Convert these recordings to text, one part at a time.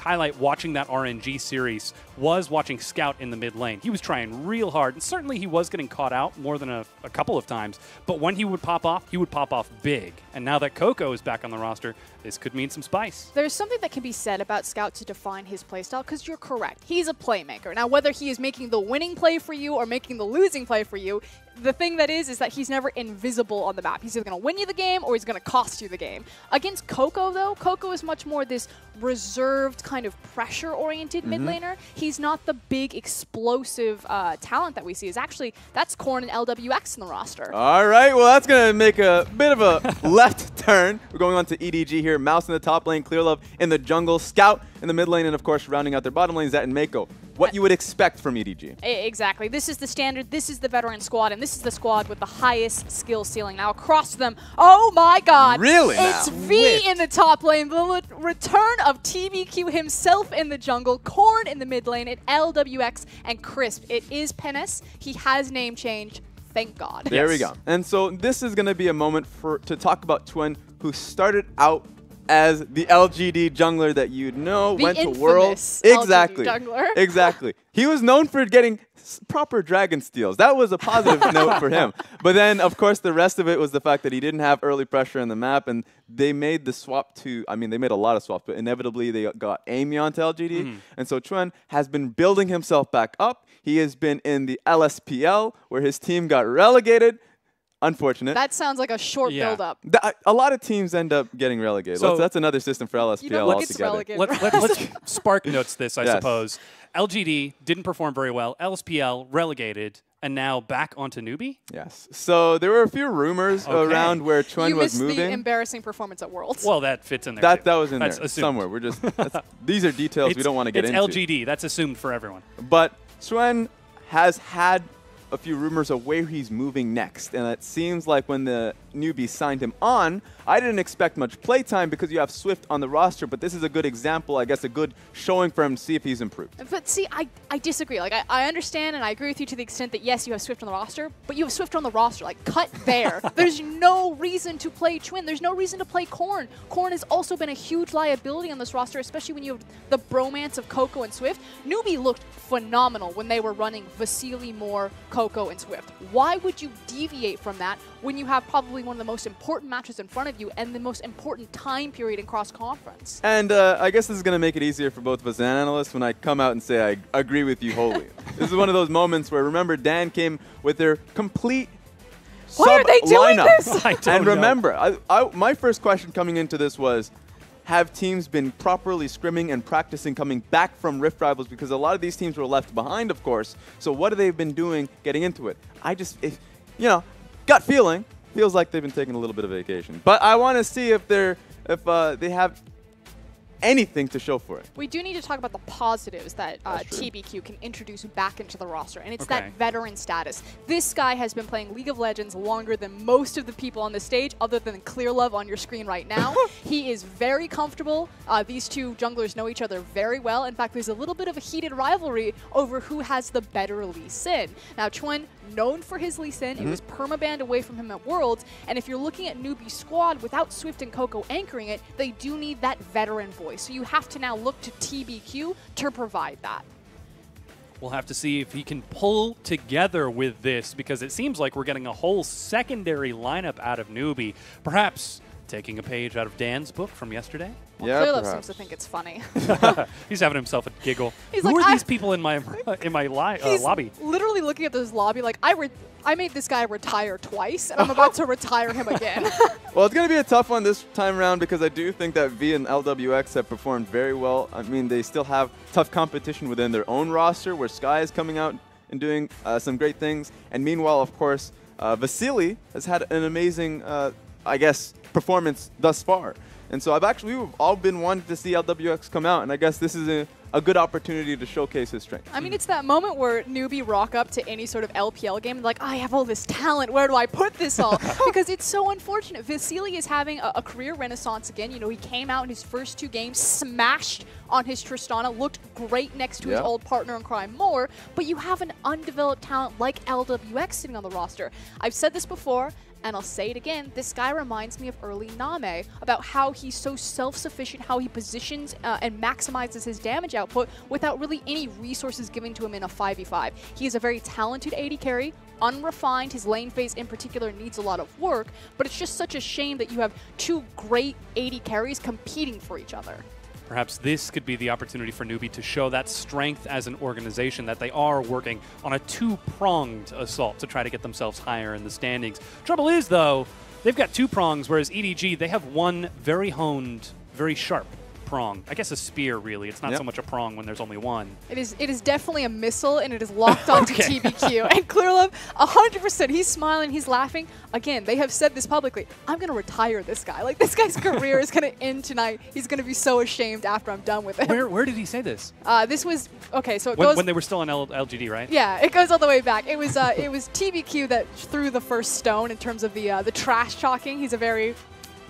highlight watching that RNG series was watching Scout in the mid lane. He was trying real hard, and certainly he was getting caught out more than a couple of times. But when he would pop off big. And now that Coco is back on the roster, this could mean some spice. There's something that can be said about Scout to define his playstyle, because you're correct. He's a playmaker. Now, whether he is making the winning play for you or making the losing play for you, the thing that is that he's never invisible on the map. He's either going to win you the game or he's going to cost you the game. Against Coco, though, Coco is much more this reserved kind of pressure-oriented mid laner. He's not the big explosive talent that we see. Actually, that's Corn and LWX in the roster. All right, well, that's going to make a bit of a left turn. We're going on to EDG here. Mouse in the top lane, Clearlove in the jungle, Scout in the mid lane, and of course, rounding out their bottom lane, Zet and Mako. What you would expect from EDG. Exactly. This is the standard, this is the veteran squad, and this is the squad with the highest skill ceiling. Now across them, oh my god! Really It's now? V in the top lane, the return of TBQ himself in the jungle, Corn in the mid lane, and LWX and Crisp. It is Penis. He has name changed. Thank God. There we go. And so this is going to be a moment to talk about Twin, who started out as the LGD jungler that you know, went to Worlds. Exactly. jungler. Exactly. He was known for getting proper dragon steals. That was a positive note for him. But then, of course, the rest of it was the fact that he didn't have early pressure in the map, and they made the swap to, I mean, they made a lot of swaps, but inevitably they got Amy onto LGD. And so Chuen has been building himself back up. He has been in the LSPL, where his team got relegated. Unfortunate. That sounds like a short build-up. A lot of teams end up getting relegated. So that's another system for LSPL you know, altogether. Let's spark notes this, I suppose. LGD didn't perform very well. LSPL relegated, and now back onto NewBee? Yes. So there were a few rumors around where Chuen was moving. You missed the embarrassing performance at Worlds. Well, that fits in there. That was in there assumed. somewhere. We're just these are details we don't want to get into. It's LGD. That's assumed for everyone. But Chuen has had a few rumors of where he's moving next, and it seems like when the NewBee signed him on, I didn't expect much playtime because you have Swift on the roster, but this is a good example, I guess, a good showing for him to see if he's improved. But see, I disagree. Like, I understand and I agree with you to the extent that, yes, you have Swift on the roster, but you have Swift on the roster. Like, cut there. There's no reason to play Chuen. There's no reason to play Corn. Corn has also been a huge liability on this roster, especially when you have the bromance of Coco and Swift. NewBee looked phenomenal when they were running Vasily, Moore, Coco, and Swift. Why would you deviate from that when you have probably one of the most important matches in front of you and the most important time period in cross-conference? And I guess this is going to make it easier for both of us analysts when I come out and say I agree with you wholly. This is one of those moments where, remember, Dan came with their complete Why are they doing this? I don't and know. remember, my first question coming into this was, have teams been properly scrimming and practicing coming back from Rift Rivals? Because a lot of these teams were left behind, of course. So what have they been doing getting into it? Gut feeling, feels like they've been taking a little bit of vacation. But I want to see if they have anything to show for it. We do need to talk about the positives that TBQ can introduce back into the roster, and it's that veteran status. This guy has been playing League of Legends longer than most of the people on the stage, other than Clearlove on your screen right now. He is very comfortable. These two junglers know each other very well. In fact, there's a little bit of a heated rivalry over who has the better Lee Sin. Now, Chuen, known for his Lee Sin, it was permabanned away from him at Worlds, and if you're looking at NewBee's squad without Swift and Coco anchoring it, they do need that veteran voice. So you have to now look to TBQ to provide that. We'll have to see if he can pull together with this, because it seems like we're getting a whole secondary lineup out of NewBee. Perhaps taking a page out of Dan's book from yesterday. Well, yeah, Clearlove seems to think it's funny. He's having himself a giggle. He's Who like, are these people in my He's lobby? Literally looking at this lobby like, I made this guy retire twice, and I'm about to retire him again. Well, it's going to be a tough one this time around because I do think that V and LWX have performed very well. I mean, they still have tough competition within their own roster where Sky is coming out and doing some great things. And meanwhile, of course, Vasily has had an amazing, I guess, performance thus far. And so we've all been wanting to see LWX come out, and I guess this is a good opportunity to showcase his strength. I mean, it's that moment where NewBee rock up to any sort of LPL game and like, I have all this talent, where do I put this all? Because it's so unfortunate. Vasily is having a career renaissance again. You know, he came out in his first 2 games, smashed on his Tristana, looked great next to his old partner in crime, Moore, but you have an undeveloped talent like LWX sitting on the roster. I've said this before, And I'll say it again, this guy reminds me of early Name, about how he's so self-sufficient, how he positions and maximizes his damage output without really any resources given to him in a 5v5. He is a very talented AD carry, unrefined. His lane phase in particular needs a lot of work, but it's just such a shame that you have two great AD carries competing for each other. Perhaps this could be the opportunity for NewBee to show that strength as an organization, that they are working on a two-pronged assault to try to get themselves higher in the standings. Trouble is, though, they've got two prongs, whereas EDG, they have one very honed, very sharp prong. I guess a spear, really. It's not so much a prong when there's only one. It is definitely a missile, and it is locked onto TBQ. And ClearLove, 100%, he's smiling, he's laughing. Again, they have said this publicly. I'm going to retire this guy. Like, this guy's career is going to end tonight. He's going to be so ashamed after I'm done with it. Where did he say this? This was, okay, so it when, goes... When they were still in LGD, right? Yeah, it goes all the way back. It was TBQ that threw the first stone in terms of the trash talking. He's a very,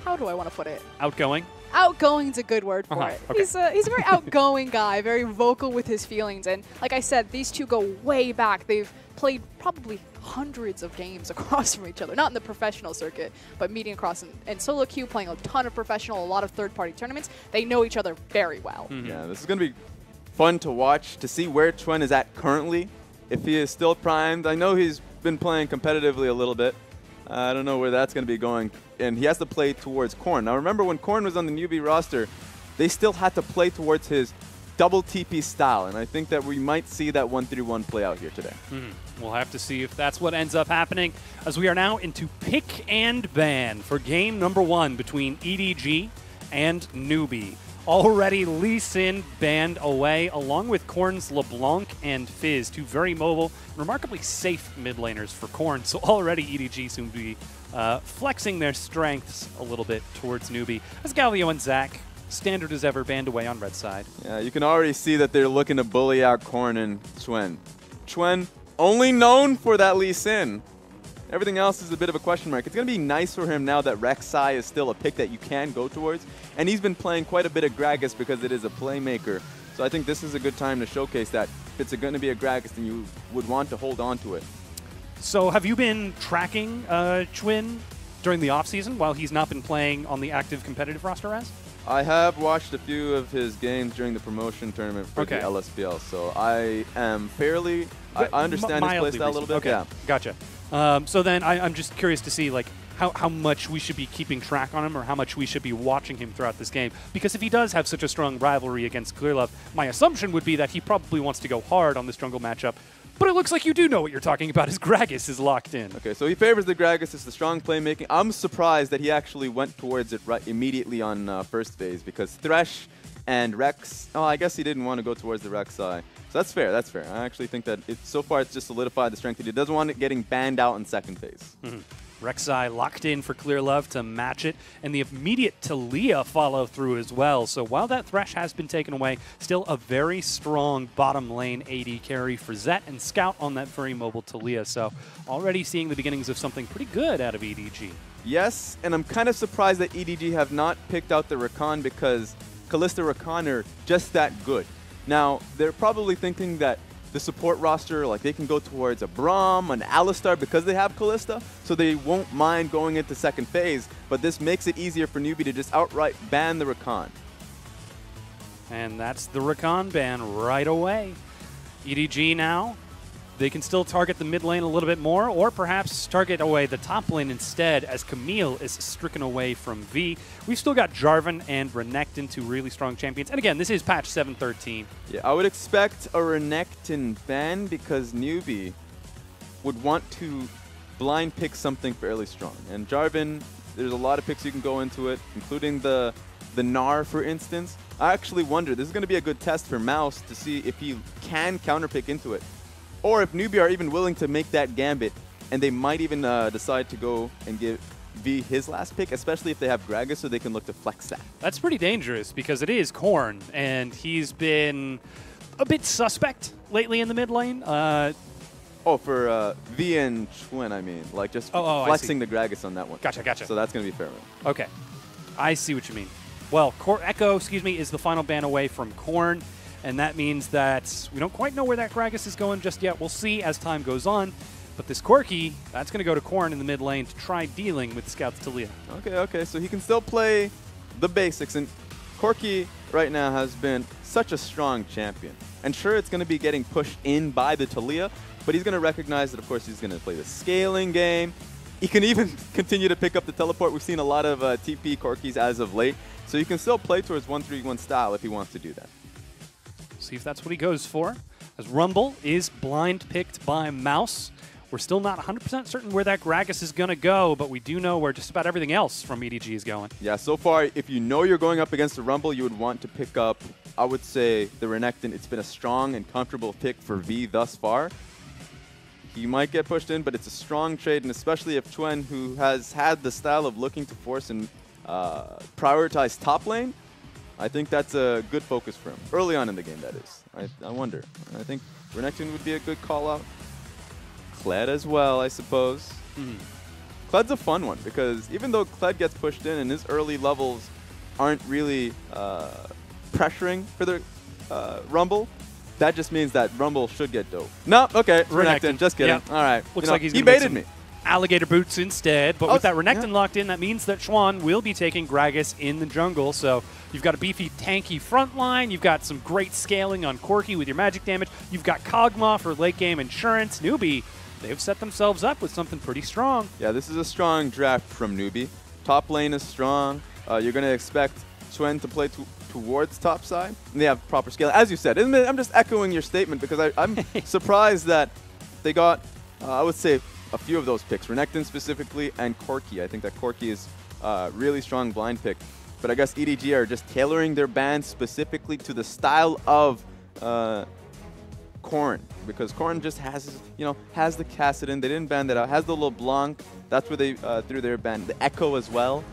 how do I want to put it? Outgoing? Outgoing is a good word for it. Okay. He's a very outgoing guy, very vocal with his feelings. And like I said, these two go way back. They've played probably hundreds of games across from each other. Not in the professional circuit, but meeting across and solo queue, playing a ton of professional, a lot of third-party tournaments. They know each other very well. Yeah, this is going to be fun to watch, to see where Chuen is at currently. If he is still primed, I know he's been playing competitively a little bit. I don't know where that's going to be going. And he has to play towards Corn. Now remember, when Corn was on the NewBee roster, they still had to play towards his double TP style. And I think that we might see that 1-3-1 play out here today. We'll have to see if that's what ends up happening, as we are now into pick and ban for game number 1 between EDG and NewBee. Already Lee Sin banned away, along with Corn's LeBlanc and Fizz, two very mobile, remarkably safe mid laners for Corn. So already EDG soon to be flexing their strengths a little bit towards NewBee. As Galio and Zach, standard as ever, banned away on red side. Yeah, you can already see that they're looking to bully out Corn and Chuen. Chuen, only known for that Lee Sin. Everything else is a bit of a question mark. It's going to be nice for him now that Rek'Sai is still a pick that you can go towards. And he's been playing quite a bit of Gragas because it is a playmaker. So I think this is a good time to showcase that if it's going to be a Gragas, then you would want to hold on to it. So have you been tracking Chuen during the offseason while he's not been playing on the active competitive roster as? I have watched a few of his games during the promotion tournament for the LSPL. So I am fairly, I understand his playstyle a little bit. Okay, yeah. Gotcha. So then I'm just curious to see, like, how much we should be keeping track on him, or how much we should be watching him throughout this game. Because if he does have such a strong rivalry against ClearLove, my assumption would be that he probably wants to go hard on this jungle matchup. But it looks like you do know what you're talking about, as Gragas is locked in. Okay, so he favors the Gragas. It's the strong playmaking. I'm surprised that he actually went towards it right immediately on first phase, because Thresh and Rex, I guess he didn't want to go towards the Rek'Sai. So that's fair, that's fair. I actually think that so far it's just solidified the strength that he doesn't want it getting banned out in second phase. Rek'Sai locked in for ClearLove to match it, and the immediate Taliyah follow through as well. So while that Thresh has been taken away, still a very strong bottom lane AD carry for Zet and Scout on that very mobile Taliyah. So already seeing the beginnings of something pretty good out of EDG. Yes, and I'm kind of surprised that EDG have not picked out the Rakan, because Kalista Rakan are just that good. Now, they're probably thinking that the support roster, like, they can go towards a Braum, an Alistar, because they have Kalista, so they won't mind going into second phase, but this makes it easier for NewBee to just outright ban the Rakan. And that's the Rakan ban right away. EDG now, they can still target the mid lane a little bit more, or perhaps target away the top lane instead, as Camille is stricken away from V. We've still got Jarvan and Renekton, two really strong champions. And again, this is patch 7.13. Yeah, I would expect a Renekton ban, because NewBee would want to blind pick something fairly strong. And Jarvan, there's a lot of picks you can go into it, including the Gnar, for instance. I actually wonder, this is going to be a good test for Mouse to see if he can counterpick into it. Or if NewBee are even willing to make that gambit, and they might even decide to go and give V his last pick, especially if they have Gragas, so they can look to flex that. That's pretty dangerous, because it is Corn, and he's been a bit suspect lately in the mid lane. For V and Chuen, I mean. Like, just flexing the Gragas on that one. Gotcha, gotcha. So that's going to be fair. Okay. I see what you mean. Well, Echo, is the final ban away from Corn. And that means that we don't quite know where that Gragas is going just yet. We'll see as time goes on. But this Corki, that's going to go to Corn in the mid lane to try dealing with Scout's Talia. Okay, so he can still play the basics, and Corki right now has been such a strong champion. And sure, it's going to be getting pushed in by the Talia, but he's going to recognize that, of course, he's going to play the scaling game. He can even continue to pick up the teleport. We've seen a lot of TP Corkis as of late, so he can still play towards 1-3-1 style if he wants to do that. See if that's what he goes for. As Rumble is blind picked by Mouse. We're still not 100% certain where that Gragas is going to go, but we do know where just about everything else from EDG is going. Yeah, so far, if you know you're going up against the Rumble, you would want to pick up, I would say, the Renekton. It's been a strong and comfortable pick for V thus far. He might get pushed in, but it's a strong trade, and especially if Chuen, who has had the style of looking to force and prioritize top lane, I think that's a good focus for him. Early on in the game, that is. I wonder. I think Renekton would be a good call-out. Kled as well, I suppose. Kled's a fun one because even though Kled gets pushed in and his early levels aren't really pressuring for the Rumble, that just means that Rumble should get dope. No, okay, Renekton, just kidding. Yep. All right. Looks like he baited me. Alligator boots instead, but with that Renekton locked in, that means that Chuan will be taking Gragas in the jungle. So you've got a beefy, tanky front line. You've got some great scaling on Corki with your magic damage. You've got Kog'Maw for late game insurance. NewBee, they've set themselves up with something pretty strong. Yeah, this is a strong draft from NewBee. Top lane is strong. You're going to expect Chuen to play towards top side. And they have proper scaling. As you said, I'm just echoing your statement because I'm surprised that they got, I would say, a few of those picks. Renekton specifically and Corki. I think that Corki is a really strong blind pick. But I guess EDG are just tailoring their ban specifically to the style of Corn, because Corn just has the Kassadin. They didn't ban that out. Has the LeBlanc. That's where they threw their ban. The Echo as well.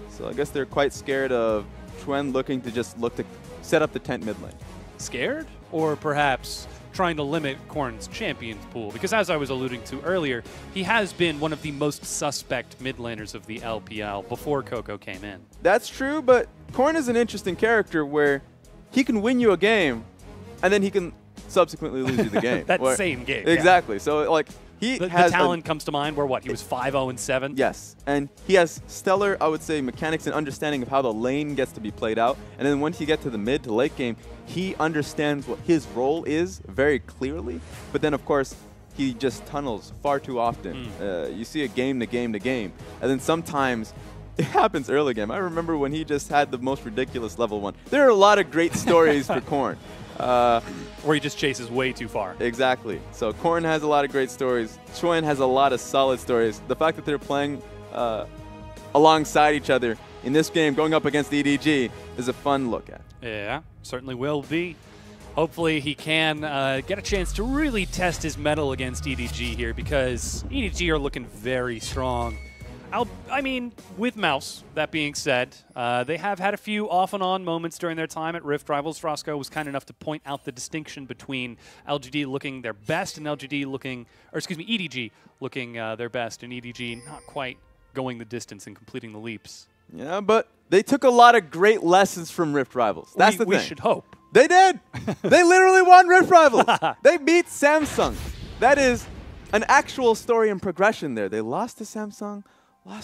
So I guess they're quite scared of Chuen looking to set up the tent mid lane. Scared? Or perhaps trying to limit Corn's champions pool? Because as I was alluding to earlier, he has been one of the most suspect mid laners of the LPL before Coco came in. That's true, but Corn is an interesting character where he can win you a game, and then he can subsequently lose you the game. Same game. Exactly. Yeah. So, like, the talent comes to mind where he was 5-0-7? Yes. And he has stellar, I would say, mechanics and understanding of how the lane gets to be played out. And then once you get to the mid to late game, he understands what his role is very clearly. But then, of course, he just tunnels far too often. You see a game to game to game. And then sometimes it happens early game. I remember when he just had the most ridiculous level 1. There are a lot of great stories for Corn. Where he just chases way too far. Exactly. So Corn has a lot of great stories. Chuen has a lot of solid stories. The fact that they're playing alongside each other in this game, going up against EDG, is a fun look at. Yeah, certainly will be. Hopefully he can get a chance to really test his mettle against EDG here, because EDG are looking very strong. I mean, with Mouse, that being said, they have had a few off and on moments during their time at Rift Rivals. Frosco was kind enough to point out the distinction between LGD looking their best and EDG looking their best, and EDG not quite going the distance and completing the leaps. Yeah, but they took a lot of great lessons from Rift Rivals. That's the thing. We should hope. They did. They literally won Rift Rivals. They beat Samsung. That is an actual story and progression there. They lost to Samsung.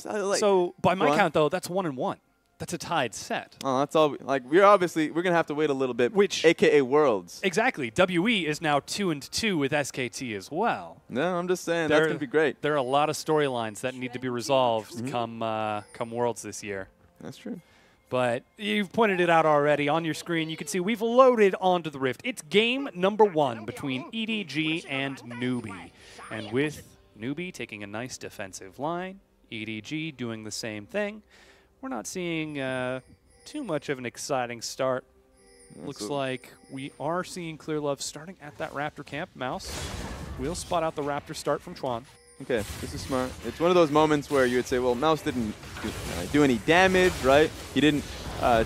So by my count, though, that's 1-1. That's a tied set. Oh, that's all. We're gonna have to wait a little bit. AKA Worlds. Exactly. WE is now 2-2 with SKT as well. No, I'm just saying that's gonna be great. There are a lot of storylines that need to be resolved come Worlds this year. That's true. But you've pointed it out already on your screen. You can see we've loaded onto the Rift. It's game number 1 between EDG and NewBee, and with NewBee taking a nice defensive line, EDG doing the same thing. We're not seeing too much of an exciting start. Looks like we are seeing Clear Love starting at that Raptor camp. Mouse, we'll spot out the Raptor start from Chuan. Okay, this is smart. It's one of those moments where you would say, well, Mouse didn't do any damage, right? He didn't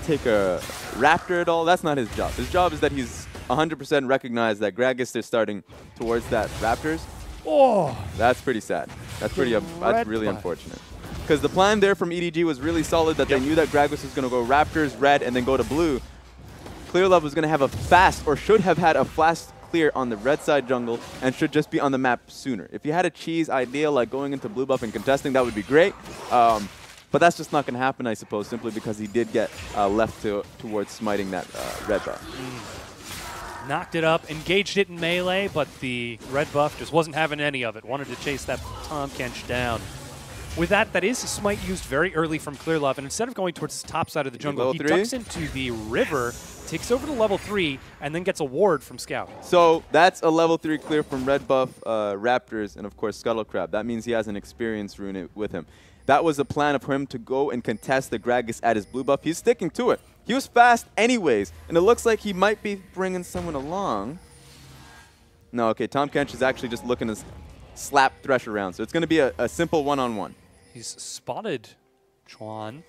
take a Raptor at all. That's not his job. His job is that he's 100% recognized that Gragas is starting towards that Raptors. Oh, that's pretty sad. That's really unfortunate. Because the plan there from EDG was really solid, that they knew that Gragas was going to go Raptors, red, and then go to blue. Clear Love was going to have a fast, or should have had a fast clear on the red side jungle and should just be on the map sooner. If you had a cheese idea like going into blue buff and contesting, that would be great. But that's just not going to happen, I suppose, simply because he did get left towards smiting that red buff. Knocked it up, engaged it in melee, but the red buff just wasn't having any of it. Wanted to chase that Tahm Kench down. With that, that is a smite used very early from Clearlove, and instead of going towards the top side of the jungle, he ducks into the river, takes over to level 3, and then gets a ward from Scout. So that's a level 3 clear from red buff Raptors and, of course, Scuttle Crab. That means he has an experience rune with him. That was the plan of him to go and contest the Gragas at his blue buff. He's sticking to it. He was fast anyways, and it looks like he might be bringing someone along. No, okay, Tahm Kench is actually just looking to slap Thresh around, so it's going to be a simple one-on-one. He's spotted Chuan.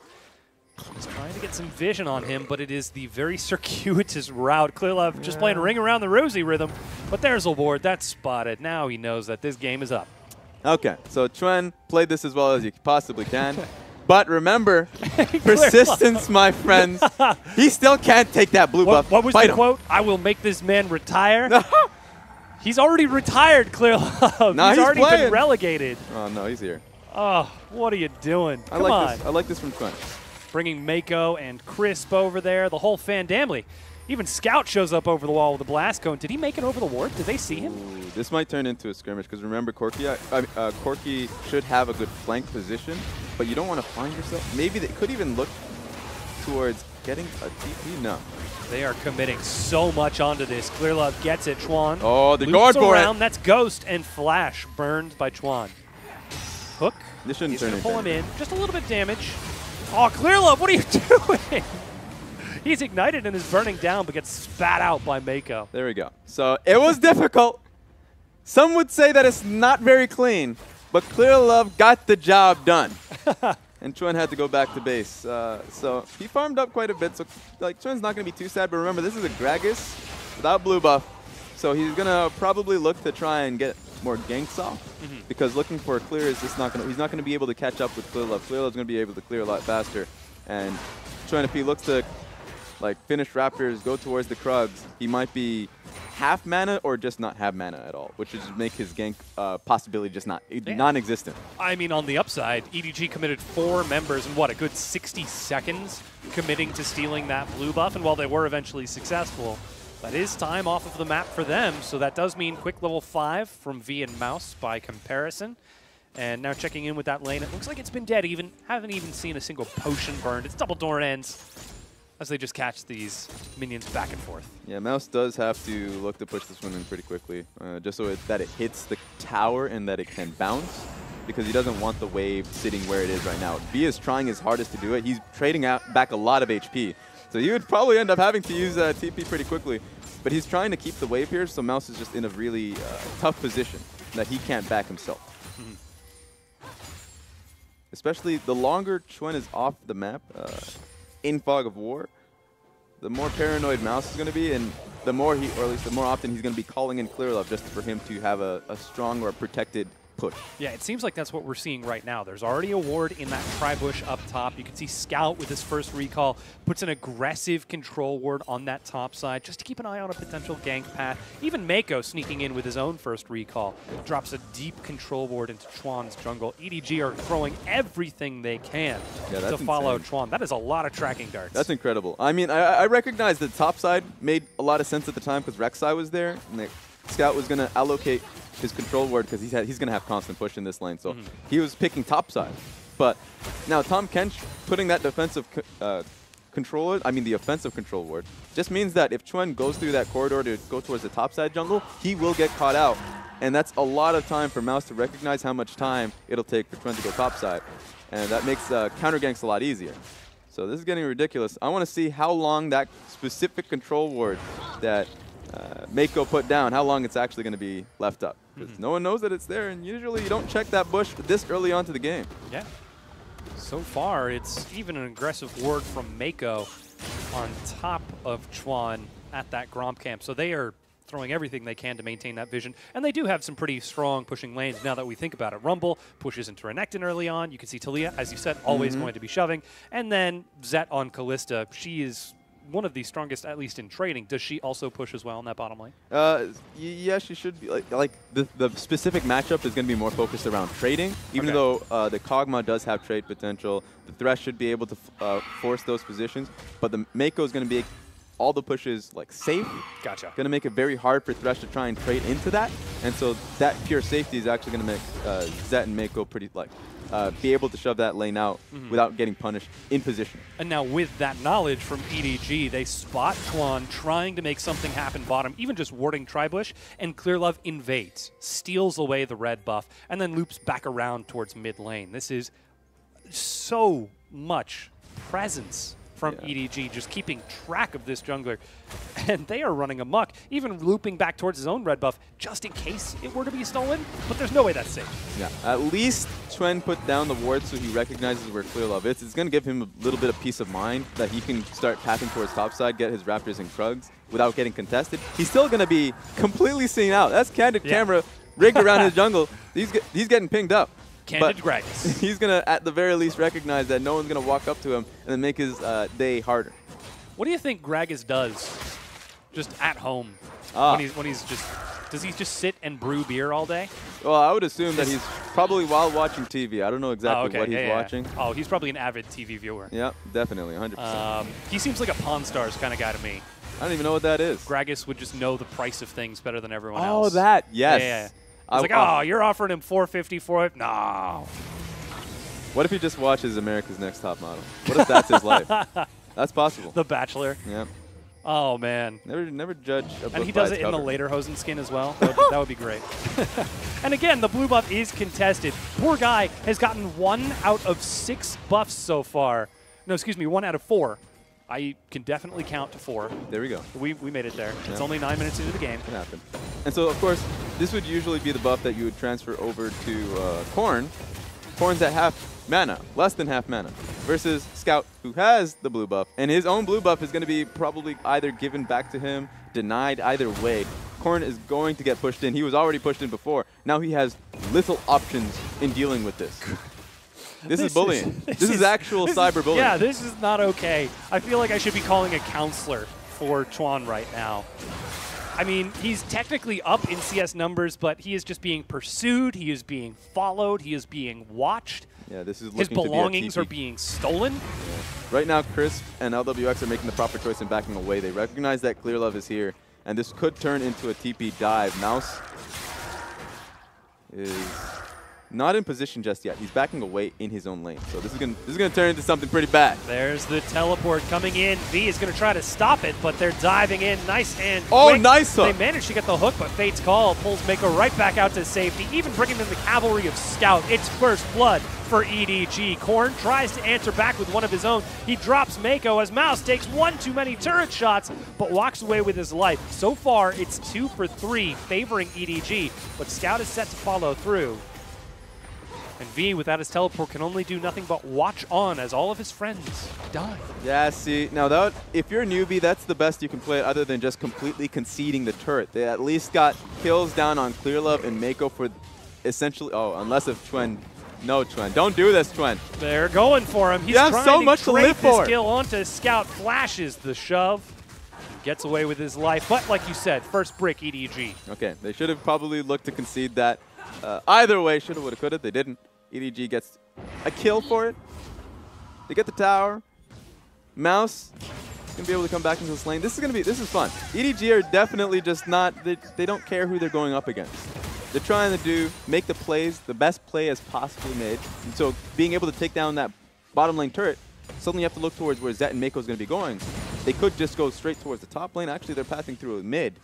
He's trying to get some vision on him, but it is the very circuitous route. Clearlove just playing Ring Around the Rosie rhythm, but there's a ward. That's spotted. Now he knows that this game is up. Okay, so Chuan played this as well as you possibly can. But remember, persistence, my friends. He still can't take that blue buff. What was the quote? I will make this man retire. He's already retired, Clearlove. No, he's already been relegated. Oh, no, he's here. Oh, what are you doing? Come on. I like this from Chuan. Bringing Mako and Crisp over there, the whole fandamly. Even Scout shows up over the wall with a blast cone. Did he make it over the ward? Did they see him? Ooh, this might turn into a skirmish because remember, Corki should have a good flank position, but you don't want to find yourself. Maybe they could even look towards getting a TP. No. They are committing so much onto this. Clearlove gets it. Chuan. Oh, the guard for it. That's Ghost and Flash burned by Chuan. Hook. This shouldn't turn pull him in. Just a little bit damage. Oh, Clearlove, what are you doing? He's ignited and is burning down, but gets spat out by Mako. There we go. So it was difficult. Some would say that it's not very clean, but Clearlove got the job done. And Chuan had to go back to base. So he farmed up quite a bit. So like Chuan's not going to be too sad. But remember, this is a Gragas without blue buff. So he's going to probably look to try and get more ganks off. Because looking for a clear is just not going to, he's not going to be able to catch up with Clearlove. Clearlove's going to be able to clear a lot faster. And Chuan, if he looks to like finish Raptors, go towards the Krugs, he might be half mana or just not have mana at all, which would just make his gank possibility just non-existent. I mean, on the upside, EDG committed 4 members in what, a good 60 seconds committing to stealing that blue buff, and while they were eventually successful, that is time off of the map for them, so that does mean quick level 5 from V and Mouse by comparison. And now checking in with that lane, it looks like it's been dead. Haven't even seen a single potion burned. It's double door ends as they just catch these minions back and forth. Yeah, Mouse does have to look to push this one in pretty quickly, just so that it hits the tower and that it can bounce, because he doesn't want the wave sitting where it is right now. V is trying his hardest to do it. He's trading back a lot of HP, so he would probably end up having to use TP pretty quickly. But he's trying to keep the wave here, so Mouse is just in a really tough position that he can't back himself. Especially the longer Chuan is off the map, in Fog of War, the more paranoid Mouse is going to be, and the more he, or at least the more often he's going to be calling in Clearlove just for him to have a strong or a protected push. Yeah, it seems like that's what we're seeing right now. There's already a ward in that tri-bush up top. You can see Scout with his first recall puts an aggressive control ward on that top side just to keep an eye on a potential gank path. Even Mako sneaking in with his own first recall drops a deep control ward into Chuan's jungle. EDG are throwing everything they can to follow Chuan. That is a lot of tracking darts. That's incredible. I mean, I recognize the top side made a lot of sense at the time because Rek'Sai was there, and Scout was going to allocate his control ward because he's going to have constant push in this lane. So he was picking top side. But now Tahm Kench putting that defensive controller, I mean the offensive control ward, just means that if Chuan goes through that corridor to go towards the top side jungle, he will get caught out. And that's a lot of time for Mouse to recognize how much time it'll take for Chuan to go top side. And that makes counter ganks a lot easier. So this is getting ridiculous. I want to see how long that specific control ward that Mako put down, how long it's actually going to be left up. Because no one knows that it's there, and usually you don't check that bush this early on to the game. Yeah. So far, it's even an aggressive ward from Mako on top of Chuan at that Gromp camp. So they are throwing everything they can to maintain that vision. And they do have some pretty strong pushing lanes now that we think about it. Rumble pushes into Renekton early on. You can see Talia, as you said, always going to be shoving. And then Zet on Callista. She is one of the strongest, at least in trading. Does she also push as well in that bottom lane? Yeah, she should be. Like the specific matchup is going to be more focused around trading, even though the Kog'Maw does have trade potential. The Thresh should be able to force those positions, but the Mako is going to be all the pushes like safe. Gotcha. Going to make it very hard for Thresh to try and trade into that, and so that pure safety is actually going to make Zet and Mako pretty be able to shove that lane out without getting punished in position. And now with that knowledge from EDG, they spot Twan trying to make something happen bottom, even just warding Tribush, and Clearlove invades, steals away the red buff, and then loops back around towards mid lane. This is so much presence from EDG, just keeping track of this jungler. And they are running amok, even looping back towards his own red buff, just in case it were to be stolen. But there's no way that's safe. Yeah, at least Chuen put down the ward so he recognizes where Clearlove is. It's going to give him a little bit of peace of mind that he can start tapping towards topside, get his Raptors and Krugs without getting contested. He's still going to be completely seen out. That's candid camera rigged around his jungle. He's getting pinged up. Candid Gragas. He's going to, at the very least, recognize that no one's going to walk up to him and then make his day harder. What do you think Gragas does just at home when he's just... Does he just sit and brew beer all day? Well, I would assume that he's probably while watching TV. I don't know exactly what he's watching. Oh, he's probably an avid TV viewer. Yeah, definitely, 100%. He seems like a Pawn Stars kind of guy to me. I don't even know what that is. Gragas would just know the price of things better than everyone else. Oh, that, yes. Yeah. He's like, oh, you're offering him $450 for it? No. What if he just watches America's Next Top Model? What if that's his life? That's possible. The Bachelor. Yeah. Oh, man. Never judge a book And he does it by its in the cover. later Hosen skin as well. That would be great. And again, the blue buff is contested. Poor guy has gotten 1 out of 6 buffs so far. No, excuse me, 1 out of 4. I can definitely count to 4. There we go. We made it there. Yeah. It's only 9 minutes into the game. It happened. And so, of course, this would usually be the buff that you would transfer over to Korn. Korn's at half mana, less than half mana, versus Scout, who has the blue buff, and his own blue buff is going to be probably either given back to him, denied, either way. Korn is going to get pushed in. He was already pushed in before. Now he has little options in dealing with this. This is bullying. This is actual cyberbullying. Yeah, this is not okay. I feel like I should be calling a counselor for Twan right now. I mean, he's technically up in CS numbers, but he is just being pursued. He is being followed. He is being watched. Yeah, this is his belongings are being stolen. Yeah. Right now, Crisp and LWX are making the proper choice in backing away. They recognize that Clearlove is here, and this could turn into a TP dive. Mouse is not in position just yet. He's backing away in his own lane. So this is gonna turn into something pretty bad. There's the teleport coming in. V is gonna try to stop it, but they're diving in nice and quick. Nice hook. They managed to get the hook, but Fate's Call pulls Mako right back out to safety, even bringing in the cavalry of Scout. It's first blood for EDG. Korn tries to answer back with one of his own. He drops Mako as Mouse takes 1 too many turret shots, but walks away with his life. So far, it's 2 for 3 favoring EDG, but Scout is set to follow through. And V, without his teleport, can only do nothing but watch on as all of his friends die. Yeah, see, now if you're a newbie, that's the best you can play it other than just completely conceding the turret. They at least got kills down on Clearlove and Mako for essentially, unless if Chuen. No, Chuen. Don't do this, Chuen. They're going for him. He's trying so much to live for. This kill onto Scout, flashes the shove, gets away with his life. But like you said, first brick EDG. Okay, they should have probably looked to concede that. Either way, shoulda, woulda, coulda. They didn't. EDG gets a kill for it. They get the tower. Mouse is gonna be able to come back into this lane. This is fun. EDG are definitely just not. They don't care who they're going up against. They're trying to make the plays, the best play as possibly made. And so being able to take down that bottom lane turret, suddenly you have to look towards where Zet and Mako is going to be going. They could just go straight towards the top lane. Actually, they're passing through a mid.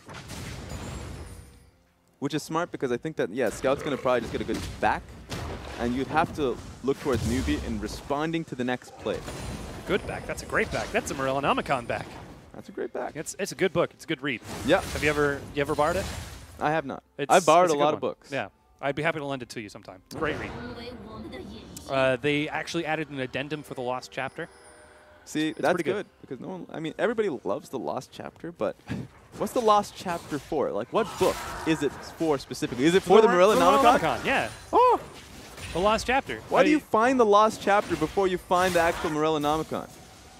Which is smart because I think that, yeah, Scout's going to probably just get a good back. And you'd have to look towards NewBee and responding to the next play. Good back. That's a great back. That's a Morellonomicon back. That's a great back. It's a good book. It's a good read. Yeah. Have you ever borrowed it? I have not. I've borrowed a lot of books. Yeah. I'd be happy to lend it to you sometime. It's a great read. They actually added an addendum for the Lost Chapter. See, that's good. Because no one, I mean, everybody loves the Lost Chapter, but what's the Lost Chapter for? Like, what book is it for specifically? Is it for the Morellonomicon? Yeah. Oh! The Lost Chapter. Why do you find the Lost Chapter before you find the actual Morellonomicon?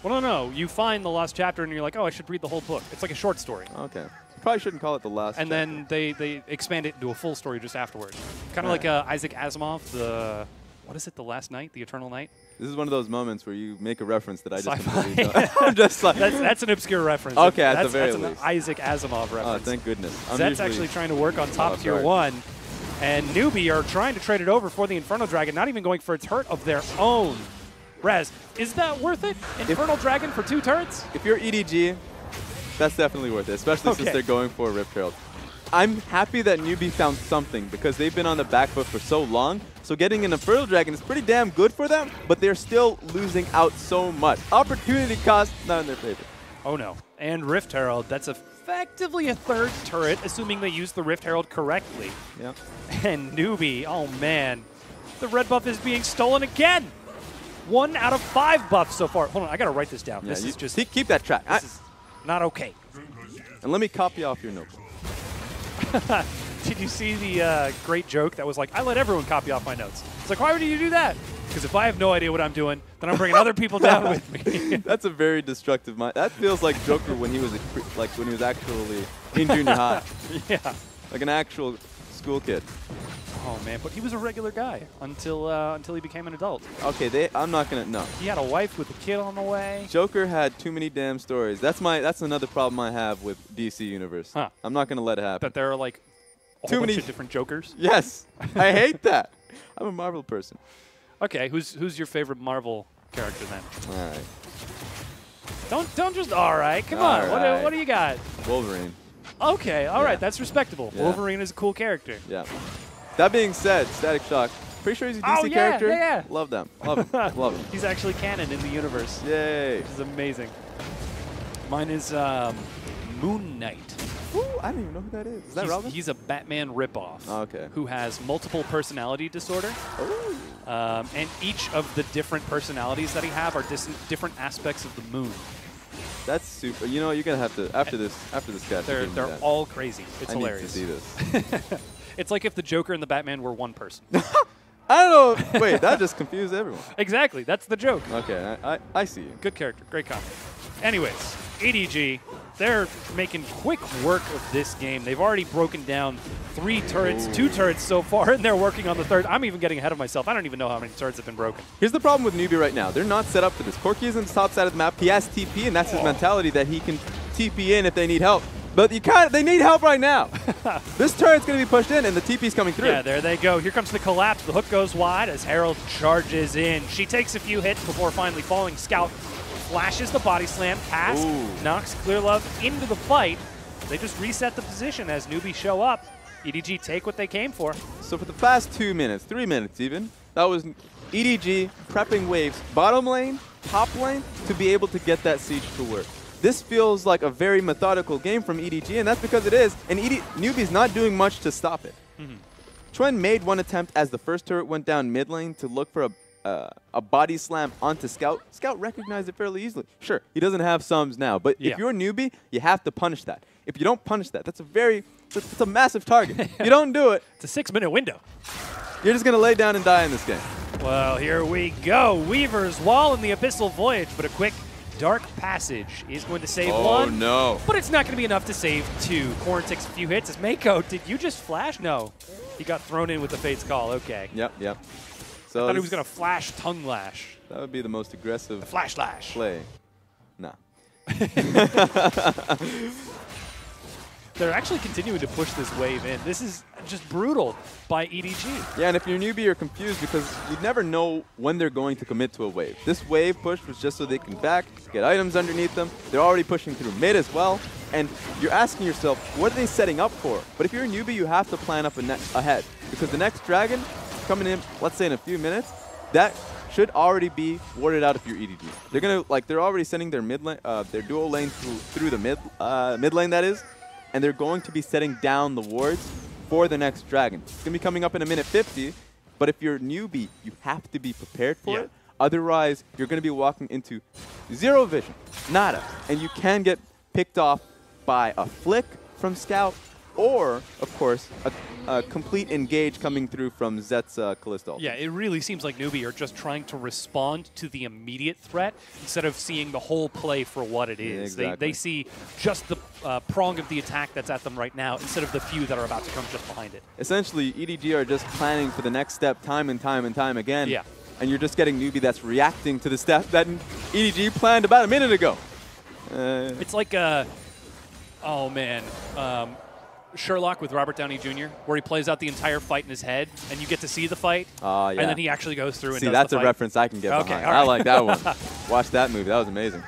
Well, no. You find the lost chapter and you're like, oh, I should read the whole book. It's like a short story. Okay. Probably shouldn't call it the last And chapter. then they expand it into a full story just afterwards. Kind of like Isaac Asimov, what is it, The Last Night, The Eternal Night? This is one of those moments where you make a reference that I just Sci-fi. completely don't. I'm just like... That's an obscure reference. Okay, at the very that's least. an Isaac Asimov reference. Oh, thank goodness. Zed's actually trying to work on top tier 1. And NewBee are trying to trade it over for the Inferno Dragon, not even going for a turret of their own. Rez, is that worth it? Infernal Dragon for 2 turrets? If you're EDG, that's definitely worth it, especially since they're going for Rift Herald. I'm happy that NewBee found something because they've been on the back foot for so long. So getting an Inferno Dragon is pretty damn good for them, but they're still losing out so much. Opportunity cost, not in their favor. Oh no. And Rift Herald, that's effectively a 3rd turret, assuming they use the Rift Herald correctly. Yeah. And NewBee, oh man, the red buff is being stolen again. 1 out of 5 buffs so far. Hold on, I gotta write this down. Yeah, this is just keep that track. This is not okay. And let me copy off your notebook. Did you see the great joke that was like, I let everyone copy off my notes? It's like, why would you do that? Because if I have no idea what I'm doing, then I'm bringing other people down with me. That's a very destructive mind. That feels like Joker when he was actually in junior high. Yeah. Like an actual school kid. Oh man, but he was a regular guy until he became an adult. Okay, I'm not gonna no. He had a wife with a kid on the way. Joker had too many damn stories. That's another problem I have with DC Universe. Huh. I'm not gonna let it happen. That there are like a Too whole many bunch of different Jokers. Yes, I hate that. I'm a Marvel person. Okay, who's your favorite Marvel character then? All right. Don't just all right. Come on. Right. What do you got? Wolverine. Okay, all right. Yeah. That's respectable. Yeah. Wolverine is a cool character. Yeah. That being said, Static Shock. Pretty sure he's a DC Oh, yeah, character. yeah. Love them. Love him. Love him. He's actually canon in the universe. Yay. Which is amazing. Mine is Moon Knight. Ooh, I don't even know who that is. Is that Robin? He's a Batman ripoff. Oh, okay. Who has multiple personality disorder. Ooh. And each of the different personalities that he have are different aspects of the moon. That's super. You know, you're gonna have to after this cast. They're all crazy. It's I hilarious. need to see this. It's like if the Joker and the Batman were one person. I don't know. Wait, that just confused everyone. Exactly. That's the joke. Okay, I see you. Good character. Great comic. Anyways, EDG, they're making quick work of this game. They've already broken down 3 turrets, 2 turrets so far, and they're working on the 3rd. I'm even getting ahead of myself. I don't even know how many turrets have been broken. Here's the problem with NewBee right now. They're not set up for this. Corki is on the top side of the map. He has TP, and that's his mentality that he can TP in if they need help. But they need help right now. This turret's going to be pushed in, and the TP's coming through. Yeah, there they go. Here comes the collapse. The hook goes wide as Herald charges in. She takes a few hits before finally falling. Scout flashes the body slam past, knocks Clearlove into the fight. They just reset the position as NewBee show up. EDG take what they came for. So for the past 2 minutes, 3 minutes even, that was EDG prepping waves, bottom lane, top lane, to be able to get that siege to work. This feels like a very methodical game from EDG, and that's because it is. And NewBee's not doing much to stop it. Chuen made one attempt as the first turret went down mid lane to look for a body slam onto Scout. Scout recognized it fairly easily. Sure, he doesn't have sums now, but if you're a NewBee, you have to punish that. If you don't punish that, that's a massive target. If you don't do it, it's a 6-minute window. You're just going to lay down and die in this game. Well, here we go. Weaver's Wall in the Abyssal Voyage, but a quick Dark Passage is going to save 1. Oh, no. But it's not going to be enough to save 2. Corrin takes a few hits. As Mako, did you just flash? No. He got thrown in with the Fate's Call. Okay. Yep. I So thought he was going to flash Tongue Lash. That would be the most aggressive Flash Lash play. Nah. They're actually continuing to push this wave in. This is just brutal by EDG. Yeah, and if you're NewBee, you're confused because you never know when they're going to commit to a wave. This wave push was just so they can back, get items underneath them. They're already pushing through mid as well. And you're asking yourself, what are they setting up for? But if you're a NewBee, you have to plan up ahead. Because the next dragon coming in, let's say in a few minutes, that should already be warded out if you're EDG. They're gonna they're already sending their mid lane, their dual lane through the mid lane, that is. And they're going to be setting down the wards for the next dragon. It's going to be coming up in a minute 50, but if you're NewBee, you have to be prepared for it. Otherwise, you're going to be walking into zero vision, nada, and you can get picked off by a flick from Scout or, of course, a complete engage coming through from Zet's Callisto. Yeah, it really seems like NewBee are just trying to respond to the immediate threat instead of seeing the whole play for what it is. Yeah, exactly. They see just the prong of the attack that's at them right now instead of the few that are about to come just behind it. Essentially, EDG are just planning for the next step time and time and time again. Yeah. And you're just getting NewBee that's reacting to the step that EDG planned about a minute ago. It's like, oh man, Sherlock with Robert Downey Jr., where he plays out the entire fight in his head, and you get to see the fight, yeah. and then he actually goes through and see, does that's the a fight. reference I can get behind. All right. I like that one. Watch that movie. That was amazing.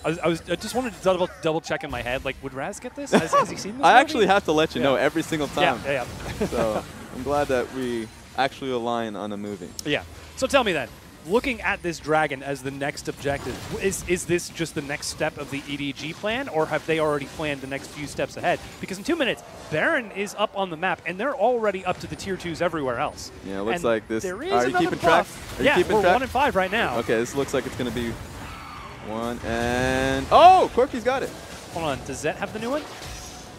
I just wanted to double check in my head, like, would Raz get this? Has he seen this movie? I actually have to let you know every single time. Yeah. So I'm glad that we actually align on a movie. Yeah. So tell me then, looking at this dragon as the next objective, is this just the next step of the EDG plan, or have they already planned the next few steps ahead? Because in 2 minutes, Baron is up on the map, and they're already up to the tier 2s everywhere else. Yeah, it looks like this. There is Are you keeping track? Are you keeping we're track? 1 and 5 right now. Okay, this looks like it's going to be 1 and... Oh, Corky's got it. Hold on, does Zet have the new one?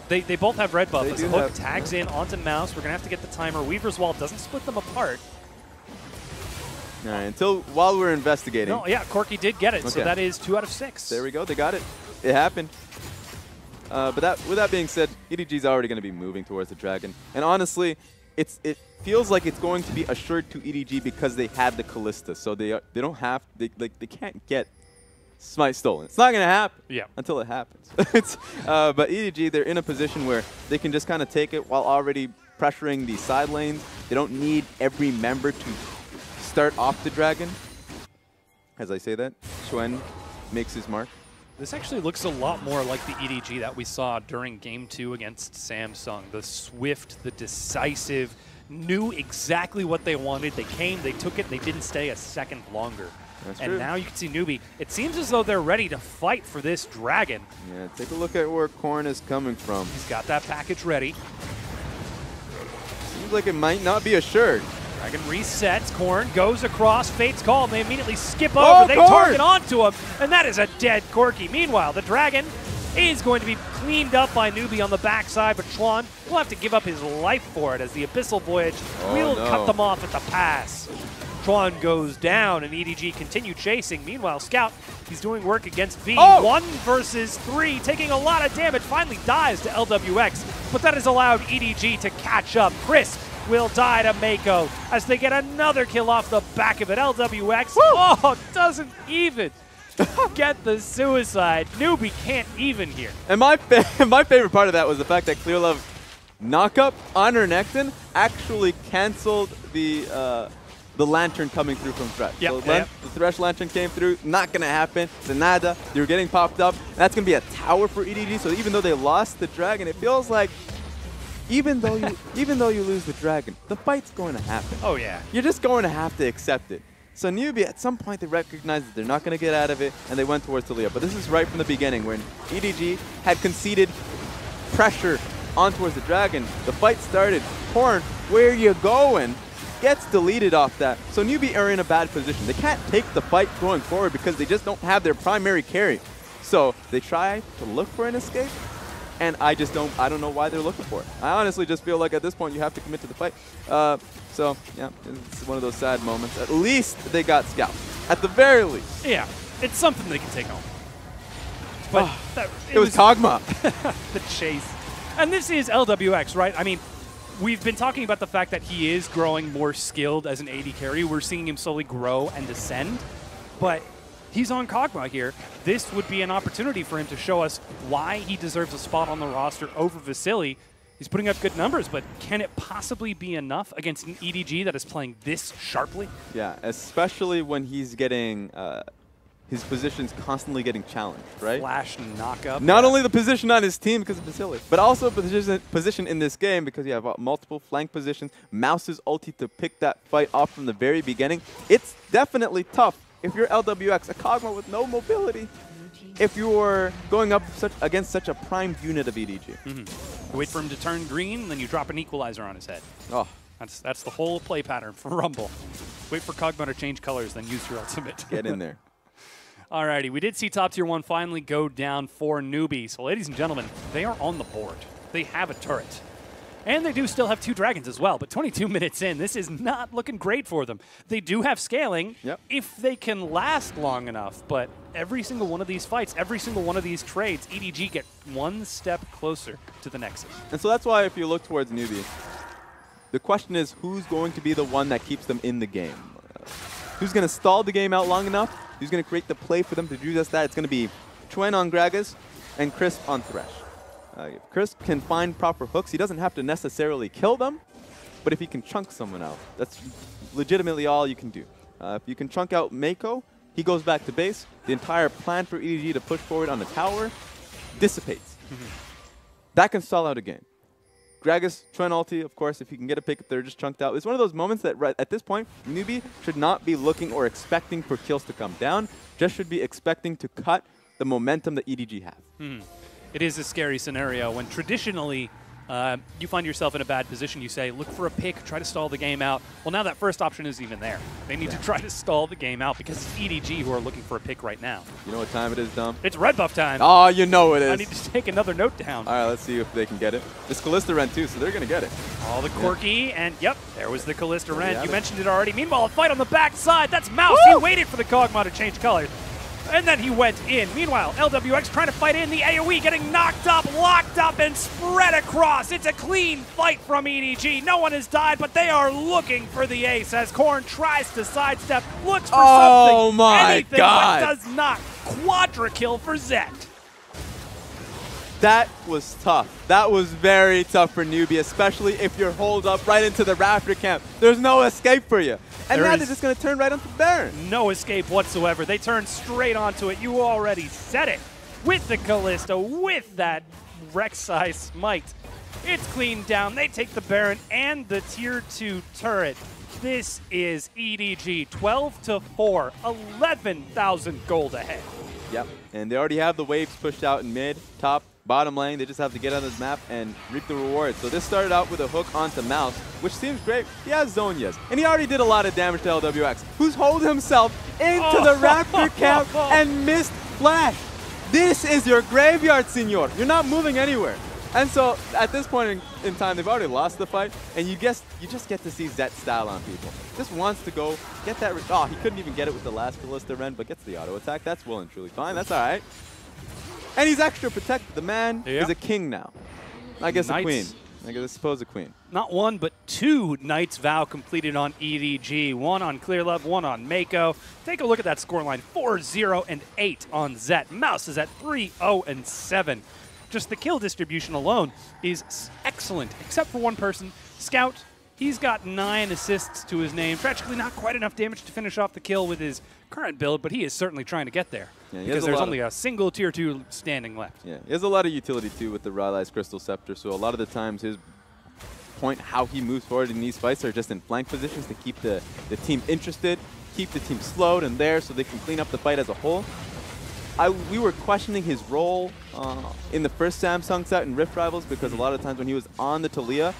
They both have red buff. They As do Hook have- tags in onto Mouse, we're going to have to get the timer. Weaver's Wall doesn't split them apart. All right, while we're investigating. No, yeah, Corky did get it, so Okay. that is 2 out of 6. There we go. They got it. It happened. But with that being said, EDG's already going to be moving towards the dragon. And honestly, it feels like it's going to be assured to EDG because they have the Callista. So they can't get Smite stolen. It's not going to happen until it happens. But EDG, they're in a position where they can just kind of take it while already pressuring the side lanes. They don't need every member to start off the dragon. As I say that, Xuen makes his mark. This actually looks a lot more like the EDG that we saw during Game 2 against Samsung. The swift, the decisive, knew exactly what they wanted. They came, they took it, they didn't stay a second longer. That's and true. now you can see NewBee. It seems as though they're ready to fight for this dragon. Yeah, take a look at where Korn is coming from. He's got that package ready. Seems like it might not be assured. Dragon resets. Korn goes across. Fate's call, and they immediately skip over. They target onto him, and that is a dead Corky. Meanwhile, the dragon is going to be cleaned up by NewBee on the backside, but Chuan will have to give up his life for it as the Abyssal Voyage will cut them off at the pass. Chuan goes down, and EDG continue chasing. Meanwhile, Scout, he's doing work against V. 1 versus 3, taking a lot of damage. Finally dies to LWX, but that has allowed EDG to catch up. Chris will die to Mako as they get another kill off the back of it. LWX, doesn't even get the suicide. NewBee can't even here. And my favorite part of that was the fact that Clearlove knockup on her Nectin actually canceled the lantern coming through from Thresh. So the Thresh lantern came through, not going to happen. Zanada, they were getting popped up. That's going to be a tower for EDG, so even though they lost the dragon, it feels like even though you lose the dragon, the fight's going to happen. Oh, yeah. You're just going to have to accept it. So NewBee, at some point, they recognized that they're not going to get out of it, and they went towards Talia. But this is right from the beginning, when EDG had conceded pressure on towards the dragon. The fight started. Horn, where you going? Gets deleted off that. So NewBee are in a bad position. They can't take the fight going forward because they just don't have their primary carry. So they try to look for an escape, and I don't know why they're looking for it. I honestly just feel like at this point you have to commit to the fight. So yeah, it's one of those sad moments. At least they got Scout. At the very least. Yeah, it's something they can take home. But it was Kog'Maw. The chase. And this is LWX, right? I mean, we've been talking about the fact that he is growing more skilled as an AD carry. We're seeing him slowly grow and descend. But he's on Kog'Maw here. This would be an opportunity for him to show us why he deserves a spot on the roster over Vasily. He's putting up good numbers, but can it possibly be enough against an EDG that is playing this sharply? Yeah, especially when he's getting his positions constantly getting challenged, right? Flash knock-up. Not only the position on his team because of Vasily, but also position in this game because you have multiple flank positions. Mouse's ulti to pick that fight off from the very beginning. It's definitely tough if you're LWX, a Kog'Maw with no mobility, if you're going up against such a primed unit of EDG. You wait for him to turn green, then you drop an equalizer on his head. Oh. That's the whole play pattern for Rumble. Wait for Kog'Maw to change colors, then use your ultimate. Get in there. Alrighty, we did see top tier 1 finally go down for NewBee. So ladies and gentlemen, they are on the board. They have a turret. And they do still have 2 dragons as well, but 22 minutes in, this is not looking great for them. They do have scaling if they can last long enough, but every single one of these fights, every single one of these trades, EDG get one step closer to the Nexus. And so that's why if you look towards NewBee, the question is who's going to be the one that keeps them in the game? Who's going to stall the game out long enough? Who's going to create the play for them to do just that? It's going to be Chuen on Gragas and Crisp on Thresh. If Crisp can find proper hooks, he doesn't have to necessarily kill them, but if he can chunk someone out, that's legitimately all you can do. If you can chunk out Mako, he goes back to base. The entire plan for EDG to push forward on the tower dissipates. That can stall out a game. Gragas, Chuen ulti, of course, if you can get a pick if they're just chunked out. It's one of those moments that at this point, NewBee should not be looking or expecting for kills to come down, just should be expecting to cut the momentum that EDG have. It is a scary scenario when traditionally you find yourself in a bad position. You say, look for a pick, try to stall the game out. Well, now that first option isn't even there. They need to try to stall the game out because it's EDG who are looking for a pick right now. You know what time it is, Dom? It's red buff time. Oh, you know it is. I need to take another note down. All right, let's see if they can get it. It's Kalista Ren too, so they're going to get it. All the quirky, and yep, there was the Kalista Ren. You mentioned it already. Meanwhile, a fight on the backside. That's Mouse. Woo! He waited for the Kog'Maw to change colors. And then he went in. Meanwhile, LWX trying to fight in the AoE, getting knocked up, locked up, and spread across. It's a clean fight from EDG. No one has died, but they are looking for the ace as Korn tries to sidestep, looks for something, anything, but does not. Quadra kill for Zet. That was tough. That was very tough for NewBee, especially if you're holed up right into the Raptor camp. There's no escape for you. And now they're just going to turn right onto Baron. No escape whatsoever. They turn straight onto it. You already said it. With the Kalista, with that Rek'Sai smite. It's cleaned down. They take the Baron and the tier 2 turret. This is EDG 12-4, 11,000 gold ahead. Yep, and they already have the waves pushed out in mid, top, bottom lane. They just have to get on this map and reap the rewards. So this started out with a hook onto Mouse, which seems great. He has Zhonya's, and he already did a lot of damage to LWX, who's holed himself into the Raptor camp and missed Flash. This is your graveyard, senor. You're not moving anywhere. And so at this point in time, they've already lost the fight, and you just get to see Zet style on people. Just wants to go get that. Oh, he couldn't even get it with the last Kalista Ren, but gets the auto attack. That's well and truly fine. That's all right. And he's extra protected. The man is a king now. I guess a queen. I suppose a queen. Not one, but 2 Knight's Vow completed on EDG. 1 on ClearLove, 1 on Mako. Take a look at that scoreline. 4-0-8 on Zet. Mouse is at 3-0-7. Just the kill distribution alone is excellent, except for one person. Scout, he's got 9 assists to his name. Tragically, not quite enough damage to finish off the kill with his current build, but he is certainly trying to get there. Yeah, because there's only a single tier 2 standing left. Yeah, he has a lot of utility, too, with the Rylai's Crystal Scepter, so a lot of the times his point, how he moves forward in these fights are just in flank positions to keep the team interested, keep the team slowed and there so they can clean up the fight as a whole. We were questioning his role in the first Samsung set in Rift Rivals because a lot of times when he was on the Taliyah,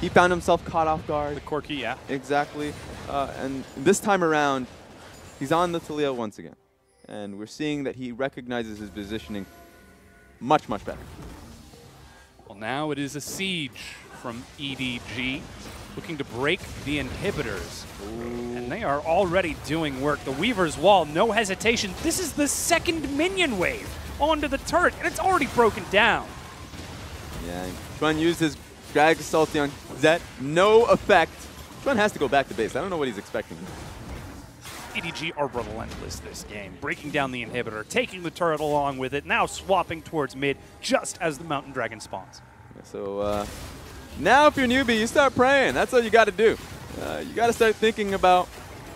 he found himself caught off guard. The Corki, yeah. Exactly. And this time around, he's on the Taliyah once again. And we're seeing that he recognizes his positioning much, much better. Well, now it is a siege from EDG, looking to break the inhibitors. Ooh. And they are already doing work. The Weaver's Wall, no hesitation. This is the second minion wave onto the turret, and it's already broken down. Yeah, Chuen used his drag salty on Zet. No effect. Chuen has to go back to base. I don't know what he's expecting. EDG are relentless this game, breaking down the inhibitor, taking the turret along with it, now swapping towards mid just as the Mountain Dragon spawns. Yeah, so now if you're NewBee, you start praying. That's all you got to do. You got to start thinking about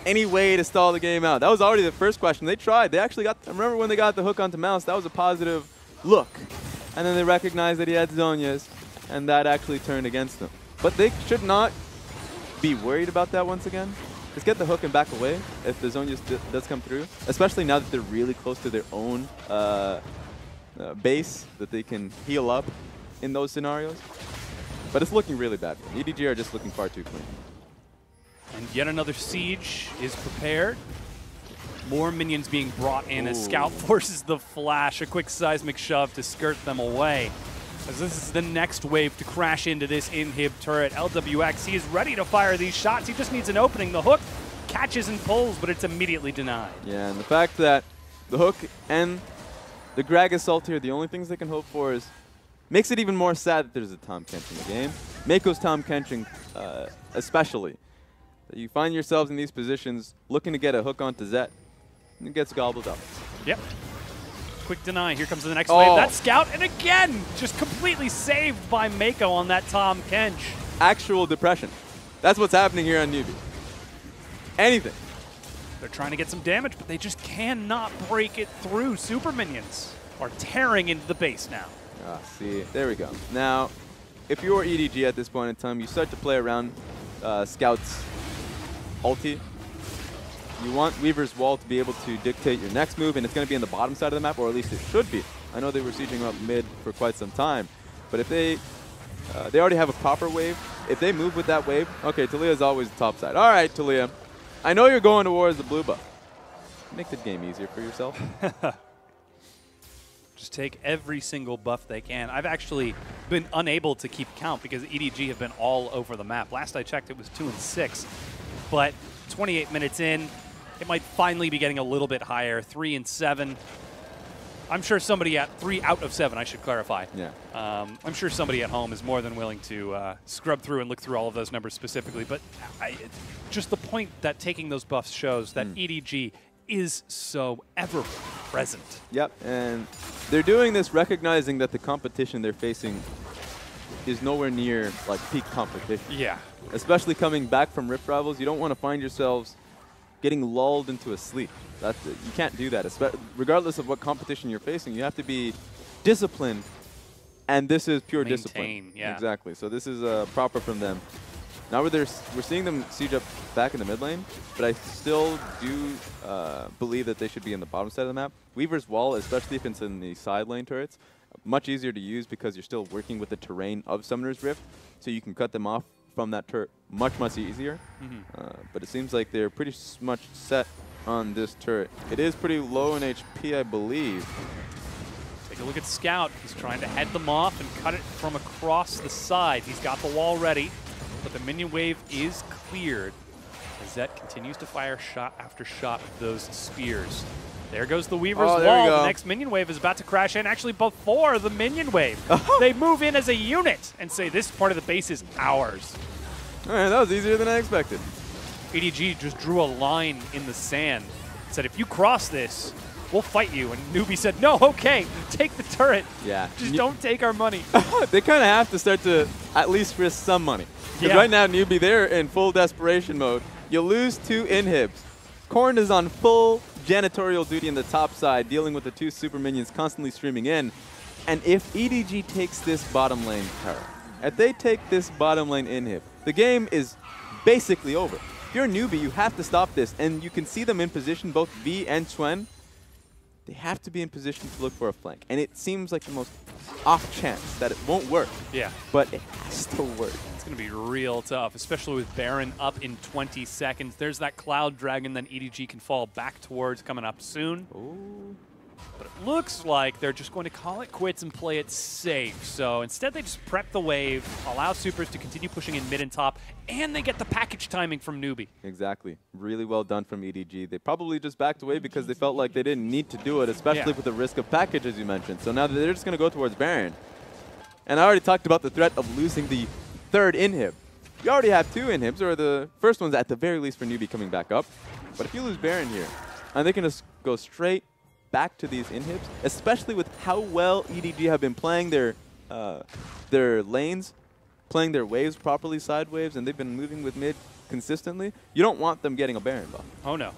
any way to stall the game out. That was already the first question. They tried. They actually got, I remember when they got the hook onto Mouse, that was a positive look. And then they recognized that he had Zhonya's, and that actually turned against them. But they should not be worried about that once again. Just get the hook and back away if the Zhonya's does come through, especially now that they're really close to their own base that they can heal up in those scenarios. But it's looking really bad. EDG are just looking far too clean. And yet another siege is prepared. More minions being brought in as Scout forces the flash. A quick seismic shove to skirt them away. As this is the next wave to crash into this inhib turret. LWX, he is ready to fire these shots. He just needs an opening. The hook catches and pulls, but it's immediately denied. Yeah, and the fact that the hook and the Grag Assault here, the only things they can hope for is makes it even more sad that there's a Tahm Kench in the game. Mako's Tahm Kench especially. You find yourselves in these positions looking to get a hook onto Zet, and it gets gobbled up. Yep. Quick deny. Here comes the next wave. That scout, and again, just completely saved by Mako on that Tahm Kench. Actual depression. That's what's happening here on NewBee. Anything. They're trying to get some damage, but they just cannot break it through. Super minions are tearing into the base now. Ah, see, there we go. Now, if you're EDG at this point in time, you start to play around Scout's ulti. You want Weaver's Wall to be able to dictate your next move, and it's going to be on the bottom side of the map, or at least it should be. I know they were sieging up mid for quite some time, but if they already have a proper wave, if they move with that wave, okay, Talia's always the top side. All right, Talia, I know you're going towards the blue buff. Make the game easier for yourself. Just take every single buff they can. I've actually been unable to keep count because EDG have been all over the map. Last I checked, it was 2 and 6, but 28 minutes in, it might finally be getting a little bit higher. 3 and 7. I'm sure somebody at 3 out of 7, I should clarify. Yeah. I'm sure somebody at home is more than willing to scrub through and look through all of those numbers specifically. But just the point that taking those buffs shows that EDG is so ever present. Yep, and they're doing this recognizing that the competition they're facing is nowhere near like peak competition. Yeah. Especially coming back from Rift Rivals, you don't want to find yourselves getting lulled into a sleep. You can't do that. Regardless of what competition you're facing, you have to be disciplined, and this is pure discipline. Yeah. Exactly. So this is proper from them. Now we're seeing them siege up back in the mid lane, but I still do believe that they should be in the bottom side of the map. Weaver's Wall, especially if it's in the side lane turrets, much easier to use because you're still working with the terrain of Summoner's Rift, so you can cut them off from that turret much easier. But it seems like they're pretty much set on this turret. It is pretty low in HP, I believe. Take a look at Scout. He's trying to head them off and cut it from across the side. He's got the wall ready, but the minion wave is cleared. Zet continues to fire shot after shot of those spears. There goes the Weaver's Wall. The next minion wave is about to crash in. Actually, before the minion wave, they move in as a unit and say this part of the base is ours. All right, that was easier than I expected. EDG just drew a line in the sand. Said, if you cross this, we'll fight you. And NewBee said, no, okay, take the turret. Yeah. Just don't take our money. They kind of have to start to at least risk some money. Because right now, NewBee, they're in full desperation mode. You lose 2 inhibs. Korn is on full janitorial duty in the top side, dealing with the 2 super minions constantly streaming in. And if EDG takes this bottom lane tower, if they take this bottom lane inhib, the game is basically over. If you're a NewBee, you have to stop this. And you can see them in position, both V and Chuen. They have to be in position to look for a flank. And it seems like the most off chance that it won't work. Yeah. But it has to work. It's going to be real tough, especially with Baron up in 20 seconds. There's that Cloud Dragon that EDG can fall back towards coming up soon. Ooh. But it looks like they're just going to call it quits and play it safe. So instead they just prep the wave, allow supers to continue pushing in mid and top, and they get the package timing from NewBee. Exactly. Really well done from EDG. They probably just backed away because they felt like they didn't need to do it, especially with the risk of package, as you mentioned. So now they're just going to go towards Baron. And I already talked about the threat of losing the 3rd inhib. You already have 2 inhibs, or the first one's at the very least for NewBee coming back up. But if you lose Baron here, and they can just go straight back to these inhibs, especially with how well EDG have been playing their lanes, playing their waves properly, side waves, and they've been moving with mid consistently. You don't want them getting a Baron buff. Oh no.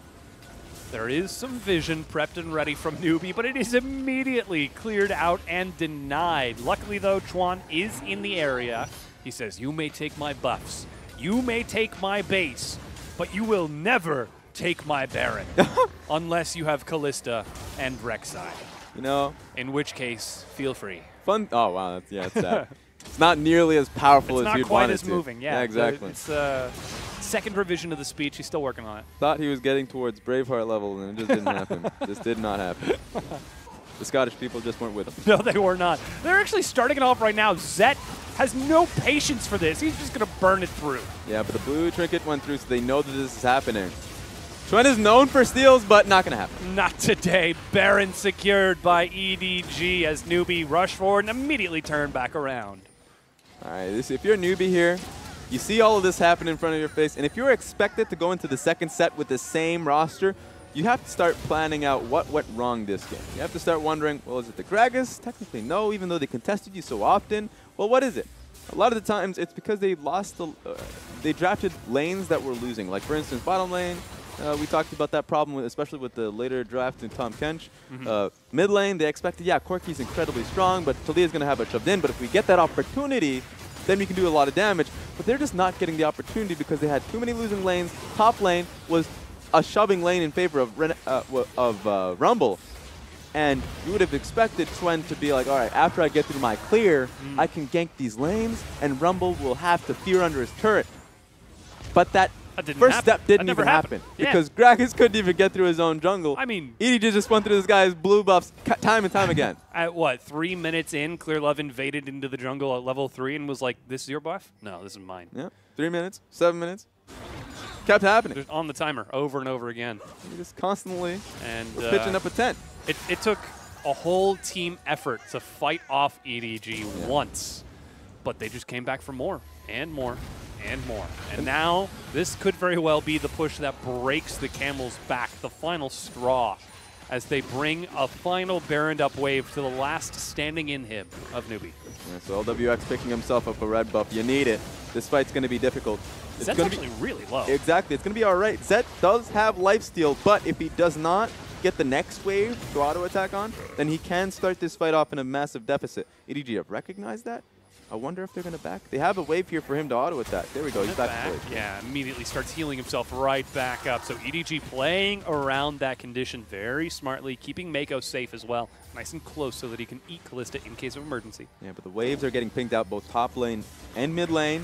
There is some vision prepped and ready from NewBee, but it is immediately cleared out and denied. Luckily though, Chuan is in the area. He says, you may take my buffs, you may take my base, but you will never take my Baron, unless you have Callista and Rek'Sai. You know, in which case, feel free. Fun. Oh wow, that's sad. It's not nearly as powerful as you'd want it to. It's not quite as moving. Yeah, exactly. It's second revision of the speech. He's still working on it. Thought he was getting towards Braveheart level, and it just didn't happen. Just did not happen. The Scottish people just weren't with them. No, they were not. They're actually starting it off right now. Zet has no patience for this. He's just going to burn it through. Yeah, but the blue trinket went through, so they know that this is happening. Chuen is known for steals, but not going to happen. Not today. Baron secured by EDG as NewBee rushed forward and immediately turned back around. All right, if you're a newbie here, you see all of this happen in front of your face, and if you're expected to go into the second set with the same roster, you have to start planning out what went wrong this game. You have to start wondering, well, is it the Gragas? Technically, no, even though they contested you so often. Well, what is it? A lot of the times, it's because they lost they drafted lanes that were losing. Like, for instance, bottom lane, we talked about that problem, especially with the later draft in Tom Kench. Mid lane, they expected, yeah, Corki's incredibly strong, but Talia's going to have it shoved in. But if we get that opportunity, then we can do a lot of damage. But they're just not getting the opportunity because they had too many losing lanes. Top lane was a shoving lane in favor of Rumble. And you would have expected Chuen to be like, all right, after I get through my clear, I can gank these lanes, and Rumble will have to fear under his turret. But that first step didn't even happen because Gragas couldn't even get through his own jungle. I mean, EDG just went through this guy's blue buffs time and time again. At what, 3 minutes in, Clearlove invaded into the jungle at level 3 and was like, this is your buff? No, this is mine. Yeah, 3 minutes, 7 minutes. Kept happening. Just on the timer over and over again. He just constantly was pitching up a tent. It took a whole team effort to fight off EDG once, but they just came back for more and more and more. And now this could very well be the push that breaks the camel's back, the final straw, as they bring a final Baroned up wave to the last standing in him of NewBee. Yeah, so LWX picking himself up a red buff. You need it. This fight's going to be difficult. Zet's actually really low. Exactly. It's going to be all right. Zet does have lifesteal, but if he does not get the next wave to auto attack on, then he can start this fight off in a massive deficit. EDG have recognized that. I wonder if they're going to back. They have a wave here for him to auto attack. There we go. He's back to wave. Yeah, immediately starts healing himself right back up. So EDG playing around that condition very smartly, keeping Mako safe as well. Nice and close so that he can eat Callista in case of emergency. Yeah, but the waves are getting pinged out both top lane and mid lane.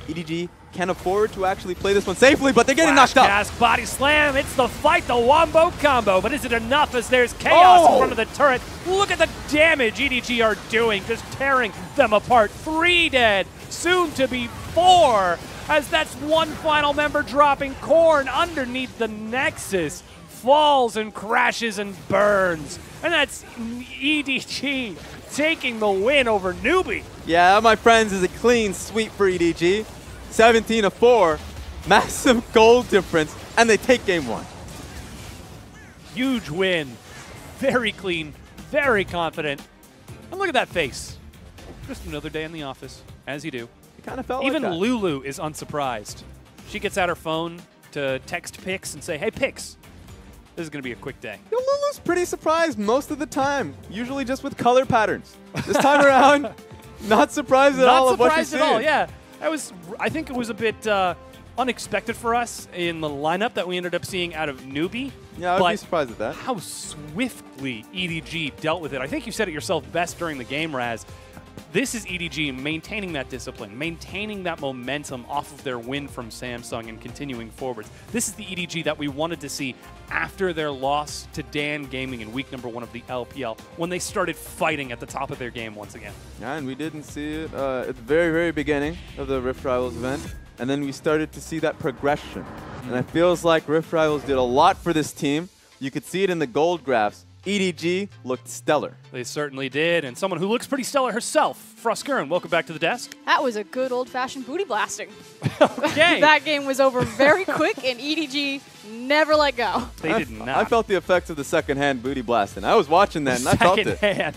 EDG can afford to actually play this one safely, but they're getting knocked out. Cast, body slam, it's the fight, the wombo combo, but is it enough as there's chaos in front of the turret? Look at the damage EDG are doing, just tearing them apart. 3 dead, soon to be 4, as that's one final member dropping. Corn underneath the Nexus falls and crashes and burns, and that's EDG taking the win over NewBee. Yeah, my friends, is a clean sweep for EDG. 17-4, massive goal difference, and they take game 1. Huge win, very clean, very confident, and look at that face. Just another day in the office, as you do. It kind of felt Even like that. Lulu is unsurprised. She gets out her phone to text Pix and say, hey, Pix, this is going to be a quick day. Yo, Lulu's pretty surprised most of the time, usually just with color patterns. This time around, not surprised at all of what she's seeing. Not surprised at all, yeah. I think it was a bit unexpected for us in the lineup that we ended up seeing out of NewBee. Yeah, I would be surprised at that. How swiftly EDG dealt with it. I think you said it yourself best during the game, Raz. This is EDG maintaining that discipline, maintaining that momentum off of their win from Samsung and continuing forwards. This is the EDG that we wanted to see after their loss to Dan Gaming in week number 1 of the LPL, when they started fighting at the top of their game once again. Yeah, and we didn't see it at the very, very beginning of the Rift Rivals event. And then we started to see that progression. And it feels like Rift Rivals did a lot for this team. You could see it in the gold graphs. EDG looked stellar. They certainly did, and someone who looks pretty stellar herself, FLICKR, welcome back to the desk. That was a good old-fashioned booty blasting. Okay. That game was over very quick, and EDG never let go. They did not. I felt the effects of the second-hand booty blasting. I was watching that, and I felt it. Second-hand.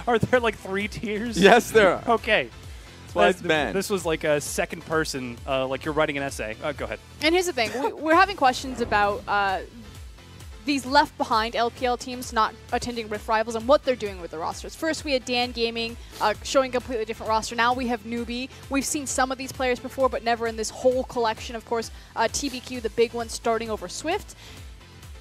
Are there like 3 tiers? Yes, there are. Okay. That's why it's banned. This was like a second person, like you're writing an essay. Go ahead. And here's the thing. We're having questions about these left-behind LPL teams not attending Rift Rivals and what they're doing with the rosters. First, we had Dan Gaming showing a completely different roster. Now we have NewBee. We've seen some of these players before, but never in this whole collection. Of course, TBQ, the big one, starting over Swift.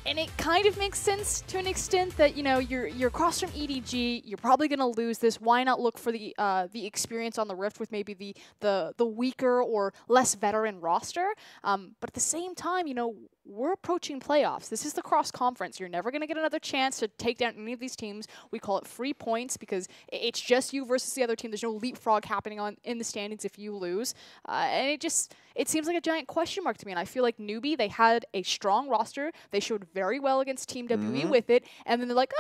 And it kind of makes sense to an extent that, you know, you're across from EDG, you're probably going to lose this. Why not look for the experience on the Rift with maybe the weaker or less veteran roster? But at the same time, you know, we're approaching playoffs. This is the cross-conference. You're never going to get another chance to take down any of these teams. We call it free points because it's just you versus the other team. There's no leapfrog happening in the standings if you lose. And it seems like a giant question mark to me. And I feel like NewBee, they had a strong roster. They showed very well against Team WE with it. And then they're like,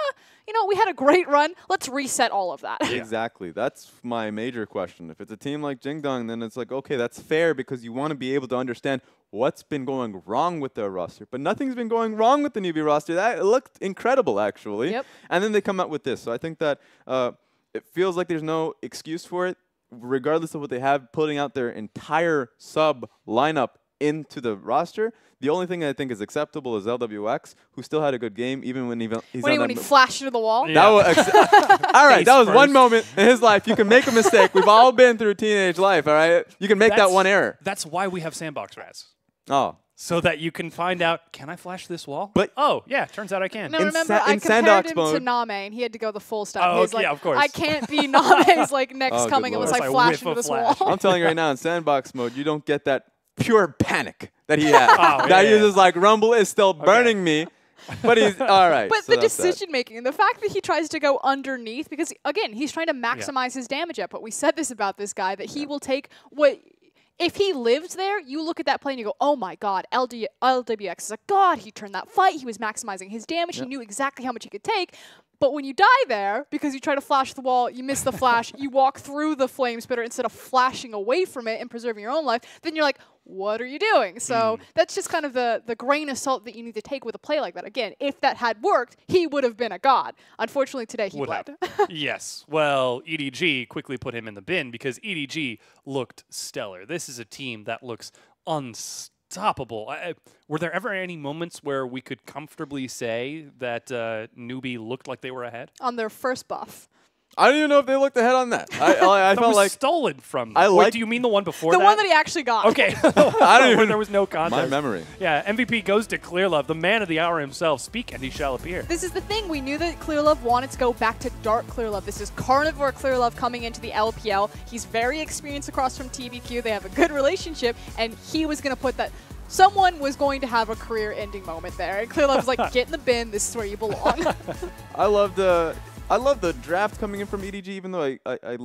you know, we had a great run. Let's reset all of that. Yeah. Exactly. That's my major question. If it's a team like Jingdong, then it's like, okay, that's fair because you want to be able to understand what's been going wrong with their roster. But nothing's been going wrong with the NewBee roster. That looked incredible, actually. Yep. And then they come out with this. So I think that it feels like there's no excuse for it, regardless of what they have, putting out their entire sub lineup into the roster. The only thing I think is acceptable is LWX, who still had a good game, even when he flashed into the wall. Yeah. That was all right. That was one moment in his life. You can make a mistake. We've all been through teenage life. All right, you can make that one error. That's why we have sandbox rats. Oh. So that you can find out, can I flash this wall? But oh, yeah, turns out I can. No, remember, I compared him to Name, and he had to go the full step. Oh, He's like, yeah, of course. I can't be Name's like next coming unless I flash into this wall. I'm telling you right now, in sandbox mode, you don't get that pure panic that he had. That uses like Rumble is still burning me. But he's all right. But so the decision making and the fact that he tries to go underneath, because again, he's trying to maximize his damage up. But we said this about this guy, that he will take what. If he lived there, you look at that play and you go, oh my god, LWX is a god. He turned that fight. He was maximizing his damage. He knew exactly how much he could take. But when you die there, because you try to flash the wall, you miss the flash, you walk through the flame spitter instead of flashing away from it and preserving your own life, then you're like, what are you doing? So that's just kind of the grain of salt that you need to take with a play like that. Again, if that had worked, he would have been a god. Unfortunately, today he bled. Yes. Well, EDG quickly put him in the bin because EDG looked stellar. This is a team that looks unstoppable. Were there ever any moments where we could comfortably say that NewBee looked like they were ahead? On their first buff. I don't even know if they looked ahead on that. I felt like stolen from them. Wait, do you mean the one before that? The one that he actually got. Okay. I don't even. There was no contest. My memory. Yeah, MVP goes to Clearlove, the man of the hour himself. Speak and he shall appear. This is the thing. We knew that Clearlove wanted to go back to Dark Clearlove. This is Carnivore Clearlove coming into the LPL. He's very experienced across from TBQ. They have a good relationship, and he was going to put that. Someone was going to have a career-ending moment there. And Clearlove was like, get in the bin. This is where you belong. I love the draft coming in from EDG, even though I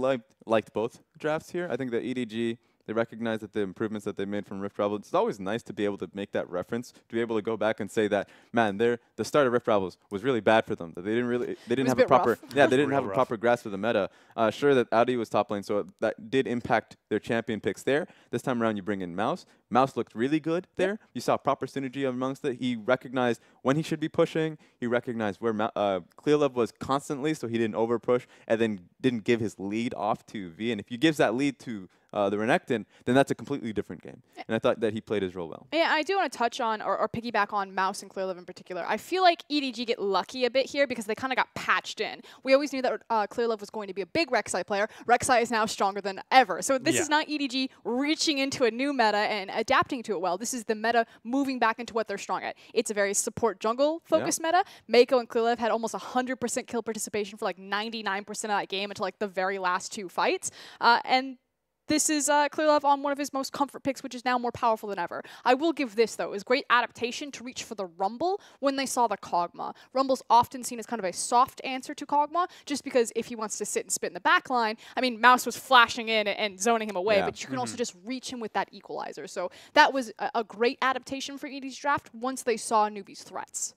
liked both drafts here. I think that EDG, they recognize that the improvements that they made from Rift Rivals. It's always nice to be able to make that reference, to be able to go back and say that, man, the start of Rift Rivals was really bad for them. That they didn't have a proper they didn't have a proper grasp of the meta. Sure that Audi was top lane, so that did impact their champion picks there. This time around, you bring in Mouse. Mouse looked really good there. You saw proper synergy amongst it. He recognized when he should be pushing. He recognized where Clearlove was constantly, so he didn't over push, and then didn't give his lead off to V. And if you gives that lead to the Renekton, then that's a completely different game. And I thought that he played his role well. Yeah, I do want to touch on, or piggyback on Mouse and Clearlove in particular. I feel like EDG get lucky a bit here because they kind of got patched in. We always knew that Clearlove was going to be a big Rek'Sai player. Rek'Sai is now stronger than ever. So this is not EDG reaching into a new meta and adapting to it well. This is the meta moving back into what they're strong at. It's a very support jungle focused meta. Mako and Clearlove had almost 100% kill participation for like 99% of that game until like the very last two fights. And this is Clearlove on one of his most comfort picks, which is now more powerful than ever. I will give this, though. It was great adaptation to reach for the Rumble when they saw the Kog'Maw. Rumble's often seen as kind of a soft answer to Kog'Maw, just because if he wants to sit and spit in the back line, I mean, Mouse was flashing in and zoning him away, but you can also just reach him with that equalizer. So that was a great adaptation for EDG's draft once they saw NewBee's threats.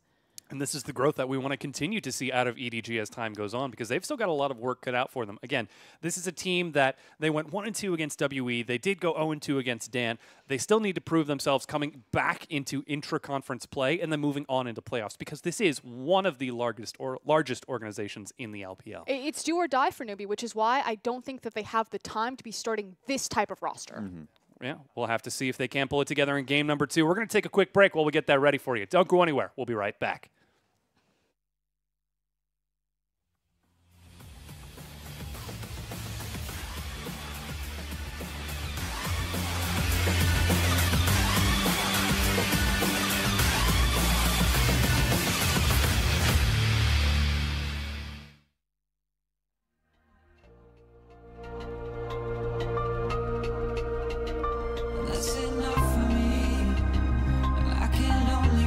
And this is the growth that we want to continue to see out of EDG as time goes on, because they've still got a lot of work cut out for them. Again, this is a team that they went 1-2 against WE. They did go 0-2 against Dan. They still need to prove themselves coming back into intra-conference play and then moving on into playoffs, because this is one of the largest organizations in the LPL. It's do or die for NewBee, which is why I don't think that they have the time to be starting this type of roster. Yeah, we'll have to see if they can pull it together in game number 2. We're going to take a quick break while we get that ready for you. Don't go anywhere. We'll be right back. That's enough for me. I can only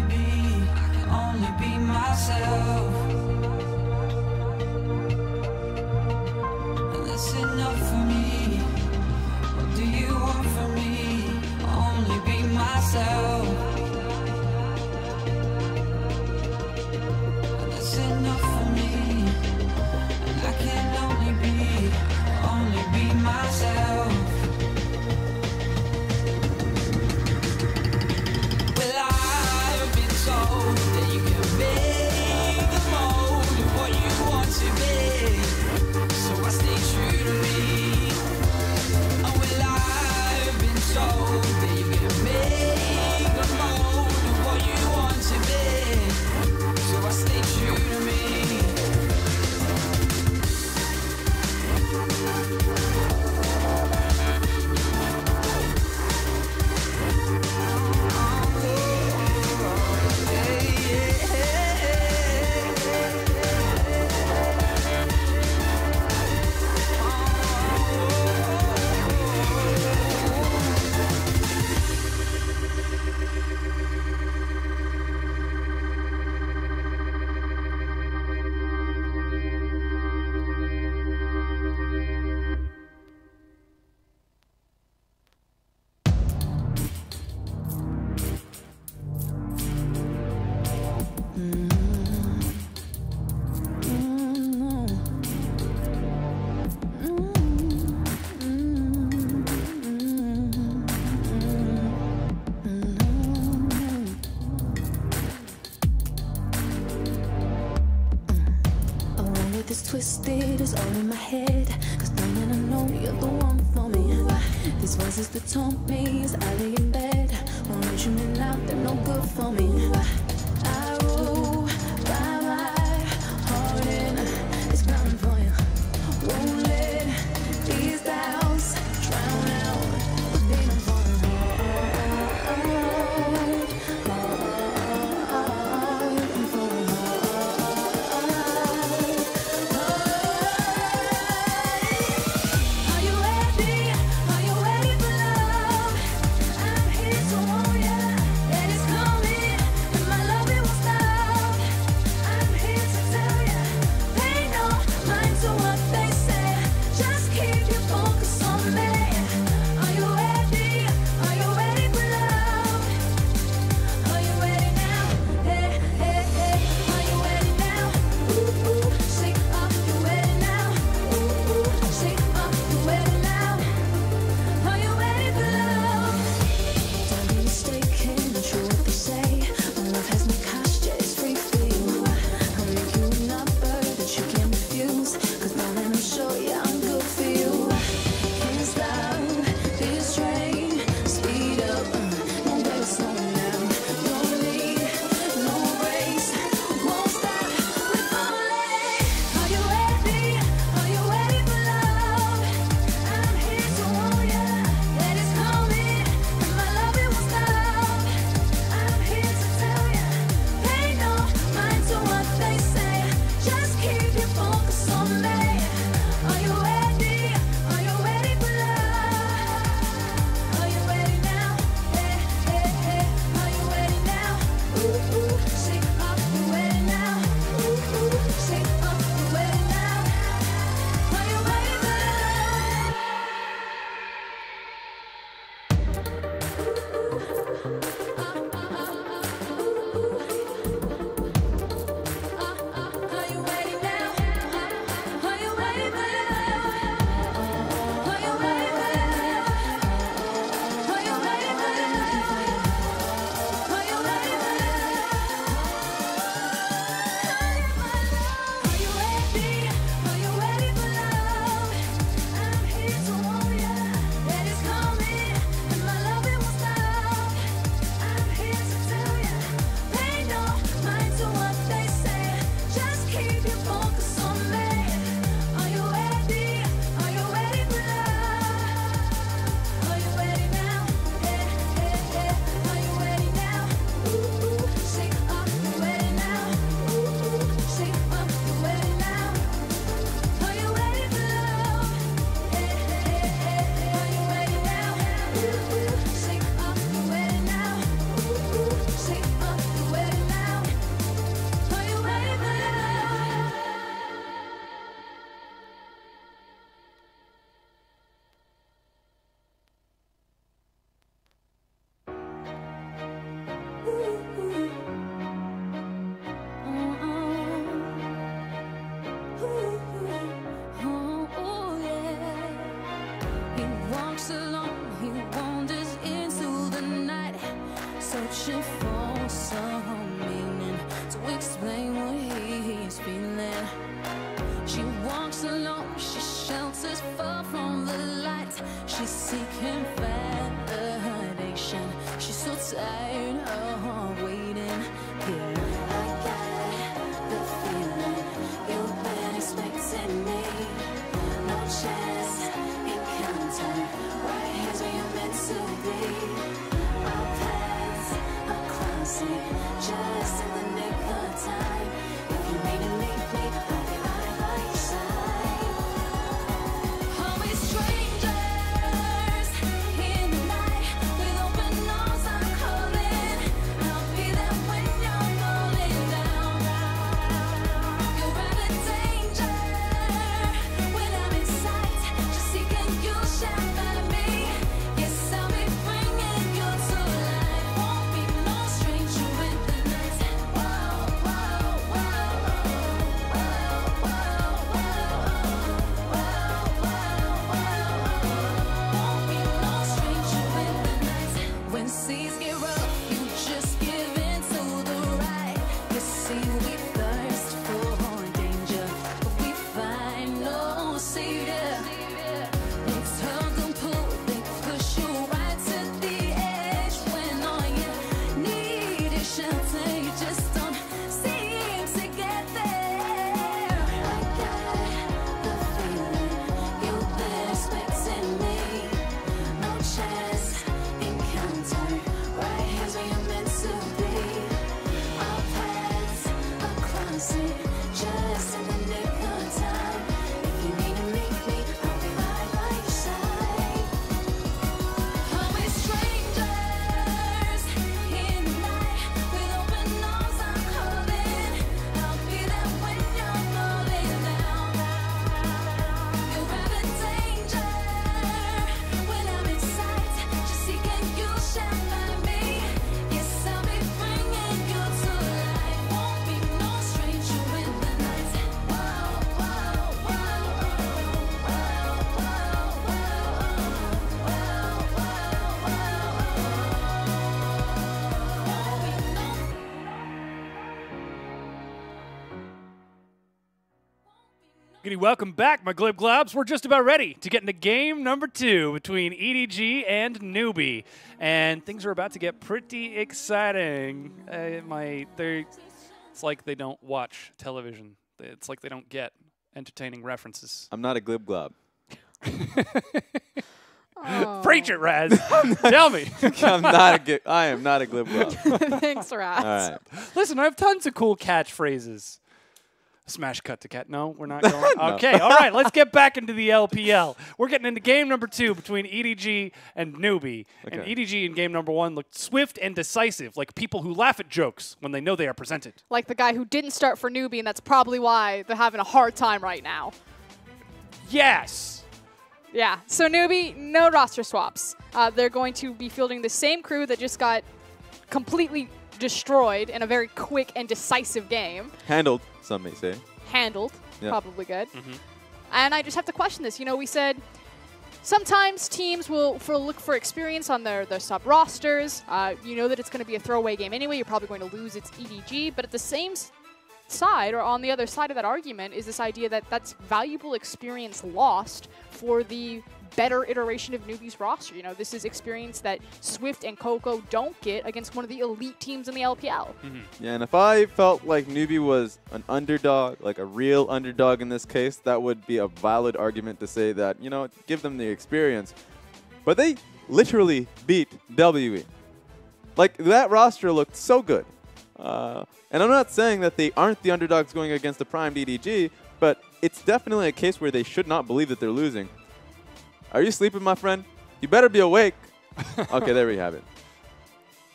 it is all in my head. Cause darling, I know you're the one for me. These voices that taunt me as I lay in bed. Won't let you in out, they're no good for me. I rule by my heart and it's coming for you. Won't let these doubts drown out the pain I'm falling strangers in the night with open arms. I'm calling. Wookity, welcome back, my Glib Globs. We're just about ready to get into game number 2 between EDG and NewBee. And things are about to get pretty exciting. It's like they don't watch television. It's like they don't get entertaining references. I'm not a Glib Glob. Oh. Preach it, Raz. Tell me. I am not a Glib Glob. Thanks, Raz. All right. Listen, I have tons of cool catchphrases. Smash cut to cat. No, we're not going. No. Okay, all right. Let's get back into the LPL. We're getting into game number 2 between EDG and NewBee. Okay. And EDG in game number 1 looked swift and decisive, like people who laugh at jokes when they know they are presented. Like the guy who didn't start for NewBee, and that's probably why they're having a hard time right now. Yes. Yeah. So NewBee, no roster swaps. They're going to be fielding the same crew that just got completely destroyed in a very quick and decisive game. Handled, some may say. Handled, yep. Probably good. And I just have to question this. You know, we said sometimes teams will look for experience on their sub-rosters. You know that it's going to be a throwaway game anyway. You're probably going to lose its EDG. But at the same side, or on the other side of that argument, is this idea that that's valuable experience lost for the better iteration of NewBee's roster. You know, this is experience that Swift and Coco don't get against one of the elite teams in the LPL. Yeah, and if I felt like NewBee was an underdog, like a real underdog in this case, that would be a valid argument to say that, you know, give them the experience. But they literally beat WE. Like, that roster looked so good. And I'm not saying that they aren't the underdogs going against the primed EDG, but it's definitely a case where they should not believe that they're losing. Are you sleeping, my friend? You better be awake. Okay, there we have it.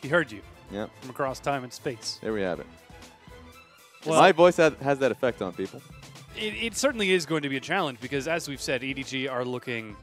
He heard you. Yeah. From across time and space. There we have it. Well, my voice has that effect on people. It certainly is going to be a challenge because, as we've said, EDG are looking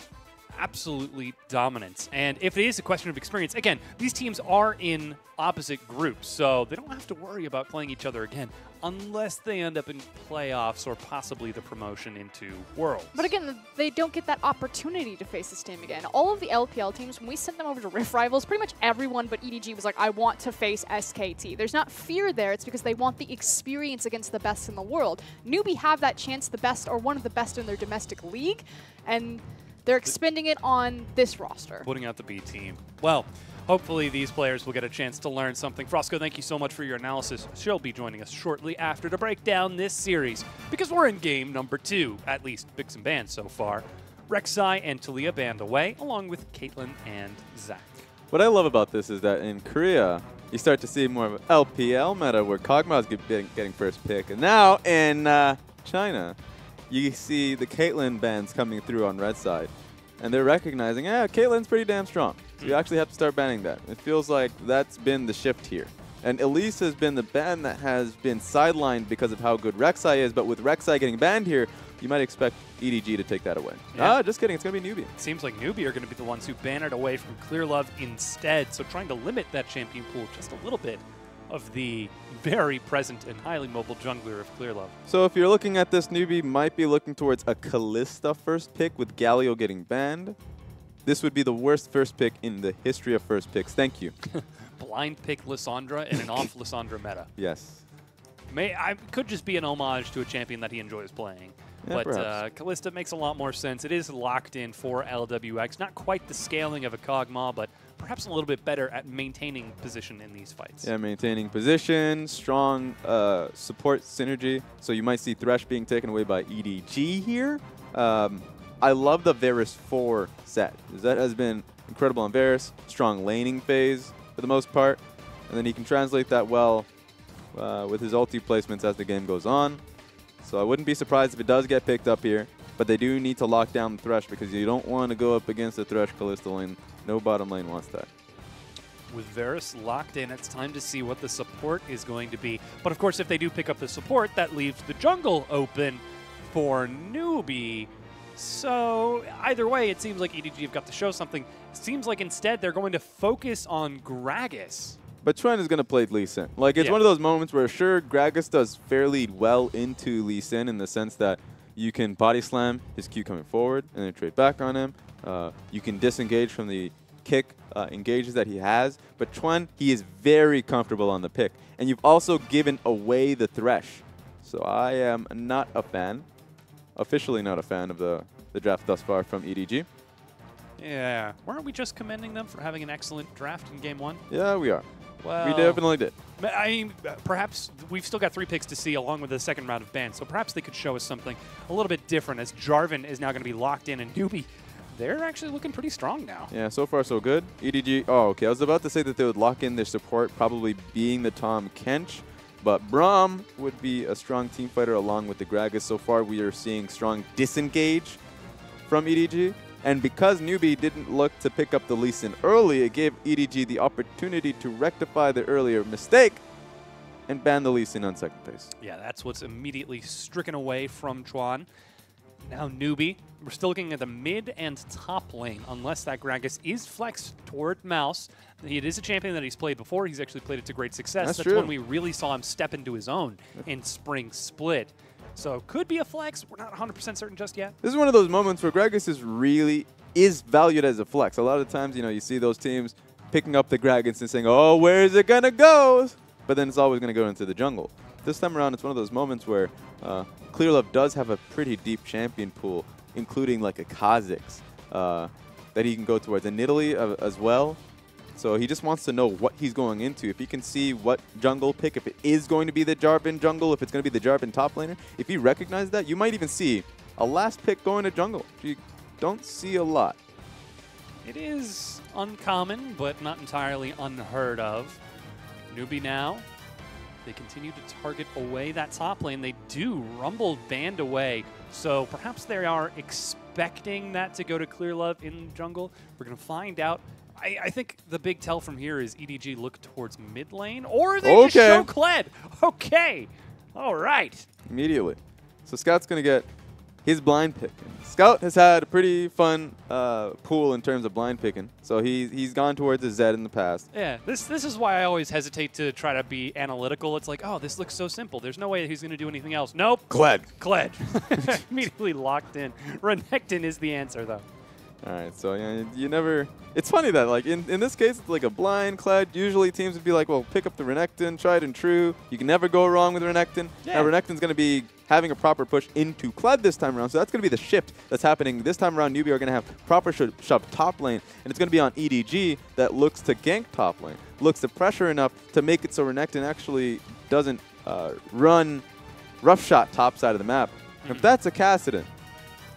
absolutely dominant. And if it is a question of experience, again, these teams are in opposite groups, so they don't have to worry about playing each other again unless they end up in playoffs or possibly the promotion into Worlds. But again, they don't get that opportunity to face this team again. All of the LPL teams, when we sent them over to Rift Rivals, pretty much everyone but EDG was like, I want to face SKT. There's not fear there. It's because they want the experience against the best in the world. NewBee have that chance, the best or one of the best in their domestic league, and they're expending it on this roster. Putting out the B team. Well, hopefully these players will get a chance to learn something. Frosco, thank you so much for your analysis. She'll be joining us shortly after to break down this series because we're in game number 2, at least Vixen banned so far. Rek'Sai and Talia banned away, along with Caitlyn and Zach. What I love about this is that in Korea, you start to see more of an LPL meta where Kog'Maw is getting first pick. And now in China, you see the Caitlyn bans coming through on red side. And they're recognizing, yeah, Caitlyn's pretty damn strong. So you actually have to start banning that. It feels like that's been the shift here. And Elise has been the ban that has been sidelined because of how good Rek'Sai is. But with Rek'Sai getting banned here, you might expect EDG to take that away. Yeah. Just kidding. It's going to be NewBee. It seems like NewBee are going to be the ones who ban it away from Clearlove instead. So trying to limit that champion pool just a little bit of the very present and highly mobile jungler of Clearlove. So if you're looking at this, NewBee might be looking towards a Kalista first pick with Galio getting banned. This would be the worst first pick in the history of first picks. Thank you. Blind pick Lissandra in an off Lissandra meta. Yes. Could just be an homage to a champion that he enjoys playing. Yeah, but Kalista makes a lot more sense. It is locked in for LWX. Not quite the scaling of a Kog'Maw, but perhaps a little bit better at maintaining position in these fights. Yeah, maintaining position, strong support synergy. So you might see Thresh being taken away by EDG here. I love the Varus 4 set. That has been incredible on Varus. Strong laning phase for the most part. And then he can translate that well with his ulti placements as the game goes on. So I wouldn't be surprised if it does get picked up here. But they do need to lock down the Thresh because you don't want to go up against the Thresh Kalista lane. No bottom lane wants that. With Varus locked in, it's time to see what the support is going to be. But of course, if they do pick up the support, that leaves the jungle open for NewBee. So either way, it seems like EDG have got to show something. It seems like instead they're going to focus on Gragas. But Trent is going to play Lee Sin. Like, it's one of those moments where, sure, Gragas does fairly well into Lee Sin in the sense that you can body slam his Q coming forward and then trade back on him. You can disengage from the kick engages that he has. But Chuan, he is very comfortable on the pick. And you've also given away the Thresh. So I am not a fan. officially not a fan of the draft thus far from EDG. Yeah. Weren't we just commending them for having an excellent draft in Game 1? Yeah, we are. Well, We definitely did. I mean, perhaps we've still got 3 picks to see along with the second round of bans, so perhaps they could show us something a little bit different as Jarvan is now going to be locked in, and NewBee, they're actually looking pretty strong now. Yeah, so far so good. EDG, oh, okay. I was about to say that they would lock in their support, probably being the Tom Kench, but Braum would be a strong team fighter along with the Gragas. So far, we are seeing strong disengage from EDG. And because NewBee didn't look to pick up the Lee Sin early, it gave EDG the opportunity to rectify the earlier mistake and ban the Lee Sin on second base. Yeah, that's what's immediately stricken away from Chuan. Now NewBee, we're still looking at the mid and top lane, unless that Gragas is flexed toward Mouse. It is a champion that he's played before. He's actually played it to great success. That's That's true. when we really saw him step into his own in Spring Split. So could be a flex. We're not 100% certain just yet. This is one of those moments where Gragas is valued as a flex. A lot of times, you see those teams picking up the Gragas and saying, oh, where is it going to go? But then it's always going to go into the jungle. This time around, it's one of those moments where Clearlove does have a pretty deep champion pool, including like a Kha'Zix that he can go towards, and Italy as well. So he just wants to know what he's going into. If he can see what jungle pick, if it is going to be the Jarvan jungle, if it's going to be the Jarvan top laner, if he recognizes that, you might even see a last pick going to jungle. You don't see a lot. It is uncommon, but not entirely unheard of. NewBee now, they continue to target away that top lane. They do rumble band away, so perhaps they are expecting that to go to Clearlove in jungle. We're going to find out. I think the big tell from here is EDG look towards mid lane, or they just show Kled. Okay. All right. Immediately. So Scout's going to get his blind pick. Scout has had a pretty fun pool in terms of blind picking. So he's gone towards his Zed in the past. Yeah, this is why I always hesitate to try to be analytical. It's like, oh, this looks so simple. There's no way he's going to do anything else. Nope. Kled. Immediately locked in. Renekton is the answer, though. All right, so you never. It's funny that like in this case it's like a blind Kled. Usually teams would be like, well, pick up the Renekton, tried and true. You can never go wrong with Renekton. Yeah. Now Renekton's going to be having a proper push into Kled this time around, so that's going to be the shift that's happening this time around. NewBee are going to have proper shove top lane, and it's going to be on EDG that looks to gank top lane, looks to pressure enough to make it so Renekton actually doesn't run rough shot top side of the map. If that's a Kassadin,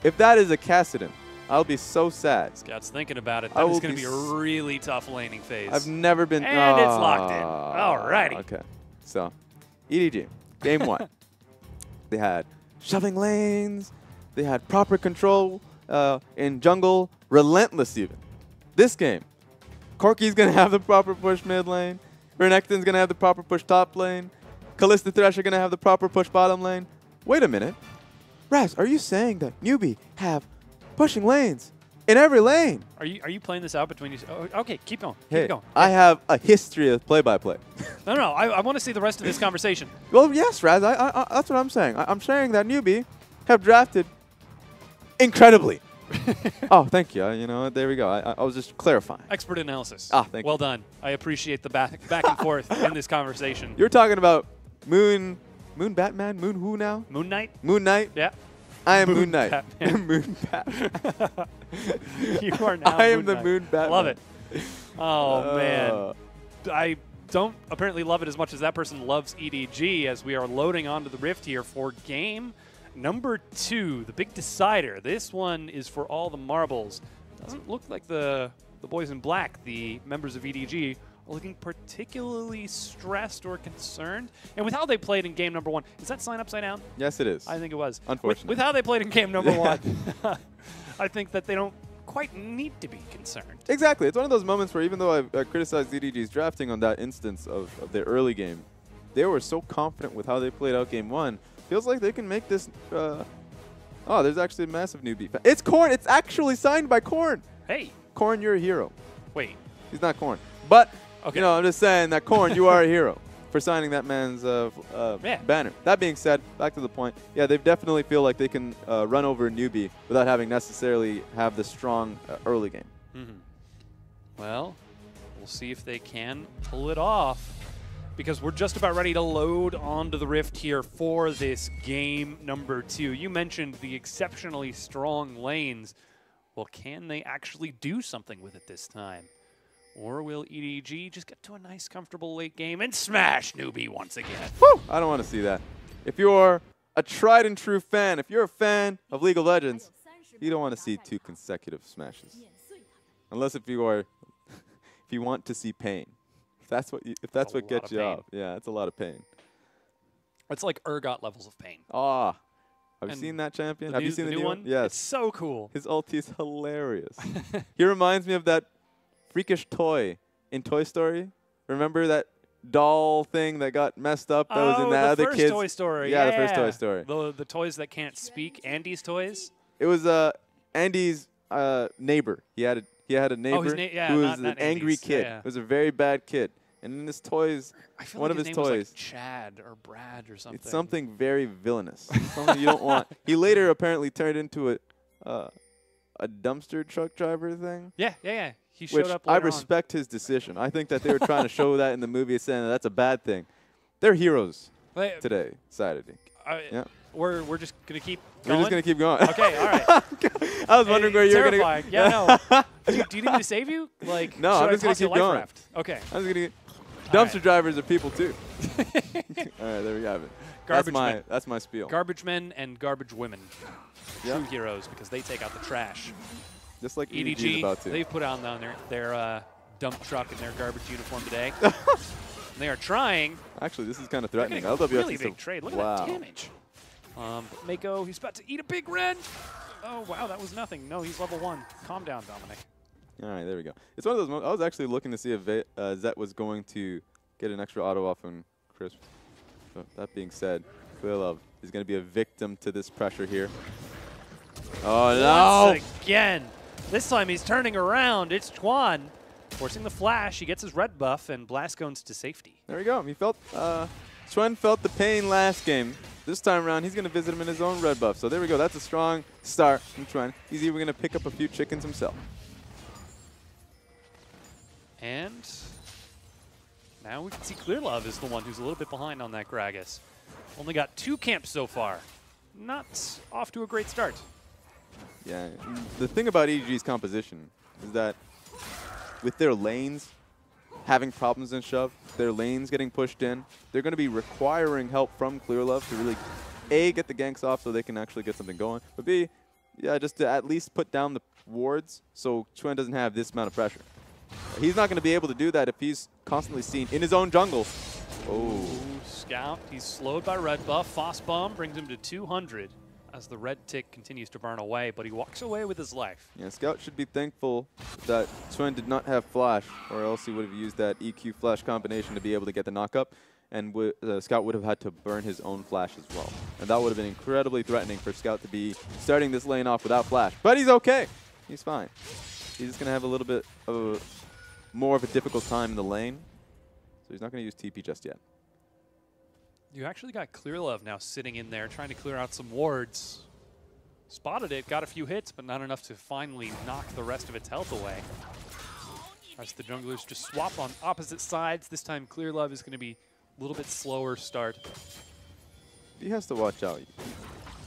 if that is a Kassadin, I'll be so sad. Scout's thinking about it. That is going to be a really tough laning phase. I've never been... And it's locked in. All righty. Okay. So, EDG, game 1. They had shoving lanes. They had proper control in jungle. Relentless even. This game, Corki's going to have the proper push mid lane. Renekton's going to have the proper push top lane. Kalista Thresh are going to have the proper push bottom lane. Wait a minute. Raz, are you saying that NewBee have pushing lanes in every lane? Are you playing this out between you? Oh, okay, keep going. Hey, Keep going. I have a history of play-by-play. No, I want to see the rest of this conversation. Well, yes, Raz, that's what I'm saying. I'm saying that NewBee have drafted incredibly. Oh, thank you. There we go. I was just clarifying. Expert analysis. Thank you. Well done. I appreciate the back and forth in this conversation. You're talking about Moon Batman? Moon who now? Moon Knight? Moon Knight? Yeah. I am Moon Knight. Batman. Moon Batman. You are now I am Moon the Knight. Moon Batman. I love it. Oh, man. I don't apparently love it as much as that person loves EDG as we are loading onto the Rift here for game number 2, the big decider. This one is for all the marbles. Doesn't look like the boys in black, the members of EDG, are looking particularly stressed or concerned. And with how they played in game number 1, is that sign upside down? Yes, it is. I think it was. Unfortunately. With how they played in game number 1, I think that they don't quite need to be concerned. Exactly. It's one of those moments where even though I criticized EDG's drafting on that instance of their early game, they were so confident with how they played out game 1. Feels like they can make this... oh, there's actually a massive NewBee. It's Corn. It's actually signed by Corn. Hey. Corn, you're a hero. Wait. He's not Corn. But, okay. I'm just saying that Corn, you are a hero for signing that man's banner. That being said, back to the point, yeah, they definitely feel like they can run over NewBee without having necessarily have the strong early game. Mm-hmm. Well, we'll see if they can pull it off. because we're just about ready to load onto the Rift here for this game number 2. You mentioned the exceptionally strong lanes. Well, can they actually do something with it this time? Or will EDG just get to a nice, comfortable late game and smash NewBee once again? Woo! I don't want to see that. If you're a tried and true fan, if you're a fan of League of Legends, you don't want to see 2 consecutive smashes. Unless if you want to see pain. If that's what gets you off. Yeah, it's a lot of pain. It's like Urgot levels of pain. Ah. Have you seen that champion? Have you seen the new one? Yes. It's so cool. His ulti is hilarious. He reminds me of that freakish toy in Toy Story. Remember that doll thing that got messed up that was in the other kids? The first Toy Story. Yeah, the first Toy Story. The toys that can't speak. Andy's toys? It was Andy's neighbor. He had a neighbor who was an angry kid. Yeah. It was a very bad kid. And in his toys, one of his toys, was like Chad or Brad or something. It's something very villainous. Something you don't want. He later apparently turned into a dumpster truck driver thing. Yeah. He showed up I later respect his decision. I think that they were trying to show that in the movie, saying that that's a bad thing. They're heroes today, Saturday. Yeah. We're just going to keep going? We're just going to keep going. Okay, all right. I was wondering where you were going to go. Yeah, no. Do you need me to save you? Like, no, I'm just going to keep going. Raft? Okay. I'm just going to dumpster drivers are people too. All right, there we have it. That's my spiel. Garbage men and garbage women. True heroes because they take out the trash. Just like EDG is about to. They've put on their dump truck and their garbage uniform today. And they are trying. Actually, this is kind of threatening. LWX really big trade. Look at that damage. Mako, he's about to eat a big red. Oh, wow, that was nothing. No, he's level 1. Calm down, Dominic. All right, there we go. It's one of those moments. I was actually looking to see if Zet was going to get an extra auto off on Crisp. But that being said, Quillove is going to be a victim to this pressure here. Oh, no! Once again. This time he's turning around. It's Chuan forcing the flash. He gets his red buff, and Blastgone's to safety. There we go. He felt Chuan felt the pain last game. This time around, he's going to visit him in his own red buff. So there we go. That's a strong start from Chuan. He's even going to pick up a few chickens himself. And now we can see Clearlove is the one who's a little bit behind on that Gragas. Only got 2 camps so far. Not off to a great start. Yeah, the thing about EDG's composition is that with their lanes having problems in shove, their lanes getting pushed in, they're going to be requiring help from Clearlove to really, A, get the ganks off so they can actually get something going, but B, yeah, just to at least put down the wards so Chuan doesn't have this amount of pressure. He's not going to be able to do that if he's constantly seen in his own jungle. Oh. Scout, he's slowed by red buff. Foss Bomb brings him to 200 as the red tick continues to burn away, but he walks away with his life. Yeah, Scout should be thankful that Chuan did not have flash, or else he would have used that EQ flash combination to be able to get the knock-up, and Scout would have had to burn his own flash as well. And that would have been incredibly threatening for Scout to be starting this lane off without flash. But he's okay. He's fine. He's just going to have a little bit of more of a difficult time in the lane, so he's not going to use TP just yet. You actually got Clearlove now sitting in there trying to clear out some wards. Spotted it, got a few hits, but not enough to finally knock the rest of its health away. As the junglers just swap on opposite sides. This time Clearlove is going to be a little bit slower start. He has to watch out.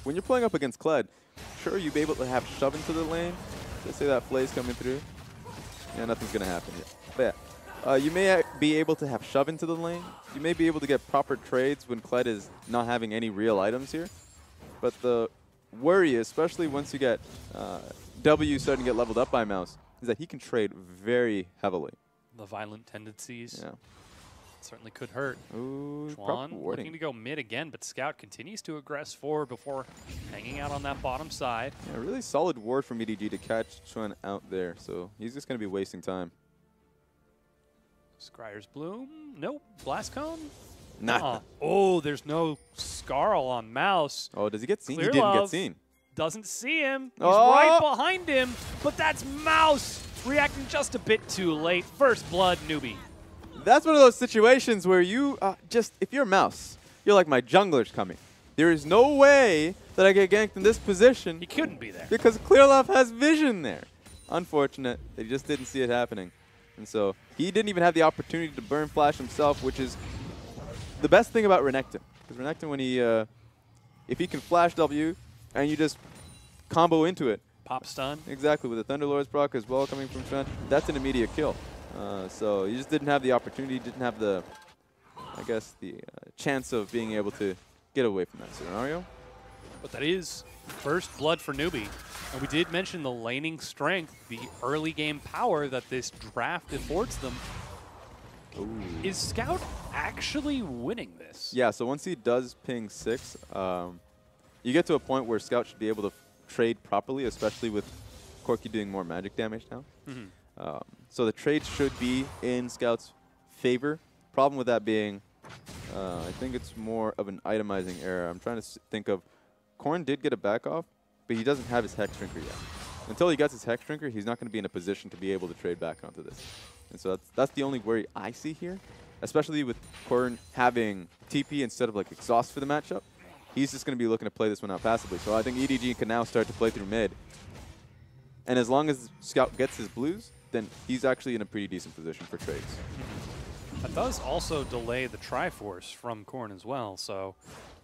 When you're playing up against Kled, sure, you'll be able to have shove into the lane. Let's say that Flay's coming through. Yeah, nothing's going to happen here. But yeah, you may be able to have shove into the lane. You may be able to get proper trades when Kled is not having any real items here. But the worry, especially once you get W starting to get leveled up by Mouse, is that he can trade very heavily. The violent tendencies. Yeah. Certainly could hurt. Ooh, Chuan looking to go mid again, but Scout continues to aggress forward before hanging out on that bottom side. Yeah, really solid ward from EDG to catch Chuan out there, so he's just going to be wasting time. Scryer's Bloom. Nope. Blast Cone? Nah. Oh, there's no Scarl on Mouse. Oh, does he get seen? Clear He didn't Love get seen. Doesn't see him. He's right behind him, but that's Mouse reacting just a bit too late. First blood, NewBee. That's one of those situations where you if you're Mouse, you're like, my jungler's coming. There is no way that I get ganked in this position. He couldn't be there. Because Clearlove has vision there. Unfortunate that he just didn't see it happening. And so he didn't even have the opportunity to burn flash himself, which is the best thing about Renekton. Because Renekton, when he, if he can flash W and you just combo into it. Pop stun. Exactly, with the Thunderlord's proc as well coming from Sven, that's an immediate kill. So you just didn't have the opportunity, didn't have the, I guess, the chance of being able to get away from that scenario. But that is first blood for NewBee. And we did mention the laning strength, the early game power that this draft affords them. Ooh. Is Scout actually winning this? Yeah, so once he does ping 6, you get to a point where Scout should be able to trade properly, especially with Corki doing more magic damage now. Mm-hmm. So the trade should be in Scout's favor. Problem with that being, I think it's more of an itemizing error. I'm trying to think of, Corn did get a back off, but he doesn't have his Hex Drinker yet. Until he gets his Hex Drinker, he's not going to be in a position to be able to trade back onto this. And so that's the only worry I see here, especially with Corn having TP instead of like Exhaust for the matchup. He's just going to be looking to play this one out passively. So I think EDG can now start to play through mid. And as long as Scout gets his blues, then he's actually in a pretty decent position for trades. That does also delay the Triforce from Corn as well, so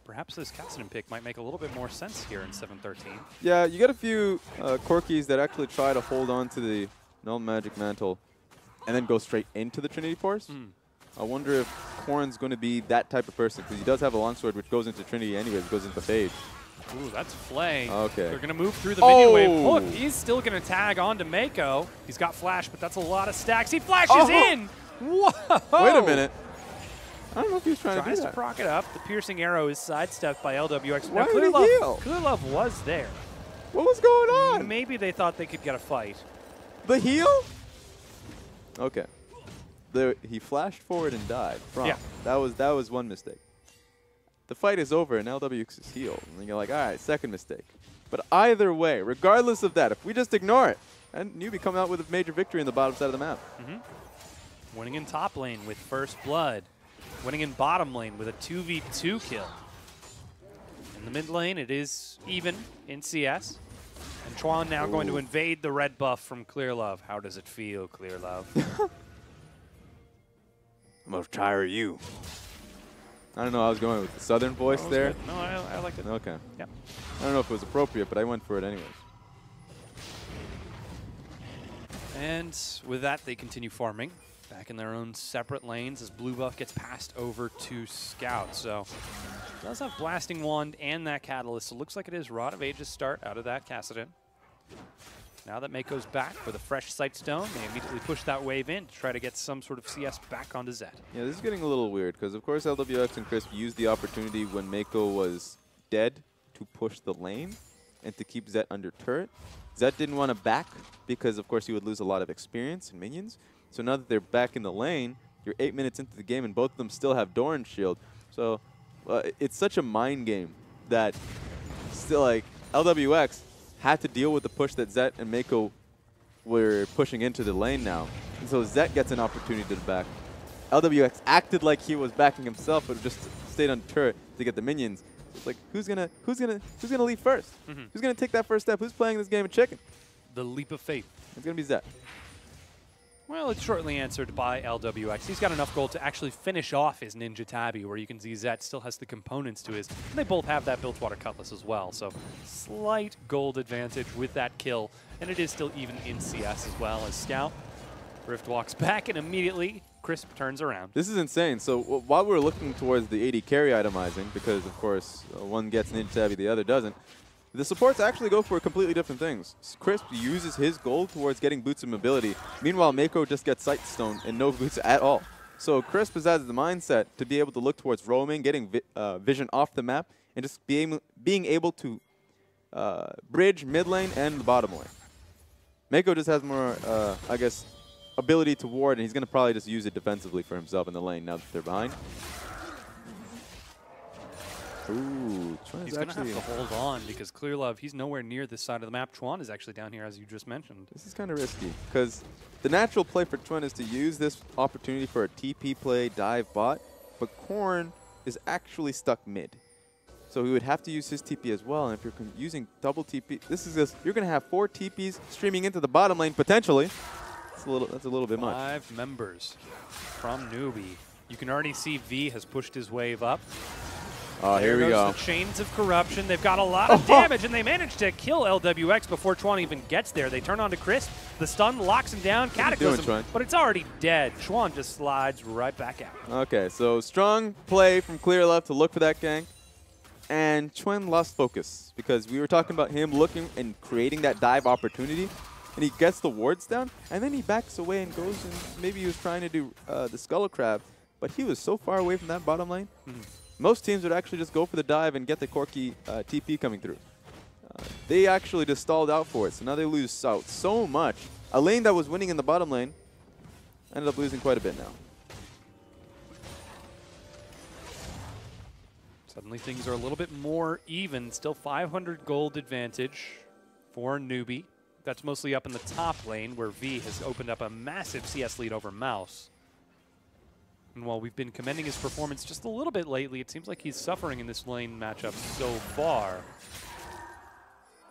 perhaps this Kassadin pick might make a little bit more sense here in 7-13. Yeah, you get a few Corkis that actually try to hold on to the Null Magic Mantle and then go straight into the Trinity Force. I wonder if Corn's going to be that type of person, because he does have a longsword which goes into Trinity anyways, goes into Phage. Ooh, that's Flay. Okay. They're going to move through the minion wave. Look, he's still going to tag on to Mako. He's got Flash, but that's a lot of stacks. He flashes in! Whoa! Wait a minute. I don't know if he was trying to do that. Tries to proc it up. The piercing arrow is sidestepped by LWX. Why now, would he heal? Clearlove was there. What was going on? Maybe they thought they could get a fight. The heal? Okay. He flashed forward and died. Yeah. That was one mistake. The fight is over and LWX is healed. And you're like, all right, second mistake. But either way, regardless of that, if we just ignore it, and NewBee come out with a major victory in the bottom side of the map. Winning in top lane with first blood. Winning in bottom lane with a 2v2 kill. In the mid lane, it is even in CS. And Chuan now going to invade the red buff from Clearlove. How does it feel, Clearlove? I'm going to tire you. I don't know, I was going with the southern voice there. Good. No, I liked it. Okay. Yep. I don't know if it was appropriate, but I went for it anyways. And with that, they continue farming back in their own separate lanes as blue buff gets passed over to Scout. So does have Blasting Wand and that Catalyst. So looks like it is Rod of Ages start out of that Kassadin. Now that Mako's back with a fresh Sightstone, they immediately push that wave in to try to get some sort of CS back onto Zed. Yeah, this is getting a little weird because, of course, LWX and Crisp used the opportunity when Mako was dead to push the lane and to keep Zed under turret. Zed didn't want to back because, of course, he would lose a lot of experience and minions. So now that they're back in the lane, you're 8 minutes into the game and both of them still have Doran's shield. So it's such a mind game that still, like, LWX had to deal with the push that Zet and Mako were pushing into the lane now. And so Zet gets an opportunity to back. LWX acted like he was backing himself, but just stayed on turret to get the minions. So it's like, who's gonna leave first? Who's gonna take that first step? Who's playing this game of chicken? The leap of faith. It's gonna be Zet. Well, it's shortly answered by LWX. He's got enough gold to actually finish off his Ninja Tabby, where you can see Zet still has the components to his. And they both have that Bilgewater Cutlass as well, so slight gold advantage with that kill. And it is still even in CS as well as Scout. Rift walks back and immediately Crisp turns around. This is insane. So while we're looking towards the AD carry itemizing, because of course one gets Ninja Tabby, the other doesn't, the supports actually go for completely different things. Crisp uses his gold towards getting boots of mobility. Meanwhile, Mako just gets Sightstone and no boots at all. So Crisp has the mindset to be able to look towards roaming, getting vision off the map, and just being able to bridge mid lane and the bottom lane. Mako just has more, I guess, ability to ward, and he's going to probably just use it defensively for himself in the lane now that they're behind. Ooh, he's going to have to hold on because Clearlove, he's nowhere near this side of the map. Chuan is actually down here, as you just mentioned. This is kind of risky because the natural play for Chuan is to use this opportunity for a TP play, dive bot, but Corn is actually stuck mid. So he would have to use his TP as well, and if you're using double TP, you're going to have 4 TPs streaming into the bottom lane potentially. That's a little bit much. 5 members from NewBee You can already see V has pushed his wave up. Oh, here we go. The chains of corruption. They've got a lot of damage, and they managed to kill LWX before Chuan even gets there. They turn on to Chris. The stun locks him down. Cataclysm, but it's already dead. Chuan just slides right back out. Okay, so strong play from Clear Left to look for that gank. And Chuan lost focus because we were talking about him looking and creating that dive opportunity. And he gets the wards down, and then he backs away and goes, and maybe he was trying to do the Skull Crab, but he was so far away from that bottom lane. Most teams would actually just go for the dive and get the Corki TP coming through. They actually just stalled out for it, so now they lose out so much. A lane that was winning in the bottom lane ended up losing quite a bit now. Suddenly things are a little bit more even. Still 500 gold advantage for NewBee. That's mostly up in the top lane where V has opened up a massive CS lead over Mouse. And while we've been commending his performance just a little bit lately, it seems like he's suffering in this lane matchup so far.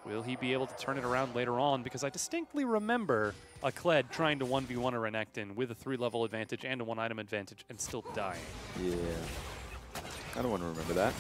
Will he be able to turn it around later on? Because I distinctly remember a Kled trying to 1v1 a Renekton with a 3-level advantage and a 1-item advantage and still dying. Yeah. I don't want to remember that.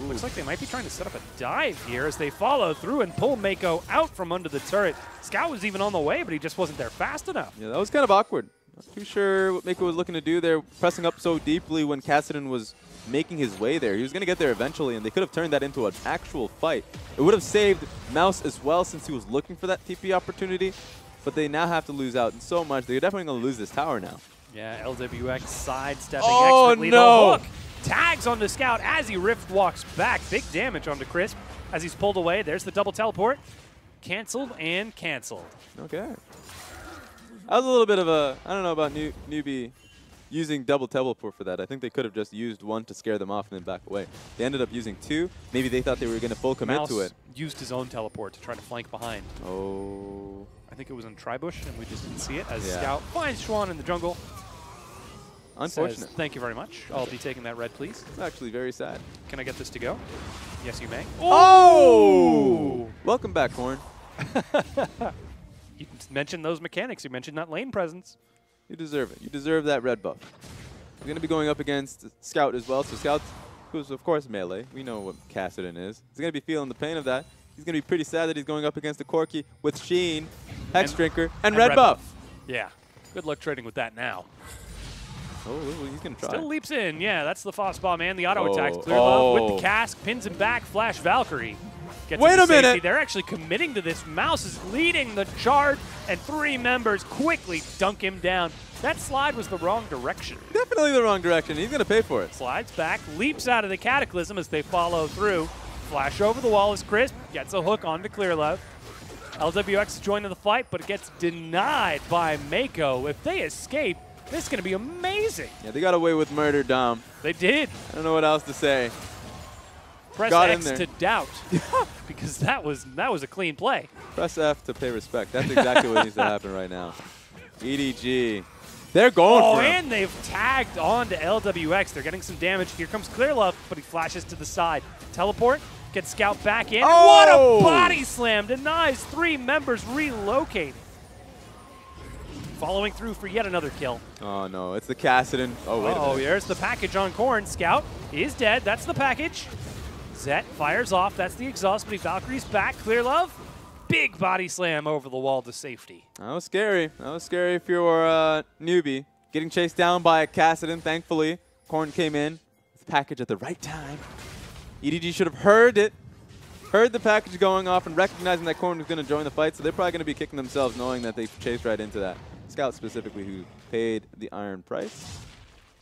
Looks like they might be trying to set up a dive here as they follow through and pull Mako out from under the turret. Scout was even on the way, but he just wasn't there fast enough. Yeah, that was kind of awkward. Not too sure what Mako was looking to do there, pressing up so deeply when Kassadin was making his way there. He was going to get there eventually, and they could have turned that into an actual fight. It would have saved Mouse as well since he was looking for that TP opportunity, but they now have to lose out in so much. They're definitely going to lose this tower now. Yeah, LWX sidestepping no! expertly. The hook tags onto Scout as he rift walks back. Big damage onto Crisp as he's pulled away. There's the double teleport. Canceled and canceled. Okay. That was a little bit of a, I don't know about NewBee using double teleport for that. I think they could have just used one to scare them off and then back away. They ended up using two. Maybe they thought they were going to full commit Mouse to it. Used his own teleport to try to flank behind. Oh. I think it was on Tribush, and we just didn't see it as Yeah. Scout finds Chuan in the jungle. Unfortunate. Says, thank you very much. I'll be taking that red, please. It's actually very sad. Can I get this to go? Yes, you may. Oh! Welcome back, Horn. You mentioned those mechanics. You mentioned that lane presence. You deserve it. You deserve that red buff. We're going to be going up against Scout as well. So Scout, who's of course melee. We know what Kassadin is. He's going to be feeling the pain of that. He's going to be pretty sad that he's going up against a Corki with Sheen, Hex Drinker, and red buff. Yeah. Good luck trading with that now. Oh, he's going to try. Still leaps in. Yeah, that's the Fossbomb and the auto attacks. Clear love with the cask, pins him back, Flash Valkyrie. Gets Wait a minute! They're actually committing to this. Mouse is leading the charge, and 3 members quickly dunk him down. That slide was the wrong direction. Definitely the wrong direction. He's going to pay for it. Slides back, leaps out of the Cataclysm as they follow through. Flash over the wall is Crisp, gets a hook onto Clear Love. LWX is joining the fight, but it gets denied by Mako. If they escape, this is going to be amazing. Yeah, they got away with murder, Dom. They did. I don't know what else to say. Press Got X in there. to doubt, because that was a clean play. Press F to pay respect. That's exactly what needs to happen right now. EDG. They're going for him. And they've tagged on to LWX. They're getting some damage. Here comes Clear Love, but he flashes to the side. Teleport, gets Scout back in. Oh! What a body slam. Denies 3 members relocating. Following through for yet another kill. Oh, no. It's the Kassadin. Oh, wait a minute. There's the package on Korn. Scout is dead. That's the package. Zet fires off. That's the exhaust, but Valkyrie's back. Clear Love. Big body slam over the wall to safety. That was scary. That was scary if you're NewBee. Getting chased down by a Kassadin, thankfully. Korn came in with the package at the right time. EDG should have heard it. Heard the package going off and recognizing that Korn was going to join the fight, so they're probably going to be kicking themselves knowing that they chased right into that. Scout specifically who paid the iron price.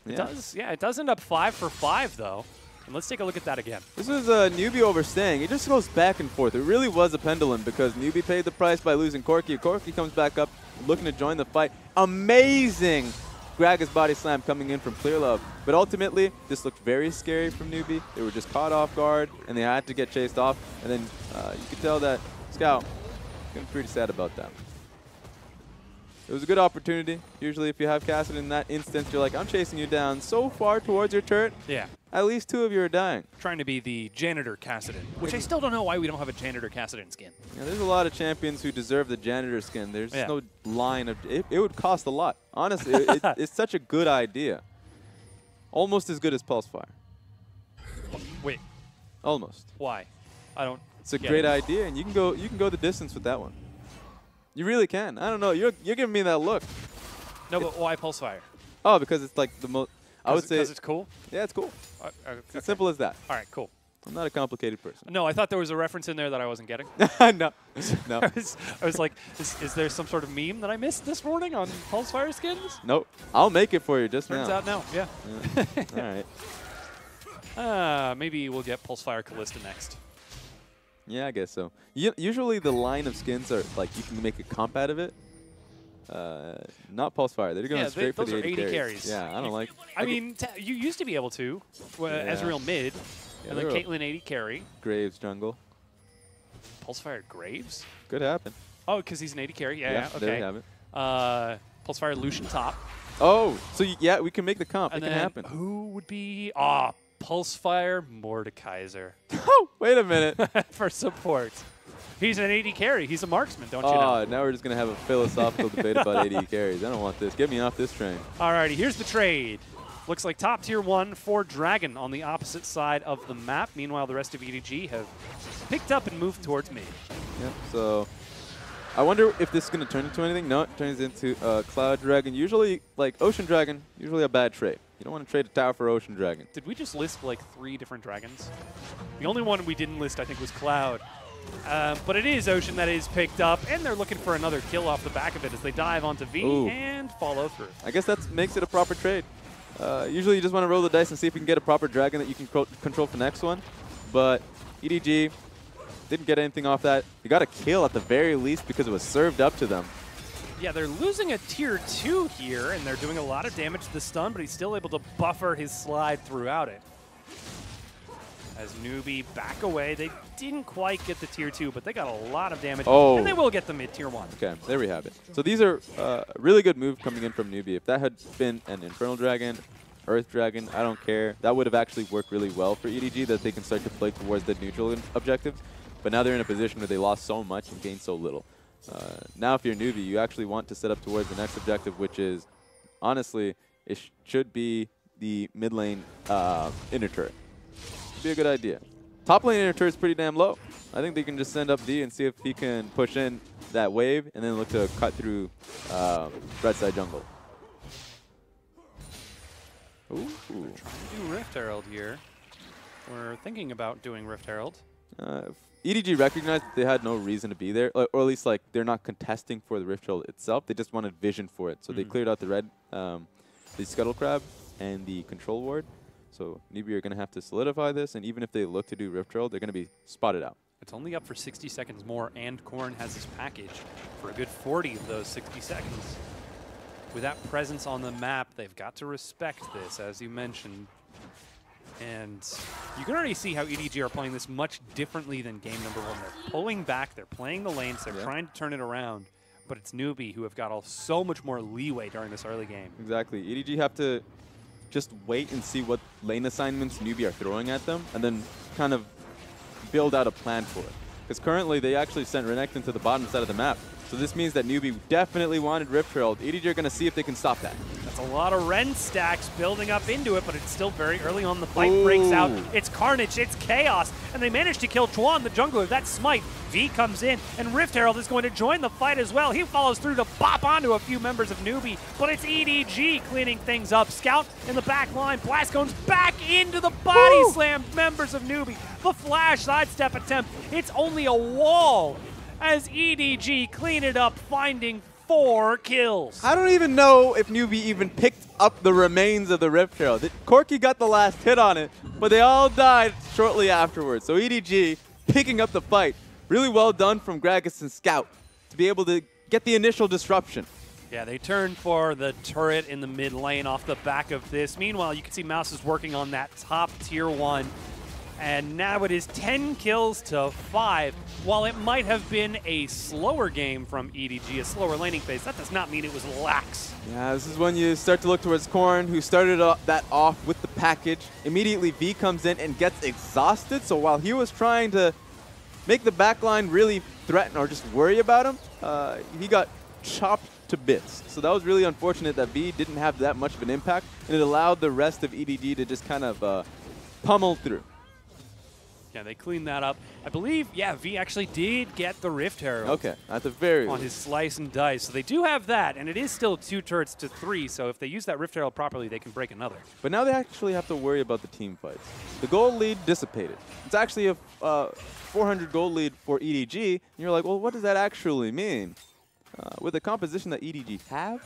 Yeah. It does end up 5 for 5, though. And let's take a look at that again. This was NewBee overstaying. It just goes back and forth. It really was a pendulum because NewBee paid the price by losing Corki. Corki comes back up looking to join the fight. Amazing Gragas body slam coming in from Clear Love. But ultimately, this looked very scary from NewBee. They were just caught off guard, and they had to get chased off. And then you could tell that Scout was getting pretty sad about that. It was a good opportunity. Usually if you have Kassadin in that instance, you're like, I'm chasing you down so far towards your turret. Yeah. at least 2 of you are dying. Trying to be the janitor Kassadin, which I still don't know why we don't have a janitor Kassadin skin. Yeah, there's a lot of champions who deserve the janitor skin. There's no line of it would cost a lot. Honestly, it's such a good idea. Almost as good as Pulse Fire. Wait. Almost. Why? I don't. It's a great idea, and you can go the distance with that one. You really can. I don't know. You're giving me that look. No, but why Pulse Fire? Oh, because it's like the most. I would say because it's cool. Yeah, it's cool. Okay. It's as simple as that. All right, cool. I'm not a complicated person. No, I thought there was a reference in there that I wasn't getting. No. I was like, is there some sort of meme that I missed this morning on Pulse Fire skins? Nope. I'll make it for you just Turns now. out no. Yeah. All right. Maybe we'll get Pulse Fire Callista next. Yeah, I guess so. Usually the line of skins are like you can make a comp out of it. Not Pulse Fire. They're going straight for the 80 carries. Yeah, I don't like. I mean, you used to be able to Ezreal mid, and then Caitlyn 80 carry. Graves jungle. Pulse Fire Graves. Could happen. Oh, because he's an 80 carry. Yeah. Okay. There you have it. Pulse Fire Lucian top. Oh, so yeah, we can make the comp. And it can happen. Who would be? Pulse Fire Mordekaiser. Oh, wait a minute. For support. He's an 80 carry. He's a marksman, don't you know? Oh, now we're just going to have a philosophical debate about 80 carries. I don't want this. Get me off this train. Alrighty, here's the trade. Looks like top tier 1 for Dragon on the opposite side of the map. Meanwhile, the rest of EDG have picked up and moved towards me. Yep, so I wonder if this is going to turn into anything. No, it turns into Cloud Dragon. Usually, like Ocean Dragon, usually a bad trade. You don't want to trade a tower for Ocean Dragon. Did we just list like 3 different dragons? The only one we didn't list, I think, was Cloud. But it is Ocean that is picked up, and they're looking for another kill off the back of it as they dive onto V and follow through. I guess that makes it a proper trade. Usually you just want to roll the dice and see if you can get a proper dragon that you can control for the next one. But EDG didn't get anything off that. They got a kill at the very least because it was served up to them. Yeah, they're losing a tier 2 here, and they're doing a lot of damage to the stun, but he's still able to buffer his slide throughout it. As NewBee back away, they didn't quite get the tier 2, but they got a lot of damage, and they will get the mid tier 1. Okay, there we have it. So these are a really good move coming in from NewBee. If that had been an Infernal Dragon, Earth Dragon, I don't care. That would have actually worked really well for EDG, that they can start to play towards the neutral objectives. But now they're in a position where they lost so much and gained so little. Now if you're NewBee, you actually want to set up towards the next objective, which is, honestly, it should be the mid lane inner turret. Should be a good idea. Top lane inner turret is pretty damn low. I think they can just send up D and see if he can push in that wave and then look to cut through right side jungle. Ooh. Trying to do Rift Herald here. We're thinking about doing Rift Herald. EDG recognized that they had no reason to be there, or at least like they're not contesting for the Rift Herald itself. They just wanted vision for it, so they cleared out the red, the Scuttle Crab, and the Control Ward. So NewBee are going to have to solidify this, and even if they look to do Rift Herald, they're going to be spotted out. It's only up for 60 seconds more, and Corrin has his package for a good 40 of those 60 seconds. With that presence on the map, they've got to respect this, as you mentioned. And you can already see how EDG are playing this much differently than game number 1. They're pulling back, they're playing the lanes, they're trying to turn it around. But it's NewBee who have got so much more leeway during this early game. Exactly. EDG have to just wait and see what lane assignments NewBee are throwing at them, and then kind of build out a plan for it. Because currently they actually sent Renekton to the bottom side of the map. So this means that NewBee definitely wanted Rift Herald. EDG are going to see if they can stop that. That's a lot of Ren stacks building up into it, but it's still very early on. The fight breaks out. It's carnage, it's chaos, and they manage to kill Chuan, the jungler. That smite. V comes in, and Rift Herald is going to join the fight as well. He follows through to bop onto a few members of NewBee, but it's EDG cleaning things up. Scout in the back line. Blast goes back into the body slam members of NewBee. The flash sidestep attempt. It's only a wall as EDG clean it up, finding 4 kills. I don't even know if NewBee even picked up the remains of the Rift Herald. Corki got the last hit on it, but they all died shortly afterwards. So EDG picking up the fight. Really well done from Gragas and Scout to be able to get the initial disruption. Yeah, they turned for the turret in the mid lane off the back of this. Meanwhile, you can see Mouse is working on that top tier 1. And now it is 10 kills to 5. While it might have been a slower game from EDG, a slower laning phase, that does not mean it was lax Yeah, this is when you start to look towards Corn, who started that off with the package. Immediately, V comes in and gets exhausted. So while he was trying to make the backline really threaten or just worry about him, he got chopped to bits. So that was really unfortunate that V didn't have that much of an impact, and it allowed the rest of EDG to just kind of pummel through. Yeah, they cleaned that up. I believe, yeah, V actually did get the Rift Herald. Okay, at the very on his slice and dice. So they do have that, and it is still 2 turrets to 3, so if they use that Rift Herald properly, they can break another. But now they actually have to worry about the team fights. The gold lead dissipated. It's actually a 400 gold lead for EDG, and you're like, well, what does that actually mean? With the composition that EDG have,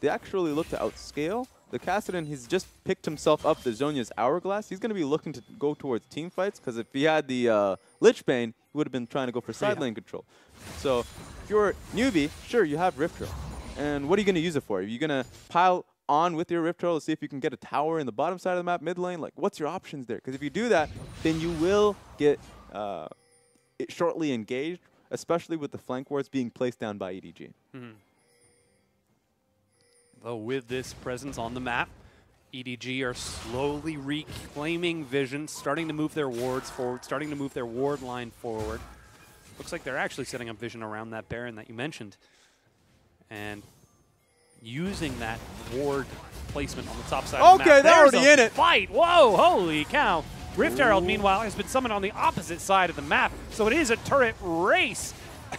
they actually look to outscale. The Kassadin, he's just picked himself up the Zhonya's Hourglass. He's going to be looking to go towards team fights, because if he had the Lich Bane, he would have been trying to go for side lane control. So if you're NewBee, sure, you have Rift Herald. And what are you going to use it for? Are you going to pile on with your Rift Herald to see if you can get a tower in the bottom side of the map, mid lane? Like, what's your options there? Because if you do that, then you will get shortly engaged, especially with the flank wards being placed down by EDG. Mm-hmm. Though with this presence on the map, EDG are slowly reclaiming vision, starting to move their wards forward, starting to move their ward line forward. Looks like they're actually setting up vision around that Baron that you mentioned. And using that ward placement on the top side of the map. Okay, they're already in it. Fight! Whoa, holy cow. Rift Herald, meanwhile, has been summoned on the opposite side of the map, so it is a turret race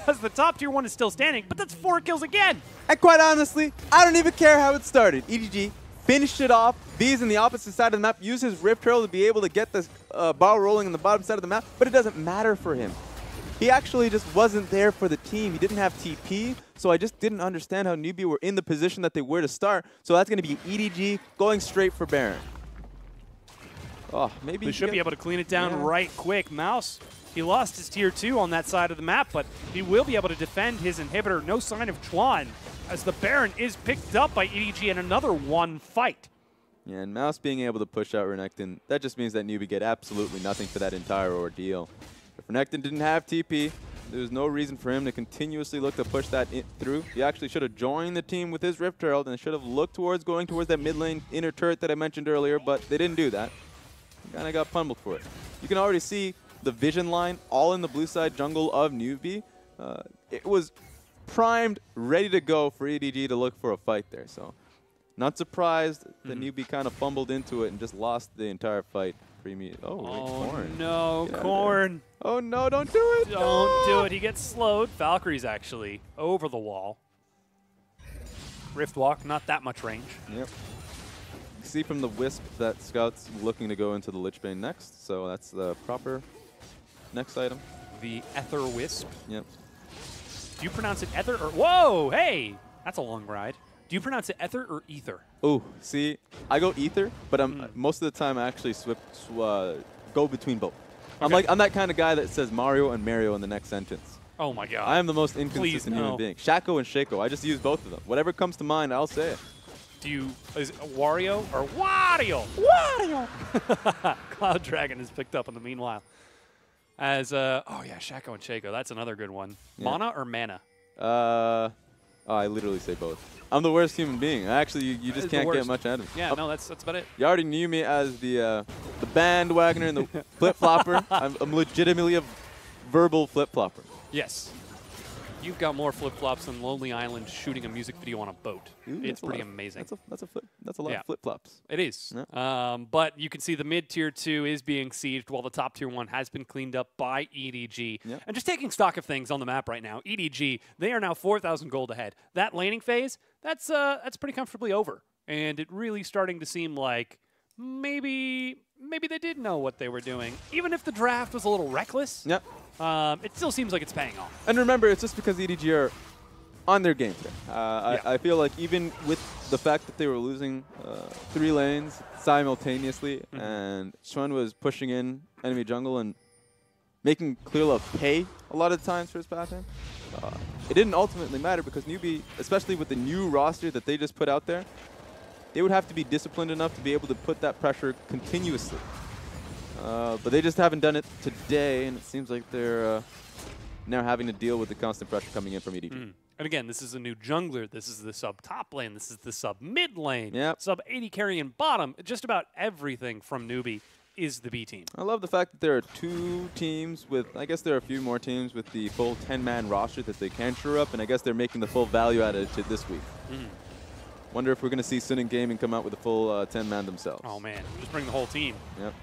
as the top tier 1 is still standing, but that's 4 kills again. And quite honestly, I don't even care how it started. EDG finished it off. V's in the opposite side of the map, used his Rift Herald to be able to get this ball rolling on the bottom side of the map, but it doesn't matter for him. He actually just wasn't there for the team. He didn't have TP, so I just didn't understand how NewBee were in the position that they were to start. So that's going to be EDG going straight for Baron. Oh, maybe they should be able to clean it down right quick. Mouse, he lost his tier 2 on that side of the map, but he will be able to defend his inhibitor. No sign of Chuan, as the Baron is picked up by EDG in another 1 fight. Yeah, and Mouse being able to push out Renekton, that just means that NewBee get absolutely nothing for that entire ordeal. If Renekton didn't have TP, there was no reason for him to continuously look to push that through. He actually should have joined the team with his Rift Herald and should have looked towards going towards that mid lane inner turret that I mentioned earlier, but they didn't do that. Kind of got pummeled for it. You can already see the vision line all in the blue side jungle of NewBee. It was primed, ready to go for EDG to look for a fight there. So not surprised that NewBee kind of fumbled into it and just lost the entire fight. Oh, Corn. No, Corn. Oh no, don't do it. Don't do it. He gets slowed. Valkyrie's actually over the wall. Rift Walk, not that much range. Yep. See from the Wisp that Scout's looking to go into the Lich Bane next, so that's the proper next item. The Ether Wisp. Yep. Do you pronounce it Ether or... Whoa, hey! That's a long ride. Do you pronounce it Ether or Ether? Oh, see, I go Ether, but most of the time I actually go between both. Okay. I'm that kind of guy that says Mario and Mario in the next sentence. Oh my god. I am the most inconsistent human being. Shaco and Shaco, I just use both of them. Whatever comes to mind, I'll say it. Is it Wario or Wario? Wario! Cloud Dragon is picked up in the meanwhile. As, oh yeah, Shaco and Shaco, that's another good one. Yeah. Mana or Mana? I literally say both. I'm the worst human being. Actually, you just can't get much out of me. Yeah, no, that's about it. You already knew me as the bandwagoner and the flip-flopper. I'm legitimately a verbal flip-flopper. Yes. You've got more flip-flops than Lonely Island shooting a music video on a boat. Ooh, it's pretty amazing. That's a lot of flip-flops. It is. Yeah. But you can see the mid-tier 2 is being sieged while the top tier 1 has been cleaned up by EDG. Yep. And just taking stock of things on the map right now, EDG, they are now 4,000 gold ahead. That laning phase, that's pretty comfortably over. And it really starting to seem like maybe they did know what they were doing. Even if the draft was a little reckless. Yep. It still seems like it's paying off. And remember, it's just because EDG are on their game today. I feel like even with the fact that they were losing 3 lanes simultaneously, and Chuan was pushing in enemy jungle and making Clearlove pay a lot of times for his pattern, it didn't ultimately matter because NewBee, especially with the new roster that they just put out there, they would have to be disciplined enough to be able to put that pressure continuously. But they just haven't done it today, and it seems like they're now having to deal with the constant pressure coming in from EDG. And again, this is a new jungler. This is the sub top lane. This is the sub mid lane. Yep. Sub 80 carry and bottom. Just about everything from NewBee is the B team. I love the fact that there are 2 teams with, I guess there are a few more teams with the full 10-man roster that they can shore up, and I guess they're making the full value out of it this week. Wonder if we're going to see Sin and Gaming come out with a full 10-man themselves. Oh man, just bring the whole team. Yep.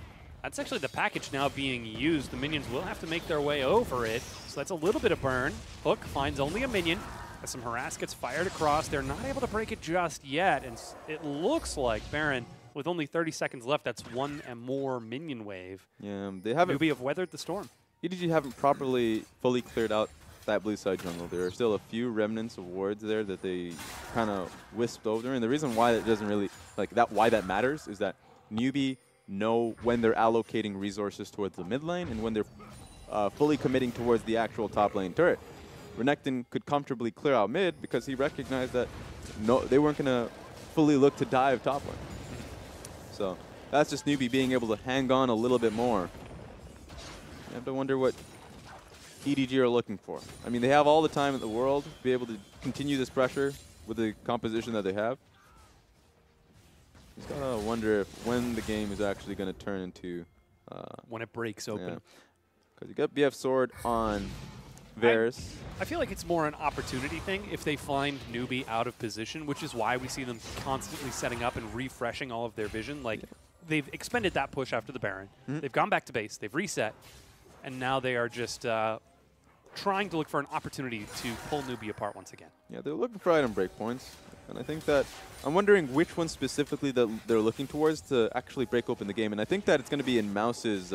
That's actually the package now being used. The minions will have to make their way over it, so that's a little bit of burn. Hook finds only a minion. As some harass gets fired across, they're not able to break it just yet, and it looks like Baron, with only 30 seconds left, that's 1 and more minion wave. Yeah, they haven't. NewBee have weathered the storm. EDG haven't properly fully cleared out that blue side jungle. There are still a few remnants of wards there that they kind of wisped over, and the reason why that doesn't really why that matters is that NewBee know when they're allocating resources towards the mid lane and when they're fully committing towards the actual top lane turret. Renekton could comfortably clear out mid because he recognized that they weren't going to fully look to dive top lane. So that's just NewBee being able to hang on a little bit more. You have to wonder what EDG are looking for. I mean, they have all the time in the world to be able to continue this pressure with the composition that they have. Just gotta wonder if when the game is actually going to turn into... when it breaks open. Because you got BF Sword on Varus. I feel like it's more an opportunity thing if they find NewBee out of position, which is why we see them constantly setting up and refreshing all of their vision. Like, they've expended that push after the Baron. They've gone back to base. They've reset. And now they are just trying to look for an opportunity to pull NewBee apart once again. Yeah, they're looking for item breakpoints. And I think that I'm wondering which one specifically that they're looking towards to actually break open the game. And I think that it's going to be in Mouse's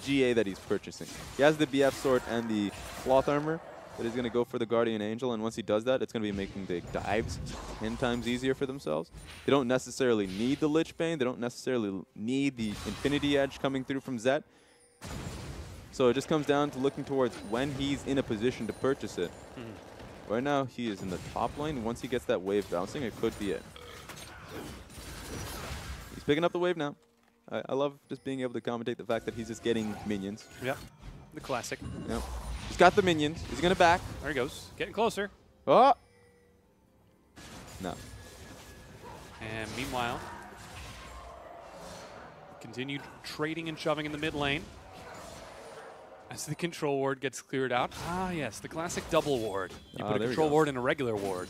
GA that he's purchasing. He has the BF Sword and the Cloth Armor that he's going to go for the Guardian Angel. And once he does that, it's going to be making the dives 10 times easier for themselves. They don't necessarily need the Lich Bane. They don't necessarily need the Infinity Edge coming through from Zet. So it just comes down to looking towards when he's in a position to purchase it. Right now, he is in the top lane. Once he gets that wave bouncing, it could be it. He's picking up the wave now. I love just being able to commentate the fact that he's just getting minions. Yep, the classic. Yep. He's got the minions. He's going to back. There he goes. Getting closer. Oh! No. And meanwhile, continued trading and shoving in the mid lane. As the control ward gets cleared out. Ah, yes, the classic double ward. You put a control ward and a regular ward.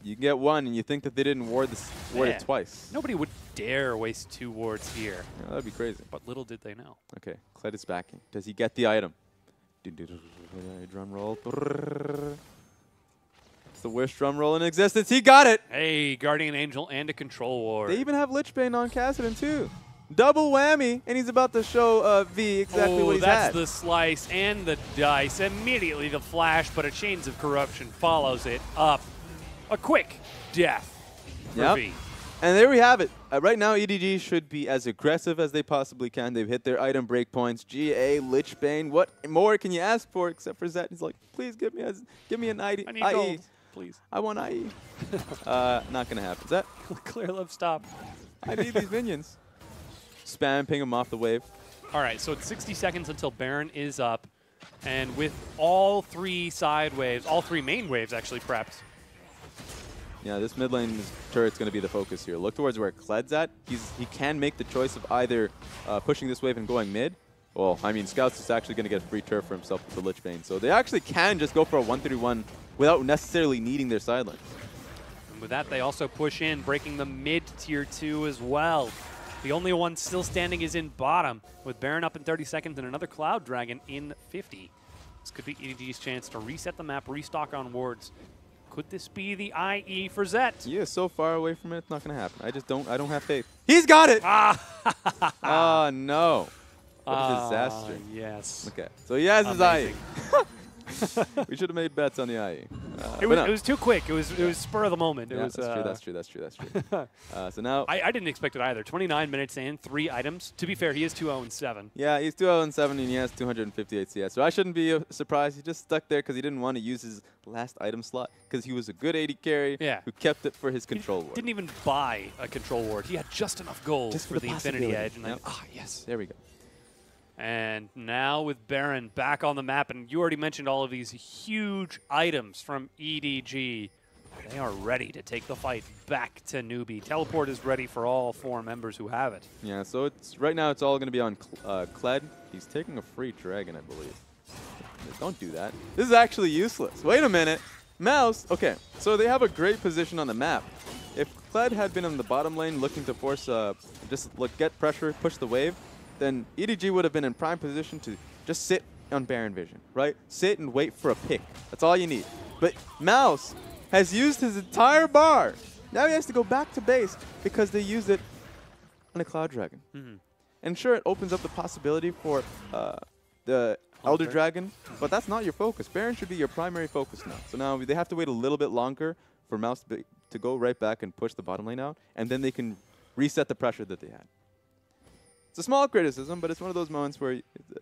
You can get one, and you think that they didn't ward it twice. Nobody would dare waste 2 wards here. Yeah, that'd be crazy. But little did they know. Okay, Kled is backing. Does he get the item? Drum roll. It's the worst drum roll in existence. He got it! Hey, Guardian Angel and a control ward. They even have Lich Bane on Kassadin, too. Double whammy, and he's about to show V exactly what he's that's the slice and the dice. Immediately the flash, but a Chains of Corruption follows it up. A quick death for V. And there we have it. Right now, EDG should be as aggressive as they possibly can. They've hit their item breakpoints. GA, Lich Bane. What more can you ask for except for Zet? He's like, please give me an IE. I need gold, please. I want IE. Not going to happen. Zet? Clear love, stop. I need these minions. Spam, ping him off the wave. All right, so it's 60 seconds until Baron is up. And with all 3 side waves, all 3 main waves actually prepped. Yeah, this mid lane turret's going to be the focus here. Look towards where Kled's at. He can make the choice of either pushing this wave and going mid. Well, I mean, Scout's is actually going to get a free turf for himself with the Lich Bane. So they actually can just go for a 1-3-1 without necessarily needing their side lane. And with that, they also push in, breaking the mid tier 2 as well. The only one still standing is in bottom, with Baron up in 30 seconds and another Cloud Dragon in 50. This could be EDG's chance to reset the map, restock on wards. Could this be the IE for Zet? He is so far away from it, it's not going to happen. I don't have faith. He's got it! Oh, no. What a disaster. Yes. Okay, so he has his IE. We should have made bets on the IE. It was too quick. It was spur of the moment. Yeah, that's true. So now I didn't expect it either. 29 minutes in, 3 items. To be fair, he is 2-0-7. Yeah, he's 2-0-7 and he has 258 CS. So I shouldn't be surprised. He just stuck there because he didn't want to use his last item slot because he was a good AD carry who kept it for his control ward. Didn't even buy a control ward. He had just enough gold just for the Infinity Edge. And yes. There we go. And now with Baron back on the map, and you already mentioned all of these huge items from EDG. They are ready to take the fight back to NewBee. Teleport is ready for all 4 members who have it. Yeah, so right now it's all going to be on Kled. He's taking a free dragon, I believe. Don't do that. This is actually useless. Wait a minute. Mouse. Okay, so they have a great position on the map. If Kled had been in the bottom lane looking to force, get pressure, push the wave, then EDG would have been in prime position to just sit on Baron vision, right? Sit and wait for a pick. That's all you need. But Mouse has used his entire bar. Now he has to go back to base because they used it on a Cloud Dragon. And sure, it opens up the possibility for the Elder Dragon, but that's not your focus. Baron should be your primary focus now. So now they have to wait a little bit longer for Mouse to go right back and push the bottom lane out, and then they can reset the pressure that they had. It's a small criticism, but it's one of those moments where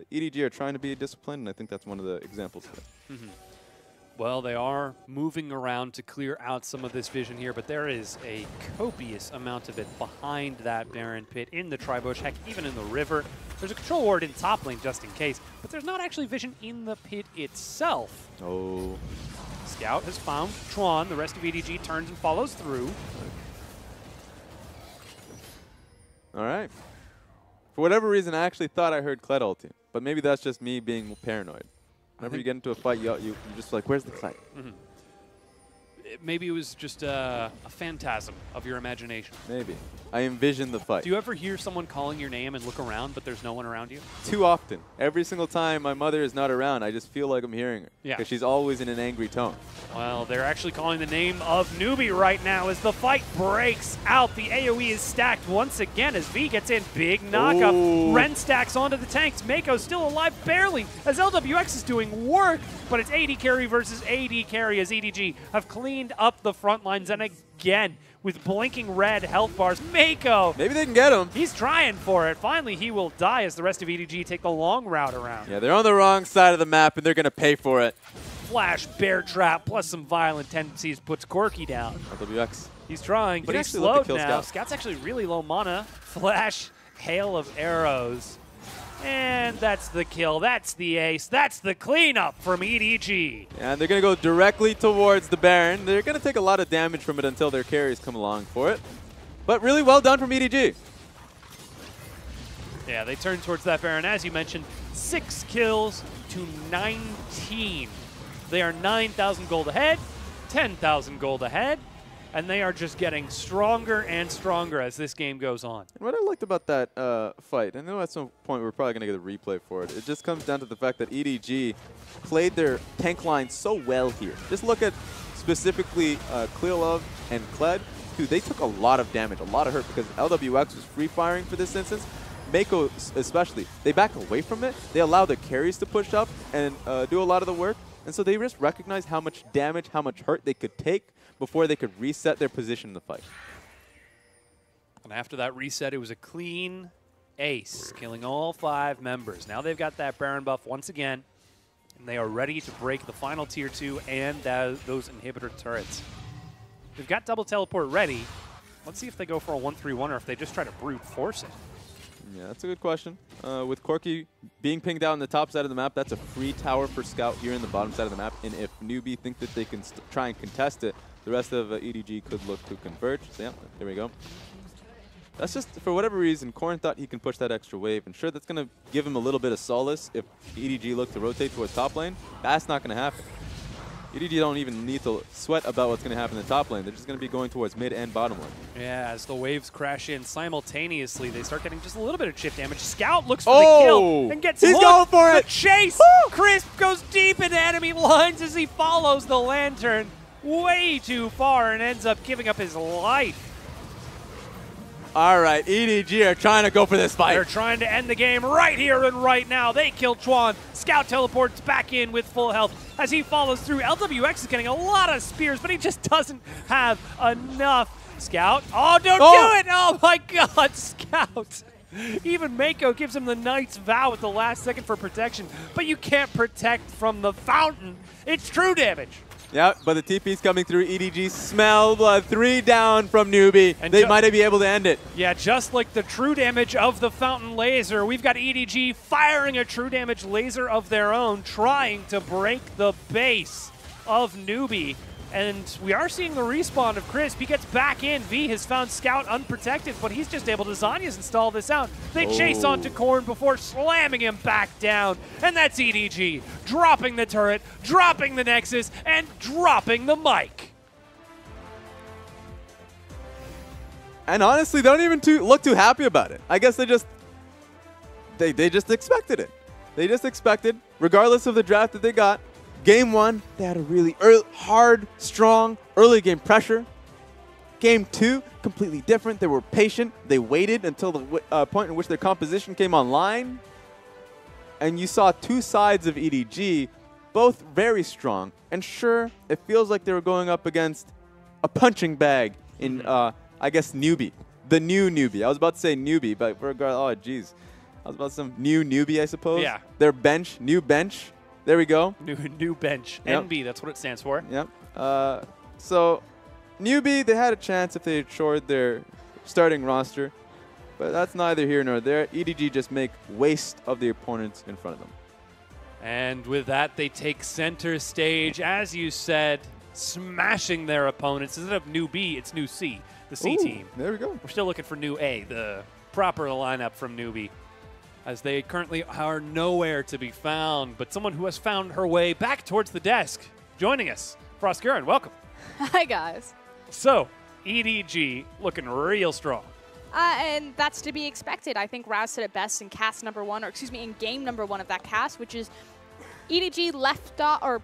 EDG are trying to be disciplined, and I think that's one of the examples of it. Well, they are moving around to clear out some of this vision here, but there is a copious amount of it behind that Baron pit, in the tri-bush, heck, even in the river. There's a control ward in top lane just in case, but there's not actually vision in the pit itself. Oh. Scout has found Tron. The rest of EDG turns and follows through. All right. For whatever reason, I actually thought I heard Kled ulti, but maybe that's just me being paranoid. Whenever you get into a fight, you're just like, where's the Kled? Maybe it was just a phantasm of your imagination. Maybe. I envision the fight. Do you ever hear someone calling your name and look around, but there's no one around you? Too often. Every single time my mother is not around, I just feel like I'm hearing her. Yeah. Because she's always in an angry tone. Well, they're actually calling the name of NewBee right now as the fight breaks out. The AoE is stacked once again as V gets in. Big knockup. Ooh. Ren stacks onto the tanks. Mako's still alive barely as LWX is doing work, but it's AD carry versus AD carry as EDG have cleaned up the front lines, and again, with blinking red health bars, Mako. Maybe they can get him. He's trying for it. Finally, he will die as the rest of EDG take the long route around. Yeah, they're on the wrong side of the map, and they're going to pay for it. Flash, bear trap, plus some violent tendencies puts Corky down. LWX. He's trying, but he's slowed now. Scout's actually really low mana. Flash, hail of arrows. And that's the kill. That's the ace. That's the cleanup from EDG. And they're going to go directly towards the Baron. They're going to take a lot of damage from it until their carries come along for it. But really well done from EDG. Yeah, they turn towards that Baron. As you mentioned, 6 kills to 19. They are 9,000 gold ahead, 10,000 gold ahead, and they are just getting stronger and stronger as this game goes on. And what I liked about that fight, I know at some point we're probably going to get a replay for it, it just comes down to the fact that EDG played their tank line so well here. Just look at specifically Clearlove and Kled. Dude, they took a lot of damage, a lot of hurt, because LWX was free firing for this instance. Mako especially, they back away from it. They allow the carries to push up and do a lot of the work. And so they just recognized how much damage, how much hurt they could take before they could reset their position in the fight. And after that reset, it was a clean ace, killing all 5 members. Now they've got that Baron buff once again, and they are ready to break the final Tier 2 and those inhibitor turrets. They've got double teleport ready. Let's see if they go for a 1-3-1 or if they just try to brute force it. Yeah, that's a good question. With Corky being pinged out on the top side of the map, that's a free tower for Scout here in the bottom side of the map. And if NewBee think that they can try and contest it, the rest of EDG could look to converge. So yeah, there we go. That's just, for whatever reason, Corrin thought he can push that extra wave. And sure, that's going to give him a little bit of solace if EDG look to rotate towards top lane. That's not going to happen. EDG don't even need to sweat about what's going to happen in the top lane. They're just going to be going towards mid and bottom lane. Yeah, as the waves crash in simultaneously, they start getting just a little bit of chip damage. Scout looks for the kill and gets He's going for it! The chase! Woo! Crisp goes deep into enemy lines as he follows the lantern way too far and ends up giving up his life. All right, EDG are trying to go for this fight. They're trying to end the game right here and right now. They kill Chuan. Scout teleports back in with full health as he follows through. LWX is getting a lot of spears, but he just doesn't have enough. Scout. Oh, don't do it! Oh, my God, Scout. Even Mako gives him the Knight's Vow at the last second for protection, but you can't protect from the fountain. It's true damage. Yeah, but the TP's coming through. EDG smell blood. 3 down from NewBee. And they might be able to end it. Yeah, just like the true damage of the Fountain Laser, we've got EDG firing a true damage laser of their own, trying to break the base of NewBee. And we are seeing the respawn of Crisp. He gets back in. V has found Scout unprotected, but he's just able to Zanya's install this out. They chase onto Korn before slamming him back down. And that's EDG, dropping the turret, dropping the Nexus, and dropping the mic. And honestly, they don't even look too happy about it. I guess they just expected it. They just expected, regardless of the draft that they got, Game 1, they had a really hard, strong, early game pressure. Game 2, completely different. They were patient. They waited until the point in which their composition came online. And you saw 2 sides of EDG, both very strong. And sure, it feels like they were going up against a punching bag in, I guess, NewBee. The new NewBee. I was about to say NewBee, but oh, geez. I was about some new NewBee, I suppose. Yeah. Their bench, new bench. There we go. New bench. Yep. NB, that's what it stands for. Yep. So, NewBee, they had a chance if they had shored their starting roster, but that's neither here nor there. EDG just make waste of the opponents in front of them. And with that, they take center stage, as you said, smashing their opponents. Instead of New B, it's New C, the C team. There we go. We're still looking for New A, the proper lineup from NewBee, as they currently are nowhere to be found. But someone who has found her way back towards the desk, joining us, FLICKR, welcome. Hi, guys. So, EDG looking real strong. And that's to be expected. I think Raz said it best in in game number 1 of that cast, which is EDG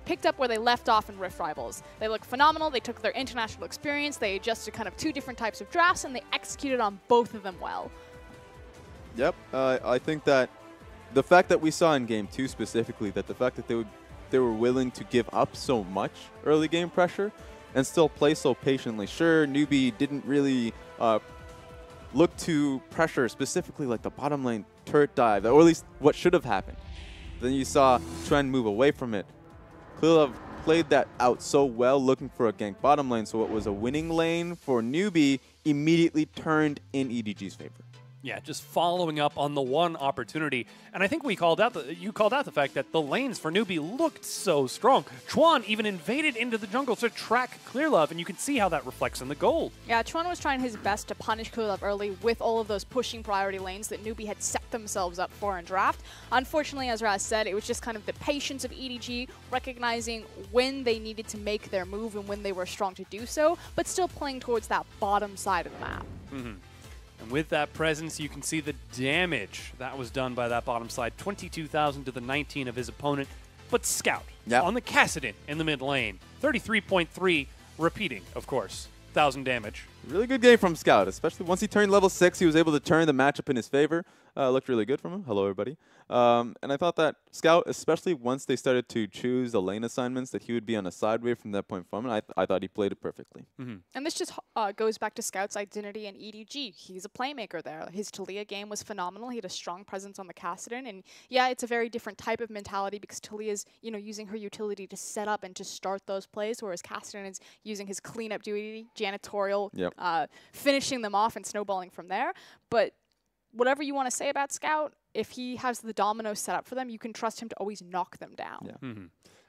picked up where they left off in Rift Rivals. They look phenomenal. They took their international experience. They adjusted kind of 2 different types of drafts, and they executed on both of them well. Yep, I think that the fact that we saw in Game 2 specifically, that the fact that they were willing to give up so much early game pressure and still play so patiently. Sure, NewBee didn't really look to pressure specifically like the bottom lane turret dive, or at least what should have happened. Then you saw Trend move away from it. Clearlove played that out so well, looking for a gank bottom lane, so what was a winning lane for NewBee immediately turned in EDG's favor. Yeah, just following up on the one opportunity. And I think you called out the fact that the lanes for NewBee looked so strong. Chuan even invaded into the jungle to track Clearlove, and you can see how that reflects in the gold. Yeah, Chuan was trying his best to punish Clearlove early with all of those pushing priority lanes that NewBee had set themselves up for in draft. Unfortunately, as Raz said, it was just kind of the patience of EDG, recognizing when they needed to make their move and when they were strong to do so, but still playing towards that bottom side of the map. And with that presence, you can see the damage that was done by that bottom side. 22,000 to the 19 of his opponent. But Scout on the Kassadin in the mid lane. 33.3 repeating, of course. 1,000 damage. Really good game from Scout, especially once he turned level 6, he was able to turn the matchup in his favor. Looked really good from him. Hello, everybody. And I thought that Scout, especially once they started to choose the lane assignments, that he would be on a sideway from that point forward. I thought he played it perfectly. And this just goes back to Scout's identity in EDG. He's a playmaker there. His Taliyah game was phenomenal. He had a strong presence on the Kassadin. And yeah, it's a very different type of mentality because Taliyah's, using her utility to set up and to start those plays, whereas Kassadin is using his cleanup duty, janitorial, finishing them off and snowballing from there. But whatever you want to say about Scout, if he has the domino set up for them, you can trust him to always knock them down. Yeah.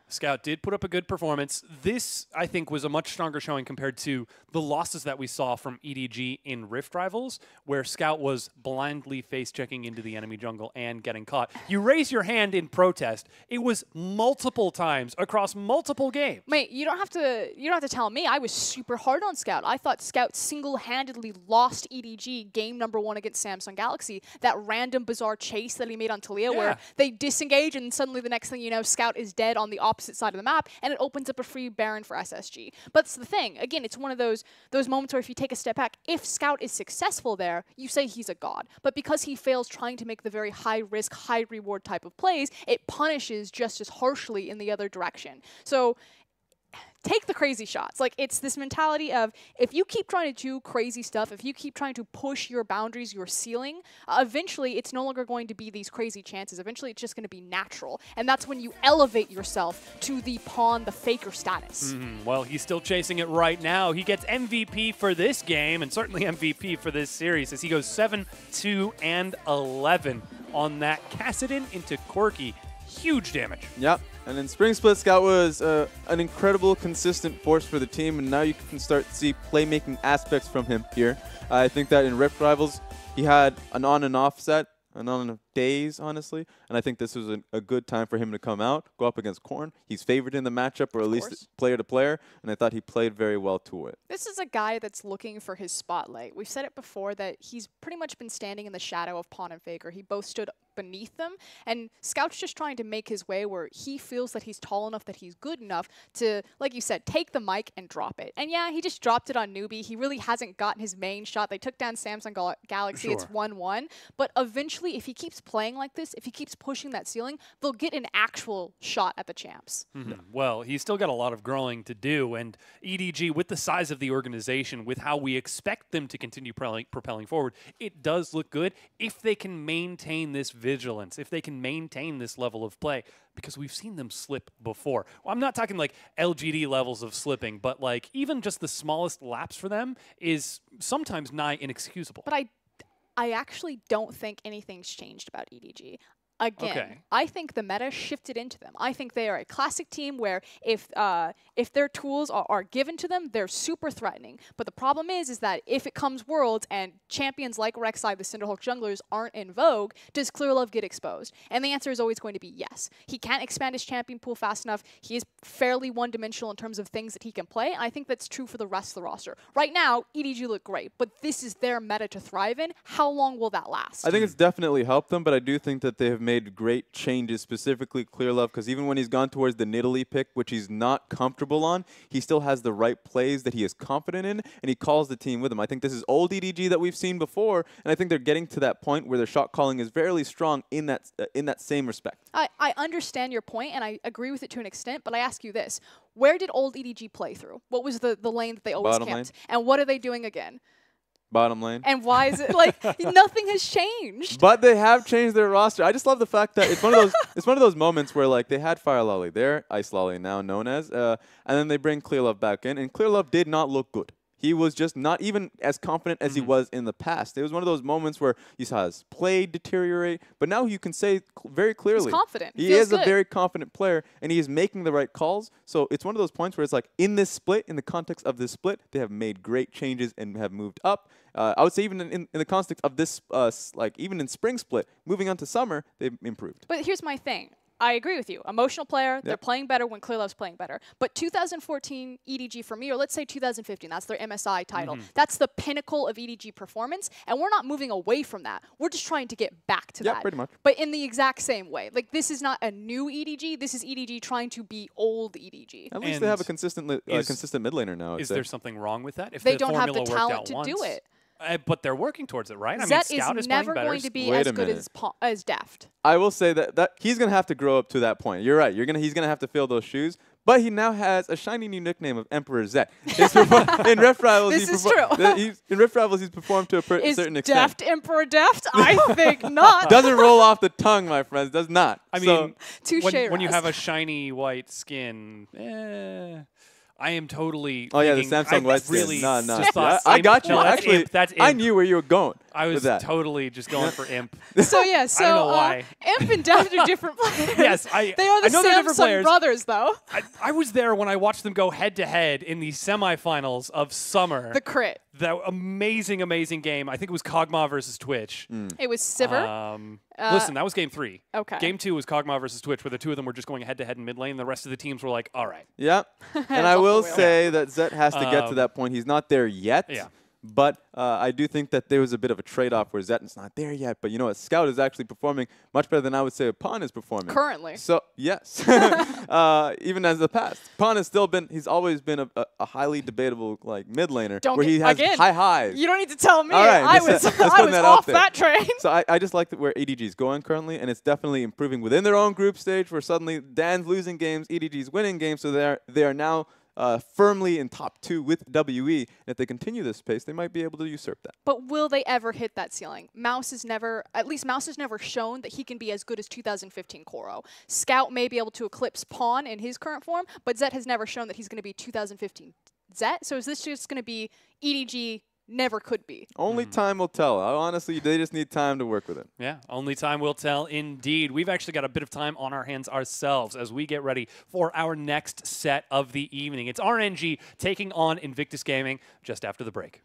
Scout did put up a good performance. This, I think, was a much stronger showing compared to the losses that we saw from EDG in Rift Rivals, where Scout was blindly face-checking into the enemy jungle and getting caught. You raise your hand in protest. It was multiple times across multiple games. Mate, you don't have to tell me. I was super hard on Scout. I thought Scout single-handedly lost EDG game number 1 against Samsung Galaxy. That random bizarre chase that he made on Taliyah where they disengage and suddenly the next thing you know, Scout is dead on the opposite side of the map, and it opens up a free Baron for SSG. But that's the thing. Again, it's one of those moments where if you take a step back, if Scout is successful there, you say he's a god. But because he fails trying to make the very high-risk, high-reward type of plays, it punishes just as harshly in the other direction. So take the crazy shots. Like, it's this mentality of if you keep trying to do crazy stuff, if you keep trying to push your boundaries, your ceiling, eventually it's no longer going to be these crazy chances. Eventually it's just going to be natural. And that's when you elevate yourself to the pawn, the faker status. Well, he's still chasing it right now. He gets MVP for this game and certainly MVP for this series as he goes 7-2-11 on that Kassadin into Quirky. Huge damage. Yep. And then Spring Split, Scout was an incredible, consistent force for the team, and now you can start to see playmaking aspects from him here. I think that in Rift Rivals, he had an on and off set, an on and off days, honestly, and I think this was a good time for him to come out, go up against Korn. He's favored in the matchup, or at least player to player, and I thought he played very well to it. This is a guy that's looking for his spotlight. We've said it before that he's pretty much been standing in the shadow of Pawn and Faker. He both stood beneath them, and Scout's just trying to make his way where he feels that he's tall enough, that he's good enough to, like you said, take the mic and drop it. And yeah, he just dropped it on NewBee. He really hasn't gotten his main shot. They took down Samsung Galaxy. It's 1-1. But eventually, if he keeps playing like this, if he keeps pushing that ceiling, they'll get an actual shot at the champs. Well, he's still got a lot of growing to do, and EDG, with the size of the organization, with how we expect them to continue propelling forward, it does look good if they can maintain this vigilance, if they can maintain this level of play, because we've seen them slip before. Well, I'm not talking like LGD levels of slipping, but like even just the smallest lapse for them is sometimes nigh inexcusable. But I actually don't think anything's changed about EDG. Again, I think the meta shifted into them. I think they are a classic team where if their tools are given to them, they're super threatening. But the problem is that if it comes Worlds and champions like Rek'Sai, the Cinderhawk junglers, aren't in vogue, does Clearlove get exposed? And the answer is always going to be yes. He can't expand his champion pool fast enough. He is fairly one-dimensional in terms of things that he can play. And I think that's true for the rest of the roster. Right now, EDG look great, but this is their meta to thrive in. How long will that last? I think it's definitely helped them, but I do think that they have made great changes, specifically Clearlove, because even when he's gone towards the Nidalee pick, which he's not comfortable on, he still has the right plays that he is confident in, and he calls the team with him. I think this is old EDG that we've seen before, and I think they're getting to that point where their shot calling is fairly strong in that same respect. I understand your point, and I agree with it to an extent, but I ask you this. Where did old EDG play through? What was the lane that they always Bottom camped? lane. And what are they doing again? Bottom lane. And why is it like nothing has changed? But they have changed their roster. I just love the fact that it's one of those it's one of those moments where like they had Fire Lolly there, Ice Lolly now known as, and then they bring Clearlove back in, and Clearlove did not look good. He was just not even as confident as he was in the past. It was one of those moments where you saw his play deteriorate, but now you can say very clearly. He's confident. He is a very confident player, and he is making the right calls. So it's one of those points where it's like, in this split, in the context of this split, they have made great changes and have moved up. I would say even in the context of this, like even in spring split, moving on to summer, they've improved. But here's my thing. I agree with you. Emotional player, they're playing better when Clearlove's playing better. But 2014 EDG for me, or let's say 2015, that's their MSI title. That's the pinnacle of EDG performance, and we're not moving away from that. We're just trying to get back to that. Yeah, pretty much. But in the exact same way. Like, this is not a new EDG. This is EDG trying to be old EDG. At least they have a consistent mid laner now. Is there something wrong with that? If they the don't have the formula worked talent to out do once? it. But they're working towards it, right? I mean, Zet Scout is is never playing better. going to be Wait as good as Deft. I will say that he's going to have to grow up to that point. You're right. He's going to have to fill those shoes. But he now has a shiny new nickname of Emperor Zet. In Rift Rivals, in Rift Rivals, he's performed to a certain extent. Is Deft Emperor Deft? I think not. Doesn't roll off the tongue, my friends. Does not. I mean, when you Raz. have a shiny white skin, I am totally. Oh yeah, the Samsung white skin. Really No. I got you. No, that's Actually, imp. That's imp. I knew where you were going. I was with that. totally just going for imp. So yeah, I don't know why. Imp and Deft are different players. Yes, they are the know they're different Samsung players. brothers, though. I was there when I watched them go head-to-head in the semifinals of Summer. The crit. That amazing, amazing game. I think it was Kog'Maw versus Twitch. It was Sivir. Listen, that was game 3. Okay. Game 2 was Kog'Maw versus Twitch, where the two of them were just going head-to-head in mid lane. The rest of the teams were like, all right. Yep. And I will say that Zet has to get to that point. He's not there yet. Yeah. But I do think that there was a bit of a trade-off where Zet's not there yet. But you know what? Scout is actually performing much better than I would say Pawn is performing. Currently. So, yes. Even as the past. Pawn has still been, he's always been a highly debatable like mid laner where he has high highs. You don't need to tell me. All right, I was off that train. So I just like where EDG is going currently, and it's definitely improving within their own group stage where suddenly Dan's losing games, EDG's winning games, so they are now firmly in top 2 with WE. And if they continue this pace, they might be able to usurp that. But will they ever hit that ceiling? Mouse has never shown that he can be as good as 2015 Koro. Scout may be able to eclipse Pawn in his current form, but Zet has never shown that he's going to be 2015 Zet. So is this just going to be EDG never could be? Only time will tell. Honestly, they just need time to work with it. Yeah, only time will tell indeed. We've actually got a bit of time on our hands ourselves as we get ready for our next set of the evening. It's RNG taking on Invictus Gaming just after the break.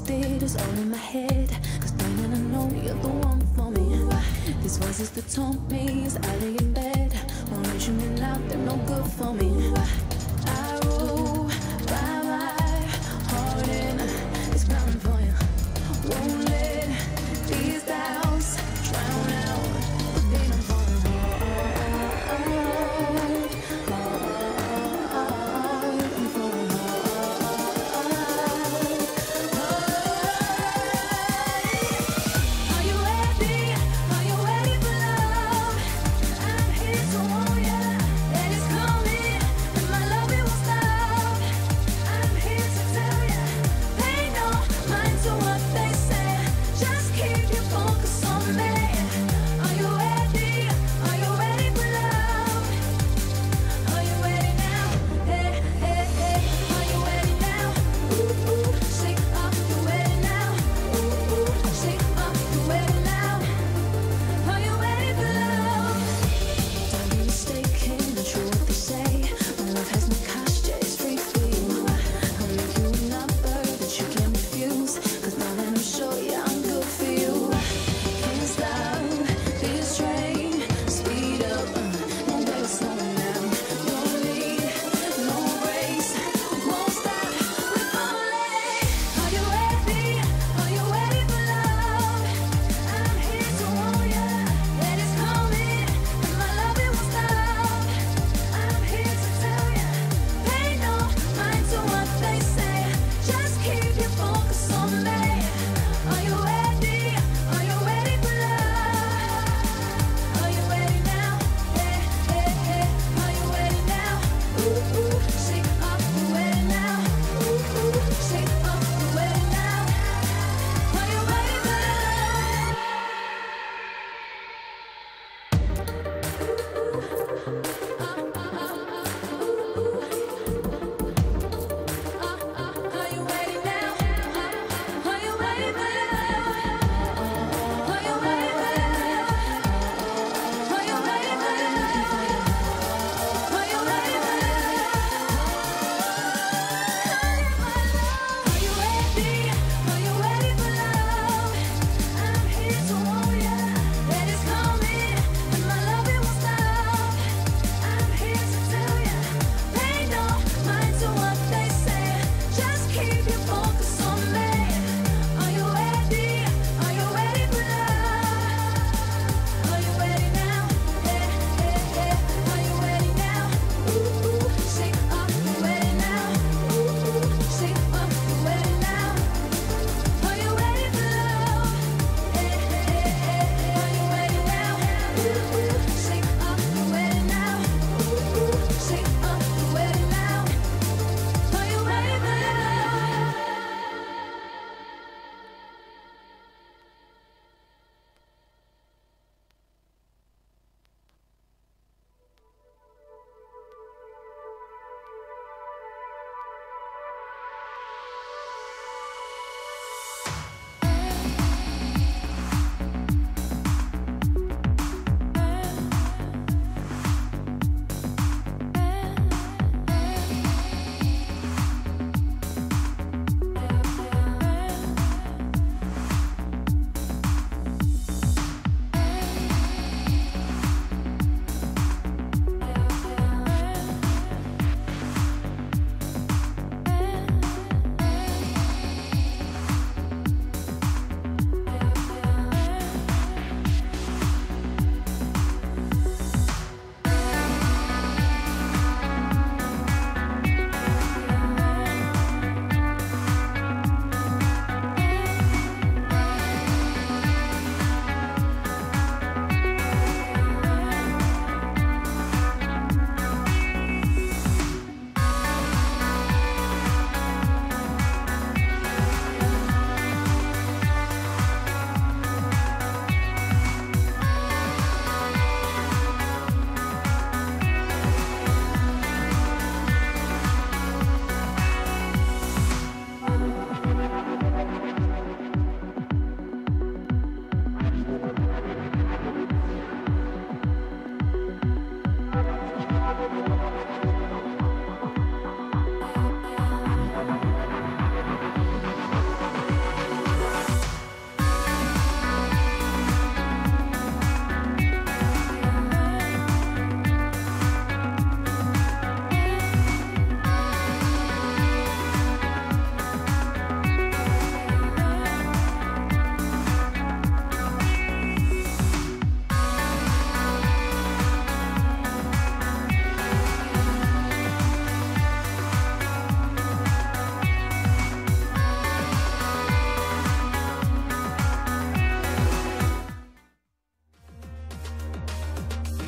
twisted, it's all in my head. Cause darling, I know you're the one for me. These voices that taunt me as I lay in bed. Won't let you me out, they're no good for me. I roll by my heart and it's bound for you. Won't let these doubts drown out the pain I'm falling hard. I'm falling Are you ready? Are you ready for love? I'm here to warn ya that it's coming. And my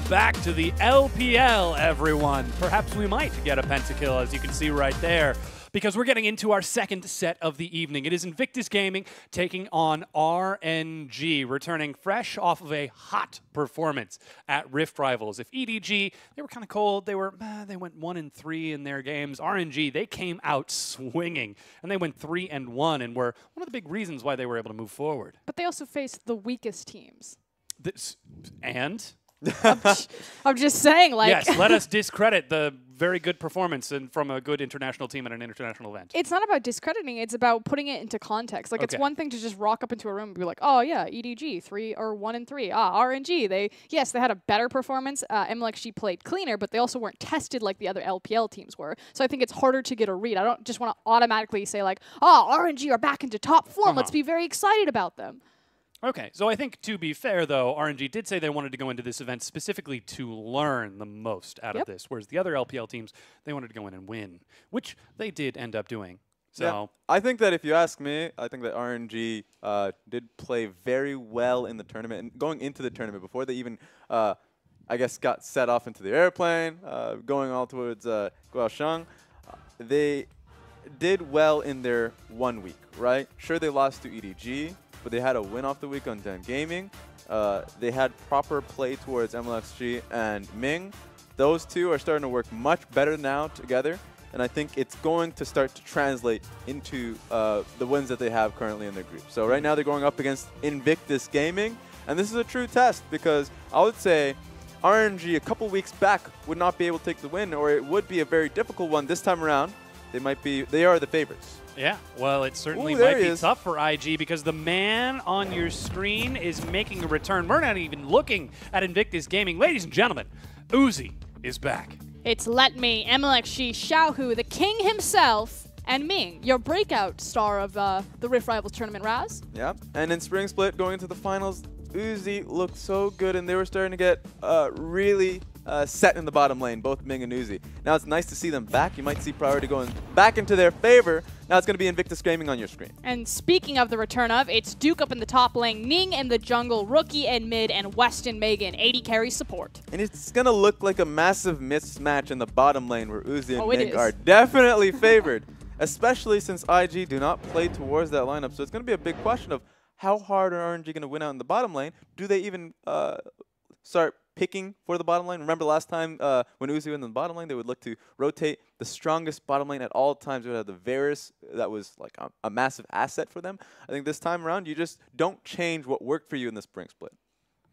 back to the LPL, everyone. Perhaps we might get a pentakill, as you can see right there, because we're getting into our second set of the evening. It is Invictus Gaming taking on RNG, returning fresh off of a hot performance at Rift Rivals. If EDG, they were kind of cold. They went 1-3 in their games. RNG, they came out swinging, and they went 3-1, and were one of the big reasons why they were able to move forward. But they also faced the weakest teams. I'm just saying, like... Yes, let us discredit the very good performance from a good international team at an international event. It's not about discrediting, it's about putting it into context. Like, it's one thing to just rock up into a room and be like, oh, yeah, EDG, 1-3. RNG, they had a better performance. MLXG played cleaner, but they also weren't tested like the other LPL teams were. So I think it's harder to get a read. I don't just want to automatically say, like, oh, RNG are back into top form. Let's be very excited about them. Okay, so I think to be fair, though, RNG did say they wanted to go into this event specifically to learn the most out of this, whereas the other LPL teams, they wanted to go in and win, which they did end up doing. So yeah, I think that if you ask me, I think that RNG did play very well in the tournament. And going into the tournament, before they even, I guess, got set off into the airplane, going all towards Guaosheng, they did well in their 1 week, right? Sure, they lost to EDG, but they had a win off the week on Den Gaming. They had proper play towards MLXG and Ming. Those two are starting to work much better now together, and I think it's going to start to translate into the wins that they have currently in their group. So right now they're going up against Invictus Gaming, and this is a true test because I would say RNG a couple weeks back would not be able to take the win, or it would be a very difficult one this time around. They are the favorites. Yeah, well, it certainly might be tough for IG because the man on your screen is making a return. We're not even looking at Invictus Gaming. Ladies and gentlemen, Uzi is back. It's Let Me, MLXG, Xiaohu, the king himself, and Ming, your breakout star of the Rift Rivals tournament, Raz. Yeah, and in Spring Split, going into the finals, Uzi looked so good, and they were starting to get really set in the bottom lane, both Ming and Uzi. Now it's nice to see them back. You might see priority going back into their favor. Now it's going to be Invictus Gaming on your screen. And speaking of the return of, it's Duke up in the top lane, Ning in the jungle, Rookie in mid, and Weston Megan, 80 carry support. And it's going to look like a massive mismatch in the bottom lane where Uzi and Ming are definitely favored, especially since IG do not play towards that lineup. So it's going to be a big question of how hard are RNG going to win out in the bottom lane? Do they even start picking for the bottom lane? Remember last time when Uzi went in the bottom lane, they would look to rotate the strongest bottom lane at all times. They would have the Varus. That was like a massive asset for them. I think this time around, you just don't change what worked for you in the Spring Split.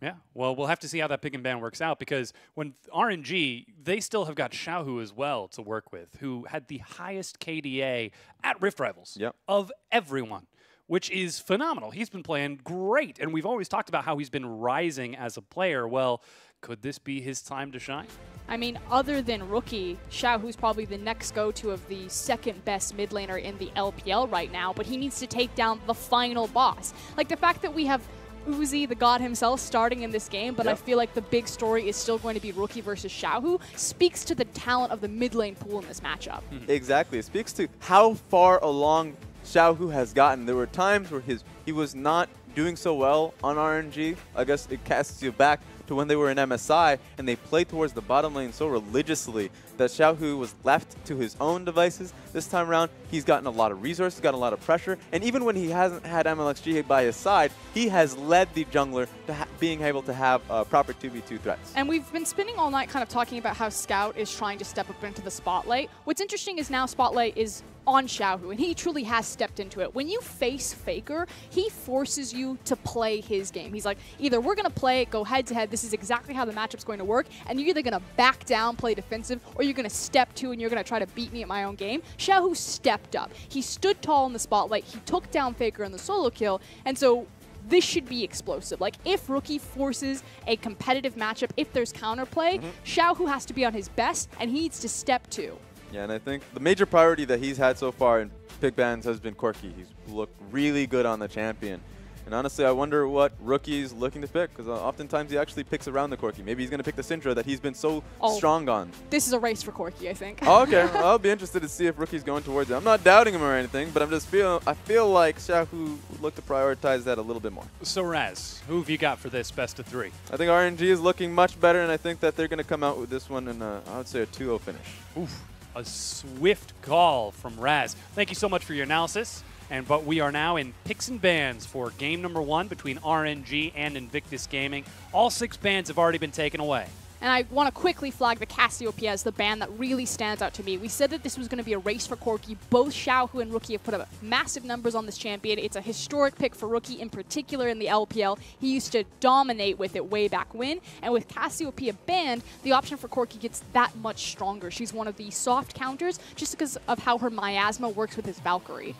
Yeah, well, we'll have to see how that pick and ban works out because when RNG, they still have got Xiaohu as well to work with, who had the highest KDA at Rift Rivals of everyone, which is phenomenal. He's been playing great, and we've always talked about how he's been rising as a player. Well, could this be his time to shine? I mean, other than Rookie, Xiaohu's probably the next go-to of the second best mid laner in the LPL right now, but he needs to take down the final boss. Like, the fact that we have Uzi, the god himself, starting in this game, but I feel like the big story is still going to be Rookie versus Xiaohu, speaks to the talent of the mid lane pool in this matchup. Exactly. It speaks to how far along Xiaohu has gotten. There were times where he was not doing so well on RNG. I guess it casts you back to when they were in MSI and they played towards the bottom lane so religiously that Xiaohu was left to his own devices. This time around, he's gotten a lot of resources, gotten a lot of pressure, and even when he hasn't had MLXG by his side, he has led the jungler to being able to have proper 2v2 threats. And we've been spending all night kind of talking about how Scout is trying to step up into the spotlight. What's interesting is now Spotlight is on Xiaohu, and he truly has stepped into it. When you face FLICKR, he forces you to play his game. He's like, either we're going to play it, go head-to-head, this is exactly how the matchup's going to work, and you're either going to back down, play defensive, or you're going to step to and you're going to try to beat me at my own game. Xiaohu stepped up. He stood tall in the spotlight. He took down FLICKR in the solo kill, and so this should be explosive. Like, if Rookie forces a competitive matchup, if there's counterplay, Xiaohu has to be on his best, and he needs to step to. Yeah, and I think the major priority that he's had so far in pick bans has been Corki. He's looked really good on the champion. And honestly, I wonder what Rookie's looking to pick, because oftentimes he actually picks around the Corki. Maybe he's going to pick the Syndra that he's been so strong on. This is a race for Corki, I think. Oh, okay. Well, I'll be interested to see if Rookie's going towards it. I'm not doubting him or anything, but I feel like Xiaohu would look to prioritize that a little bit more. So Raz, who have you got for this best of 3? I think RNG is looking much better, and I think that they're going to come out with this one in, I would say, a 2-0 finish. Oof. A swift call from Raz. Thank you so much for your analysis. But we are now in picks and bans for game number 1 between RNG and Invictus Gaming. All 6 bans have already been taken away. And I want to quickly flag the Cassiopeia as the ban that really stands out to me. We said that this was going to be a race for Corki. Both Xiaohu and Rookie have put up massive numbers on this champion. It's a historic pick for Rookie, in particular in the LPL. He used to dominate with it way back when. And with Cassiopeia banned, the option for Corki gets that much stronger. She's one of the soft counters just because of how her miasma works with his Valkyrie.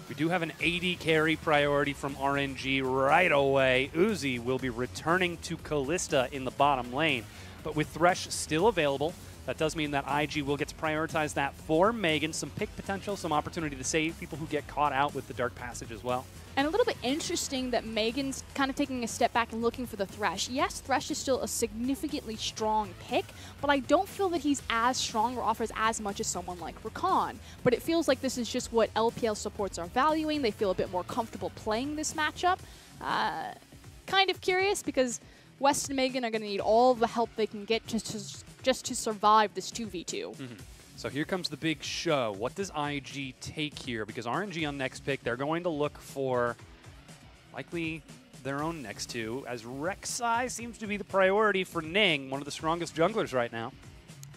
We do have an AD carry priority from RNG right away. Uzi will be returning to Callista in the bottom lane. But with Thresh still available, that does mean that IG will get to prioritize that for Megan. Some pick potential, some opportunity to save people who get caught out with the Dark Passage as well. And a little bit interesting that Megan's kind of taking a step back and looking for the Thresh. Yes, Thresh is still a significantly strong pick, but I don't feel that he's as strong or offers as much as someone like Rakan. But it feels like this is just what LPL supports are valuing. They feel a bit more comfortable playing this matchup. Kind of curious because West and Megan are going to need all the help they can get just to survive this 2v2. So here comes the big show. What does IG take here? Because RNG on next pick, they're going to look for likely their own next 2, as Rek'Sai seems to be the priority for Ning, one of the strongest junglers right now.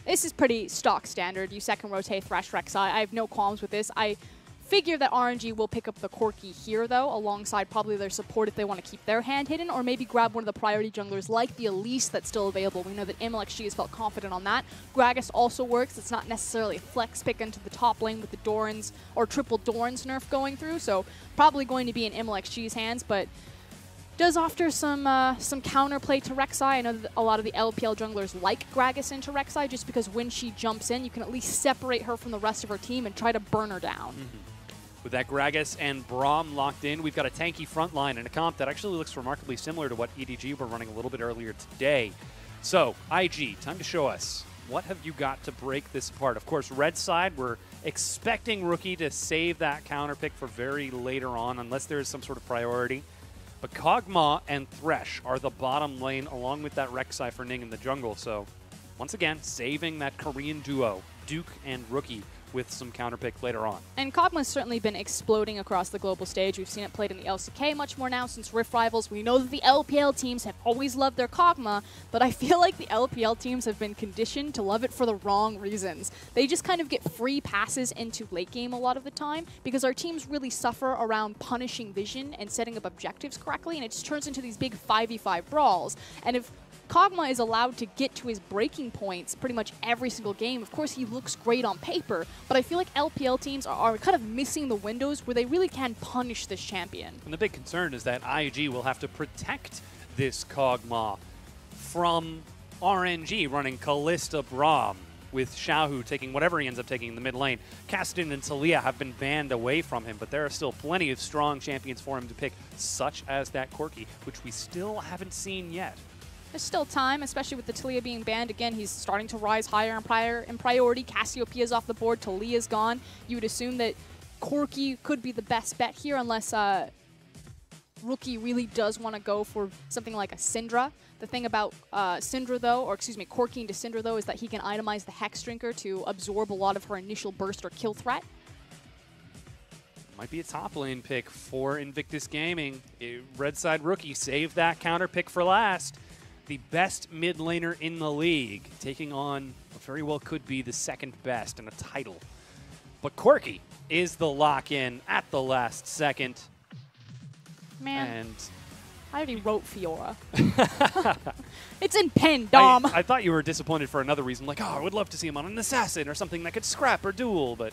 This is pretty stock standard. You second rotate Thresh Rek'Sai. I have no qualms with this. I figure that RNG will pick up the Corki here, though, alongside probably their support if they want to keep their hand hidden, or maybe grab one of the priority junglers like the Elise that's still available. We know that MLXG has felt confident on that. Gragas also works. It's not necessarily a flex pick into the top lane with the Dorans or triple Dorans nerf going through, so probably going to be in MLXG's hands, but does offer some counterplay to Rek'Sai. I know that a lot of the LPL junglers like Gragas into Rek'Sai just because when she jumps in, you can at least separate her from the rest of her team and try to burn her down. With that Gragas and Braum locked in, we've got a tanky front line and a comp that actually looks remarkably similar to what EDG were running a little bit earlier today. So, IG, time to show us. What have you got to break this apart? Of course, red side, we're expecting Rookie to save that counter pick for very later on, unless there is some sort of priority. But Kog'Maw and Thresh are the bottom lane, along with that Rek'Sai for Ning in the jungle. So, once again, saving that Korean duo, Duke and Rookie, with some counterpick later on. And Kog'Maw's certainly been exploding across the global stage. We've seen it played in the LCK much more now since Rift Rivals. We know that the LPL teams have always loved their Kog'Maw, but I feel like the LPL teams have been conditioned to love it for the wrong reasons. They just kind of get free passes into late game a lot of the time because our teams really suffer around punishing vision and setting up objectives correctly, and it just turns into these big 5v5 brawls. And if Kog'Maw is allowed to get to his breaking points pretty much every single game, of course he looks great on paper, but I feel like LPL teams are kind of missing the windows where they really can punish this champion. And the big concern is that IG will have to protect this Kog'Maw from RNG running Callista Braum, with Xiaohu taking whatever he ends up taking in the mid lane. Kassadin and Talia have been banned away from him, but there are still plenty of strong champions for him to pick, such as that Corki, which we still haven't seen yet. There's still time, especially with the Talia being banned. Again, he's starting to rise higher in priority. Cassiopeia's off the board. Talia's gone. You would assume that Corki could be the best bet here unless Rookie really does want to go for something like a Syndra. The thing about Syndra, though, or excuse me, Corki into Syndra, though, is that he can itemize the Hex Drinker to absorb a lot of her initial burst or kill threat. Might be a top lane pick for Invictus Gaming. Red side Rookie saved that counter pick for last. The best mid laner in the league, taking on what very well could be the second best in a title. But Corki is the lock-in at the last second. Man, and I already wrote Fiora. It's in pen, Dom. I thought you were disappointed for another reason, like, oh, I would love to see him on an assassin or something that could scrap or duel, but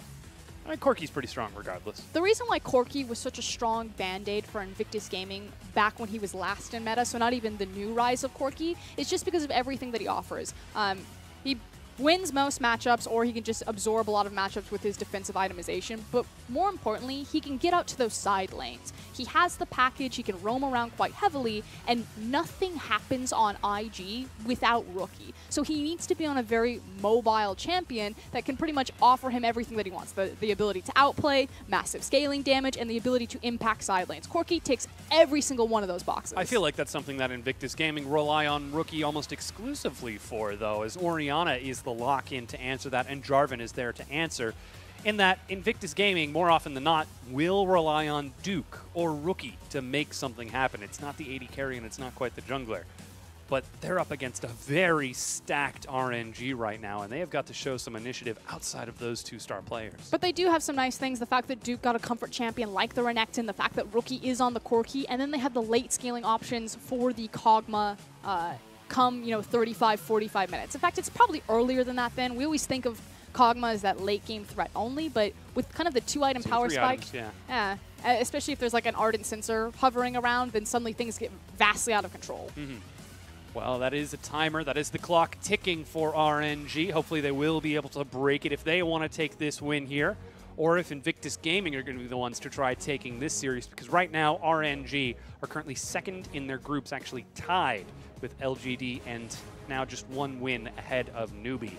I mean, Corki's pretty strong regardless. The reason why Corki was such a strong band-aid for Invictus Gaming back when he was last in meta, so not even the new rise of Corki, is just because of everything that he offers. He wins most matchups, or he can just absorb a lot of matchups with his defensive itemization. But more importantly, he can get out to those side lanes. He has the package, he can roam around quite heavily, and nothing happens on IG without Rookie. So he needs to be on a very mobile champion that can pretty much offer him everything that he wants. The ability to outplay, massive scaling damage, and the ability to impact side lanes. Corki takes every single one of those boxes. I feel like that's something that Invictus Gaming rely on Rookie almost exclusively for, though, as Orianna is the lock-in to answer that, and Jarvan is there to answer. In that Invictus Gaming, more often than not, will rely on Duke or Rookie to make something happen. It's not the AD carry and it's not quite the jungler. But they're up against a very stacked RNG right now, and they have got to show some initiative outside of those two-star players. But they do have some nice things. The fact that Duke got a comfort champion like the Renekton, the fact that Rookie is on the Corki, and then they have the late scaling options for the Kog'Maw come, 35, 45 minutes. In fact, it's probably earlier than that then. We always think of Kog'Maw as that late game threat only, but with kind of the 2-item power spike, especially if there's like an Ardent Sensor hovering around, then suddenly things get vastly out of control. Well, that is a timer. That is the clock ticking for RNG. Hopefully they will be able to break it if they want to take this win here, or if Invictus Gaming are going to be the ones to try taking this series, because right now RNG are currently second in their groups, actually tied with LGD and now just one win ahead of NewBee.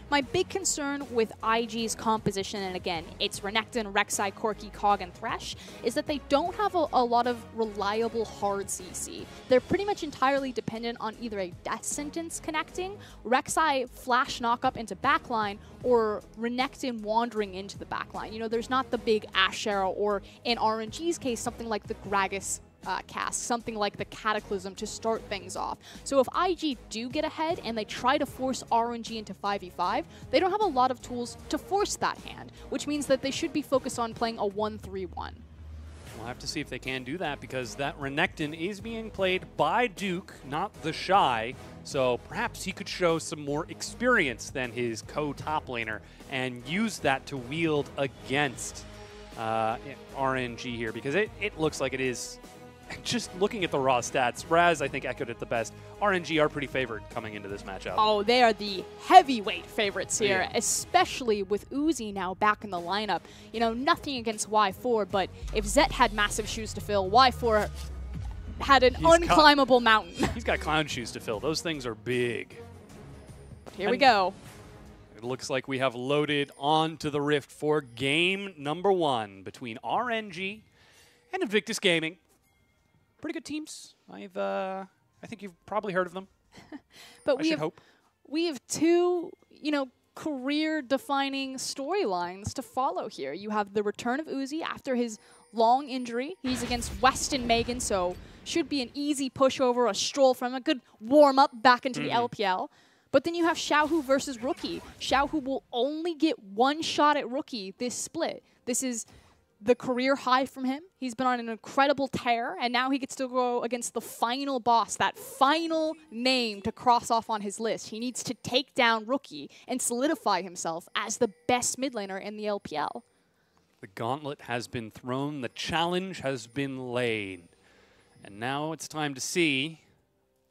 My big concern with IG's composition, and again, it's Renekton, Rek'Sai, Corki, Kog, and Thresh, is that they don't have a lot of reliable hard CC. They're pretty much entirely dependent on either a Death Sentence connecting, Rek'Sai flash knock-up into backline, or Renekton wandering into the backline. There's not the big Ashe Arrow, or in RNG's case, something like the Gragas cast, something like the Cataclysm to start things off. So if IG do get ahead and they try to force RNG into 5v5, they don't have a lot of tools to force that hand, which means that they should be focused on playing a 1-3-1. We'll have to see if they can do that, because that Renekton is being played by Duke, not the Shy, so perhaps he could show some more experience than his co-top laner and use that to wield against RNG here, because it looks like it is. Just looking at the raw stats, Raz, I think, echoed it the best. RNG are pretty favored coming into this matchup. Oh, they are the heavyweight favorites here, especially with Uzi now back in the lineup. Nothing against Y4, but if Zet had massive shoes to fill, Y4 had an unclimbable mountain. He's got clown shoes to fill. Those things are big. Here we go. It looks like we have loaded onto the Rift for game number 1 between RNG and Invictus Gaming. Pretty good teams. I think you've probably heard of them. But we have two, career-defining storylines to follow here. You have the return of Uzi after his long injury. He's against Weston Megan, so should be an easy pushover, a stroll from a good warm-up back into the LPL. But then you have Xiaohu versus Rookie. Xiaohu will only get one shot at Rookie this split. This is the career high from him. He's been on an incredible tear, and now he gets to go against the final boss, that final name to cross off on his list. He needs to take down Rookie and solidify himself as the best mid laner in the LPL. The gauntlet has been thrown, the challenge has been laid. And now it's time to see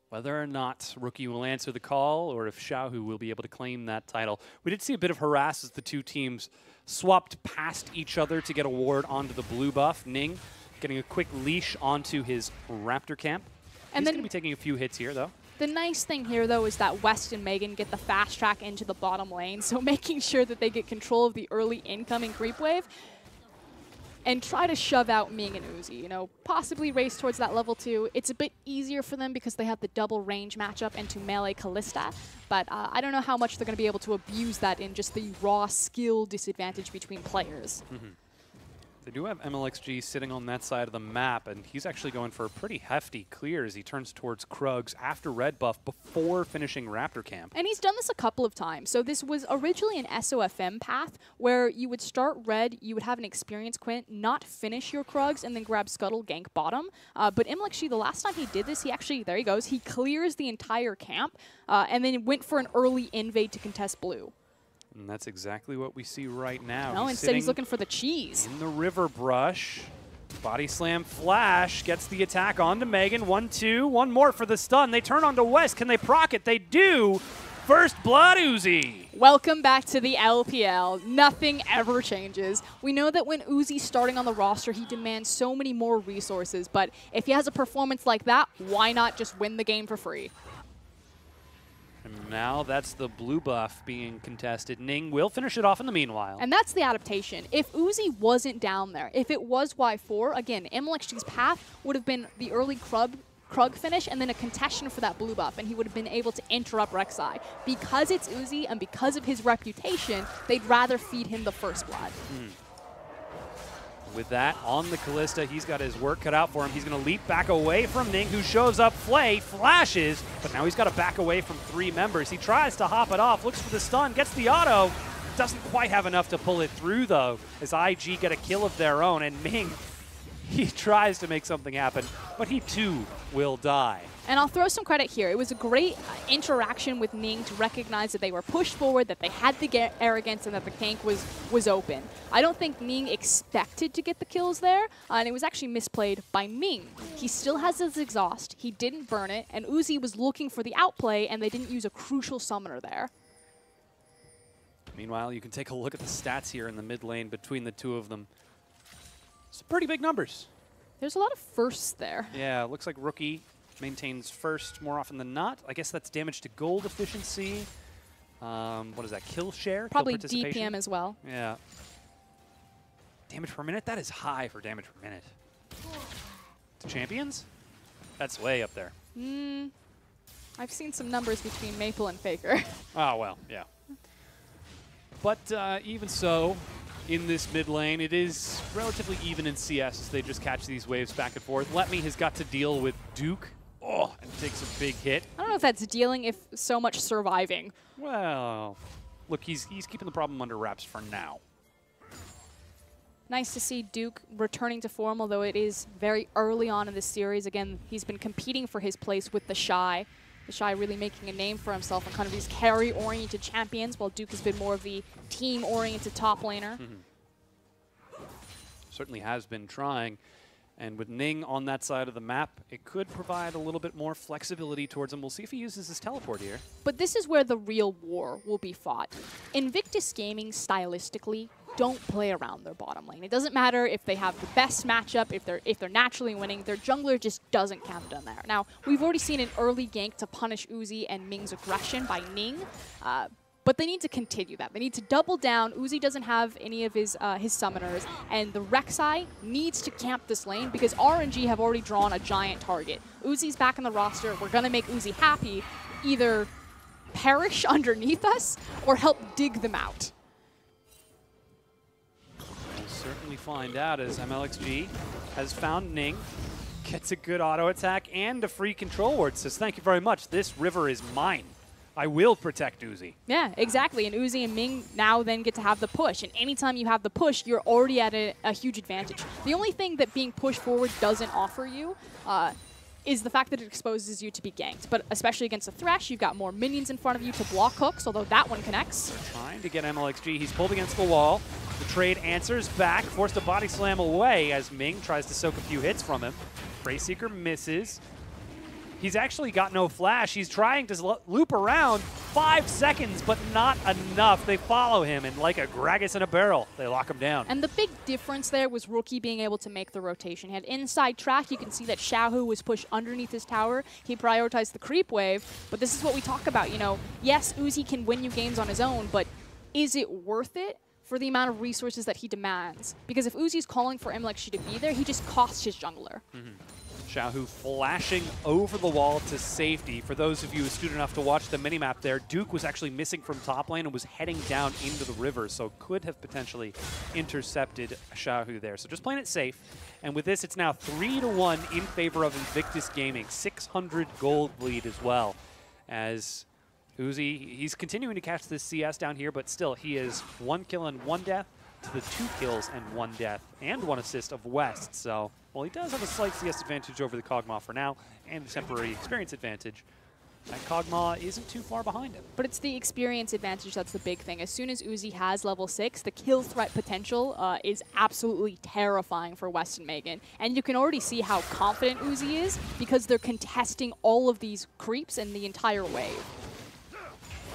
whether or not Rookie will answer the call, or if Xiaohu will be able to claim that title. We did see a bit of harass as the two teams swapped past each other to get a ward onto the blue buff. Ning getting a quick leash onto his Raptor camp. He's going to be taking a few hits here, though. The nice thing here, though, is that West and Megan get the fast track into the bottom lane, so making sure that they get control of the early incoming creep wave and try to shove out Ming and Uzi, possibly race towards that level 2. It's a bit easier for them because they have the double range matchup into melee Kalista, but I don't know how much they're going to be able to abuse that in just the raw skill disadvantage between players. They do have MLXG sitting on that side of the map, and he's actually going for a pretty hefty clear as he turns towards Krugs after red buff before finishing Raptor camp. And he's done this a couple of times. So this was originally an SOFM path where you would start red, you would have an experience Quint, not finish your Krugs, and then grab Scuttle, gank bottom. But MLXG, the last time he did this, he actually, there he goes, he clears the entire camp and then went for an early invade to contest blue. And that's exactly what we see right now. No, instead he's looking for the cheese. In the river brush. Body slam flash gets the attack onto Megan. 1-2. One more for the stun. They turn onto West. Can they proc it? They do. First blood, Uzi. Welcome back to the LPL. Nothing ever changes. We know that when Uzi's starting on the roster, he demands so many more resources, but if he has a performance like that, why not just win the game for free? And now that's the blue buff being contested. Ning will finish it off in the meanwhile. And that's the adaptation. If Uzi wasn't down there, if it was Y4, again, MLXG's path would have been the early Krug finish and then a contestation for that blue buff, and he would have been able to interrupt Rek'Sai. Because it's Uzi and because of his reputation, they'd rather feed him the first blood. With that on the Kalista, he's got his work cut out for him. He's going to leap back away from Ning, who shows up. Flay flashes, but now he's got to back away from 3 members. He tries to hop it off, looks for the stun, gets the auto. Doesn't quite have enough to pull it through, though, as IG get a kill of their own. And Ming, he tries to make something happen, but he too will die. And I'll throw some credit here. It was a great interaction with Ning to recognize that they were pushed forward, that they had the arrogance, and that the gank was open. I don't think Ning expected to get the kills there, and it was actually misplayed by Ming. He still has his exhaust. He didn't burn it, and Uzi was looking for the outplay, and they didn't use a crucial summoner there. Meanwhile, you can take a look at the stats here in the mid lane between the two of them. Some pretty big numbers. There's a lot of firsts there. Yeah, it looks like Rookie maintains first more often than not. I guess that's damage to gold efficiency. What is that, kill share? Probably kill participation? DPM as well. Yeah. Damage per minute? That is high for damage per minute. To champions? That's way up there. I've seen some numbers between Maple and FLICKR. Oh, well, yeah. But even so, in this mid lane, it is relatively even in CS as they just catch these waves back and forth. Letme has got to deal with Duke. Oh, and takes a big hit. I don't know if that's dealing, if so much surviving. Well, look, he's keeping the problem under wraps for now. Nice to see Duke returning to form, although it is very early on in this series. Again, he's been competing for his place with the Shy. The Shy really making a name for himself in kind of these carry-oriented champions, while Duke has been more of the team-oriented top laner. Certainly has been trying. And with Ning on that side of the map, it could provide a little bit more flexibility towards him. We'll see if he uses his teleport here. But this is where the real war will be fought. Invictus Gaming, stylistically, don't play around their bottom lane. It doesn't matter if they have the best matchup, if they're naturally winning, their jungler just doesn't count on there. Now, we've already seen an early gank to punish Uzi and Ming's aggression by Ning, but they need to continue that. They need to double down. Uzi doesn't have any of his summoners, and the Rek'Sai needs to camp this lane because RNG have already drawn a giant target. Uzi's back in the roster. We're going to make Uzi happy. Either perish underneath us or help dig them out. We'll certainly find out as MLXG has found Ning, gets a good auto attack and a free control ward. Says, thank you very much. This river is mine. I will protect Uzi. Yeah, exactly. And Uzi and Ming now then get to have the push. And anytime you have the push, you're already at a huge advantage. The only thing that being pushed forward doesn't offer you is the fact that it exposes you to be ganked. But especially against a Thresh, you've got more minions in front of you to block hooks, although that one connects. They're trying to get MLXG. He's pulled against the wall. The trade answers back, forced a body slam away as Ming tries to soak a few hits from him. Preyseeker misses. He's actually got no flash. He's trying to loop around. 5 seconds, but not enough. They follow him, and like a Gragas in a barrel, they lock him down. And the big difference there was Rookie being able to make the rotation. He had inside track. You can see that Xiaohu was pushed underneath his tower. He prioritized the creep wave, but this is what we talk about. You know, yes, Uzi can win you games on his own, but is it worth it for the amount of resources that he demands? Because if Uzi's calling for MLXG to be there, he just costs his jungler. Xiaohu flashing over the wall to safety. For those of you astute enough to watch the minimap there, Duke was actually missing from top lane and was heading down into the river, so could have potentially intercepted Xiaohu there. So just playing it safe. And with this, it's now 3-1 in favor of Invictus Gaming. 600 gold lead as well. As Uzi, he's continuing to catch this CS down here, but still, he is 1 kill and 1 death to the 2 kills and 1 death and 1 assist of West. So, well, he does have a slight CS advantage over the Kog'Maw for now and a temporary experience advantage. That Kog'Maw isn't too far behind him. But it's the experience advantage that's the big thing. As soon as Uzi has level 6, the kill threat potential is absolutely terrifying for West and Megan. And you can already see how confident Uzi is because they're contesting all of these creeps and the entire wave.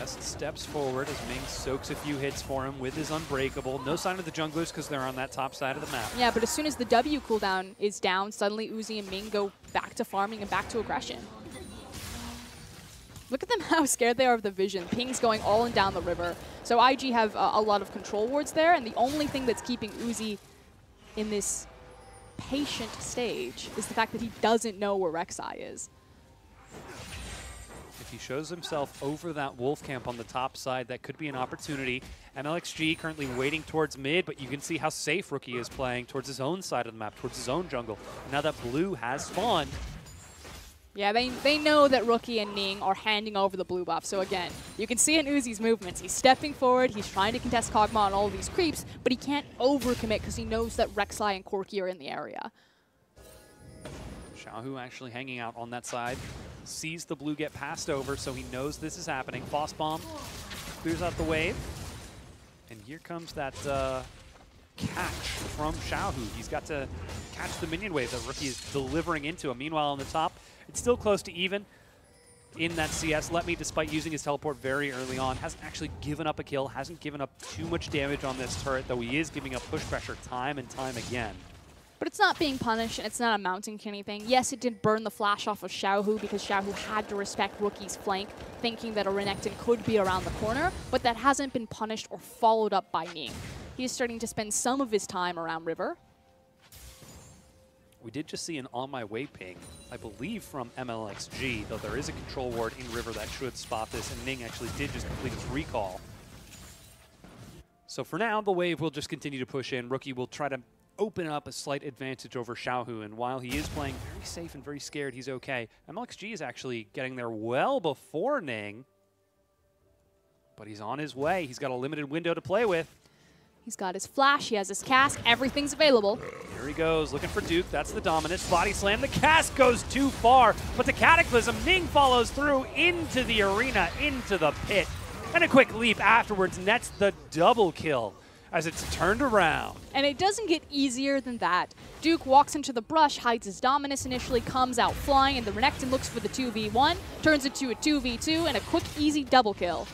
West steps forward as Ming soaks a few hits for him with his Unbreakable. No sign of the junglers because they're on that top side of the map. Yeah, but as soon as the W cooldown is down, suddenly Uzi and Ming go back to farming and back to aggression. Look at them how scared they are of the vision. Ping's going all and down the river. So IG have a lot of control wards there, and the only thing that's keeping Uzi in this patient stage is the fact that he doesn't know where Rek'Sai is. If he shows himself over that wolf camp on the top side, that could be an opportunity. MLXG currently waiting towards mid, but you can see how safe Rookie is playing towards his own side of the map, towards his own jungle. And now that blue has spawned. Yeah, they know that Rookie and Ning are handing over the blue buff. So again, you can see in Uzi's movements, he's stepping forward, he's trying to contest Kog'Maw on all of these creeps, but he can't overcommit because he knows that Rek'Sai and Corki are in the area. Xiaohu actually hanging out on that side. Sees the blue get passed over, so he knows this is happening. Boss Bomb clears out the wave. And here comes that catch from Xiaohu. He's got to catch the minion wave that Rookie is delivering into him. Meanwhile, on the top, it's still close to even in that CS. Let Me, despite using his teleport very early on, hasn't actually given up a kill, hasn't given up too much damage on this turret, though he is giving up push pressure time and time again. But it's not being punished, and it's not amounting to anything. Yes, it did burn the flash off of Xiaohu because Xiaohu had to respect Rookie's flank, thinking that a Renekton could be around the corner, but that hasn't been punished or followed up by Ning. He's starting to spend some of his time around River. We did just see an On My Way ping, I believe from MLXG, though there is a control ward in River that should spot this, and Ning actually did just complete his recall. So for now, the wave will just continue to push in. Rookie will try to open up a slight advantage over Xiaohu, and while he is playing very safe and very scared, he's okay. MLXG is actually getting there well before Ning, but he's on his way. He's got a limited window to play with. He's got his flash, he has his cast, everything's available. Here he goes, looking for Duke. That's the dominance. Body slam. The cast goes too far, but the Cataclysm, Ning follows through into the arena, into the pit. And a quick leap afterwards nets the double kill as it's turned around. And it doesn't get easier than that. Duke walks into the brush, hides his dominance initially, comes out flying, and the Renekton looks for the 2v1, turns it to a 2v2, and a quick, easy double kill.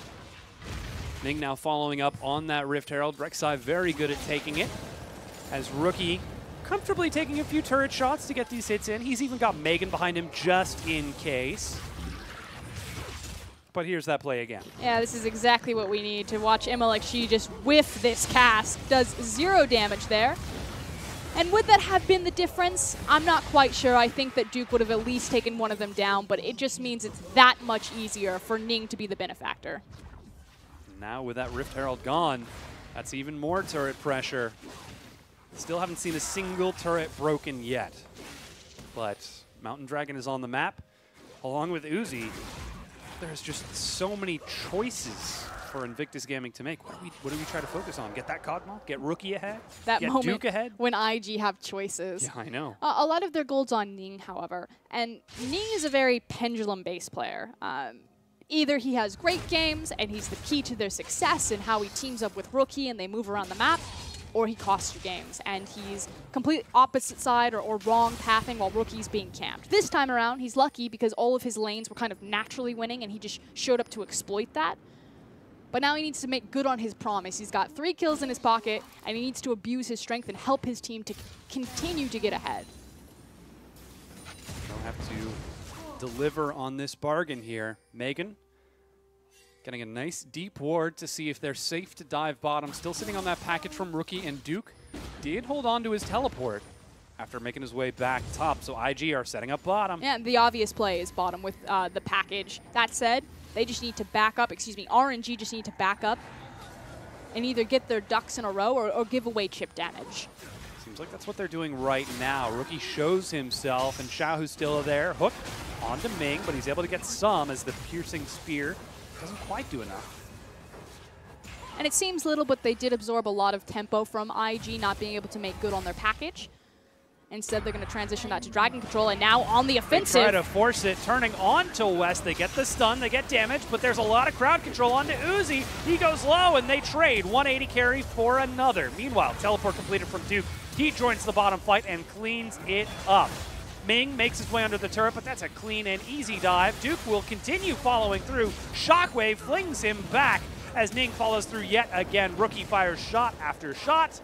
Ning now following up on that Rift Herald. Rek'Sai very good at taking it, as Rookie comfortably taking a few turret shots to get these hits in. He's even got Megan behind him just in case. But here's that play again. Yeah, this is exactly what we need to watch MLXG just whiff this cast. Does 0 damage there. And would that have been the difference? I'm not quite sure. I think that Duke would have at least taken one of them down, but it just means it's that much easier for Ning to be the benefactor. Now with that Rift Herald gone, that's even more turret pressure. Still haven't seen a single turret broken yet. But Mountain Dragon is on the map, along with Uzi. There's just so many choices for Invictus Gaming to make. What do we try to focus on? Get that Kog'Maw? Get Rookie ahead? That get moment Duke ahead? when IG have choices. Yeah, I know. A lot of their gold's on Ning, however. And Ning is a very pendulum-based player. Either he has great games and he's the key to their success in how he teams up with Rookie and they move around the map, or he costs you games and he's complete opposite side or wrong pathing while Rookie's being camped. This time around, he's lucky because all of his lanes were kind of naturally winning and he just showed up to exploit that. But now he needs to make good on his promise. He's got 3 kills in his pocket and he needs to abuse his strength and help his team to continue to get ahead. They'll have to deliver on this bargain here. Megan getting a nice deep ward to see if they're safe to dive bottom. Still sitting on that package from Rookie, and Duke did hold on to his teleport after making his way back top. So IG are setting up bottom. Yeah, the obvious play is bottom with the package. That said, they just need to back up, RNG just need to back up and either get their ducks in a row or give away chip damage. Seems like that's what they're doing right now. Rookie shows himself, and Xiaohu's still there. Hook onto Ming, but he's able to get some as the piercing spear doesn't quite do enough. And it seems little, but they did absorb a lot of tempo from IG not being able to make good on their package. Instead, they're going to transition that to Dragon Control, and now on the offensive. They try to force it, turning on to West. They get the stun, they get damage, but there's a lot of crowd control onto Uzi. He goes low, and they trade 180 carry for another. Meanwhile, teleport completed from Duke. He joins the bottom fight and cleans it up. Ming makes his way under the turret, but that's a clean and easy dive. Duke will continue following through. Shockwave flings him back as Ning follows through yet again. Rookie fires shot after shot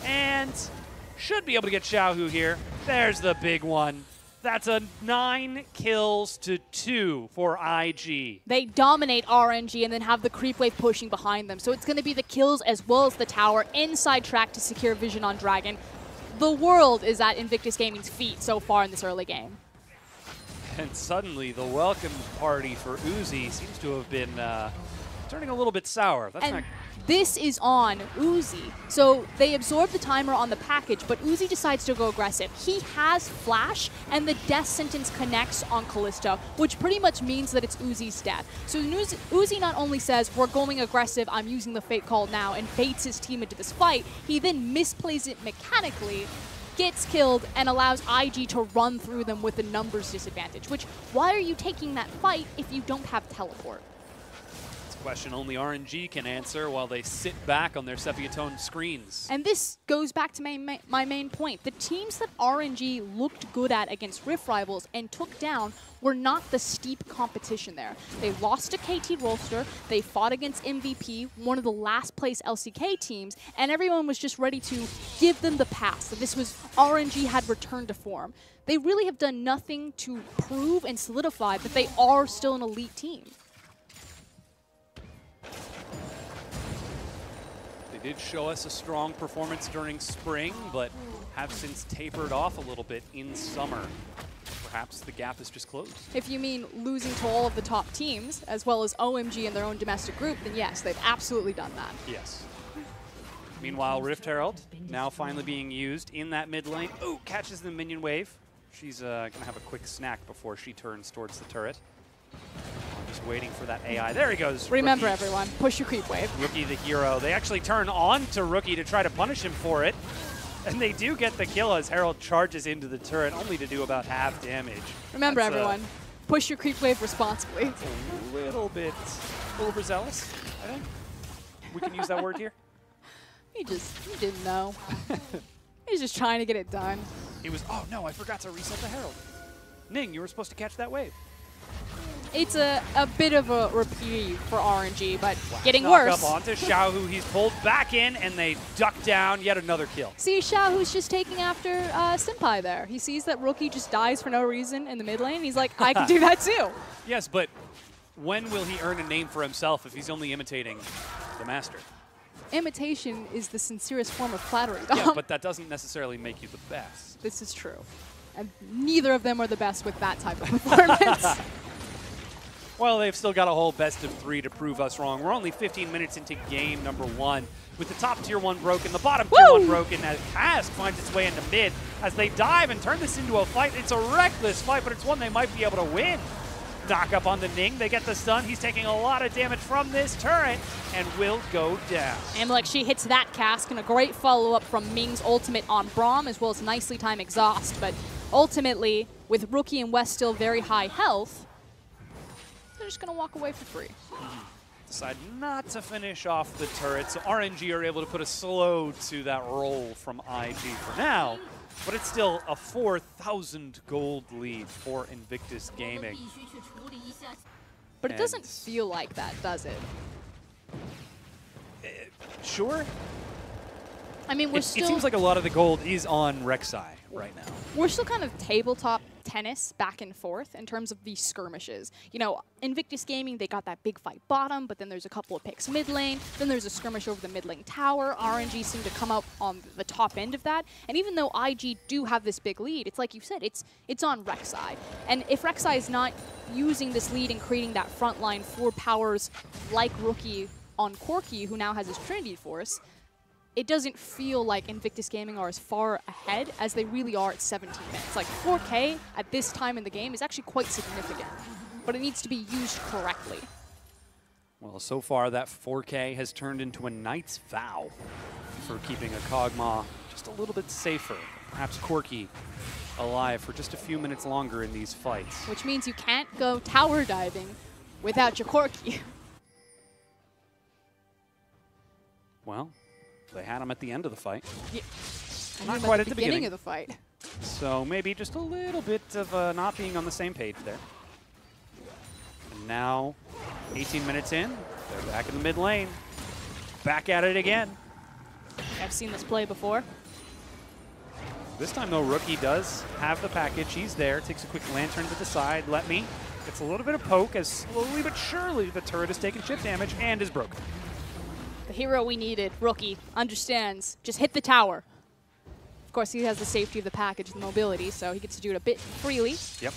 and should be able to get Xiaohu here. There's the big one. That's a 9 kills to 2 for IG. They dominate RNG and then have the creep wave pushing behind them. So it's going to be the kills as well as the tower. Inside track to secure vision on Dragon. The world is at Invictus Gaming's feet so far in this early game. And suddenly the welcome party for Uzi seems to have been turning a little bit sour. That's not. This is on Uzi. So they absorb the timer on the package, but Uzi decides to go aggressive. He has Flash, and the death sentence connects on Kallisto, which pretty much means that it's Uzi's death. So Uzi not only says, we're going aggressive, I'm using the Fate Call now, and baits his team into this fight, he then misplays it mechanically, gets killed, and allows IG to run through them with a numbers disadvantage, which, why are you taking that fight if you don't have teleport? Question only RNG can answer while they sit back on their Sephiatone screens. And this goes back to my main point. The teams that RNG looked good at against Rift Rivals and took down were not the steep competition there. They lost to KT Rolster, they fought against MVP, one of the last place LCK teams, and everyone was just ready to give them the pass. That this was RNG had returned to form. They really have done nothing to prove and solidify that they are still an elite team. They did show us a strong performance during spring, but have since tapered off a little bit in summer. Perhaps the gap is just closed. If you mean losing to all of the top teams, as well as OMG in their own domestic group, then yes, they've absolutely done that. Yes. Meanwhile, Rift Herald now finally being used in that mid lane. Ooh, catches the minion wave. She's going to have a quick snack before she turns towards the turret. Just waiting for that AI. There he goes. Remember, Rookie. everyone, push your creep wave. Rookie the hero. They actually turn on to Rookie to try to punish him for it. And they do get the kill as Herald charges into the turret, only to do about half damage. Remember, everyone, push your creep wave responsibly. A little bit overzealous, I think. We can use that word here. You didn't know. He's just trying to get it done. He was, oh no, I forgot to reset the Herald. Ning, you were supposed to catch that wave. It's a bit of a reprieve for RNG, but getting Knock worse. Up onto Xiaohu, he's pulled back in, and they duck down, yet another kill. See, Xiaohu's just taking after Senpai there. He sees that Rookie just dies for no reason in the mid lane, he's like, I can do that too. Yes, but when will he earn a name for himself if he's only imitating the master? Imitation is the sincerest form of flattery, Dom. Yeah, but that doesn't necessarily make you the best. This is true. And neither of them are the best with that type of performance. Well, they've still got a whole best of 3 to prove us wrong. We're only 15 minutes into game number 1. With the top tier 1 broken, the bottom tier 1 broken, as Cask finds its way into mid. As they dive and turn this into a fight, it's a reckless fight, but it's one they might be able to win. Knock up on the Ning, they get the stun. He's taking a lot of damage from this turret and will go down. And like she hits that Cask, and a great follow-up from Ming's ultimate on Braum, as well as nicely timed exhaust. But ultimately, with Rookie and West still very high health, they're just going to walk away for free. Decide not to finish off the turret, so RNG are able to put a slow to that roll from IG for now, but it's still a 4,000 gold lead for Invictus Gaming. But it doesn't feel like that, does it? Sure. I mean, It seems like a lot of the gold is on Rek'Sai right now. We're still kind of tabletop tennis back and forth in terms of these skirmishes. You know, Invictus Gaming, they got that big fight bottom, but then there's a couple of picks mid lane, then there's a skirmish over the mid lane tower. RNG seem to come out on the top end of that. And even though IG do have this big lead, it's like you said, it's on Rek'Sai. And if Rek'Sai is not using this lead and creating that front line for powers like Rookie on Corki, who now has his Trinity Force, it doesn't feel like Invictus Gaming are as far ahead as they really are at 17 minutes. Like 4K at this time in the game is actually quite significant, but it needs to be used correctly. Well, so far that 4K has turned into a Knight's Vow for keeping a Kog'Maw just a little bit safer. Perhaps Corki alive for just a few minutes longer in these fights. Which means you can't go tower diving without your Corki. Well, they had him at the end of the fight. Yeah. Not quite at the beginning beginning of the fight. So maybe just a little bit of not being on the same page there. And now, 18 minutes in, they're back in the mid lane. Back at it again. I've seen this play before. This time, though, Rookie does have the package. He's there. Takes a quick lantern to the side. Let me. Gets a little bit of poke as slowly but surely the turret is taking chip damage and is broken. The hero we needed, Rookie, understands. Just hit the tower. Of course, he has the safety of the package, the mobility, so he gets to do it a bit freely. Yep.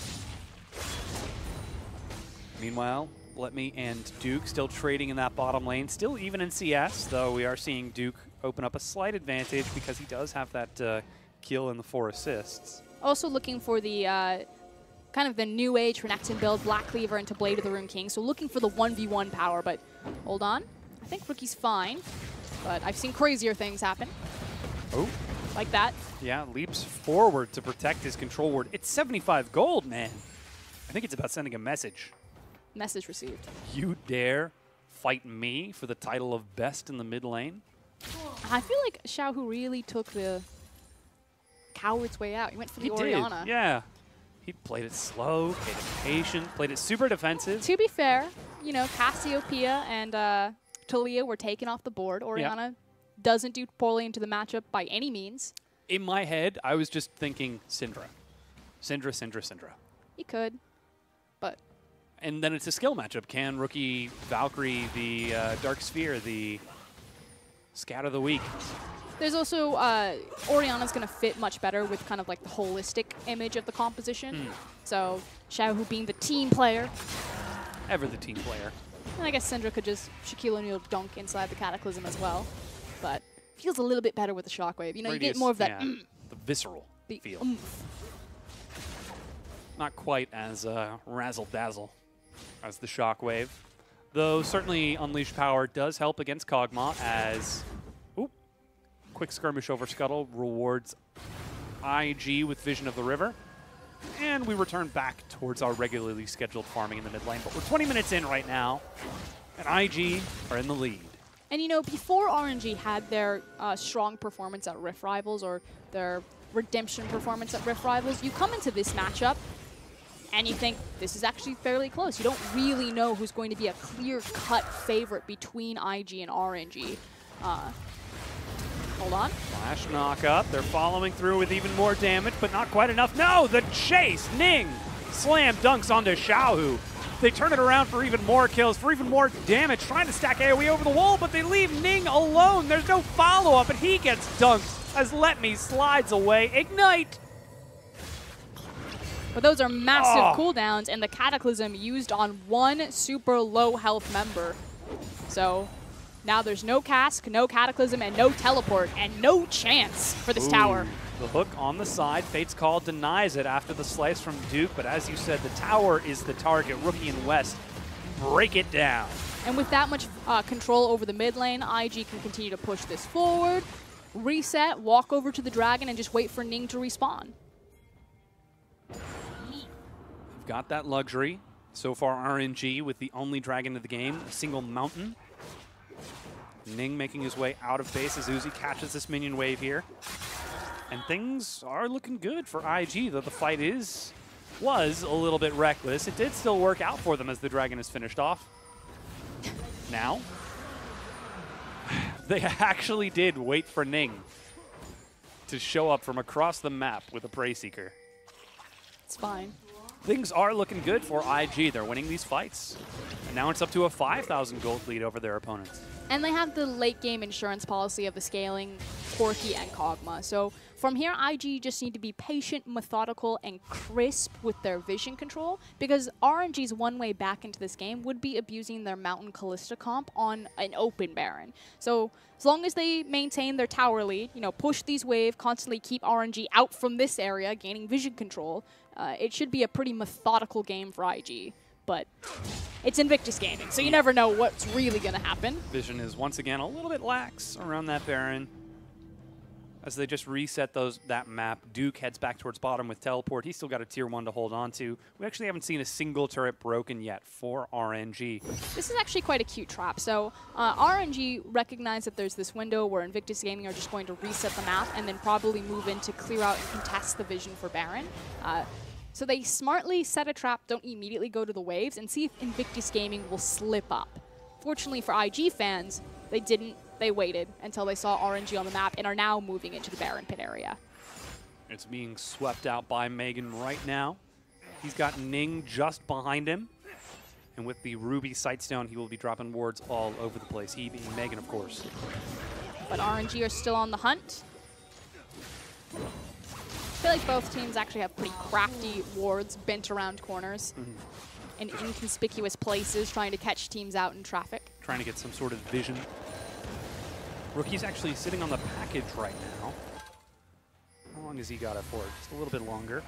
Meanwhile, Let Me and Duke still trading in that bottom lane. Still even in CS, though we are seeing Duke open up a slight advantage because he does have that kill and the 4 assists. Also looking for the kind of the new age Renekton build, Black Cleaver into Blade of the Rune King. So looking for the 1v1 power, but hold on. I think Rookie's fine, but I've seen crazier things happen. Oh. Like that. Yeah, leaps forward to protect his control ward. It's 75 gold, man. I think it's about sending a message. Message received. You dare fight me for the title of best in the mid lane? I feel like Xiaohu really took the coward's way out. He went for the Orianna. Did, yeah. He played it slow, played it patient, played it super defensive. To be fair, you know, Cassiopeia and Talia were taken off the board. Orianna doesn't do poorly into the matchup by any means. In my head, I was just thinking Syndra. Syndra. He could, but... And then it's a skill matchup. Can Rookie Valkyrie the Dark Sphere, the Scat of the Week? There's also, Orianna's going to fit much better with kind of like the holistic image of the composition. So, Xiaohu being the team player. Ever the team player. And I guess Syndra could just Shaquille O'Neal dunk inside the Cataclysm as well. But feels a little bit better with the Shockwave. You know, Radius, you get more of that the visceral feel. Not quite as razzle-dazzle as the Shockwave. Though certainly Unleashed Power does help against Kog'Maw as... Quick skirmish over Scuttle rewards IG with Vision of the River. And we return back towards our regularly scheduled farming in the mid lane. But we're 20 minutes in right now, and IG are in the lead. And you know, before RNG had their strong performance at Rift Rivals or their redemption performance at Rift Rivals, you come into this matchup and you think this is actually fairly close. You don't really know who's going to be a clear-cut favorite between IG and RNG. Hold on. Flash knock up. They're following through with even more damage, but not quite enough. No, the chase. Ning slam dunks onto Xiaohu. They turn it around for even more kills, for even more damage, trying to stack AoE over the wall, but they leave Ning alone. There's no follow-up, and he gets dunked as Let Me slides away. Ignite! But those are massive cooldowns, and the Cataclysm used on one super low health member. So now there's no Cask, no Cataclysm, and no Teleport, and no chance for this tower. The hook on the side. Fate's Call denies it after the slice from Duke, but as you said, the tower is the target. Rookie and West break it down. And with that much control over the mid lane, IG can continue to push this forward, reset, walk over to the dragon, and just wait for Ning to respawn. We've got that luxury. So far, RNG with the only dragon of the game, a single mountain. Ning making his way out of base as Uzi catches this minion wave here. And things are looking good for IG, though the fight was a little bit reckless. It did still work out for them as the dragon is finished off. Now, they actually did wait for Ning to show up from across the map with a Prey Seeker. It's fine. Things are looking good for IG. They're winning these fights. And now it's up to a 5,000 gold lead over their opponents. And they have the late game insurance policy of the scaling Corki and Kog'Maw. So from here, IG just need to be patient, methodical, and crisp with their vision control, because RNG's one way back into this game would be abusing their Mountain Callista comp on an open Baron. So as long as they maintain their tower lead, you know, push these wave, constantly keep RNG out from this area, gaining vision control, it should be a pretty methodical game for IG. But it's Invictus gaming, so you never know what's really going to happen. Vision is once again a little bit lax around that Baron. As they just reset that map, Duke heads back towards bottom with teleport. He's still got a tier 1 to hold on to. We actually haven't seen a single turret broken yet for RNG. This is actually quite a cute trap. So RNG recognize that there's this window where Invictus Gaming are just going to reset the map and then probably move in to clear out and contest the vision for Baron. So they smartly set a trap, don't immediately go to the waves, and see if Invictus Gaming will slip up. Fortunately for IG fans, they didn't. They waited until they saw RNG on the map and are now moving into the Baron pit area. It's being swept out by Megan right now. He's got Ning just behind him. And with the Ruby Sightstone, he will be dropping wards all over the place. He being Megan, of course. But RNG are still on the hunt. I feel like both teams actually have pretty crafty wards bent around corners in inconspicuous places, trying to catch teams out in traffic. Trying to get some sort of vision. Rookie's actually sitting on the package right now. How long has he got it for? Just a little bit longer.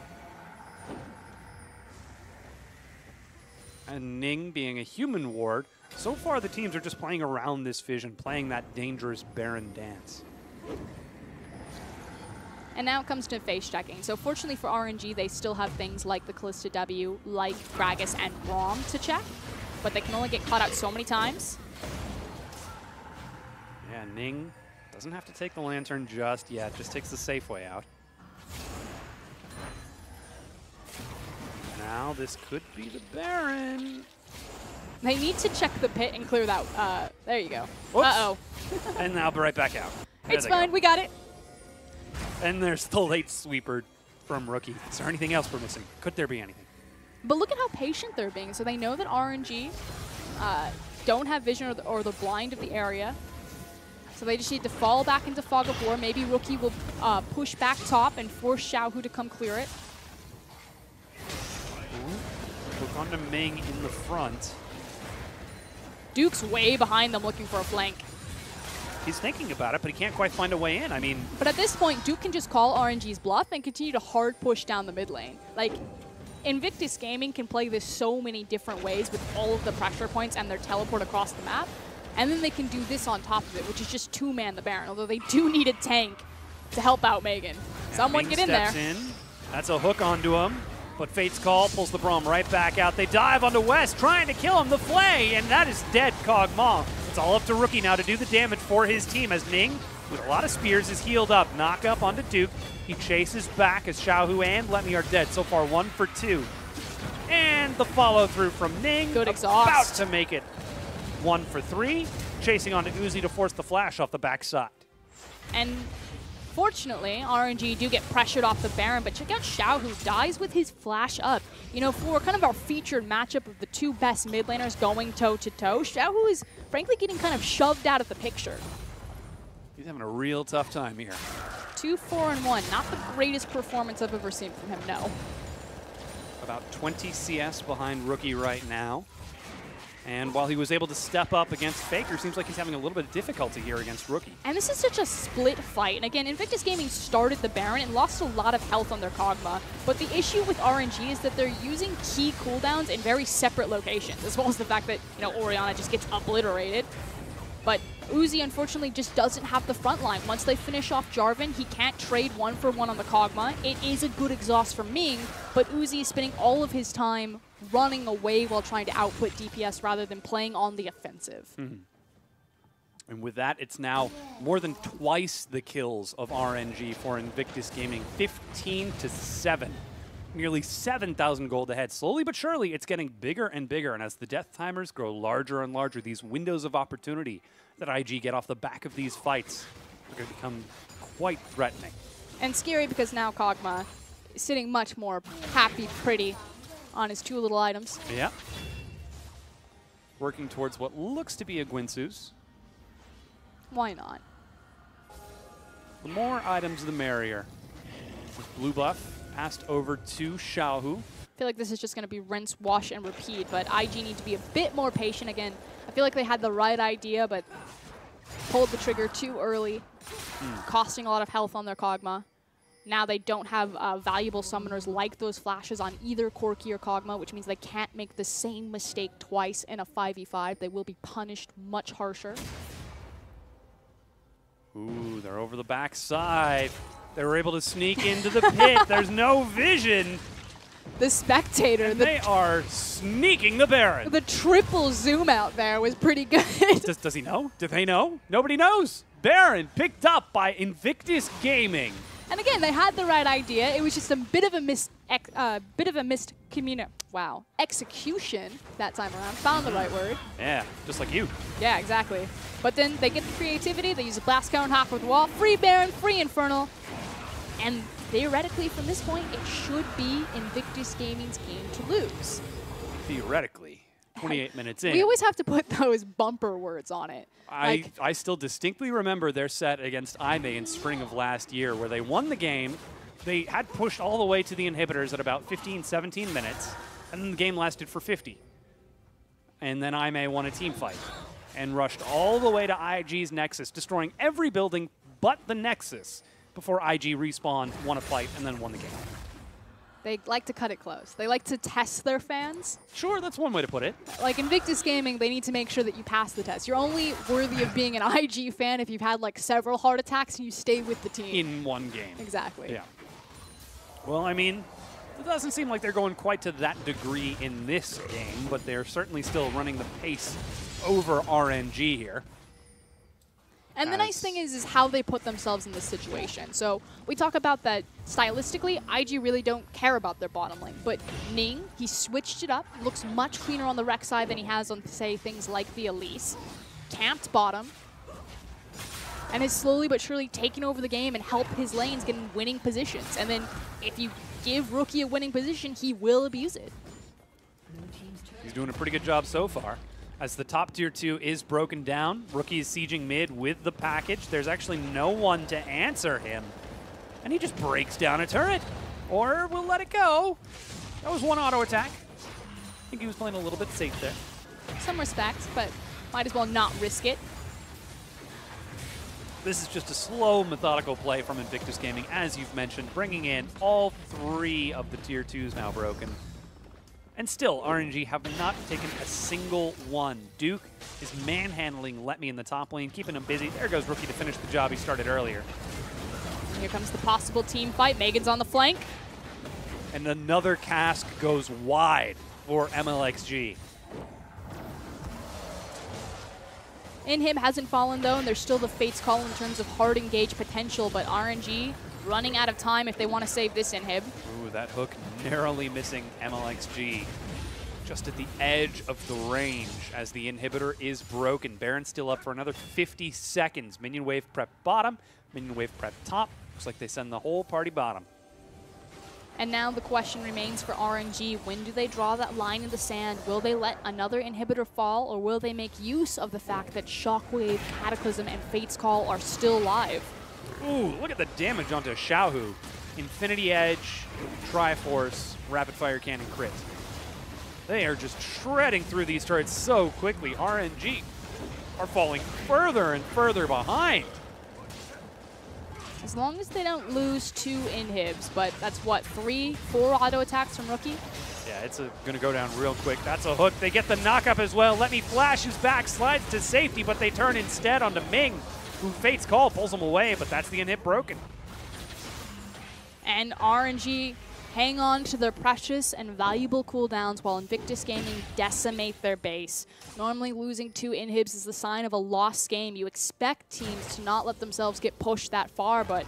And Ning being a human ward. So far the teams are just playing around this vision, playing that dangerous Baron dance. And now it comes to face checking. So fortunately for RNG, they still have things like the Callista W, like Gragas and Rom to check, but they can only get caught out so many times. Yeah, Ning doesn't have to take the Lantern just yet, just takes the safe way out. Now this could be the Baron. They need to check the pit and clear that. There you go. Whoops. Uh-oh. And now right back out. It's fine, we got it. And there's the late sweeper from Rookie. Is there anything else we're missing? Could there be anything? But look at how patient they're being. So they know that RNG don't have vision or the blind of the area. So they just need to fall back into Fog of War. Maybe Rookie will push back top and force Xiaohu to come clear it. Look on to Ming in the front. Duke's way behind them looking for a flank. He's thinking about it, but he can't quite find a way in. I mean... But at this point, Duke can just call RNG's bluff and continue to hard push down the mid lane. Like, Invictus Gaming can play this so many different ways with all of the pressure points and their teleport across the map. And then they can do this on top of it, which is just two-man the Baron, although they do need a tank to help out Megan. Yeah, Someone Ming get in there. In. That's a hook onto him, but Fate's Call pulls the Braum right back out. They dive onto West, trying to kill him, the Flay, and that is dead, Kog'Maw. It's all up to Rookie now to do the damage for his team as Ning, with a lot of spears, is healed up. Knock up onto Duke. He chases back as Xiaohu and Letme are dead. So far, 1 for 2. And the follow-through from Ning. Good exhaust. About to make it 1 for 3. Chasing onto Uzi to force the flash off the backside. And fortunately, RNG do get pressured off the Baron, but check out Xiao, who dies with his flash up. You know, for kind of our featured matchup of the two best mid laners going toe-to-toe, Xiao, who is frankly getting kind of shoved out of the picture. He's having a real tough time here. 2-4-1. Not the greatest performance I've ever seen from him, no. About 20 CS behind Rookie right now. And while he was able to step up against FLICKR, seems like he's having a little bit of difficulty here against Rookie. And this is such a split fight. And again, Invictus Gaming started the Baron and lost a lot of health on their Kog'Maw. But the issue with RNG is that they're using key cooldowns in very separate locations, as well as the fact that, you know, Orianna just gets obliterated. But Uzi, unfortunately, just doesn't have the front line. Once they finish off Jarvan, he can't trade 1-for-1 on the Kog'Maw. It is a good exhaust from Ming, but Uzi is spending all of his time running away while trying to output DPS rather than playing on the offensive. Mm-hmm. And with that, it's now more than twice the kills of RNG for Invictus Gaming, 15-7. Nearly 7,000 gold ahead. Slowly but surely, it's getting bigger and bigger. And as the death timers grow larger and larger, these windows of opportunity that IG get off the back of these fights are going to become quite threatening. And scary because now Kog'Maw is sitting much more happy, pretty on his two little items. Yeah. Working towards what looks to be a Gwynsus. Why not? The more items, the merrier. With blue buff passed over to Xiaohu. I feel like this is just going to be rinse, wash, and repeat, but IG need to be a bit more patient. Again, I feel like they had the right idea, but pulled the trigger too early, costing a lot of health on their Kog'Maw. Now they don't have valuable summoners like those flashes on either Corki or Kog'Maw, which means they can't make the same mistake twice in a 5v5. They will be punished much harsher. Ooh, they're over the backside. They were able to sneak into the pit. There's no vision. The spectator. They are sneaking the Baron. The triple zoom out there was pretty good. Does he know? Do they know? Nobody knows. Baron picked up by Invictus Gaming. And again, they had the right idea. It was just a bit of a execution that time around. Found the right word. Yeah, just like you. Yeah, exactly. But then they get the creativity. They use a blast cone, half with the wall, free Baron, free Infernal, and theoretically, from this point, it should be Invictus Gaming's game to lose. Theoretically, 28 minutes in. We always have to put those bumper words on it. I still distinctly remember their set against IME in spring of last year where they won the game. They had pushed all the way to the inhibitors at about 15, 17 minutes, and then the game lasted for 50. And then IME won a team fight and rushed all the way to IG's Nexus, destroying every building but the Nexus before IG respawned, won a fight, and then won the game. They like to cut it close. They like to test their fans. Sure, that's one way to put it. Like Invictus Gaming, they need to make sure that you pass the test. You're only worthy of being an IG fan if you've had like several heart attacks and you stay with the team. In one game. Exactly. Yeah. Well, I mean, it doesn't seem like they're going quite to that degree in this game, but they're certainly still running the pace over RNG here. And the nice thing is how they put themselves in this situation. So we talk about that stylistically, IG really don't care about their bottom lane. But Ning, he switched it up, looks much cleaner on the rec side than he has on, say, things like the Elise. Camped bottom, and is slowly but surely taking over the game and help his lanes get in winning positions. And then if you give Rookie a winning position, he will abuse it. He's doing a pretty good job so far. As the top tier 2 is broken down, Rookie is sieging mid with the package. There's actually no one to answer him. And he just breaks down a turret. Or we'll let it go. That was one auto attack. I think he was playing a little bit safe there. Some respect, but might as well not risk it. This is just a slow, methodical play from Invictus Gaming, as you've mentioned, bringing in all 3 of the tier 2s now broken. And still, RNG have not taken a single one. Duke is manhandling Let Me in the top lane, keeping him busy. There goes Rookie to finish the job he started earlier. Here comes the possible team fight. Megan's on the flank. And another cask goes wide for MLXG. Inhib hasn't fallen, though, and there's still the Fate's Call in terms of hard engage potential, but RNG running out of time if they want to save this Inhib. Ooh, that hook narrowly missing MLXG. Just at the edge of the range as the inhibitor is broken. Baron's still up for another 50 seconds. Minion wave prep bottom, minion wave prep top. Looks like they send the whole party bottom. And now the question remains for RNG, when do they draw that line in the sand? Will they let another inhibitor fall, or will they make use of the fact that Shockwave, Cataclysm, and Fate's Call are still live? Ooh, look at the damage onto Xiaohu. Infinity Edge, Triforce, Rapid Fire Cannon crit. They are just shredding through these turrets so quickly. RNG are falling further and further behind. As long as they don't lose 2 inhibs, but that's what, 3, 4 auto attacks from Rookie? Yeah, it's going to go down real quick. That's a hook. They get the knock-up as well. Let Me flashes back, slides to safety, but they turn instead onto Ming, who Fate's Call pulls him away, but that's the inhib broken. And RNG hang on to their precious and valuable cooldowns while Invictus Gaming decimate their base. Normally losing 2 inhibs is the sign of a lost game. You expect teams to not let themselves get pushed that far, but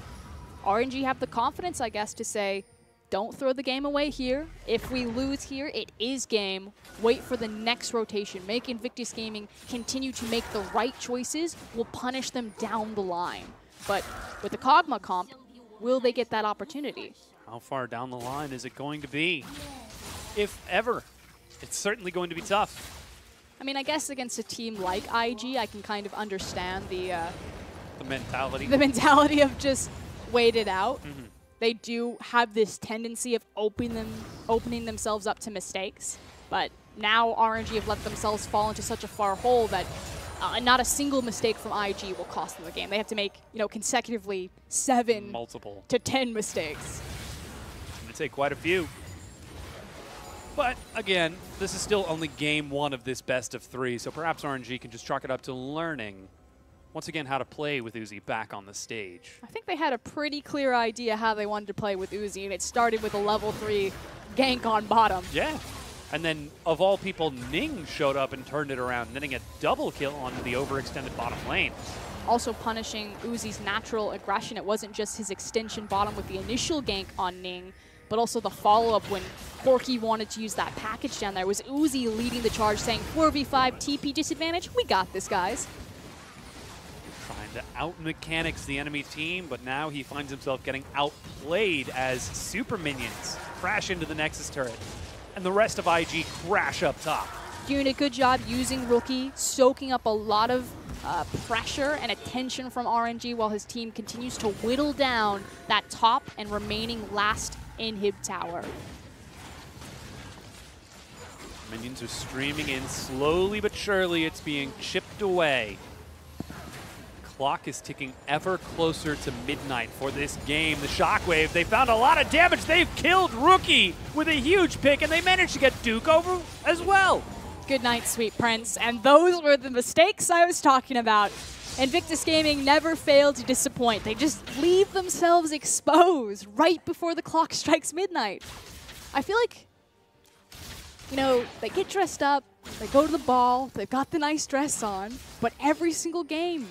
RNG have the confidence, I guess, to say, don't throw the game away here. If we lose here, it is game. Wait for the next rotation. Make Invictus Gaming continue to make the right choices. We'll punish them down the line. But with the Kog'Maw comp, will they get that opportunity? How far down the line is it going to be? If ever. It's certainly going to be tough. I mean, I guess against a team like IG, I can kind of understand the mentality. The mentality of just wait it out. Mm-hmm. They do have this tendency of opening themselves up to mistakes, but now RNG have let themselves fall into such a far hole that not a single mistake from IG will cost them the game. They have to make, consecutively 7 to 10 mistakes. It's going to take quite a few. But again, this is still only game 1 of this best of 3, so perhaps RNG can just chalk it up to learning once again, how to play with Uzi back on the stage. I think they had a pretty clear idea how they wanted to play with Uzi, and it started with a level 3 gank on bottom. Yeah. And then, of all people, Ning showed up and turned it around, netting a double kill onto the overextended bottom lane. Also punishing Uzi's natural aggression. It wasn't just his extension bottom with the initial gank on Ning, but also the follow-up when Corki wanted to use that package down there. It was Uzi leading the charge saying 4v5 TP disadvantage. We got this, guys. Trying to out-mechanics the enemy team, but now he finds himself getting outplayed as super minions crash into the Nexus turret. And the rest of IG crash up top. Doing a good job using Rookie, soaking up a lot of pressure and attention from RNG while his team continues to whittle down that top and remaining last inhib tower. Minions are streaming in slowly but surely. It's being chipped away. Clock is ticking ever closer to midnight for this game. The Shockwave, they found a lot of damage. They've killed Rookie with a huge pick, and they managed to get Duke over as well. Good night, sweet prince. And those were the mistakes I was talking about. Invictus Gaming never failed to disappoint. They just leave themselves exposed right before the clock strikes midnight. I feel like, you know, they get dressed up, they go to the ball, they've got the nice dress on, but every single game,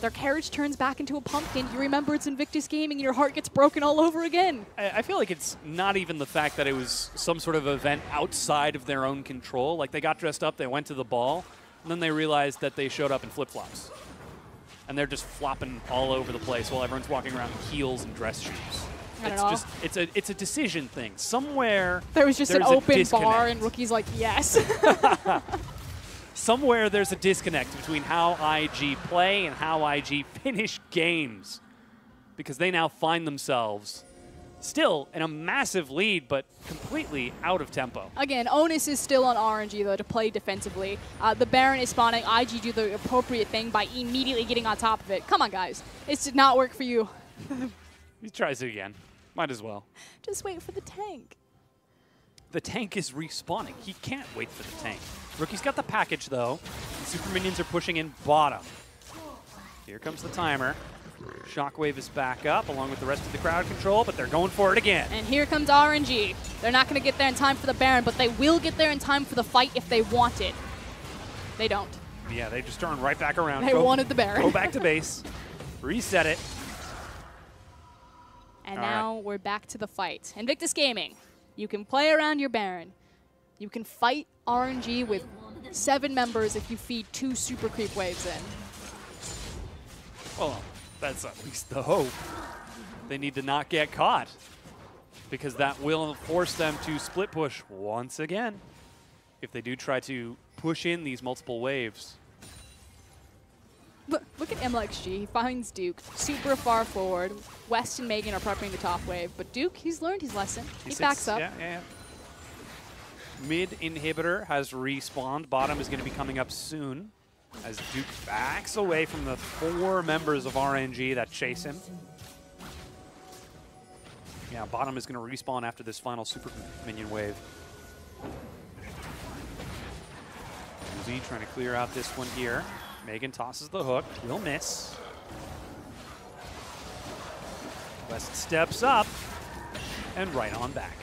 their carriage turns back into a pumpkin. You remember it's Invictus Gaming and your heart gets broken all over again. I feel like it's not even the fact that it was some sort of event outside of their own control. Like, they got dressed up, they went to the ball, and then they realized that they showed up in flip-flops. And they're just flopping all over the place while everyone's walking around in heels and dress shoes. It's a decision thing. Somewhere there was just an open bar and Rookie's like, yes. Somewhere there's a disconnect between how IG play and how IG finish games, because they now find themselves still in a massive lead, but completely out of tempo. Again, onus is still on RNG, though, to play defensively. The Baron is spawning. IG do the appropriate thing by immediately getting on top of it. Come on, guys. It did not work for you. He tries it again. Might as well. Just wait for the tank. The tank is respawning. He can't wait for the tank. Rookie's got the package, though. The super minions are pushing in bottom. Here comes the timer. Shockwave is back up, along with the rest of the crowd control, but they're going for it again. And here comes RNG. They're not going to get there in time for the Baron, but they will get there in time for the fight if they want it. They don't. Yeah, they just turn right back around. They wanted the Baron. Go back to base. Reset it. And now we're back to the fight. Invictus Gaming, you can play around your Baron. You can fight RNG with 7 members if you feed 2 super creep waves in. Well, that's at least the hope. They need to not get caught, because that will force them to split push once again if they do try to push in these multiple waves. Look at MLXG. He finds Duke super far forward. West and Megan are prepping the top wave, but Duke, he's learned his lesson. He backs up. Yeah. Mid inhibitor has respawned. Bottom is going to be coming up soon as Duke backs away from the 4 members of RNG that chase him. Yeah, bottom is going to respawn after this final super minion wave. Uzi trying to clear out this one here. Megan tosses the hook. Will miss. West steps up and right on back.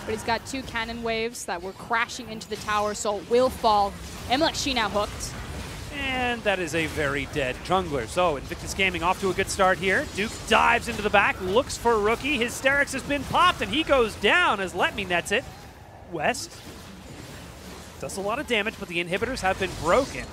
But he's got 2 cannon waves that were crashing into the tower, so it will fall. MLXG now hooked. And that is a very dead jungler. So Invictus Gaming off to a good start here. Duke dives into the back, looks for Rookie. His Sterix has been popped, and he goes down as Let Me nets it. West does a lot of damage, but the inhibitors have been broken.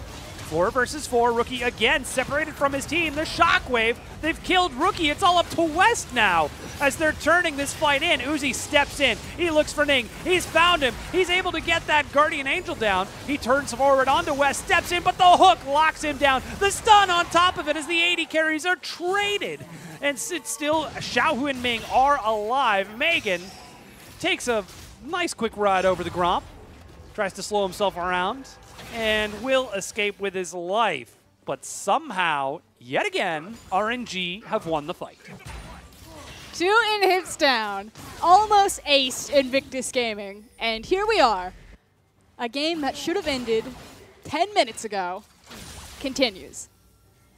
4 versus 4. Rookie again separated from his team. The Shockwave, they've killed Rookie. It's all up to West now as they're turning this fight in. Uzi steps in. He looks for Ning. He's found him. He's able to get that Guardian Angel down. He turns forward onto West, steps in, but the hook locks him down. The stun on top of it as the AD carries are traded. And it's still Xiaohu and Ming are alive. Megan takes a nice quick ride over the Gromp. Tries to slow himself around and will escape with his life. But somehow, yet again, RNG have won the fight. 2 inhibs down. Almost aced Invictus Gaming. And here we are. A game that should have ended 10 minutes ago continues.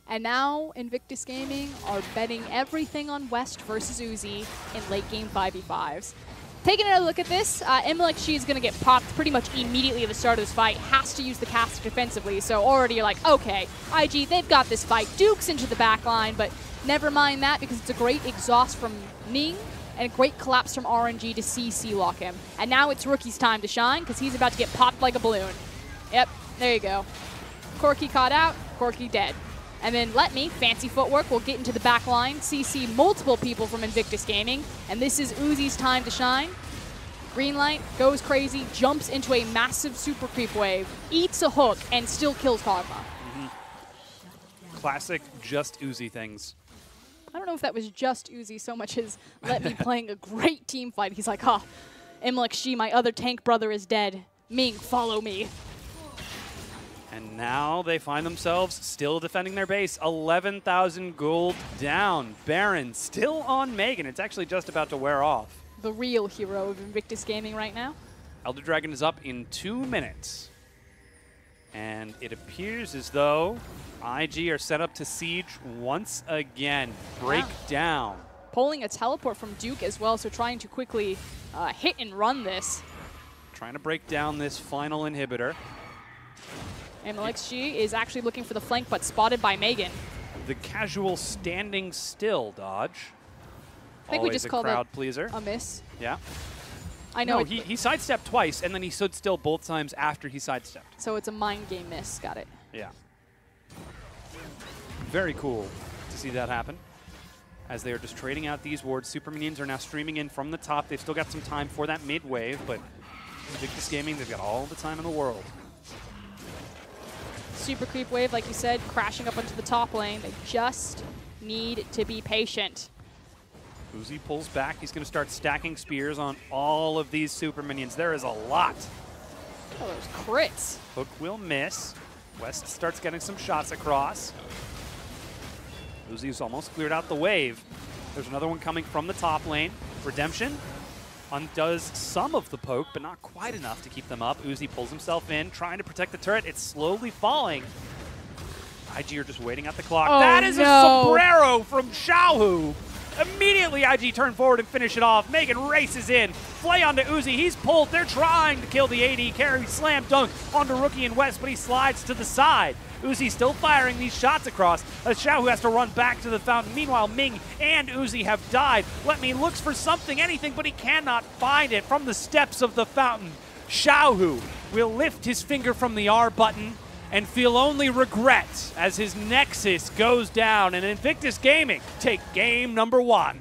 And now Invictus Gaming are betting everything on West versus Uzi in late game 5v5s. Taking another look at this, MLXG is going to get popped pretty much immediately at the start of this fight. Has to use the caster defensively, so already you're like, okay, IG, they've got this fight. Duke's into the back line, but never mind that because it's a great exhaust from Ning and a great collapse from RNG to CC lock him. And now it's Rookie's time to shine because he's about to get popped like a balloon. Yep, there you go. Corki caught out, Corki dead. And then Let Me, fancy footwork, will get into the back line, CC multiple people from Invictus Gaming, and this is Uzi's time to shine. Green light, goes crazy, jumps into a massive super creep wave, eats a hook, and still kills Kog'Maw. Classic just Uzi things. I don't know if that was just Uzi so much as Let Me playing a great team fight. He's like, huh, MLXG, my other tank brother is dead. Ming, follow me. And now they find themselves still defending their base. 11,000 gold down. Baron still on Megan. It's actually just about to wear off. The real hero of Invictus Gaming right now. Elder Dragon is up in 2 minutes. And it appears as though IG are set up to siege once again. Break down. Pulling a teleport from Duke as well, so trying to quickly hit and run this. Trying to break down this final inhibitor. MLXG is actually looking for the flank, but spotted by Megan. The casual standing still dodge. I think we just called crowd it pleaser. A miss. Yeah. I know. No, he sidestepped twice, and then he stood still both times after he sidestepped. So it's a mind game miss. Got it. Yeah. Very cool to see that happen. As they are just trading out these wards, Super Minions are now streaming in from the top. They've still got some time for that mid wave, but Invictus Gaming, they've got all the time in the world. Super creep wave, like you said, crashing up onto the top lane. They just need to be patient. Uzi pulls back. He's going to start stacking spears on all of these super minions. There is a lot. Oh, those crits. Hook will miss. West starts getting some shots across. Uzi's almost cleared out the wave. There's another one coming from the top lane. Redemption undoes some of the poke, but not quite enough to keep them up. Uzi pulls himself in, trying to protect the turret. It's slowly falling. IG are just waiting at the clock. Oh, that is no. a sombrero from Xiaohu. Immediately, IG turn forward and finish it off. Megan races in. Play onto Uzi. He's pulled. They're trying to kill the AD carry. Slam dunk onto Rookie and West, but he slides to the side. Uzi still firing these shots across. Xiaohu has to run back to the fountain. Meanwhile, Ming and Uzi have died. Let Me looks for something, anything, but he cannot find it from the steps of the fountain. Xiaohu will lift his finger from the R button and feel only regret as his Nexus goes down, and Invictus Gaming take game number 1.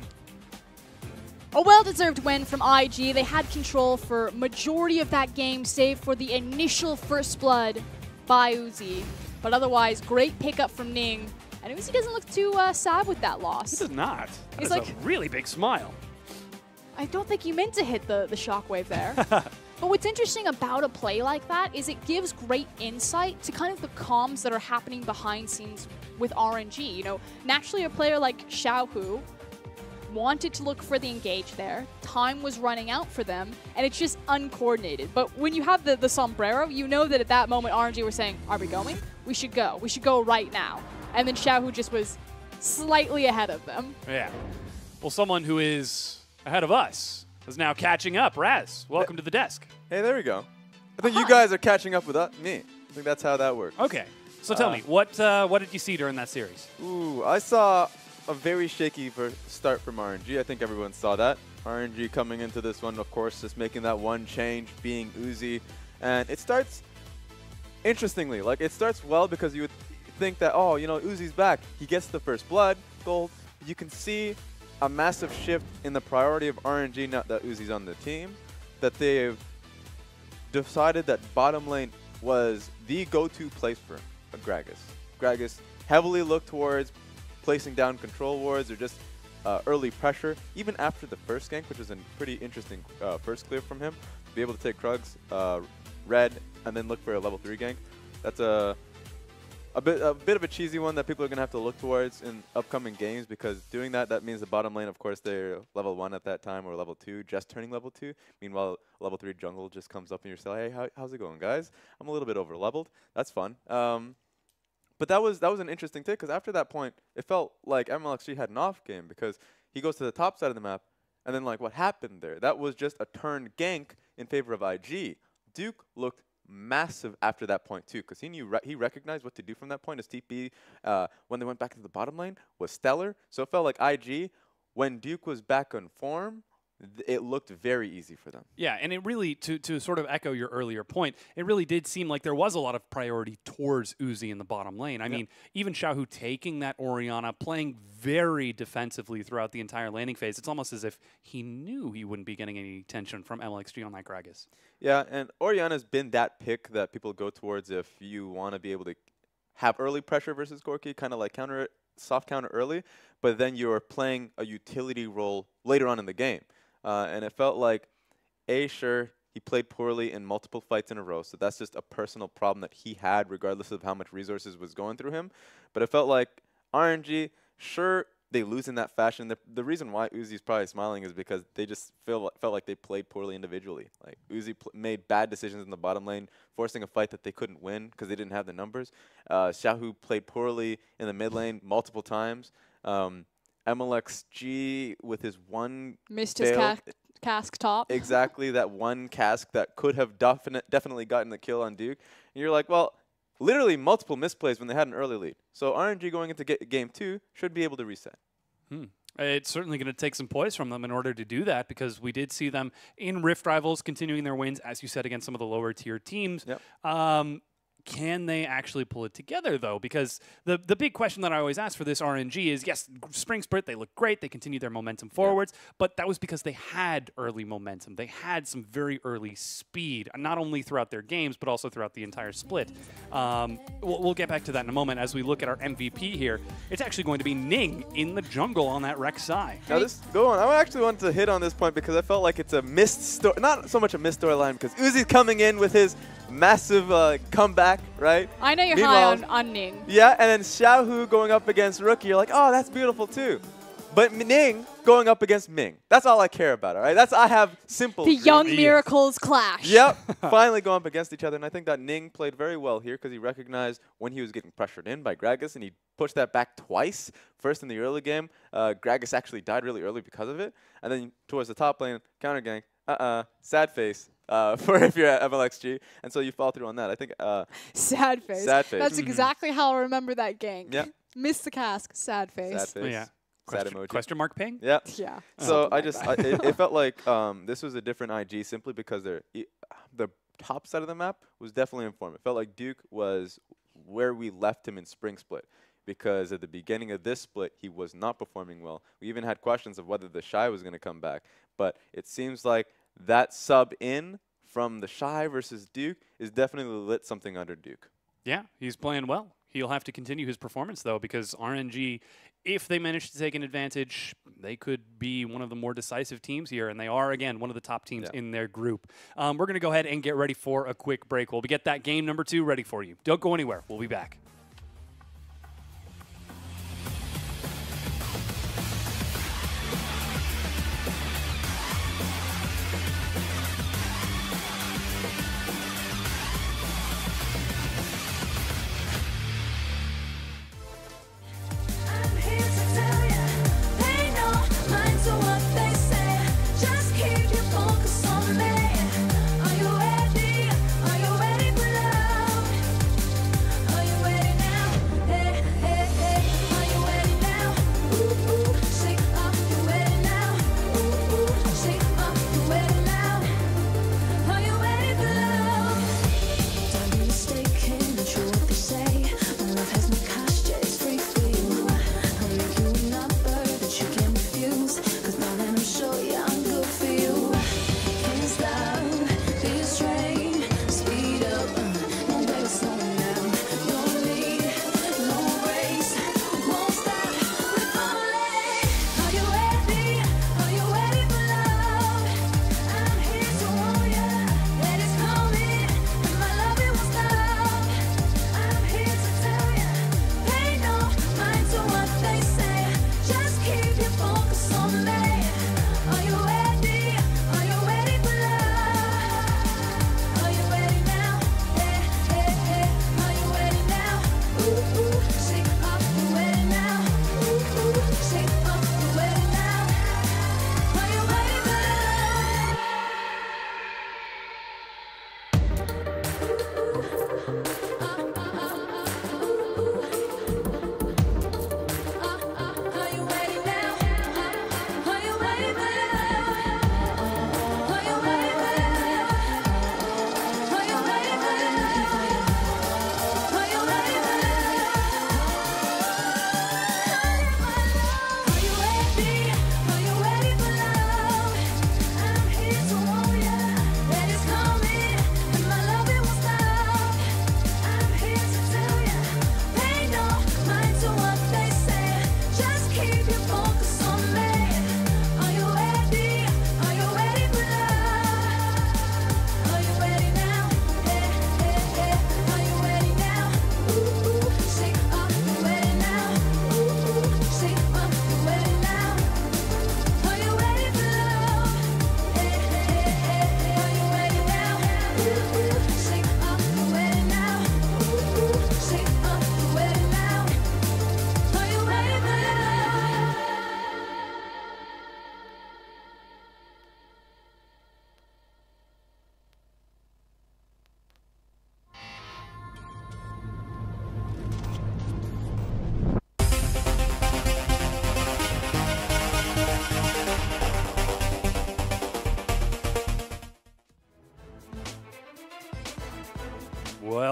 A well-deserved win from IG. They had control for majority of that game, save for the initial first blood by Uzi. But otherwise, great pickup from Ning. And Uzi doesn't look too sad with that loss. He does not. He's That is like, a really big smile. I don't think you meant to hit the shockwave there. But what's interesting about a play like that is it gives great insight to kind of the comms that are happening behind scenes with RNG. You know, naturally a player like Xiaohu wanted to look for the engage there. Time was running out for them, and it's just uncoordinated. But when you have the sombrero, you know that at that moment RNG were saying, are we going? We should go. We should go right now. And then Xiaohu just was slightly ahead of them. Yeah. Well, someone who is ahead of us is now catching up. Raz, welcome to the desk. Hey, there we go. I think you guys are catching up with me. I think that's how that works. Okay. So tell me, what did you see during that series? Ooh, I saw a very shaky start from RNG. I think everyone saw that. RNG coming into this one, of course, just making that one change, being Uzi. And it starts interestingly. Like, it starts well because you would think that, oh, you know, Uzi's back. He gets the first blood, gold. You can see a massive shift in the priority of RNG now that Uzi's on the team, that they've decided that bottom lane was the go-to place for Gragas. Gragas heavily looked towards placing down control wards or just early pressure, even after the first gank, which was a pretty interesting first clear from him, to be able to take Krugs, red, and then look for a level 3 gank. That's a bit of a cheesy one that people are going to have to look towards in upcoming games, because doing that means the bottom lane, of course, they're level 1 at that time, or level 2, just turning level 2. Meanwhile, level 3 jungle just comes up and you're saying, hey, how's it going, guys? I'm a little bit over leveled. That's fun. But But that was an interesting take because after that point, it felt like MLXG had an off game because he goes to the top side of the map, and then like what happened there? That was just a turned gank in favor of IG. Duke looked massive after that point too because he knew he recognized what to do from that point. His TP when they went back to the bottom lane was stellar. So it felt like IG, when Duke was back on form, it looked very easy for them. Yeah, and it really, to sort of echo your earlier point, it really did seem like there was a lot of priority towards Uzi in the bottom lane. I mean, even Xiaohu taking that Orianna, playing very defensively throughout the entire laning phase. It's almost as if he knew he wouldn't be getting any attention from MLXG on that Gragas. Yeah, and Orianna's been that pick that people go towards if you want to be able to have early pressure versus Corki, kind of like soft counter early, but then you're playing a utility role later on in the game. And it felt like, sure, he played poorly in multiple fights in a row, so that's just a personal problem that he had regardless of how much resources was going through him. But it felt like RNG, sure, they lose in that fashion. The reason why Uzi's probably smiling is because they just felt like they played poorly individually. Like Uzi made bad decisions in the bottom lane, forcing a fight that they couldn't win because they didn't have the numbers. Xiaohu played poorly in the mid lane multiple times. MLXG with his one missed his cask top. Exactly, that one cask that could have definitely gotten the kill on Duke. And you're like, well, literally multiple misplays when they had an early lead. So RNG going into game 2 should be able to reset. It's certainly going to take some poise from them in order to do that because we did see them in Rift Rivals continuing their wins, as you said, against some of the lower tier teams. Yep. Can they actually pull it together, though? Because the big question that I always ask for this RNG is, yes, Spring Split, they look great. They continue their momentum forwards. But that was because they had early momentum. They had some very early speed, not only throughout their games, but also throughout the entire split. We'll get back to that in a moment as we look at our MVP here. It's actually going to be Ning in the jungle on that Rex side. Now, go on. I actually wanted to hit on this point because I felt like it's a missed story. Not so much a missed storyline because Uzi's coming in with his massive comeback, right? I know you're high on Ning. Yeah, and then Xiaohu going up against Rookie, you're like, oh, that's beautiful too. But Ning going up against Ming. That's all I care about, all right? I have simple. The young miracles clash. Yep, finally going up against each other. And I think that Ning played very well here because he recognized when he was getting pressured in by Gragas, and he pushed that back twice. First in the early game, Gragas actually died really early because of it. And then towards the top lane, counter gank, sad face. For if you're at MLXG, and so you fall through on that. I think sad face. Sad face. That's exactly how I remember that gank. Yeah. Miss the cask. Sad face. Sad face. Oh, yeah. Sad emoji. Question mark ping? Yeah. Yeah. So it felt like this was a different IG simply because the top side of the map was definitely in form. It felt like Duke was where we left him in Spring Split. Because at the beginning of this split, he was not performing well. We even had questions of whether the Shy was going to come back. But it seems like that sub in from the Shy versus Duke is definitely lit something under Duke. Yeah, he's playing well. He'll have to continue his performance, though, because RNG, if they manage to take an advantage, they could be one of the more decisive teams here, and they are, again, one of the top teams in their group. We're going to go ahead and get ready for a quick break. We'll get that game number 2 ready for you. Don't go anywhere. We'll be back. I'm here to tell ya, pay no mind to what they say. Just keep your focus on me. Are you ready? Are you ready for love? Are you ready?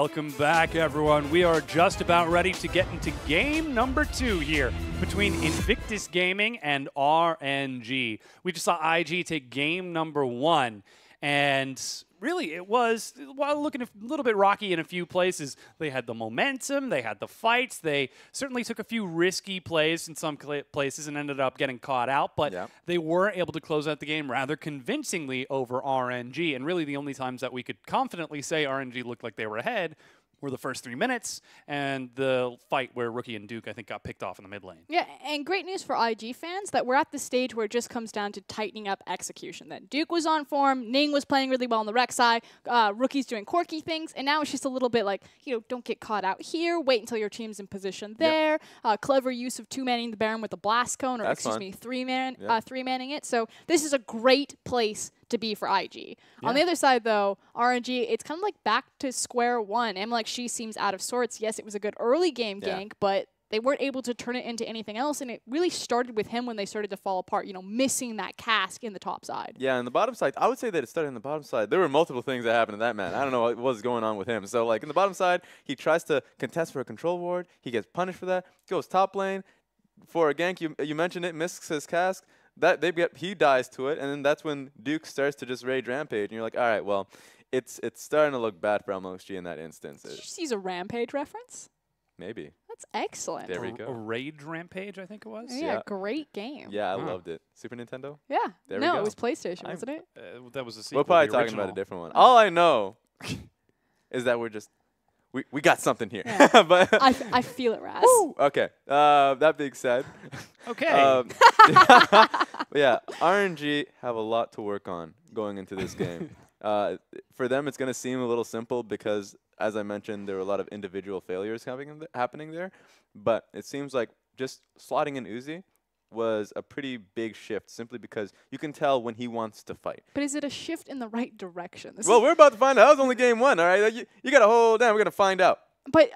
Welcome back, everyone. We are just about ready to get into game number 2 here between Invictus Gaming and RNG. We just saw IG take game number 1, and really it was, while looking a little bit rocky in a few places, they had the momentum, they had the fights, they certainly took a few risky plays in some places and ended up getting caught out, but they were able to close out the game rather convincingly over RNG, and really the only times that we could confidently say RNG looked like they were ahead were the first 3 minutes and the fight where Rookie and Duke, I think, got picked off in the mid lane. Yeah, and great news for IG fans that we're at the stage where it just comes down to tightening up execution. Then Duke was on form, Ning was playing really well on the rec side, Rookie's doing quirky things, and now it's just a little bit like, you know, don't get caught out here, wait until your team's in position there. Clever use of 2-manning the Baron with a blast cone, or excuse me, 3-manning it. So this is a great place to be for IG. On the other side, though, RNG, it's kind of like back to square one. MLXG seems out of sorts. Yes, it was a good early game gank, but they weren't able to turn it into anything else, and it really started with him when they started to fall apart, you know, missing that cask in the top side. Yeah, and the bottom side, I would say that it started in the bottom side. There were multiple things that happened to that man. I don't know what was going on with him. So, like, in the bottom side, he tries to contest for a control ward. He gets punished for that. Goes top lane. For a gank, you mentioned it, misses his cask. He dies to it, and then that's when Duke starts to just rage rampage, and you're like, all right, well, it's starting to look bad for MLXG in that instance. Did you just use a rampage reference? Maybe. That's excellent. There we go. A rage rampage, I think it was. Yeah, great game. Yeah, I loved it. Super Nintendo? Yeah. There we go. It was PlayStation, wasn't it? That was a sequel. We're probably talking about a different one. All I know is that we got something here. Yeah. But I feel it, Raz. Woo! Okay. That being said. Okay. Yeah, RNG have a lot to work on going into this game. For them, it's going to seem a little simple because, as I mentioned, there were a lot of individual failures happening there. But it seems like just slotting in Uzi was a pretty big shift simply because you can tell when he wants to fight. But is it a shift in the right direction? Well, we're about to find out. That was only game 1, all right? You got to hold down. We're going to find out. But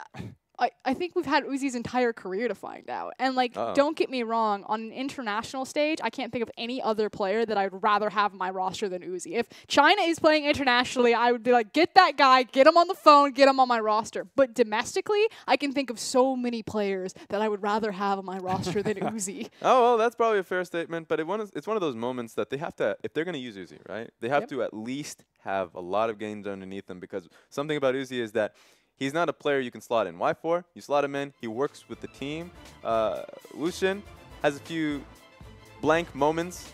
I think we've had Uzi's entire career to find out. And, like, don't get me wrong, on an international stage, I can't think of any other player that I'd rather have on my roster than Uzi. If China is playing internationally, I would be like, get that guy, get him on the phone, get him on my roster. But domestically, I can think of so many players that I would rather have on my roster than Uzi. Oh, well, that's probably a fair statement. But it's one of those moments that they have to, if they're going to use Uzi, right, they have to at least have a lot of games underneath them, because something about Uzi is that he's not a player you can slot in. Why for? You slot him in, he works with the team. Lucian has a few blank moments,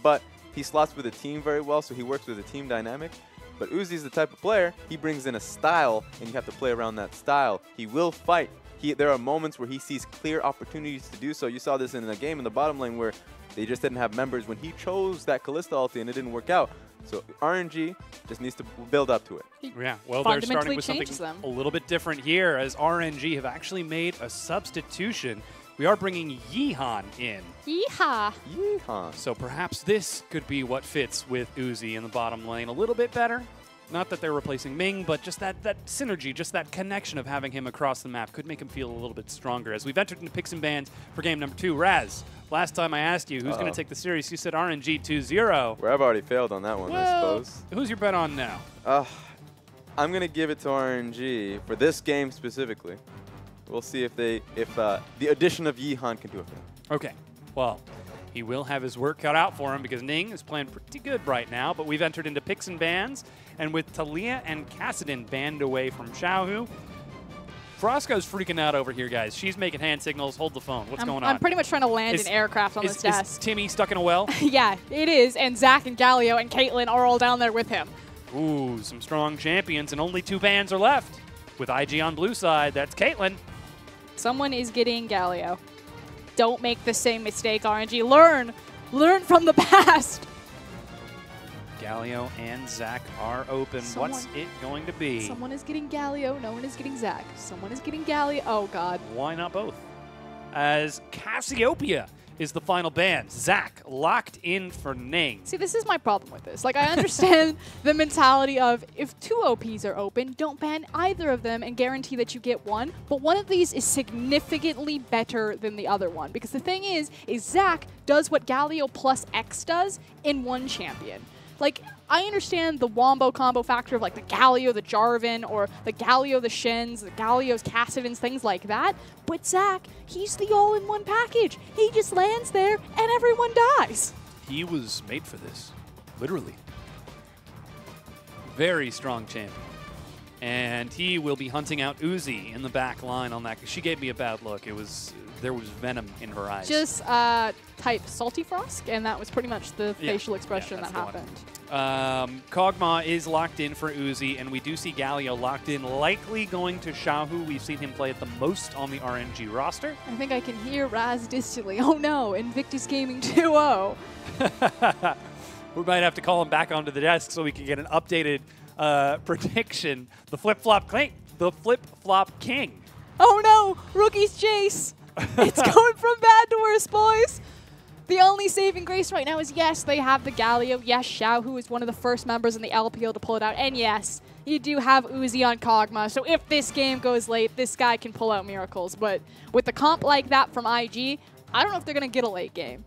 but he slots with the team very well, so he works with the team dynamic. But Uzi's the type of player, he brings in a style, and you have to play around that style. He will fight. There are moments where he sees clear opportunities to do so. You saw this in a game in the bottom lane where they just didn't have members when he chose that Kalista ulti and it didn't work out. So RNG just needs to build up to it. Yeah, well, they're starting with something a little bit different here, as RNG have actually made a substitution. We are bringing Yeehan in. Yeehaw. Yeehaw. So perhaps this could be what fits with Uzi in the bottom lane a little bit better. Not that they're replacing Ming, but just that synergy, just that connection of having him across the map could make him feel a little bit stronger. As we've entered into picks and bans for game number 2. Raz, last time I asked you who's going to take the series, you said RNG 2-0. Well, I've already failed on that one, I suppose. Who's your bet on now? I'm going to give it to RNG for this game specifically. We'll see if the addition of Yeehan can do it for them. Okay, well, he will have his work cut out for him because Ning is playing pretty good right now, but we've entered into picks and bans, and with Talia and Kassadin banned away from Xiaohu, Frosco's freaking out over here, guys. She's making hand signals. Hold the phone. What's going on? I'm pretty much trying to land an aircraft on this desk. Is Timmy stuck in a well? Yeah, it is, and Zach and Galio and Caitlyn are all down there with him. Ooh, some strong champions, and only 2 bans are left. With IG on blue side, that's Caitlyn. Someone is getting Galio. Don't make the same mistake, RNG. Learn from the past. Galio and Zach are open. What's it going to be? Someone is getting Galio. No one is getting Zach. Someone is getting Galio. Oh, God. Why not both? As Cassiopeia is the final ban. Zach locked in for Ning. See, this is my problem with this. Like, I understand the mentality of if 2 OPs are open, don't ban either of them and guarantee that you get one. But one of these is significantly better than the other one. Because the thing is Zach does what Galio plus X does in one champion. Like, I understand the wombo combo factor of like the Galio, the Jarvan, or the Galio, the Shens, the Galios, Cassidans, things like that. But Zach, he's the all-in-one package. He just lands there and everyone dies. He was made for this, literally. Very strong champion. And he will be hunting out Uzi in the back line on that. She gave me a bad look. There was venom in her eyes. Just type Salty Frost, and that was pretty much the facial expression that happened. Kog'Maw is locked in for Uzi, and we do see Galio locked in, likely going to Xiaohu. We've seen him play it the most on the RNG roster. I think I can hear Raz distantly. Oh no, Invictus Gaming 2-0. We might have to call him back onto the desk so we can get an updated prediction. The flip-flop king. Oh no, Rookie's chase. It's going from bad to worse, boys. The only saving grace right now is, yes, they have the Galio. Yes, Xiaohu is one of the first members in the LPL to pull it out. And yes, you do have Uzi on Kog'Maw. So if this game goes late, this guy can pull out miracles. But with the comp like that from IG, I don't know if they're going to get a late game.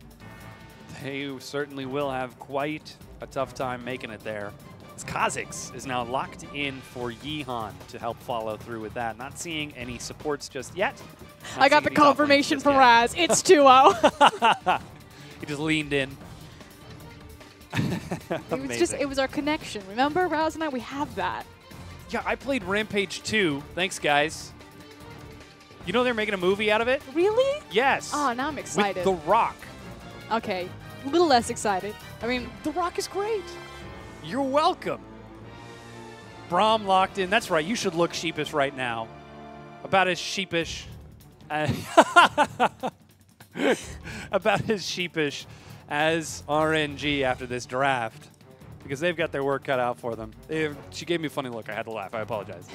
They certainly will have quite a tough time making it there. Kha'Zix is now locked in for Yeehan to help follow through with that. Not seeing any supports just yet. I got the confirmation from Raz. It's 2-0. He just leaned in. It was our connection. Remember, Raz and I, we have that. Yeah, I played Rampage 2. Thanks, guys. You know they're making a movie out of it? Really? Yes. Oh, now I'm excited. With The Rock. Okay, a little less excited. I mean, The Rock is great. You're welcome. Braum locked in. That's right. You should look sheepish right now. About as sheepish about as sheepish as RNG after this draft, because they've got their work cut out for them. She gave me a funny look. I had to laugh. I apologize.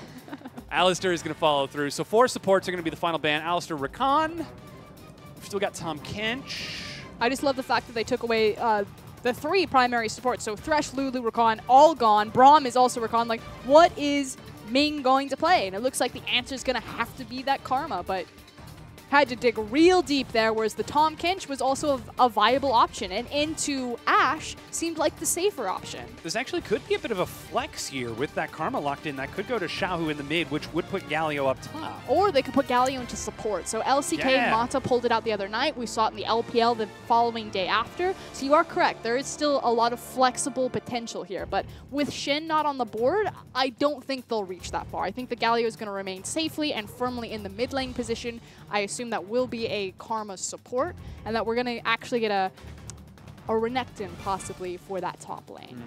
Alistair is going to follow through. So 4 supports are going to be the final ban. Alistair, Rakan. We've still got Tom Kench. I just love the fact that they took away the 3 primary supports. So Thresh, Lulu, Rakan, all gone. Braum is also Rakan. Like, what is Ming going to play? And it looks like the answer is going to have to be that Karma, but had to dig real deep there, whereas the Tom Kench was also a viable option, and into Ashe seemed like the safer option. This actually could be a bit of a flex here with that Karma locked in. That could go to Xiaohu in the mid, which would put Galio up top. Or they could put Galio into support. So LCK Mata pulled it out the other night. We saw it in the LPL the following day after. So you are correct. There is still a lot of flexible potential here. But with Shen not on the board, I don't think they'll reach that far. I think the Galio is going to remain safely and firmly in the mid lane position. I assume that will be a Karma support, and that we're going to actually get a Renekton possibly for that top lane.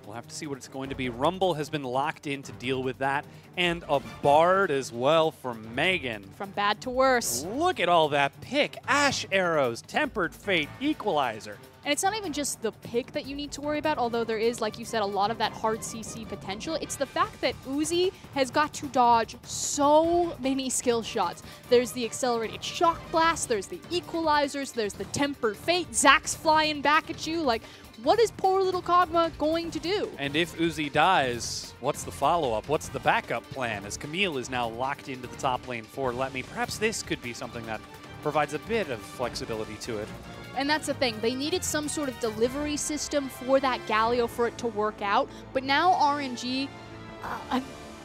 We'll have to see what it's going to be. Rumble has been locked in to deal with that, and a Bard as well for Megan. From bad to worse. Look at all that pick. Ashe arrows, Tempered Fate, Equalizer. And it's not even just the pick that you need to worry about, although there is, like you said, a lot of that hard CC potential. It's the fact that Uzi has got to dodge so many skill shots. There's the accelerated shock blast, there's the equalizers, there's the tempered fate, Zach's flying back at you. Like, what is poor little Kog'Maw going to do? And if Uzi dies, what's the follow-up? What's the backup plan? As Camille is now locked into the top lane for Let Me, perhaps this could be something that provides a bit of flexibility to it. And that's the thing. They needed some sort of delivery system for that Galio for it to work out. But now RNG,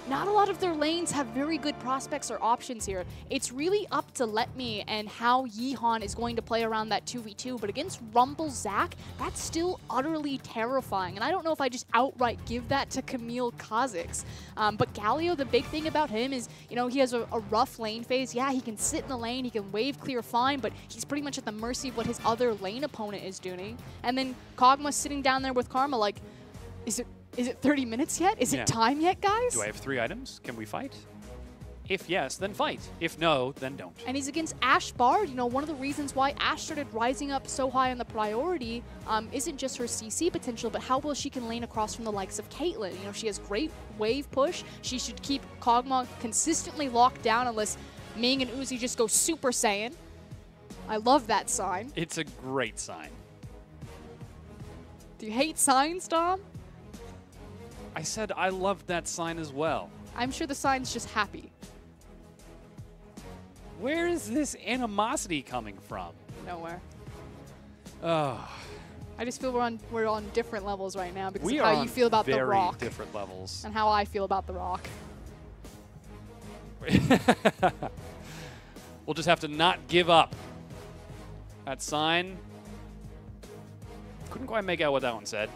not a lot of their lanes have very good prospects or options here. It's really up to Let Me and how Yeehan is going to play around that 2v2. But against Rumble Zach, that's still utterly terrifying. And I don't know if I just outright give that to Camille Kha'Zix. But Galio, the big thing about him is, you know, he has a rough lane phase. Yeah, he can sit in the lane, he can wave clear fine, but he's pretty much at the mercy of what his other lane opponent is doing. And then Kog'Maw sitting down there with Karma like, is it 30 minutes yet? Is it time yet, guys? Do I have 3 items? Can we fight? If yes, then fight. If no, then don't. And he's against Ashe Bard. You know, one of the reasons why Ashe started rising up so high on the priority isn't just her CC potential, but how well she can lane across from the likes of Caitlyn. You know, she has great wave push. She should keep Kog'Maw consistently locked down unless Ming and Uzi just go Super Saiyan. I love that sign. It's a great sign. Do you hate signs, Dom? I said I loved that sign as well. I'm sure the sign's just happy. Where is this animosity coming from? Nowhere. Oh. I just feel we're on different levels right now because We of are how you feel about the Rock. very different levels. And how I feel about the Rock. We'll just have to not give up. That sign. Couldn't quite make out what that one said.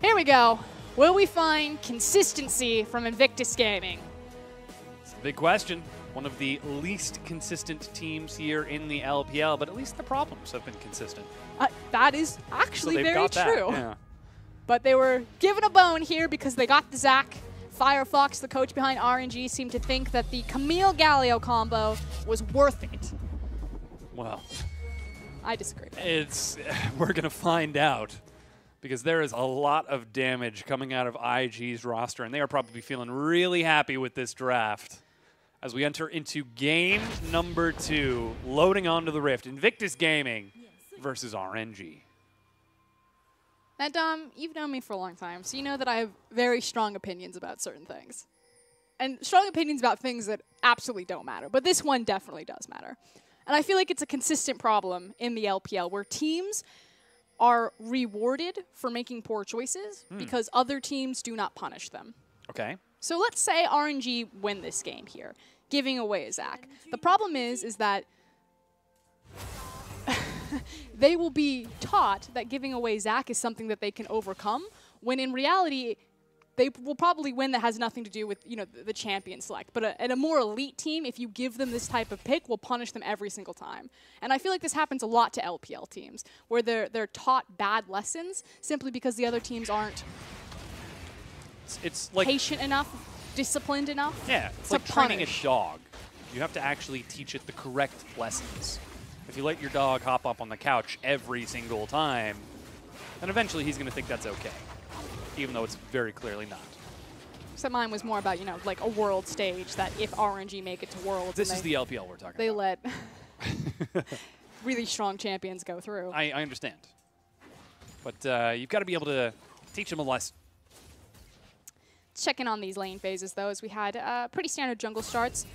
Here we go. Will we find consistency from Invictus Gaming? It's a big question. One of the least consistent teams here in the LPL, but at least the problems have been consistent. That is actually so they've very got that, true. Yeah. But they were given a bone here because they got the Zac. Firefox, the coach behind RNG, seemed to think that the Camille Galio combo was worth it. Well, I disagree. We're going to find out because there is a lot of damage coming out of IG's roster, and they are probably feeling really happy with this draft. As we enter into game number 2, loading onto the Rift, Invictus Gaming versus RNG. Now, Dom, you've known me for a long time, so you know that I have very strong opinions about certain things. And strong opinions about things that absolutely don't matter. But this one definitely does matter. And I feel like it's a consistent problem in the LPL where teams are rewarded for making poor choices because other teams do not punish them. Okay. So let's say RNG win this game here, giving away a Zac. The problem is that they will be taught that giving away Zac is something that they can overcome, when in reality, they will probably win that has nothing to do with, the champion select. But at a more elite team, if you give them this type of pick, will punish them every single time. And I feel like this happens a lot to LPL teams, where they're taught bad lessons simply because the other teams aren't it's like patient enough, disciplined enough. Yeah, it's like training a dog. You have to actually teach it the correct lessons. If you let your dog hop up on the couch every single time, then eventually he's going to think that's okay, even though it's very clearly not. So mine was more about, like a world stage, that if RNG make it to Worlds... This is the LPL we're talking about. They let really strong champions go through. I understand. But you've got to be able to teach them a lesson. Checking on these lane phases, though, as we had pretty standard jungle starts.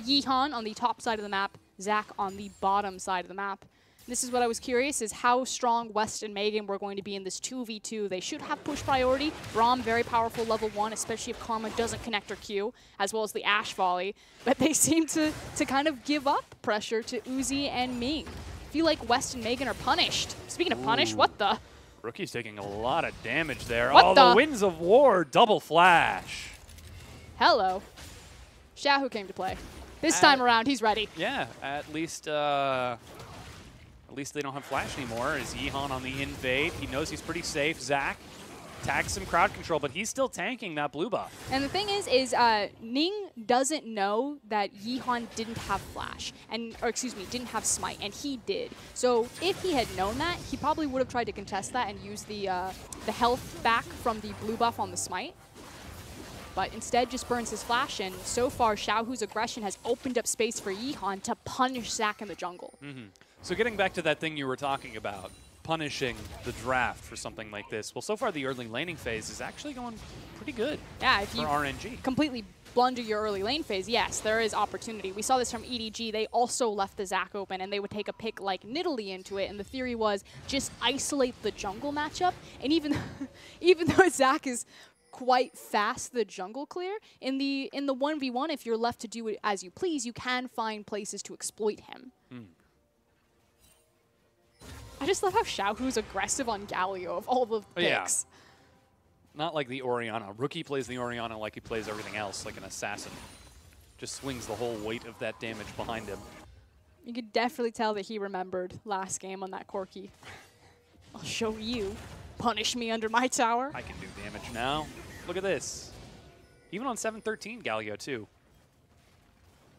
Yeehan on the top side of the map, Zac on the bottom side of the map. This is what I was curious, is how strong West and Megan were going to be in this 2v2. They should have push priority. Braum, very powerful level 1, especially if Karma doesn't connect her Q, as well as the Ashe volley. But they seem to kind of give up pressure to Uzi and Ming. Feel like West and Megan are punished. Speaking of punish, what the? Rookie's taking a lot of damage there. What the Winds of War double flash. Hello. Xiaohu came to play. This time around, he's ready. Yeah, at least they don't have flash anymore. Is Yeehan on the invade? He knows he's pretty safe. Zac tags some crowd control, but he's still tanking that blue buff. And the thing is Ning doesn't know that Yeehan didn't have flash, didn't have smite, and he did. So if he had known that, he probably would have tried to contest that and use the health back from the blue buff on the smite. But instead just burns his flash, and so far Xiaohu's aggression has opened up space for Yeehan to punish Zac in the jungle. So getting back to that thing you were talking about, punishing the draft for something like this. Well, so far the early laning phase is actually going pretty good. Yeah, if for you RNG completely blunder your early lane phase, yes, there is opportunity. We saw this from EDG. They also left the Zac open, and they would take a pick like Nidalee into it, and the theory was just isolate the jungle matchup. And even though Zac is quite fast, the jungle clear, in the 1v1, if you're left to do it as you please, you can find places to exploit him. I just love how Xiaohu's aggressive on Galio of all the picks. Yeah. Not like the Orianna. Rookie plays the Orianna like he plays everything else, like an assassin. Just swings the whole weight of that damage behind him. You could definitely tell that he remembered last game on that Corki. I'll show you. Punish me under my tower. I can do damage now. Look at this. Even on 713 Galio too.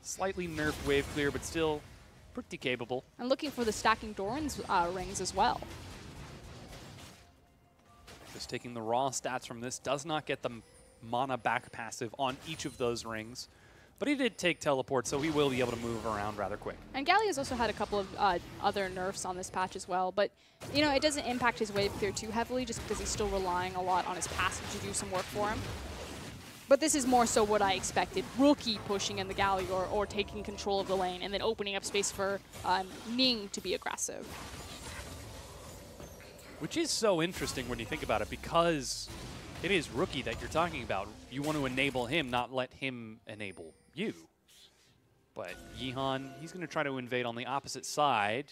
Slightly nerfed wave clear, but still pretty capable. And looking for the stacking Doran's rings as well. Just taking the raw stats from this. Does not get the mana back passive on each of those rings. But he did take teleport, so he will be able to move around rather quick. And Galio's also had a couple of other nerfs on this patch as well. But, it doesn't impact his wave clear too heavily just because he's still relying a lot on his passive to do some work for him. But this is more so what I expected. Rookie pushing in the Galio or taking control of the lane and then opening up space for Ning to be aggressive. Which is so interesting when you think about it, because it is Rookie that you're talking about. You want to enable him, not let him enable you. But Yeehan, he's going to try to invade on the opposite side.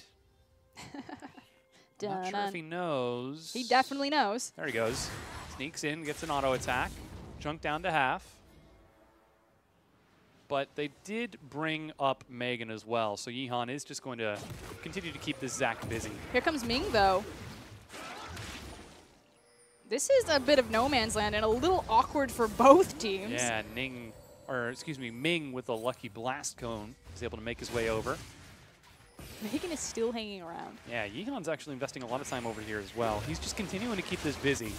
Not sure if he knows. He definitely knows. There he goes. Sneaks in, gets an auto attack. Chunk down to half. But they did bring up Megan as well, so Yeehan is just going to continue to keep this Zach busy. Here comes Ming, though. This is a bit of no man's land and a little awkward for both teams. Yeah, Ming with a lucky blast cone is able to make his way over. Megan is still hanging around. Yeah, Yeehan's actually investing a lot of time over here as well. He's just continuing to keep this busy.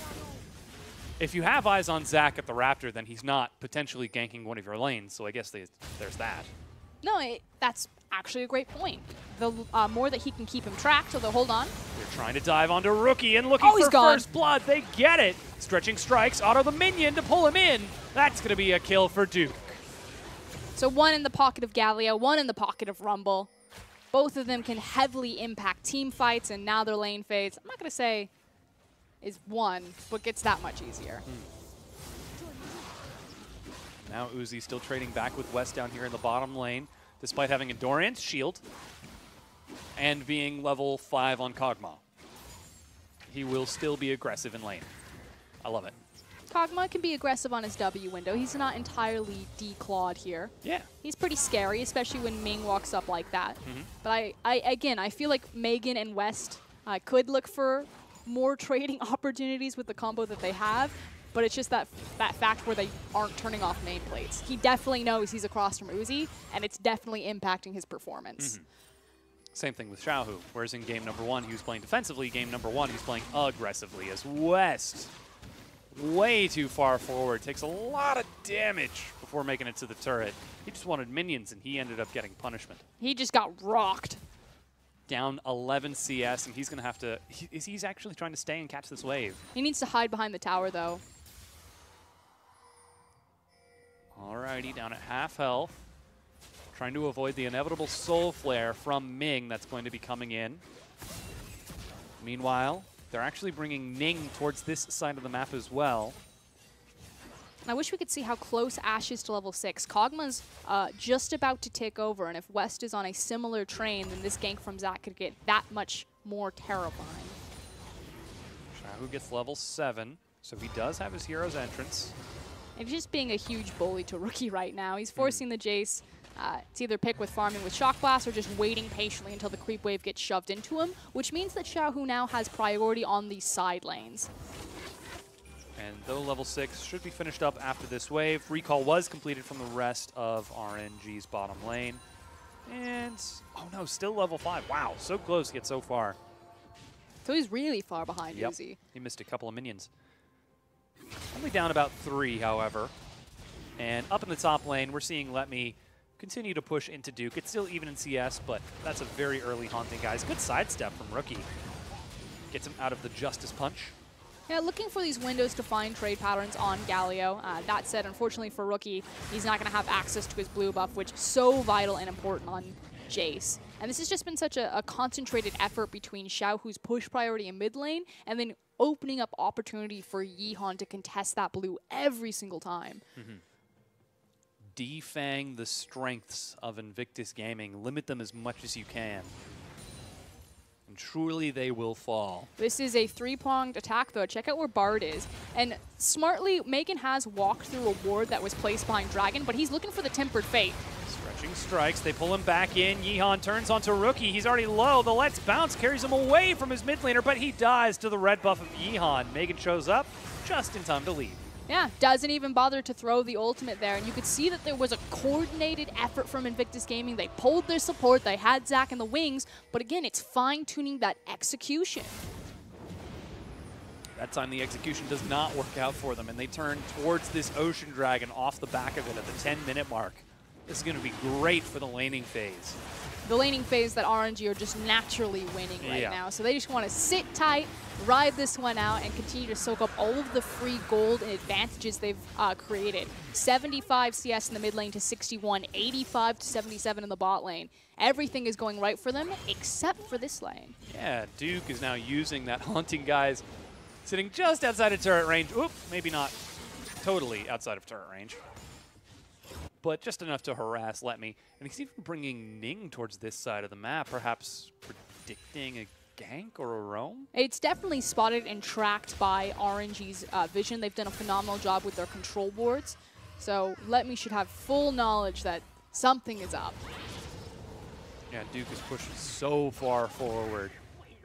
If you have eyes on Zach at the Raptor, then he's not potentially ganking one of your lanes, so I guess there's that. No, that's actually a great point. The more that he can keep him tracked, so they'll hold on. They're trying to dive onto Rookie and looking for first blood. They get it. Stretching strikes, auto the minion to pull him in. That's going to be a kill for Duke. So one in the pocket of Galio, one in the pocket of Rumble. Both of them can heavily impact team fights, and now their lane fades. I'm not going to say is one, but gets that much easier. Now Uzi still trading back with West down here in the bottom lane, despite having a Dorian's shield and being level 5 on Kog'Maw. He will still be aggressive in lane. I love it. Kog'Maw can be aggressive on his W window. He's not entirely declawed here. Yeah. He's pretty scary, especially when Ming walks up like that. But again, I feel like Megan and West could look for more trading opportunities with the combo that they have, but it's just that fact where they aren't turning off nameplates. He definitely knows he's across from Uzi, and it's definitely impacting his performance. Same thing with Xiaohu, whereas in game number 1 he was playing defensively, game number 1 he's playing aggressively as West. Way too far forward, takes a lot of damage before making it to the turret. He just wanted minions, and he ended up getting punishment. He just got rocked. Down 11 CS, and he's going to have to... He's actually trying to stay and catch this wave. He needs to hide behind the tower, though. Alrighty, down at half health. Trying to avoid the inevitable soul flare from Ming that's going to be coming in. Meanwhile, they're actually bringing Ning towards this side of the map as well. I wish we could see how close Ash is to level 6. Kog'Maw's just about to take over, and if West is on a similar train, then this gank from Zach could get that much more terrifying. Xiaohu gets level 7, so he does have his hero's entrance. And he's just being a huge bully to Rookie right now. He's forcing the Jace to either pick with farming with Shock Blast or just waiting patiently until the creep wave gets shoved into him, which means that Xiaohu now has priority on these side lanes. And though level 6 should be finished up after this wave, recall was completed from the rest of RNG's bottom lane. And, oh no, still level 5. Wow, so close yet so far. So he's really far behind Uzi. He missed a couple of minions. Only down about 3, however. And up in the top lane, we're seeing Let Me continue to push into Duke. It's still even in CS, but that's a very early haunting, guys. Good sidestep from Rookie. Gets him out of the Justice Punch. Yeah, looking for these windows to find trade patterns on Galio. That said, unfortunately for Rookie, he's not going to have access to his blue buff, which is so vital and important on Jace. And this has just been such a concentrated effort between Xiaohu's push priority in mid lane and then opening up opportunity for Yeehan to contest that blue every single time. Defang the strengths of Invictus Gaming. Limit them as much as you can. And truly they will fall. This is a 3-pronged attack, though. Check out where Bard is. And smartly, Megan has walked through a ward that was placed behind Dragon, but he's looking for the Tempered Fate. Stretching strikes. They pull him back in. Yeehan turns onto Rookie. He's already low. The Let's Bounce carries him away from his mid laner, but he dies to the red buff of Yeehan. Megan shows up just in time to leave. Yeah, doesn't even bother to throw the ultimate there. And you could see that there was a coordinated effort from Invictus Gaming. They pulled their support. They had Zach in the wings. But again, it's fine-tuning that execution. That time the execution does not work out for them, and they turn towards this Ocean Dragon off the back of it at the 10-minute mark. This is going to be great for the laning phase. the laning phase that RNG are just naturally winning right now. So they just want to sit tight, ride this one out, and continue to soak up all of the free gold and advantages they've created. 75 CS in the mid lane to 61, 85 to 77 in the bot lane. Everything is going right for them except for this lane. Yeah, Duke is now using that Haunting Guise, sitting just outside of turret range. Oop, maybe not totally outside of turret range, but just enough to harass Let Me. And he's even bringing Ning towards this side of the map, perhaps predicting a gank or a roam? It's definitely spotted and tracked by RNG's vision. They've done a phenomenal job with their control boards. So Let Me should have full knowledge that something is up. Yeah, Duke is pushed so far forward.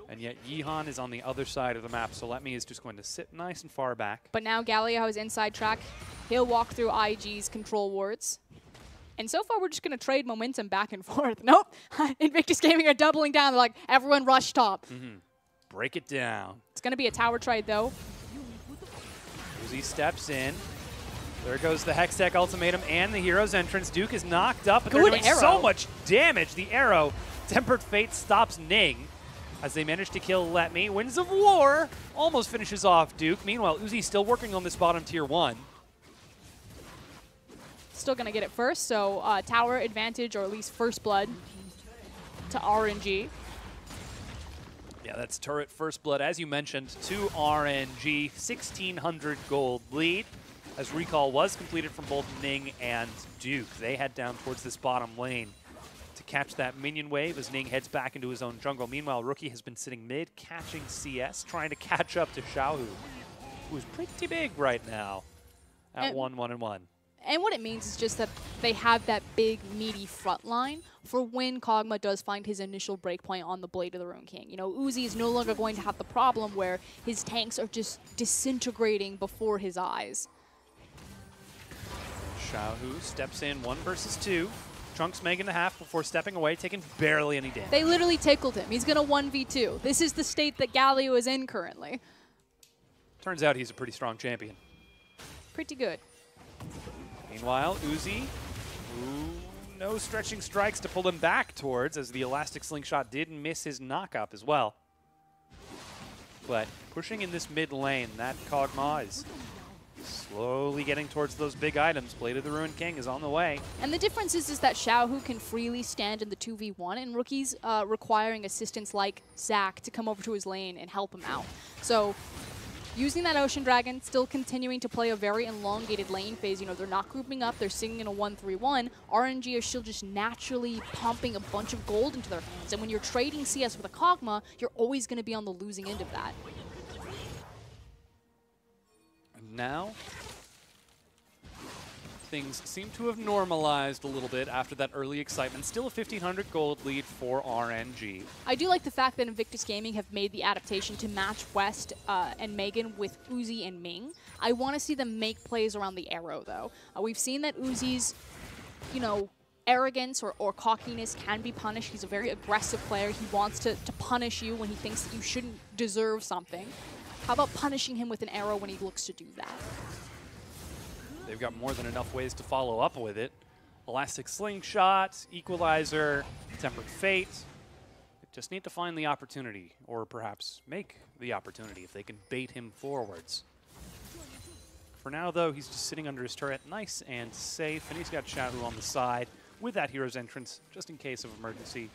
And yet Yeehan is on the other side of the map, so Let Me is just going to sit nice and far back. But now Galio is inside track. He'll walk through IG's control wards. And so far, we're just going to trade momentum back and forth. Nope. Invictus Gaming are doubling down. They're like, everyone rush top. Break it down. It's going to be a tower trade, though. Uzi steps in. There goes the Hextech ultimatum and the hero's entrance. Duke is knocked up, but they're doing so much damage. The arrow, Tempered Fate stops Ning as they manage to kill Let Me. Winds of War almost finishes off Duke. Meanwhile, Uzi's still working on this bottom tier 1. Still going to get it first, so tower advantage, or at least first blood to RNG. Yeah, that's turret first blood, as you mentioned, to RNG. 1,600 gold lead, as recall was completed from both Ning and Duke. They head down towards this bottom lane to catch that minion wave as Ning heads back into his own jungle. Meanwhile, Rookie has been sitting mid, catching CS, trying to catch up to Xiaohu, who's pretty big right now at 1-1-1. And what it means is just that they have that big, meaty front line for when Kog'Maw does find his initial breakpoint on the Blade of the Ruin King. You know, Uzi is no longer going to have the problem where his tanks are just disintegrating before his eyes. Xiaohu steps in 1 versus 2. Trunks making the half before stepping away, taking barely any damage. They literally tickled him. He's going to 1v2. This is the state that Galio is in currently. Turns out he's a pretty strong champion. Pretty good. Meanwhile, Uzi, no stretching strikes to pull him back towards, as the Elastic Slingshot did miss his knock-up as well. But pushing in this mid lane, that Kog'Maw is slowly getting towards those big items. Blade of the Ruined King is on the way. And the difference is that Xiaohu can freely stand in the 2v1, and Rookie's requiring assistance like Zac to come over to his lane and help him out. So using that Ocean Dragon, still continuing to play a very elongated lane phase. You know, they're not grouping up, they're singing in a 1-3-1. RNG is still just naturally pumping a bunch of gold into their hands. And when you're trading CS with a Kog'Maw, you're always going to be on the losing end of that. And now, things seem to have normalized a little bit after that early excitement. Still a 1,500 gold lead for RNG. I do like the fact that Invictus Gaming have made the adaptation to match West and Megan with Uzi and Ming. I want to see them make plays around the arrow, though. We've seen that Uzi's, you know, arrogance or cockiness can be punished. He's a very aggressive player. He wants to punish you when he thinks that you shouldn't deserve something. How about punishing him with an arrow when he looks to do that? They've got more than enough ways to follow up with it. Elastic Slingshot, Equalizer, Tempered Fate. They just need to find the opportunity, or perhaps make the opportunity if they can bait him forwards. For now, though, he's just sitting under his turret, nice and safe, and he's got Xiaohu on the side with that hero's entrance, just in case of emergency.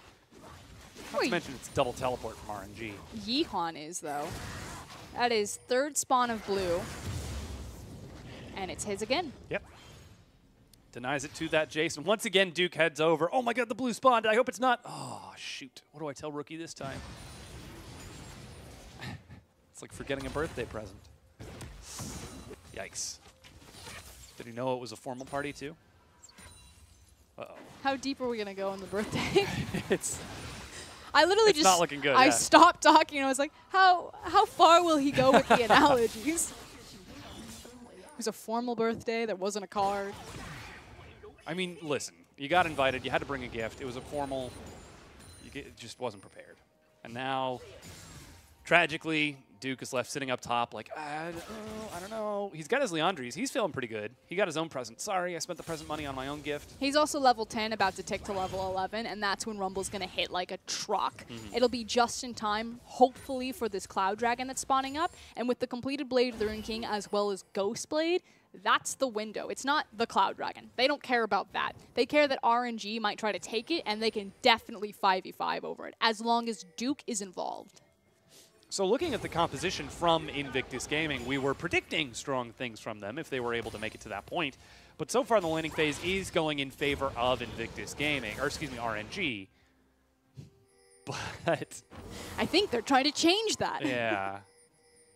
Not to mention it's double teleport from RNG. Yeehan is, though. That is third spawn of blue. And it's his again. Yep. Denies it to that Jason. Once again, Duke heads over. Oh my god, the blue spawned. I hope it's not. Oh, shoot. What do I tell Rookie this time? It's like forgetting a birthday present. Yikes. Did he know it was a formal party, too? Uh-oh. How deep are we going to go on the birthday? It's I literally it's just not looking good. I stopped talking and I was like, how far will he go with the analogies? It was a formal birthday. There wasn't a card. I mean, listen, you got invited. You had to bring a gift. It was a formal. It just wasn't prepared. And now, tragically, Duke is left sitting up top like, I don't know. He's got his Leandries. He's feeling pretty good. He got his own present. Sorry, I spent the present money on my own gift. He's also level 10, about to tick to level 11, and that's when Rumble's going to hit like a truck. It'll be just in time, hopefully, for this Cloud Dragon that's spawning up. And with the completed Blade of the Rune King as well as Ghost Blade, that's the window. It's not the Cloud Dragon. They don't care about that. They care that RNG might try to take it, and they can definitely 5v5 over it, as long as Duke is involved. So looking at the composition from Invictus Gaming, we were predicting strong things from them if they were able to make it to that point. But so far the laning phase is going in favor of Invictus Gaming, or excuse me, RNG. But I think they're trying to change that. yeah.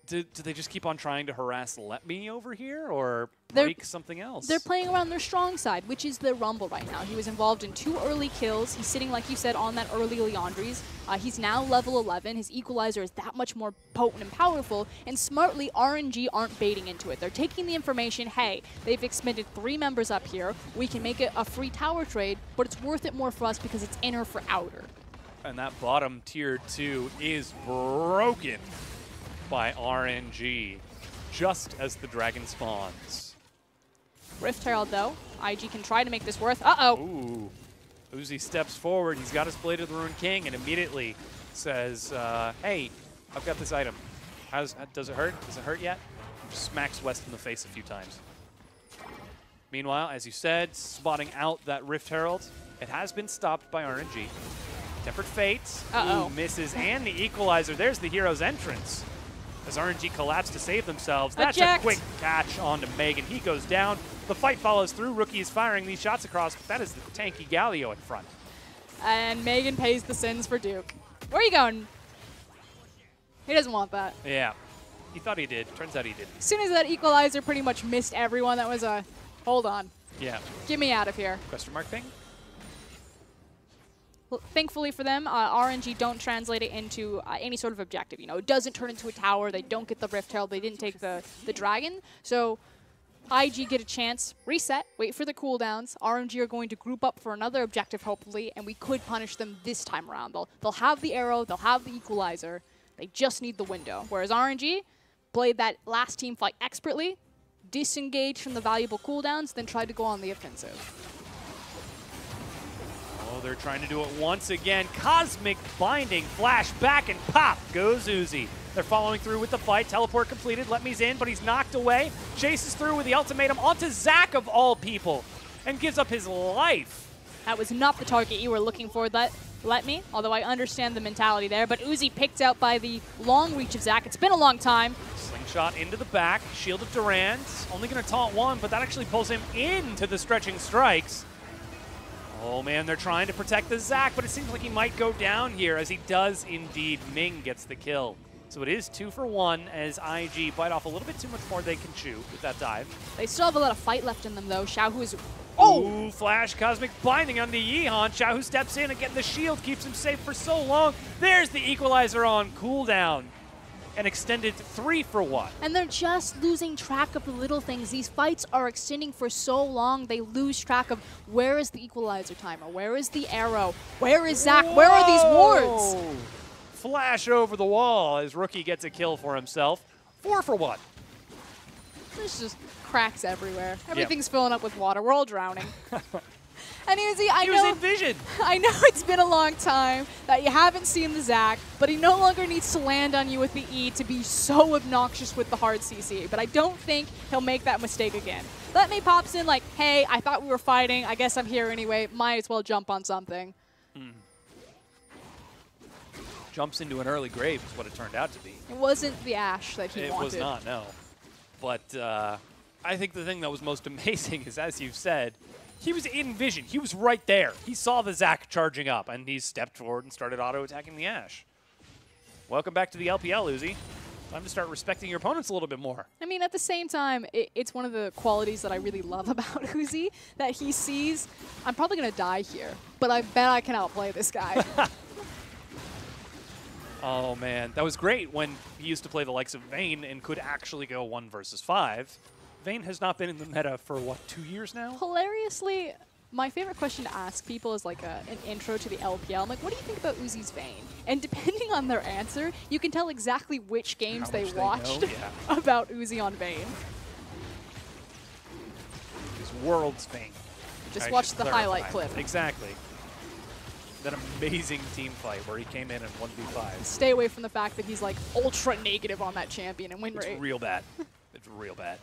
Do they just keep on trying to harass Let Me over here, or break something else? They're playing around their strong side, which is the Rumble right now. He was involved in 2 early kills. He's sitting, like you said, on that early Leandries. He's now level 11. His equalizer is that much more potent and powerful, and smartly, RNG aren't baiting into it. They're taking the information, hey, they've expended 3 members up here. We can make it a free tower trade, but it's worth it more for us because it's inner for outer. And that bottom tier 2 is broken by RNG, just as the dragon spawns. Rift Herald, though. IG can try to make this worth. Uh-oh. Ooh. Uzi steps forward. He's got his Blade of the Rune King and immediately says, hey, I've got this item. Does it hurt? Does it hurt yet? Smacks West in the face a few times. Meanwhile, as you said, spotting out that Rift Herald. It has been stopped by RNG. Tempered Fate. Uh-oh. Ooh, misses, and the equalizer. There's the hero's entrance. As RNG collapse to save themselves. That's Eject. a quick catch onto Megan. He goes down. The fight follows through. Rookie is firing these shots across, but that is the tanky Galio in front. And Megan pays the sins for Duke. Where are you going? He doesn't want that. Yeah. He thought he did. Turns out he didn't. As soon as that equalizer pretty much missed everyone, that was a, hold on. Yeah. Get me out of here. Question mark thing? Well, thankfully for them, RNG don't translate it into any sort of objective. You know, it doesn't turn into a tower. They don't get the Rift Herald. They didn't take the dragon. So IG get a chance, reset, wait for the cooldowns. RNG are going to group up for another objective, hopefully, and we could punish them this time around. They'll have the arrow. They'll have the equalizer. They just need the window. Whereas RNG played that last team fight expertly, disengaged from the valuable cooldowns, then tried to go on the offensive. Oh, they're trying to do it once again. Cosmic Binding, flash back, and pop goes Uzi. They're following through with the fight. Teleport completed. Let Me's in, but he's knocked away. Chases through with the ultimatum onto Zach of all people and gives up his life. That was not the target you were looking for, Let Me, although I understand the mentality there. But Uzi picked out by the long reach of Zach. It's been a long time. Slingshot into the back. Shield of Durand. Only going to taunt one, but that actually pulls him into the stretching strikes. Oh man, they're trying to protect the Zac, but it seems like he might go down here, as he does indeed. Ming gets the kill. So it is 2 for 1 as IG bite off a little bit too much more they can chew with that dive. They still have a lot of fight left in them, though. Xiaohu is... Oh! Ooh, flash Cosmic Binding on the Yeehan. Xiaohu steps in and getting the shield, keeps him safe for so long. There's the equalizer on cooldown. An extended 3 for 1. And they're just losing track of the little things. These fights are extending for so long, they lose track of where is the equalizer timer? Where is the arrow? Where is Zach? Where are these wards? Flash over the wall as Rookie gets a kill for himself. 4 for 1. There's just cracks everywhere. Everything's filling up with water. We're all drowning. And Uzi, I know it's been a long time that you haven't seen the Zac, but he no longer needs to land on you with the E to be so obnoxious with the hard CC. But I don't think he'll make that mistake again. Let Me pops in like, hey, I thought we were fighting. I guess I'm here anyway. Might as well jump on something. Jumps into an early grave is what it turned out to be. It wasn't the Ashe that he wanted. It was not, no. But I think the thing that was most amazing is, as you've said, he was in vision. He was right there. He saw the Zac charging up, and he stepped forward and started auto-attacking the Ashe. Welcome back to the LPL, Uzi. Time to start respecting your opponents a little bit more. I mean, at the same time, it's one of the qualities that I really love about Uzi, that he sees, I'm probably going to die here, but I bet I can outplay this guy. Oh, man. That was great when he used to play the likes of Vayne and could actually go 1 versus 5. Vayne has not been in the meta for, what, 2 years now? Hilariously, My favorite question to ask people is like an intro to the LPL. I'm like, what do you think about Uzi's Vayne? And depending on their answer, you can tell exactly which games they watched about Uzi on Vayne. His world's Vayne. Just watch the highlight clip. Exactly. That amazing team fight where he came in 1v5. Stay away from the fact that he's like ultra negative on that champion and win rate. It's real bad. It's real bad.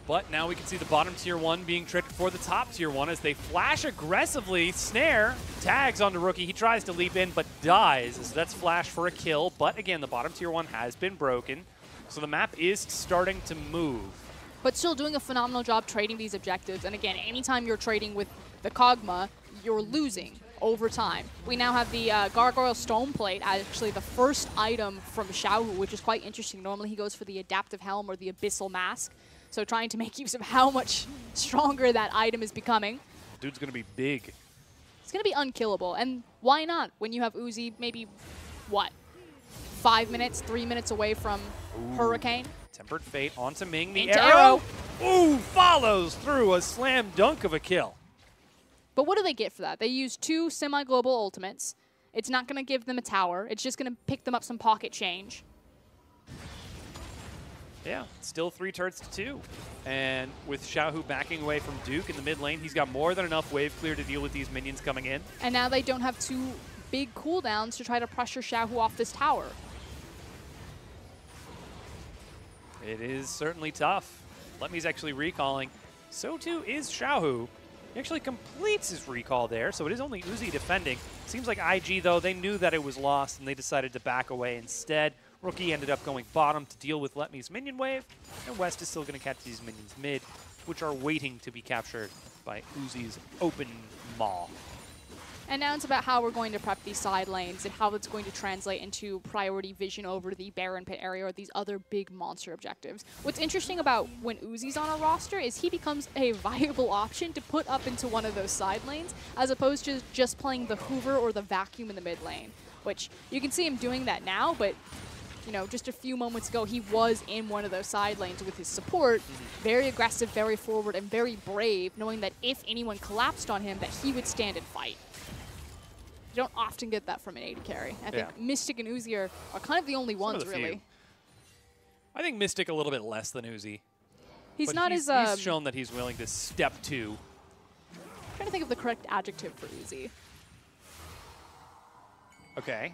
But now we can see the bottom tier 1 being tricked for the top tier 1 as they flash aggressively. Snare tags onto Rookie. He tries to leap in but dies. So that's flash for a kill. But again, the bottom tier 1 has been broken. So the map is starting to move. But still doing a phenomenal job trading these objectives. And again, anytime you're trading with the Kog'Maw, you're losing over time. We now have the Gargoyle Stone Plate, actually the first item from Xiaohu, which is quite interesting. Normally he goes for the Adaptive Helm or the Abyssal Mask. So trying to make use of how much stronger that item is becoming. Dude's going to be big. It's going to be unkillable. And why not when you have Uzi maybe, what, 5 minutes, 3 minutes away from Hurricane? Tempered Fate onto Ming. The Into arrow. Ooh, follows through a slam dunk of a kill. But what do they get for that? They use 2 semi-global ultimates. It's not going to give them a tower. It's just going to pick them up some pocket change. Yeah, still 3 turrets to 2. And with Xiaohu backing away from Duke in the mid lane, he's got more than enough wave clear to deal with these minions coming in. And now they don't have 2 big cooldowns to try to pressure Xiaohu off this tower. It is certainly tough. Lemmy's actually recalling. So too is Xiaohu. He actually completes his recall there, so it is only Uzi defending. Seems like IG, though, they knew that it was lost, and they decided to back away instead. Rookie ended up going bottom to deal with Lemmy's minion wave, and West is still going to catch these minions mid, which are waiting to be captured by Uzi's open maw. And now it's about how we're going to prep these side lanes and how it's going to translate into priority vision over the Baron Pit area or these other big monster objectives. What's interesting about when Uzi's on a roster is he becomes a viable option to put up into one of those side lanes as opposed to just playing the Hoover or the Vacuum in the mid lane, which you can see him doing that now, but you know, just a few moments ago, he was in one of those side lanes with his support, very aggressive, very forward, and very brave, knowing that if anyone collapsed on him, that he would stand and fight. You don't often get that from an AD carry. I think Mystic and Uzi are kind of the only ones, really. I think Mystic a little bit less than Uzi. He's not as... He's shown that he's willing to step to. I'm trying to think of the correct adjective for Uzi. Okay.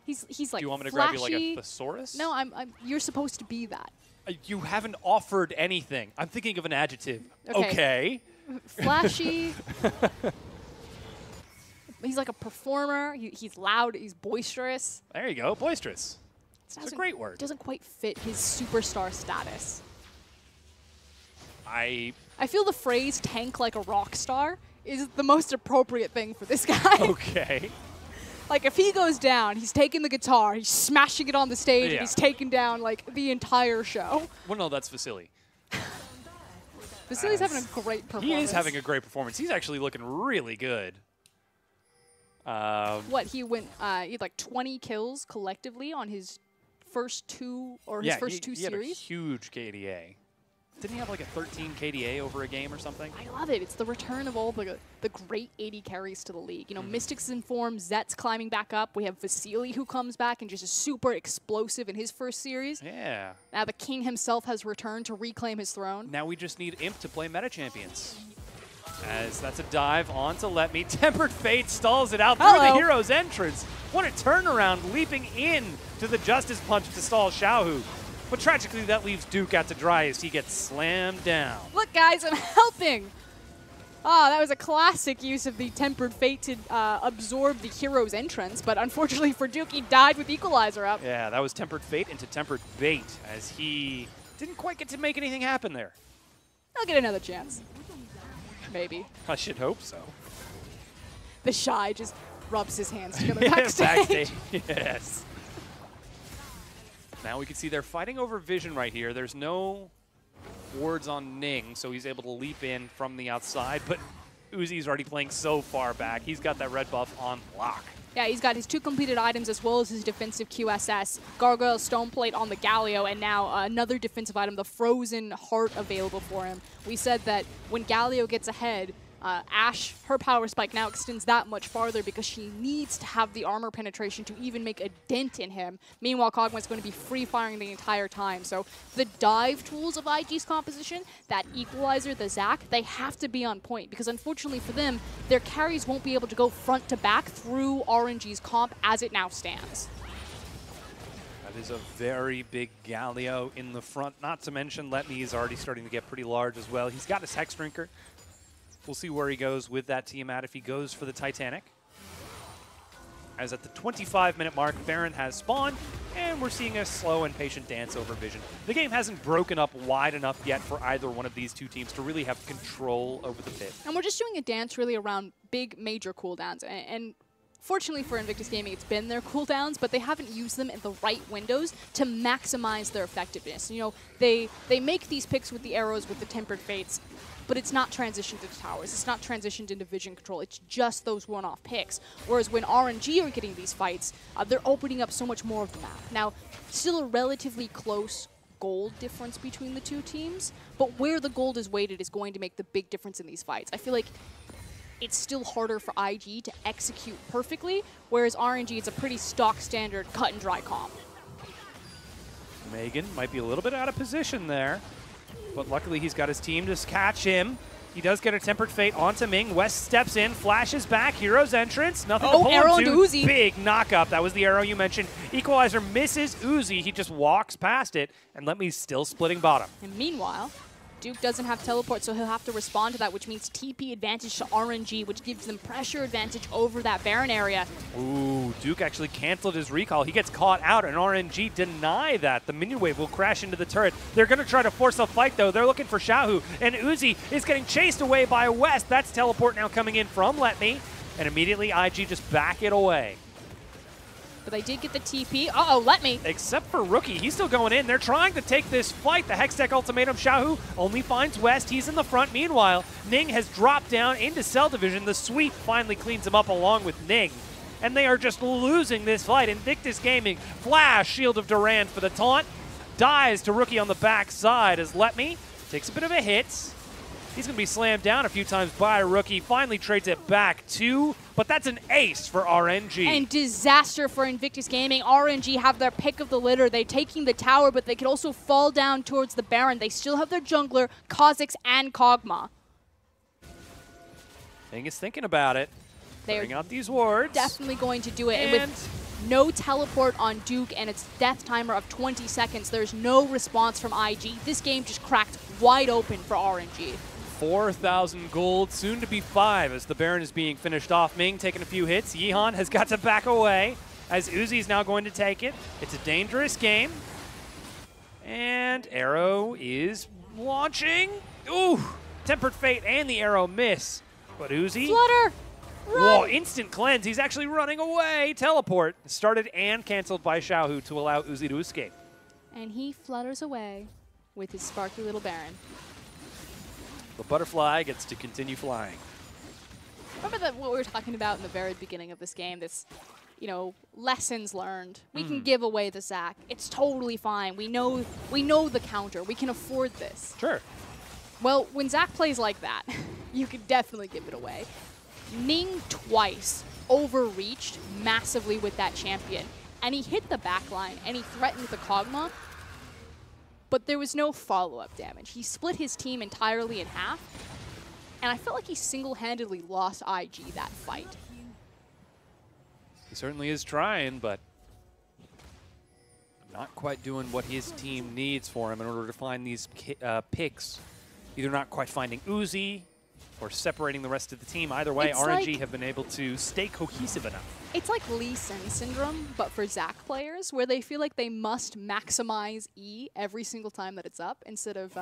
He's like Do you want me to flashy. grab you like a thesaurus? No, you're supposed to be that. You haven't offered anything. I'm thinking of an adjective. Okay. Flashy. He's like a performer. He's loud. He's boisterous. There you go. Boisterous. It's a great word. Doesn't quite fit his superstar status. I feel the phrase "tank like a rock star" is the most appropriate thing for this guy. Okay. Like, if he goes down, he's taking the guitar, he's smashing it on the stage, and he's taking down, like, the entire show. Well, no, that's Vasily. Vasily's having a great performance. He is having a great performance. He's actually looking really good. What, he went, he had, like, 20 kills collectively on his first 2, or his first 2 he had a series? huge KDA. Didn't he have like a 13 KDA over a game or something? I love it. It's the return of all the great AD carries to the league. You know, Mystic's in form, Zet's climbing back up. We have Vasily who comes back and just is super explosive in his first series. Yeah. Now the king himself has returned to reclaim his throne. Now we just need Imp to play meta champions. As that's a dive onto Let Me. Tempered Fate stalls it out through the hero's entrance. What a turnaround, leaping in to the Justice Punch to stall Xiaohu. But tragically, that leaves Duke out to dry as he gets slammed down. Look, guys, I'm helping. Ah, that was a classic use of the Tempered Fate to absorb the hero's entrance. But unfortunately for Duke, he died with Equalizer up. Yeah, that was Tempered Fate into Tempered Bait as he didn't quite get to make anything happen there. He'll get another chance. Maybe. I should hope so. The Shy just rubs his hands together backstage. Yes. Now we can see they're fighting over vision right here. There's no wards on Ning, so he's able to leap in from the outside. But Uzi's already playing so far back. He's got that red buff on lock. Yeah, he's got his 2 completed items as well as his defensive QSS, Gargoyle Stoneplate on the Galio, and now another defensive item, the Frozen Heart, available for him. We said that when Galio gets ahead, Ashe, her power spike now extends that much farther because she needs to have the armor penetration to even make a dent in him. Meanwhile, Kog'Maw is going to be free-firing the entire time. So the dive tools of IG's composition, that equalizer, the Zac, they have to be on point because unfortunately for them, their carries won't be able to go front to back through RNG's comp as it now stands. That is a very big Galio in the front, not to mention Letme is already starting to get pretty large as well. He's got his Hex Drinker. We'll see where he goes with that Tiamat if he goes for the Titanic. As at the 25-minute mark, Baron has spawned, and we're seeing a slow and patient dance over Vision. The game hasn't broken up wide enough yet for either one of these two teams to really have control over the pit. And we're just doing a dance really around big major cooldowns. And fortunately for Invictus Gaming, it's been their cooldowns, but they haven't used them in the right windows to maximize their effectiveness. You know, they make these picks with the arrows, with the tempered fates, but it's not transitioned into towers. It's not transitioned into vision control. It's just those one-off picks. Whereas when RNG are getting these fights, they're opening up so much more of the map. Now, still a relatively close gold difference between the two teams, but where the gold is weighted is going to make the big difference in these fights. I feel like it's still harder for IG to execute perfectly, whereas RNG, it's a pretty stock standard cut and dry comp. Megan might be a little bit out of position there, but luckily he's got his team to catch him. He does get a Tempered Fate onto Ming. West steps in, flashes back, Hero's entrance. Nothing to pull arrow him to. into Uzi. Big knock-up. That was the arrow you mentioned. Equalizer misses Uzi. He just walks past it, and Letme's still splitting bottom. And meanwhile, Duke doesn't have teleport, so he'll have to respond to that, which means TP advantage to RNG, which gives them pressure advantage over that Baron area. Ooh, Duke actually canceled his recall. He gets caught out, and RNG deny that. The minion wave will crash into the turret. They're going to try to force a fight, though. They're looking for Xiaohu, and Uzi is getting chased away by West. That's teleport now coming in from Letme, and immediately IG just back it away. But they did get the TP. Uh-oh, Letme. Except for Rookie. He's still going in. They're trying to take this fight. The Hextech Ultimatum. Xiaohu only finds West. He's in the front. Meanwhile, Ning has dropped down into Cell Division. The sweep finally cleans him up along with Ning. And they are just losing this fight. Invictus Gaming, flash, Shield of Durand for the taunt. Dies to Rookie on the backside as Letme takes a bit of a hit. He's going to be slammed down a few times by Rookie. Finally trades it back to, but that's an ace for RNG. And disaster for Invictus Gaming. RNG have their pick of the litter. They're taking the tower, but they could also fall down towards the Baron. They still have their jungler, Kha'Zix, and Kog'Maw. Ning is thinking about it. They're bring out these wards. Definitely going to do it. And with no teleport on Duke and its death timer of 20 seconds, there's no response from IG. This game just cracked wide open for RNG. 4,000 gold, soon to be 5 as the Baron is being finished off. Ming taking a few hits. Yihan has got to back away as Uzi is now going to take it. It's a dangerous game. And Arrow is launching. Ooh, Tempered Fate and the Arrow miss. But Uzi. Flutter! Run! Whoa, instant cleanse. He's actually running away. Teleport started and canceled by Xiaohu to allow Uzi to escape. And he flutters away with his sparky little Baron. The butterfly gets to continue flying. Remember what we were talking about in the very beginning of this game, this, you know, lessons learned. We can give away the Zac. It's totally fine. We know the counter. We can afford this. Sure. Well, when Zac plays like that, you could definitely give it away. Ning twice overreached massively with that champion, and he hit the backline, and he threatened the Kog'Maw, but there was no follow-up damage. He split his team entirely in half, and I felt like he single-handedly lost IG that fight. He certainly is trying, but not quite doing what his team needs for him in order to find these picks. Either not quite finding Uzi or separating the rest of the team. Either way, RNG have been able to stay cohesive enough. It's like Lee Sin syndrome, but for Zac players, where they feel like they must maximize E every single time that it's up instead of,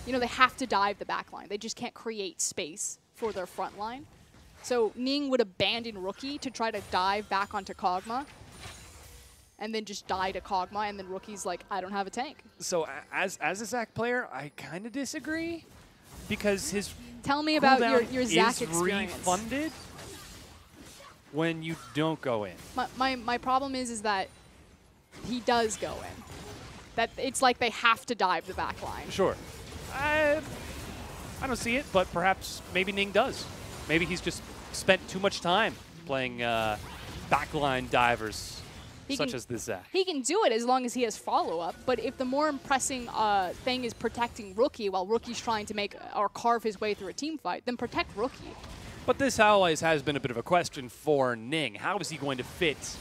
you know, they have to dive the back line. They just can't create space for their front line. So Ning would abandon Rookie to try to dive back onto Kog'Maw, and then just die to Kog'Maw, and then Rookie's like, I don't have a tank. So as a Zac player, I kind of disagree, because his Tell me about your Zac is experience. refunded. when you don't go in. My problem is that he does go in. That it's like they have to dive the back line. Sure. I don't see it, but perhaps maybe Ning does. Maybe he's just spent too much time playing backline divers such as this Zach. He can do it as long as he has follow-up, but if the more impressing thing is protecting Rookie while Rookie's trying to make or carve his way through a team fight, then protect Rookie. But this always has been a bit of a question for Ning. How is he going to fit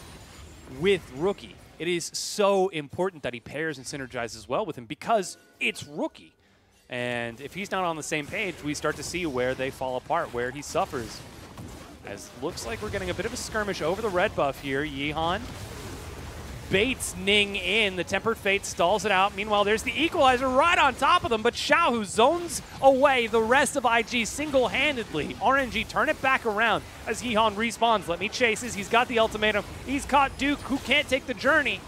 with Rookie? It is so important that he pairs and synergizes well with him because it's Rookie. And if he's not on the same page, we start to see where they fall apart, where he suffers. As looks like we're getting a bit of a skirmish over the red buff here. Yeehan baits Ning in. The Tempered Fate stalls it out. Meanwhile, there's the equalizer right on top of them, but Xiaohu zones away the rest of IG single-handedly. RNG turn it back around as Yeehan respawns. Let me chases. He's got the ultimatum. He's caught Duke, who can't take the journey.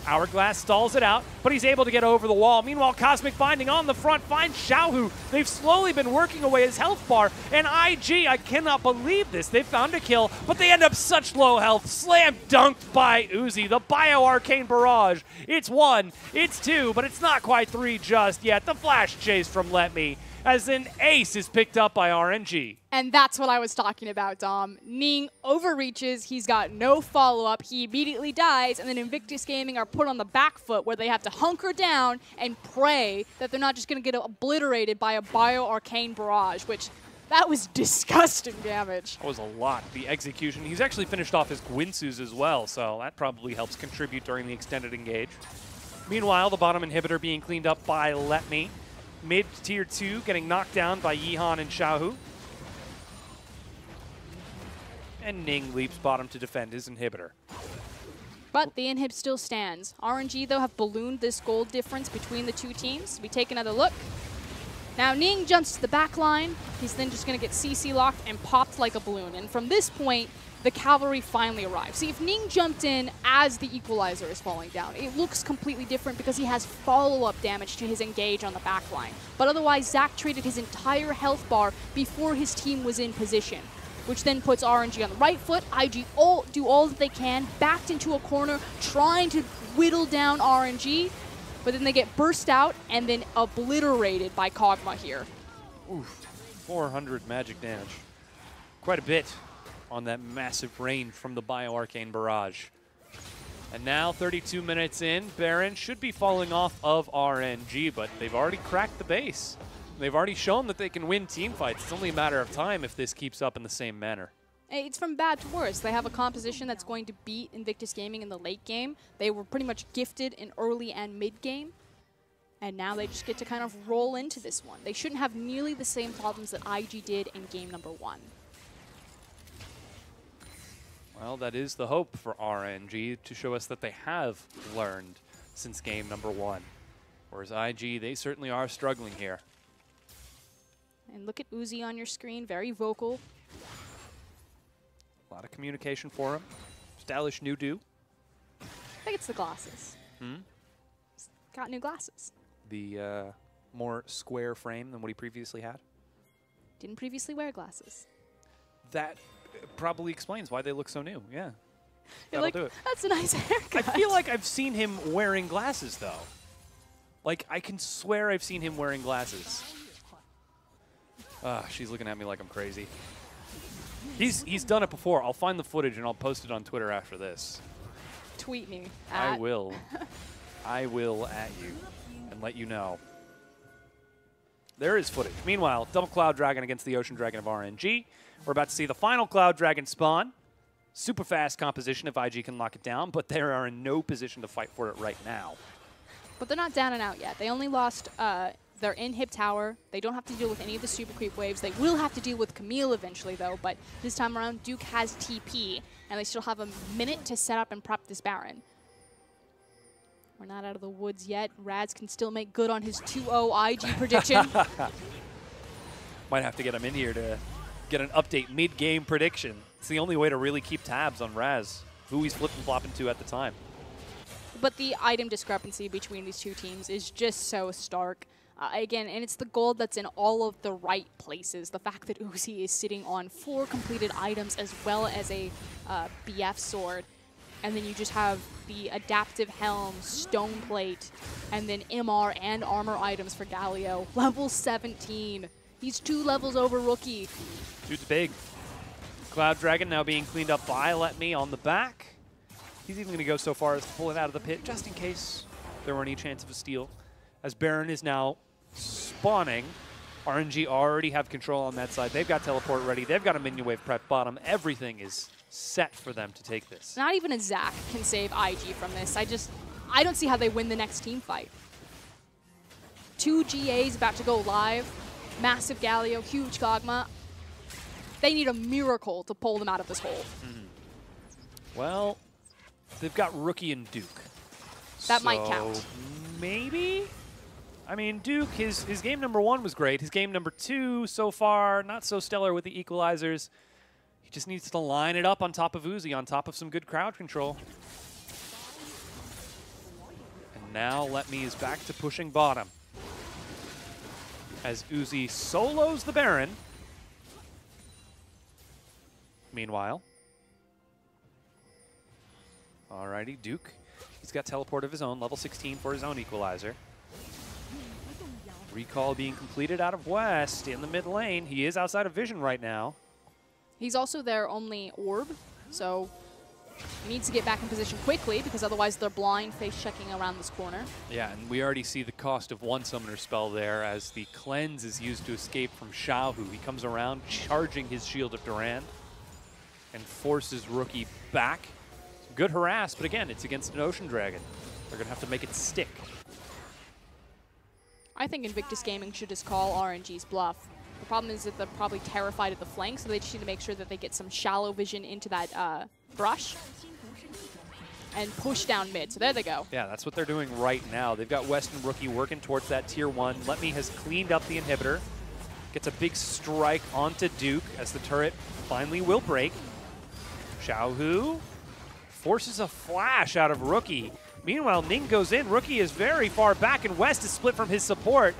Hourglass stalls it out, but he's able to get over the wall. Meanwhile, Cosmic Binding on the front finds Xiaohu. They've slowly been working away his health bar, and IG, I cannot believe this. They found a kill, but they end up such low health. Slam dunked by Uzi, the Bio-Arcane Barrage. It's 1, it's 2, but it's not quite 3 just yet. The flash chase from Let Me, as an ace is picked up by RNG. And that's what I was talking about, Dom. Ning overreaches, he's got no follow-up, he immediately dies, and then Invictus Gaming are put on the back foot where they have to hunker down and pray that they're not just going to get obliterated by a Bio-Arcane Barrage, which that was disgusting damage. That was a lot. The execution. He's actually finished off his Gwinsus as well, so that probably helps contribute during the extended engage. Meanwhile, the bottom inhibitor being cleaned up by Let Me. Mid tier 2 getting knocked down by Yeehan and Xiaohu. And Ning leaps bottom to defend his inhibitor. But the inhib still stands. RNG, though, have ballooned this gold difference between the two teams. We take another look. Now, Ning jumps to the back line. He's then just going to get CC locked and popped like a balloon. And from this point, the cavalry finally arrives. See, if Ning jumped in as the equalizer is falling down, it looks completely different because he has follow-up damage to his engage on the back line. But otherwise, Zach traded his entire health bar before his team was in position, which then puts RNG on the right foot. IG do all that they can, backed into a corner, trying to whittle down RNG, but then they get burst out and then obliterated by Kog'Maw here. Oof, 400 magic damage. Quite a bit on that massive range from the Bio-Arcane Barrage. And now, 32 minutes in, Baron should be falling off of RNG, but they've already cracked the base. They've already shown that they can win team fights. It's only a matter of time if this keeps up in the same manner. It's from bad to worse. They have a composition that's going to beat Invictus Gaming in the late game. They were pretty much gifted in early and mid game. And now they just get to kind of roll into this one. They shouldn't have nearly the same problems that IG did in game number 1. Well, that is the hope for RNG, to show us that they have learned since game number 1. Whereas IG, they certainly are struggling here. And look at Uzi on your screen, very vocal. A lot of communication for him. Stylish new do. I think it's the glasses. He's got new glasses. The more square frame than what he previously had. Didn't previously wear glasses. That probably explains why they look so new, yeah. You're That'll like, do it. that's a nice haircut. I feel like I've seen him wearing glasses, though. Like, I can swear I've seen him wearing glasses. She's looking at me like I'm crazy. He's done it before. I'll find the footage and I'll post it on Twitter after this. Tweet me. I will. I will at you and let you know. There is footage. Meanwhile, double Cloud Dragon against the Ocean Dragon of RNG. We're about to see the final Cloud Dragon spawn. Super fast composition if IG can lock it down, but they are in no position to fight for it right now. But they're not down and out yet. They only lost their inhib tower. They don't have to deal with any of the super creep waves. They will have to deal with Camille eventually, though, but this time around, Duke has TP, and they still have a minute to set up and prep this Baron. We're not out of the woods yet. Rads can still make good on his 2-0 IG prediction. Might have to get him in here to get an update mid-game prediction. It's the only way to really keep tabs on Raz, who he's flipping flopping to at the time. But the item discrepancy between these two teams is just so stark. Again, and it's the gold that's in all of the right places. The fact that Uzi is sitting on 4 completed items as well as a BF sword. And then you just have the adaptive helm, stone plate, and then MR and armor items for Galio. Level 17. He's 2 levels over Rookie. Dude's big. Cloud Dragon now being cleaned up by Let Me on the back. He's even going to go so far as to pull it out of the pit just in case there were any chance of a steal. As Baron is now spawning, RNG already have control on that side. They've got teleport ready. They've got a minion wave prep bottom. Everything is set for them to take this. Not even a Zac can save IG from this. I don't see how they win the next team fight. 2 GAs about to go live. Massive Galio, huge Kog'Maw. They need a miracle to pull them out of this hole. Well, they've got Rookie and Duke. That might count. Maybe? I mean, Duke, his game number 1 was great. His game number 2 so far, not so stellar with the equalizers. He just needs to line it up on top of Uzi, on top of some good crowd control. And now Let Me is back to pushing bottom. As Uzi solos the Baron. Meanwhile, alrighty, Duke. He's got teleport of his own, level 16 for his own equalizer. Recall being completed out of West in the mid lane. He is outside of vision right now. He's also their only orb, so he needs to get back in position quickly because otherwise they're blind face checking around this corner. Yeah, and we already see the cost of one summoner spell there as the cleanse is used to escape from Xiaohu. He comes around charging his Shield of Durand and forces Rookie back. Good harass, but again, it's against an Ocean Dragon. They're going to have to make it stick. I think Invictus Gaming should just call RNG's bluff. The problem is that they're probably terrified of the flank, so they just need to make sure that they get some shallow vision into that brush and push down mid. So there they go. Yeah, that's what they're doing right now. They've got West and Rookie working towards that tier 1. Let Me has cleaned up the inhibitor. Gets a big strike onto Duke as the turret finally will break. Xiaohu forces a flash out of Rookie. Meanwhile, Ning goes in. Rookie is very far back, and West is split from his support.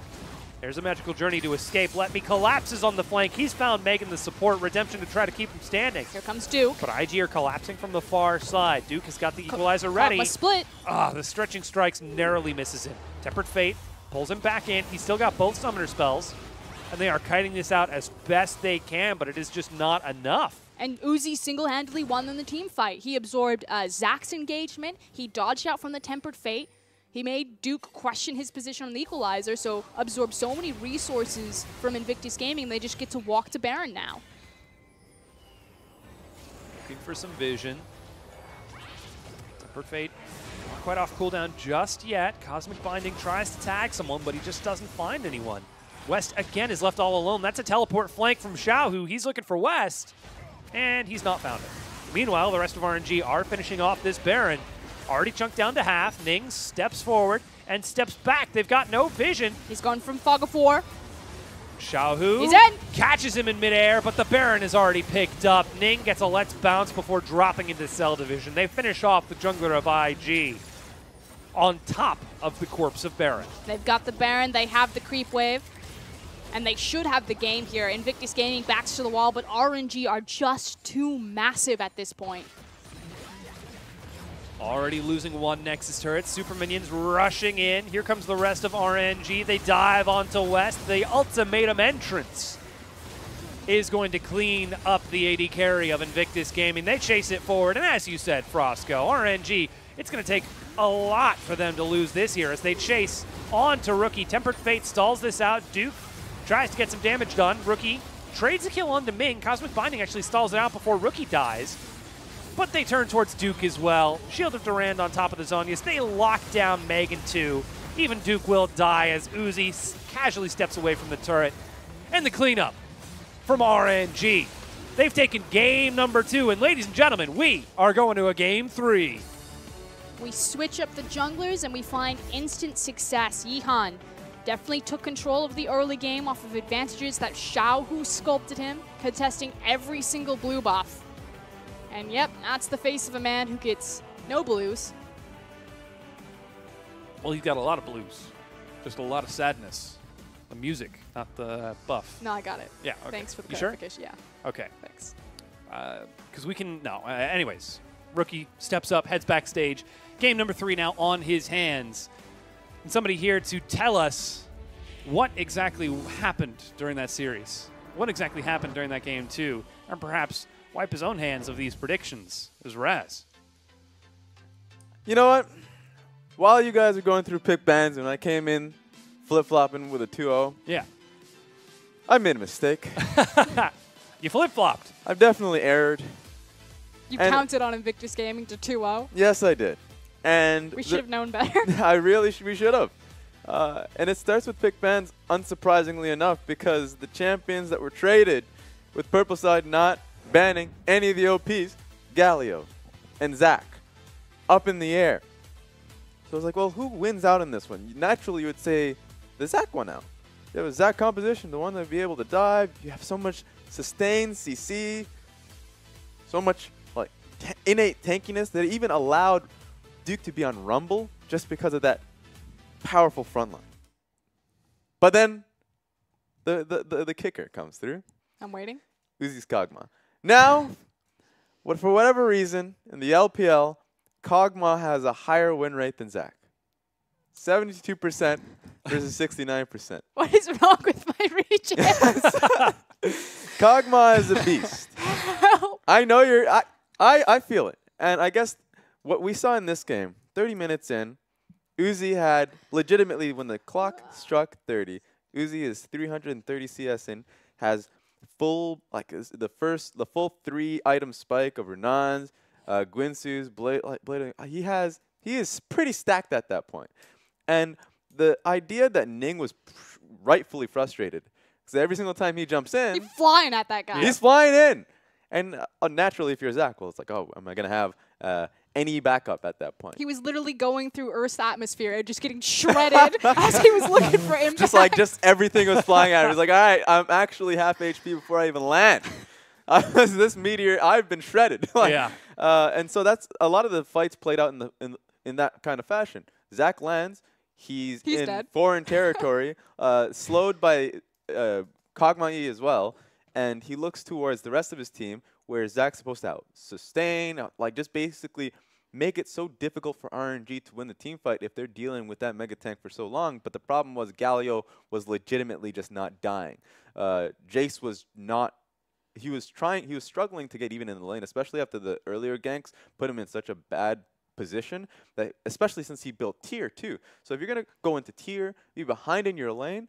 There's a magical journey to escape. Let Me collapses on the flank. He's found Megan the support. Redemption to try to keep him standing. Here comes Duke. But IG are collapsing from the far side. Duke has got the equalizer ready. Split. The stretching strikes narrowly misses him. Tempered Fate pulls him back in. He's still got both summoner spells, and they are kiting this out as best they can, but it is just not enough. And Uzi single-handedly won in the team fight. He absorbed Zac's engagement. He dodged out from the Tempered Fate. He made Duke question his position on the equalizer, so absorbed so many resources from Invictus Gaming, they just get to walk to Baron now. Looking for some vision. Tempered Fate not quite off cooldown just yet. Cosmic Binding tries to tag someone, but he just doesn't find anyone. West again is left all alone. That's a teleport flank from Xiaohu. He's looking for West, and he's not found it. Meanwhile, the rest of RNG are finishing off this Baron. Already chunked down to half. Ning steps forward and steps back. They've got no vision. He's gone from Fog of War. Xiaohu He's in. Catches him in midair, but the Baron is already picked up. Ning gets a let's bounce before dropping into Cell Division. They finish off the jungler of IG on top of the corpse of Baron. They've got the Baron. They have the creep wave. And they should have the game here. Invictus Gaming backs to the wall, but RNG are just too massive at this point. Already losing one Nexus turret. Super minions rushing in. Here comes the rest of RNG. They dive onto West. The ultimatum entrance is going to clean up the AD carry of Invictus Gaming. They chase it forward, and as you said, Frosco, RNG, it's going to take a lot for them to lose this here as they chase on to Rookie. Tempered Fate stalls this out. Duke tries to get some damage done. Rookie trades a kill onto Ming. Cosmic Binding actually stalls it out before Rookie dies. But they turn towards Duke as well. Shield of Durand on top of the Zhonya's. They lock down Megan too. Even Duke will die as Uzi casually steps away from the turret. And the cleanup from RNG. They've taken game number 2. And ladies and gentlemen, we are going to a game 3. We switch up the junglers and we find instant success. Yihan definitely took control of the early game off of advantages that Xiaohu sculpted him, contesting every single blue buff. And yep, that's the face of a man who gets no blues. Well, he's got a lot of blues. Just a lot of sadness. The music, not the buff. No, I got it. Yeah. Okay. Thanks for the You sure? clarification. Yeah. Okay. Thanks. Because we can, no. Anyways, rookie steps up, heads backstage. Game number 3 now on his hands. And somebody here to tell us what exactly happened during that series. What exactly happened during that game, too. And perhaps wipe his own hands of these predictions is Raz. You know what? While you guys are going through pick bans and I came in flip-flopping with a 2-0, Yeah. I made a mistake. You flip-flopped. I've definitely erred. You And- counted on Invictus Gaming to 2-0. Yes, I did. And We should have known better. we should have. And it starts with pick bans, unsurprisingly enough, because the champions that were traded with Purple Side not banning any of the OPs, Galio and Zach, up in the air. So I was like, well, who wins out in this one? Naturally, you would say the Zach one out. You have a Zach composition, the one that would be able to dive. You have so much sustain, CC, so much like innate tankiness that it even allowed Duke to be on Rumble just because of that powerful front line. But then the kicker comes through. I'm waiting. Uzi's Kog'Maw. Now, for whatever reason, in the LPL, Kog'Maw has a higher win rate than Zach. 72% versus 69%. What is wrong with my regions? Kog'Maw is a beast. Help. I know you're. I feel it. And I guess what we saw in this game, 30 minutes in, Uzi had legitimately, when the clock struck 30, Uzi is 330 CS in, has full, like the full 3-item spike of Renan's, Gwinsu's, Blade. He is pretty stacked at that point. And the idea that Ning was rightfully frustrated, because every single time he jumps in, He's flying at that guy. he's flying in. And naturally, if you're Zach, well, it's like, oh, am I going to have any backup at that point? He was literally going through Earth's atmosphere and just getting shredded as he was looking for impact. just everything was flying at him. He's like, all right, I'm actually half HP before I even land. This meteor, I've been shredded. Yeah. And so that's a lot of the fights played out in that kind of fashion. Zach lands. He's in dead. foreign territory, slowed by Kog'Maw E as well, and he looks towards the rest of his team where Zach's supposed to sustain, like just basically make it so difficult for RNG to win the team fight if they're dealing with that mega tank for so long. But the problem was Galio was legitimately just not dying. Jace was not. He was struggling to get even in the lane, especially after the earlier ganks put him in such a bad position, that especially since he built tier too. So if you're going to go into tier, be behind in your lane,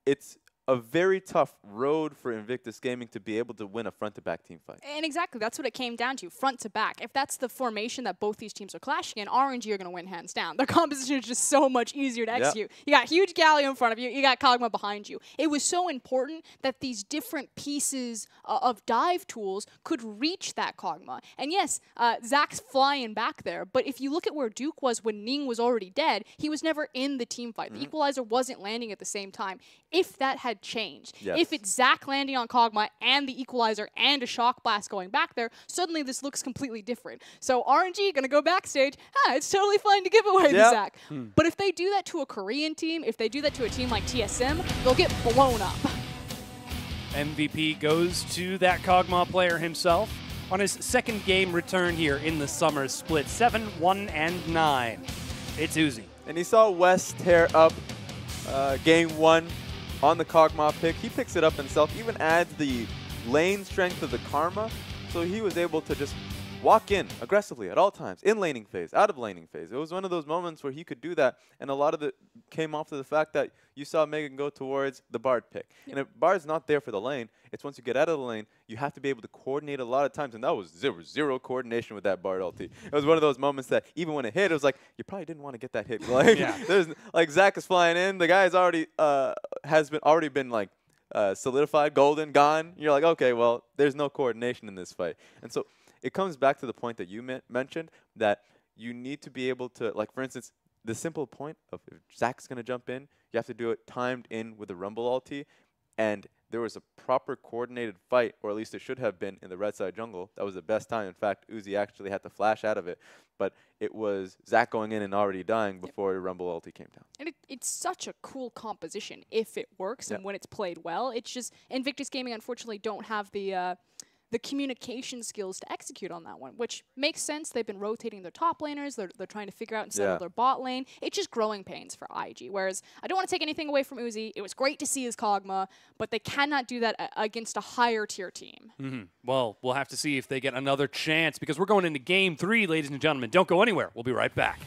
it's a very tough road for Invictus Gaming to be able to win a front-to-back team fight. And exactly, that's what it came down to, front to back. If that's the formation that both these teams are clashing in, RNG are going to win hands down. Their composition is just so much easier to execute. You got huge Galio in front of you, you got Kog'Maw behind you. It was so important that these different pieces of dive tools could reach that Kog'Maw. And yes, Zach's flying back there, but if you look at where Duke was when Ning was already dead, he was never in the team fight. The equalizer wasn't landing at the same time. If that had changed, if it's Zach landing on Kog'Maw and the equalizer and a shock blast going back there, suddenly this looks completely different. So RNG gonna go backstage, it's totally fine to give away the Zach. But if they do that to a Korean team, if they do that to a team like TSM, they'll get blown up. MVP goes to that Kog'Maw player himself on his second game return here in the summer split. 7, 1, and 9. It's Uzi. And he saw West tear up game 1 on the Kog'Maw pick. He picks it up himself, even adds the lane strength of the Karma, so he was able to just walk in aggressively at all times, in laning phase, out of laning phase. It was one of those moments where he could do that, and a lot of it came off to the fact that you saw Megan go towards the Bard pick. And if Bard's not there for the lane, it's once you get out of the lane, you have to be able to coordinate a lot of times, and that was zero coordination with that Bard ulti. It was one of those moments that even when it hit, it was like, you probably didn't want to get that hit. Like, there's, like Zach is flying in, the guy's already already been like solidified, golden, gone. You're like, okay, well, there's no coordination in this fight. And so it comes back to the point that you mentioned, that you need to be able to, like, for instance, the simple point of if Zach's going to jump in, you have to do it timed in with a Rumble ulti, and there was a proper coordinated fight, or at least it should have been, in the red side jungle. That was the best time. In fact, Uzi actually had to flash out of it. But it was Zach going in and already dying before Rumble ulti came down. And it's such a cool composition if it works and when it's played well. It's just Invictus Gaming, unfortunately, don't have the communication skills to execute on that one, which makes sense. They've been rotating their top laners. They're trying to figure out and settle their bot lane. It's just growing pains for IG. Whereas I don't want to take anything away from Uzi. It was great to see his Kog'Maw, but they cannot do that against a higher tier team. Well, we'll have to see if they get another chance, because we're going into Game 3, ladies and gentlemen. Don't go anywhere. We'll be right back.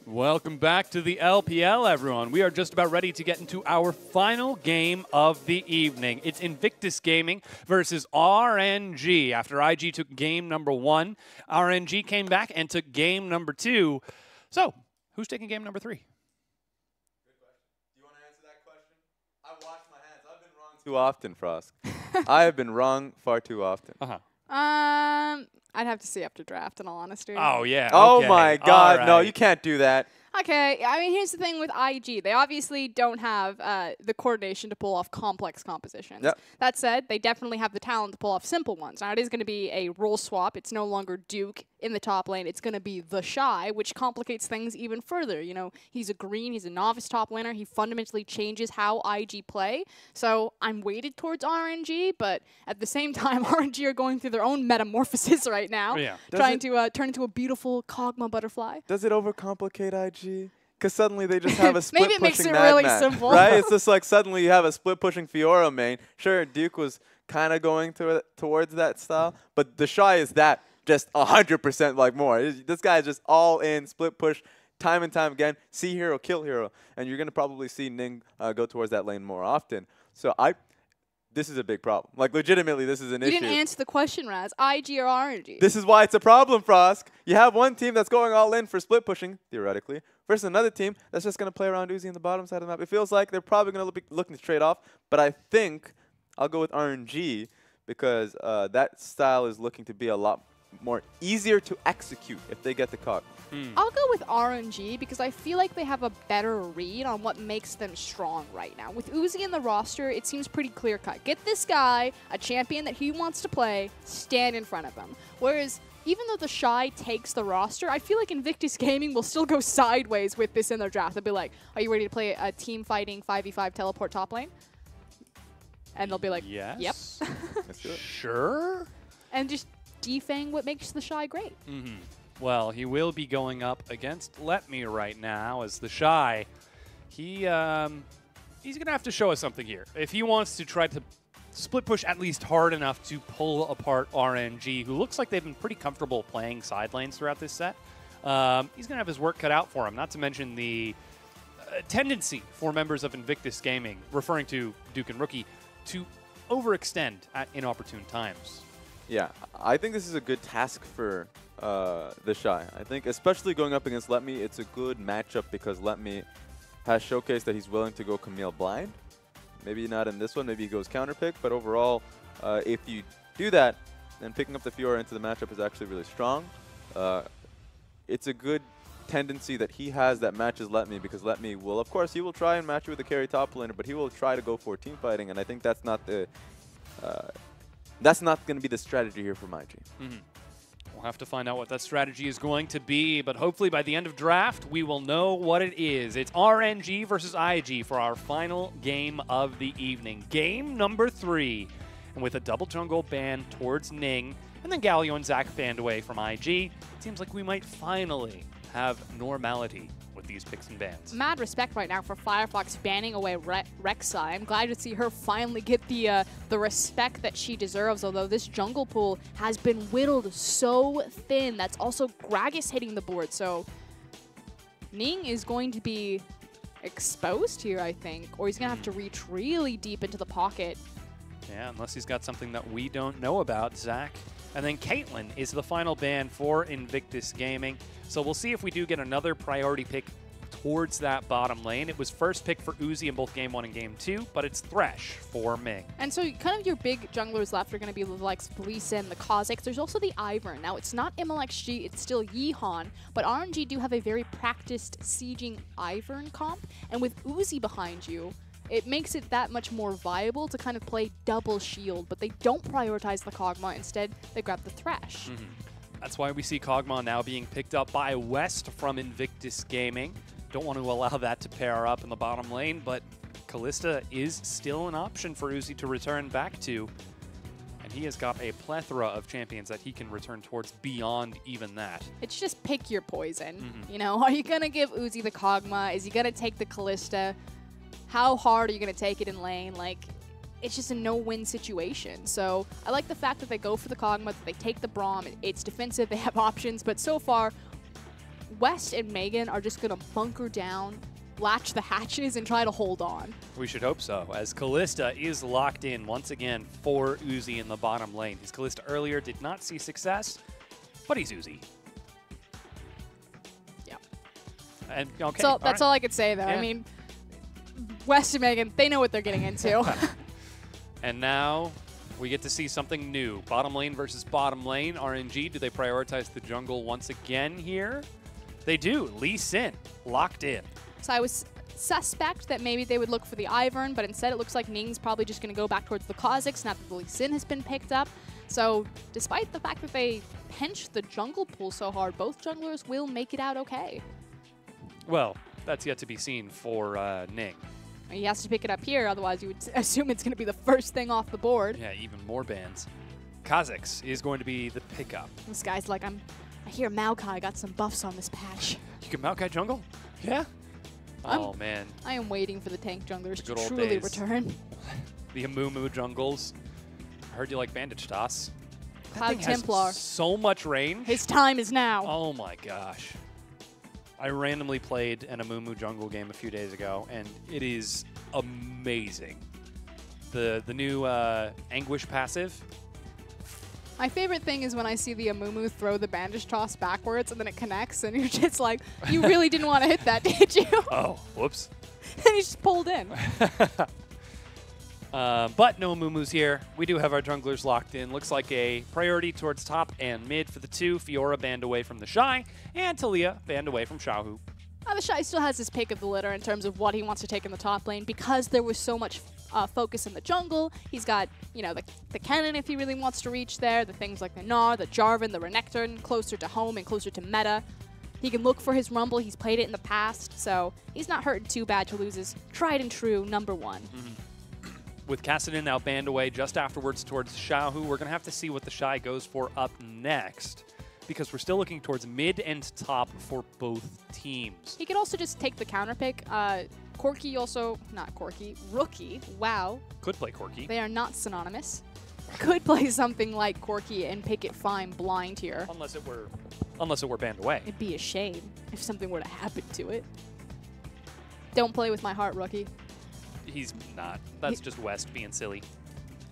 Welcome back to the LPL, everyone. We are just about ready to get into our final game of the evening. It's Invictus Gaming versus RNG. After IG took game number 1, RNG came back and took game number 2. So, who's taking game number 3? Good question. Do you want to answer that question? I washed my hands. I've been wrong too often, Frost. I have been wrong far too often. I'd have to see after draft, in all honesty. Oh, yeah. Oh, okay. my God. Right. No, you can't do that. Okay, I mean, here's the thing with IG. They obviously don't have the coordination to pull off complex compositions. Yep. That said, they definitely have the talent to pull off simple ones. Now, it is going to be a role swap. It's no longer Duke in the top lane. It's going to be the Shy, which complicates things even further. You know, he's a green. He's a novice top laner. He fundamentally changes how IG play. So I'm weighted towards RNG, but at the same time, RNG are going through their own metamorphosis right now, trying to turn into a beautiful Kog'Maw butterfly. Does it overcomplicate IG? Because suddenly they just have a split Maybe it makes pushing it really madman, simple. right? It's just like suddenly you have a split pushing Fiora main. Sure, Duke was kind of going towards that style, but the Shy is that just 100% like more. This guy is just all in, split push, time and time again, see hero, kill hero. And you're going to probably see Ning go towards that lane more often. So this is a big problem. Like, legitimately, this is an issue. You didn't answer the question, Raz. IG or RNG? This is why it's a problem, Frosk. You have one team that's going all in for split pushing, theoretically, versus another team that's just going to play around Uzi in the bottom side of the map. It feels like they're probably going to be looking to trade off, but I think I'll go with RNG because that style is looking to be a lot more easier to execute if they get the cog. I'll go with RNG because I feel like they have a better read on what makes them strong right now. With Uzi in the roster, it seems pretty clear-cut. Get this guy, a champion that he wants to play, stand in front of him. Whereas, even though the Shy takes the roster, I feel like Invictus Gaming will still go sideways with this in their draft. They'll be like, are you ready to play a team-fighting 5v5 teleport top lane? And they'll be like, yes. yep. Let's do it. Sure. And just defang what makes the Shy great. Well, he will be going up against Let Me right now as the Shy. He's going to have to show us something here. If he wants to try to split push at least hard enough to pull apart RNG, who looks like they've been pretty comfortable playing side lanes throughout this set, he's going to have his work cut out for him, not to mention the tendency for members of Invictus Gaming, referring to Duke and Rookie, to overextend at inopportune times. Yeah, I think this is a good task for the Shy. I think especially going up against Let Me, it's a good matchup because Let Me has showcased that he's willing to go Camille blind. Maybe not in this one, maybe he goes counter pick, but overall, if you do that, then picking up the Fiora into the matchup is actually really strong. It's a good tendency that he has that matches Let Me, because Let Me will, of course, he will try and match you with a carry top laner, but he will try to go for team fighting, and I think that's not the going to be the strategy here for MyG. We'll have to find out what that strategy is going to be, but hopefully by the end of draft, we will know what it is. It's RNG versus IG for our final game of the evening. Game number 3. And with a double jungle ban towards Ning, and then Galio and Zach banned away from IG, it seems like we might finally have normality with these picks and bans. Mad respect right now for Firefox banning away Rek'Sai. I'm glad to see her finally get the respect that she deserves, although this jungle pool has been whittled so thin. That's also Gragas hitting the board, so Ning is going to be exposed here, I think, or he's going to have to reach really deep into the pocket. Yeah, unless he's got something that we don't know about, Zach. And then Caitlyn is the final ban for Invictus Gaming. So we'll see if we do get another priority pick towards that bottom lane. It was first pick for Uzi in both Game 1 and Game 2, but it's Thresh for Ming. And so kind of your big junglers left are going to be the likes of Lee Sin, the Kha'Zix. There's also the Ivern. Now, it's not MLXG, it's still Yeehan, but RNG do have a very practiced sieging Ivern comp. And with Uzi behind you, it makes it that much more viable to kind of play double shield, but they don't prioritize the Kog'Maw. Instead, they grab the Thresh. That's why we see Kog'Maw now being picked up by West from Invictus Gaming. Don't want to allow that to pair up in the bottom lane, but Kalista is still an option for Uzi to return back to. And he has got a plethora of champions that he can return towards beyond even that. It's just pick your poison. You know, are you going to give Uzi the Kog'Maw? Is he going to take the Kalista? How hard are you going to take it in lane? Like, it's just a no-win situation. So I like the fact that they go for the Kog'Maw, that they take the Braum. It's defensive, they have options, but so far, West and Megan are just going to bunker down, latch the hatches, and try to hold on. We should hope so, as Kalista is locked in once again for Uzi in the bottom lane. His Kalista earlier did not see success, but he's Uzi. Yeah. And okay, So that's all I could say, though. Yeah. I mean, West and Megan, they know what they're getting into. And now we get to see something new. Bottom lane versus bottom lane. RNG, do they prioritize the jungle once again here? They do. Lee Sin, locked in. So I was suspect that maybe they would look for the Ivern, but instead it looks like Ning's probably just going to go back towards the Kha'Zix, now that the Lee Sin has been picked up. So despite the fact that they pinched the jungle pool so hard, both junglers will make it out okay. Well, that's yet to be seen for Ning. He has to pick it up here, otherwise you would assume it's going to be the first thing off the board. Yeah, even more bans. Kha'Zix is going to be the pickup. This guy's like, I hear Maokai got some buffs on this patch. You can Maokai jungle? Yeah. Oh, man. I am waiting for the tank junglers The to good old truly days. return. The Amumu jungles. I heard you like Bandage Toss. That Cloud thing has Templar. so much range. His time is now. Oh my gosh. I randomly played an Amumu jungle game a few days ago, and it is amazing. The new Anguish passive. My favorite thing is when I see the Amumu throw the bandage toss backwards and then it connects and you're just like, you really didn't want to hit that, did you? Oh, whoops. And he's just pulled in. But no Amumus here. We do have our junglers locked in. Looks like a priority towards top and mid for the two. Fiora banned away from the Shy, and Talia banned away from Xiaohu. The Shy still has his pick of the litter in terms of what he wants to take in the top lane because there was so much focus in the jungle. He's got, you know, the Cannon if he really wants to reach there, the things like the Gnar, the Jarvan, the Renekton, closer to home and closer to meta. He can look for his Rumble. He's played it in the past, so he's not hurting too bad to lose his tried and true #1. with Kassadin now banned away just afterwards towards Xiaohu, we're going to have to see what the Shy goes for up next, because we're still looking towards mid and top for both teams. He could also just take the counter pick. Corki also, not Corki, Rookie, wow. Could play Corki. They are not synonymous. Could play something like Corki and pick it fine blind here. Unless it were banned away. It'd be a shame if something were to happen to it. Don't play with my heart, Rookie. He's not. That's just West being silly.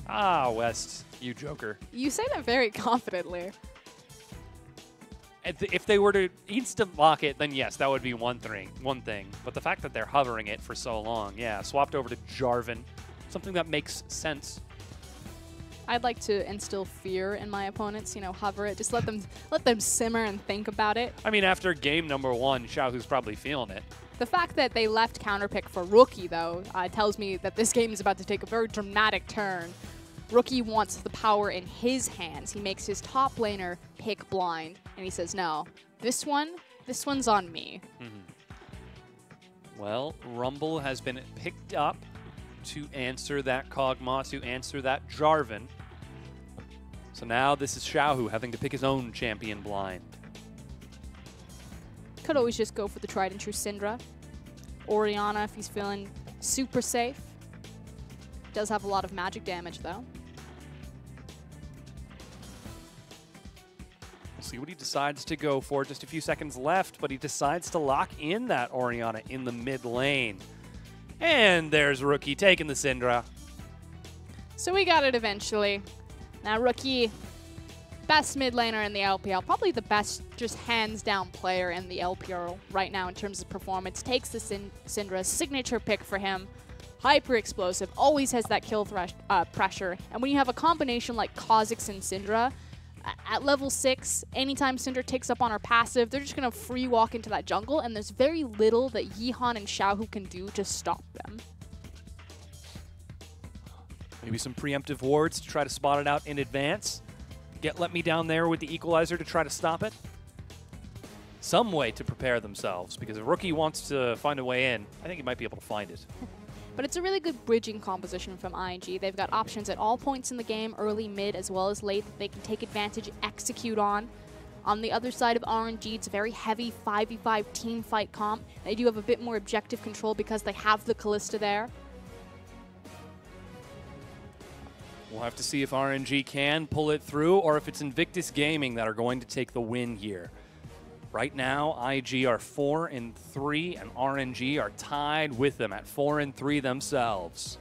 Ah, West, you joker. You say that very confidently. If they were to instant lock it, then yes, that would be one thing. But the fact that they're hovering it for so long, yeah, swapped over to Jarvan, something that makes sense. I'd like to instill fear in my opponents, you know, hover it. Just let them simmer and think about it. I mean, after game number 1, Xiaohu's probably feeling it. The fact that they left counterpick for Rookie, though, tells me that this game is about to take a very dramatic turn. Rookie wants the power in his hands. He makes his top laner pick blind, and he says, no, this one's on me. Well, Rumble has been picked up to answer that Kog'Maw, to answer that Jarvan. So now this is Xiaohu having to pick his own champion blind. Could always just go for the tried and true Syndra. Orianna if he's feeling super safe. Does have a lot of magic damage though. We'll see what he decides to go for. Just a few seconds left, but he decides to lock in that Orianna in the mid lane. And there's Rookie taking the Syndra. So we got it eventually. Now Rookie, best mid laner in the LPL, probably the best just hands down player in the LPL right now in terms of performance, takes the Syndra, signature pick for him. Hyper explosive, always has that kill pressure. And when you have a combination like Kha'Zix and Syndra, at level 6, anytime Syndra takes up on her passive, they're just going to free walk into that jungle, and there's very little that Yihan and Xiaohu can do to stop them. Maybe some preemptive wards to try to spot it out in advance. Let me down there with the equalizer to try to stop it. Some way to prepare themselves, because if Rookie wants to find a way in, I think he might be able to find it. But it's a really good bridging composition from ING. They've got options at all points in the game, early, mid, as well as late, that they can take advantage, execute on. On the other side of RNG, it's a very heavy 5v5 team fight comp. They do have a bit more objective control because they have the Kalista there. We'll have to see if RNG can pull it through, or if it's Invictus Gaming that are going to take the win here. Right now, IG are 4-3, and RNG are tied with them at 4-3 themselves.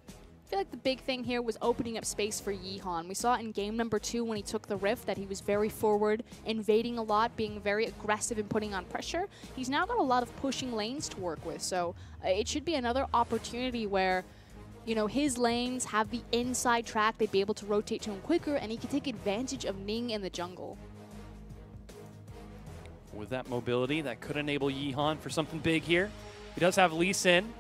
I feel like the big thing here was opening up space for Yihan. We saw in game number 2 when he took the Rift that he was very forward, invading a lot, being very aggressive and putting on pressure. He's now got a lot of pushing lanes to work with, so it should be another opportunity where, you know, his lanes have the inside track, they'd be able to rotate to him quicker, and he can take advantage of Ning in the jungle. With that mobility, that could enable Yihan for something big here. He does have Lee Sin,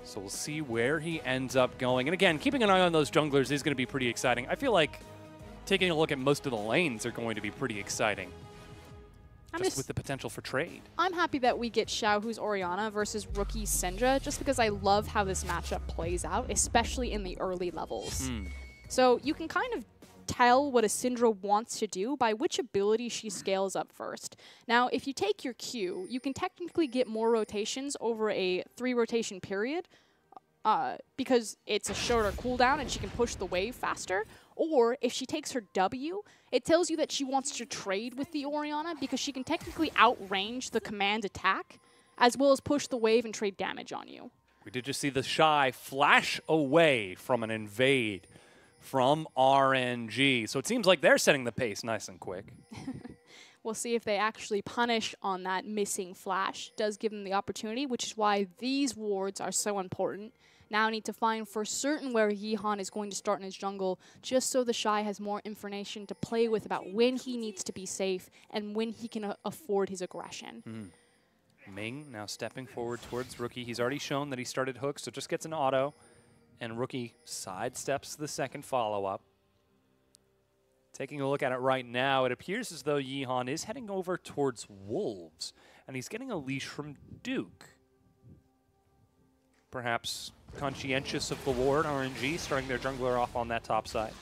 so we'll see where he ends up going. And again, keeping an eye on those junglers is going to be pretty exciting. I feel like taking a look at most of the lanes are going to be pretty exciting. Just with the potential for trade. I'm happy that we get Xiaohu's Orianna versus Rookie Syndra, just because I love how this matchup plays out, especially in the early levels. So you can kind of tell what a Syndra wants to do by which ability she scales up first. Now, if you take your Q, you can technically get more rotations over a 3 rotation period because it's a shorter cooldown and she can push the wave faster. Or if she takes her W, it tells you that she wants to trade with the Orianna because she can technically outrange the command attack as well as push the wave and trade damage on you. We did just see the Shy flash away from an invade from RNG. So it seems like they're setting the pace nice and quick. We'll see if they actually punish on that missing flash. Does give them the opportunity, which is why these wards are so important. Now I need to find for certain where Yihan is going to start in his jungle, just so the Shy has more information to play with about when he needs to be safe and when he can afford his aggression. Ming now stepping forward towards Rookie. He's already shown that he started hook, so just gets an auto. And Rookie sidesteps the second follow-up. Taking a look at it right now, it appears as though Yihan is heading over towards Wolves, and he's getting a leash from Duke. Perhaps conscientious of the ward. RNG starting their jungler off on that top side.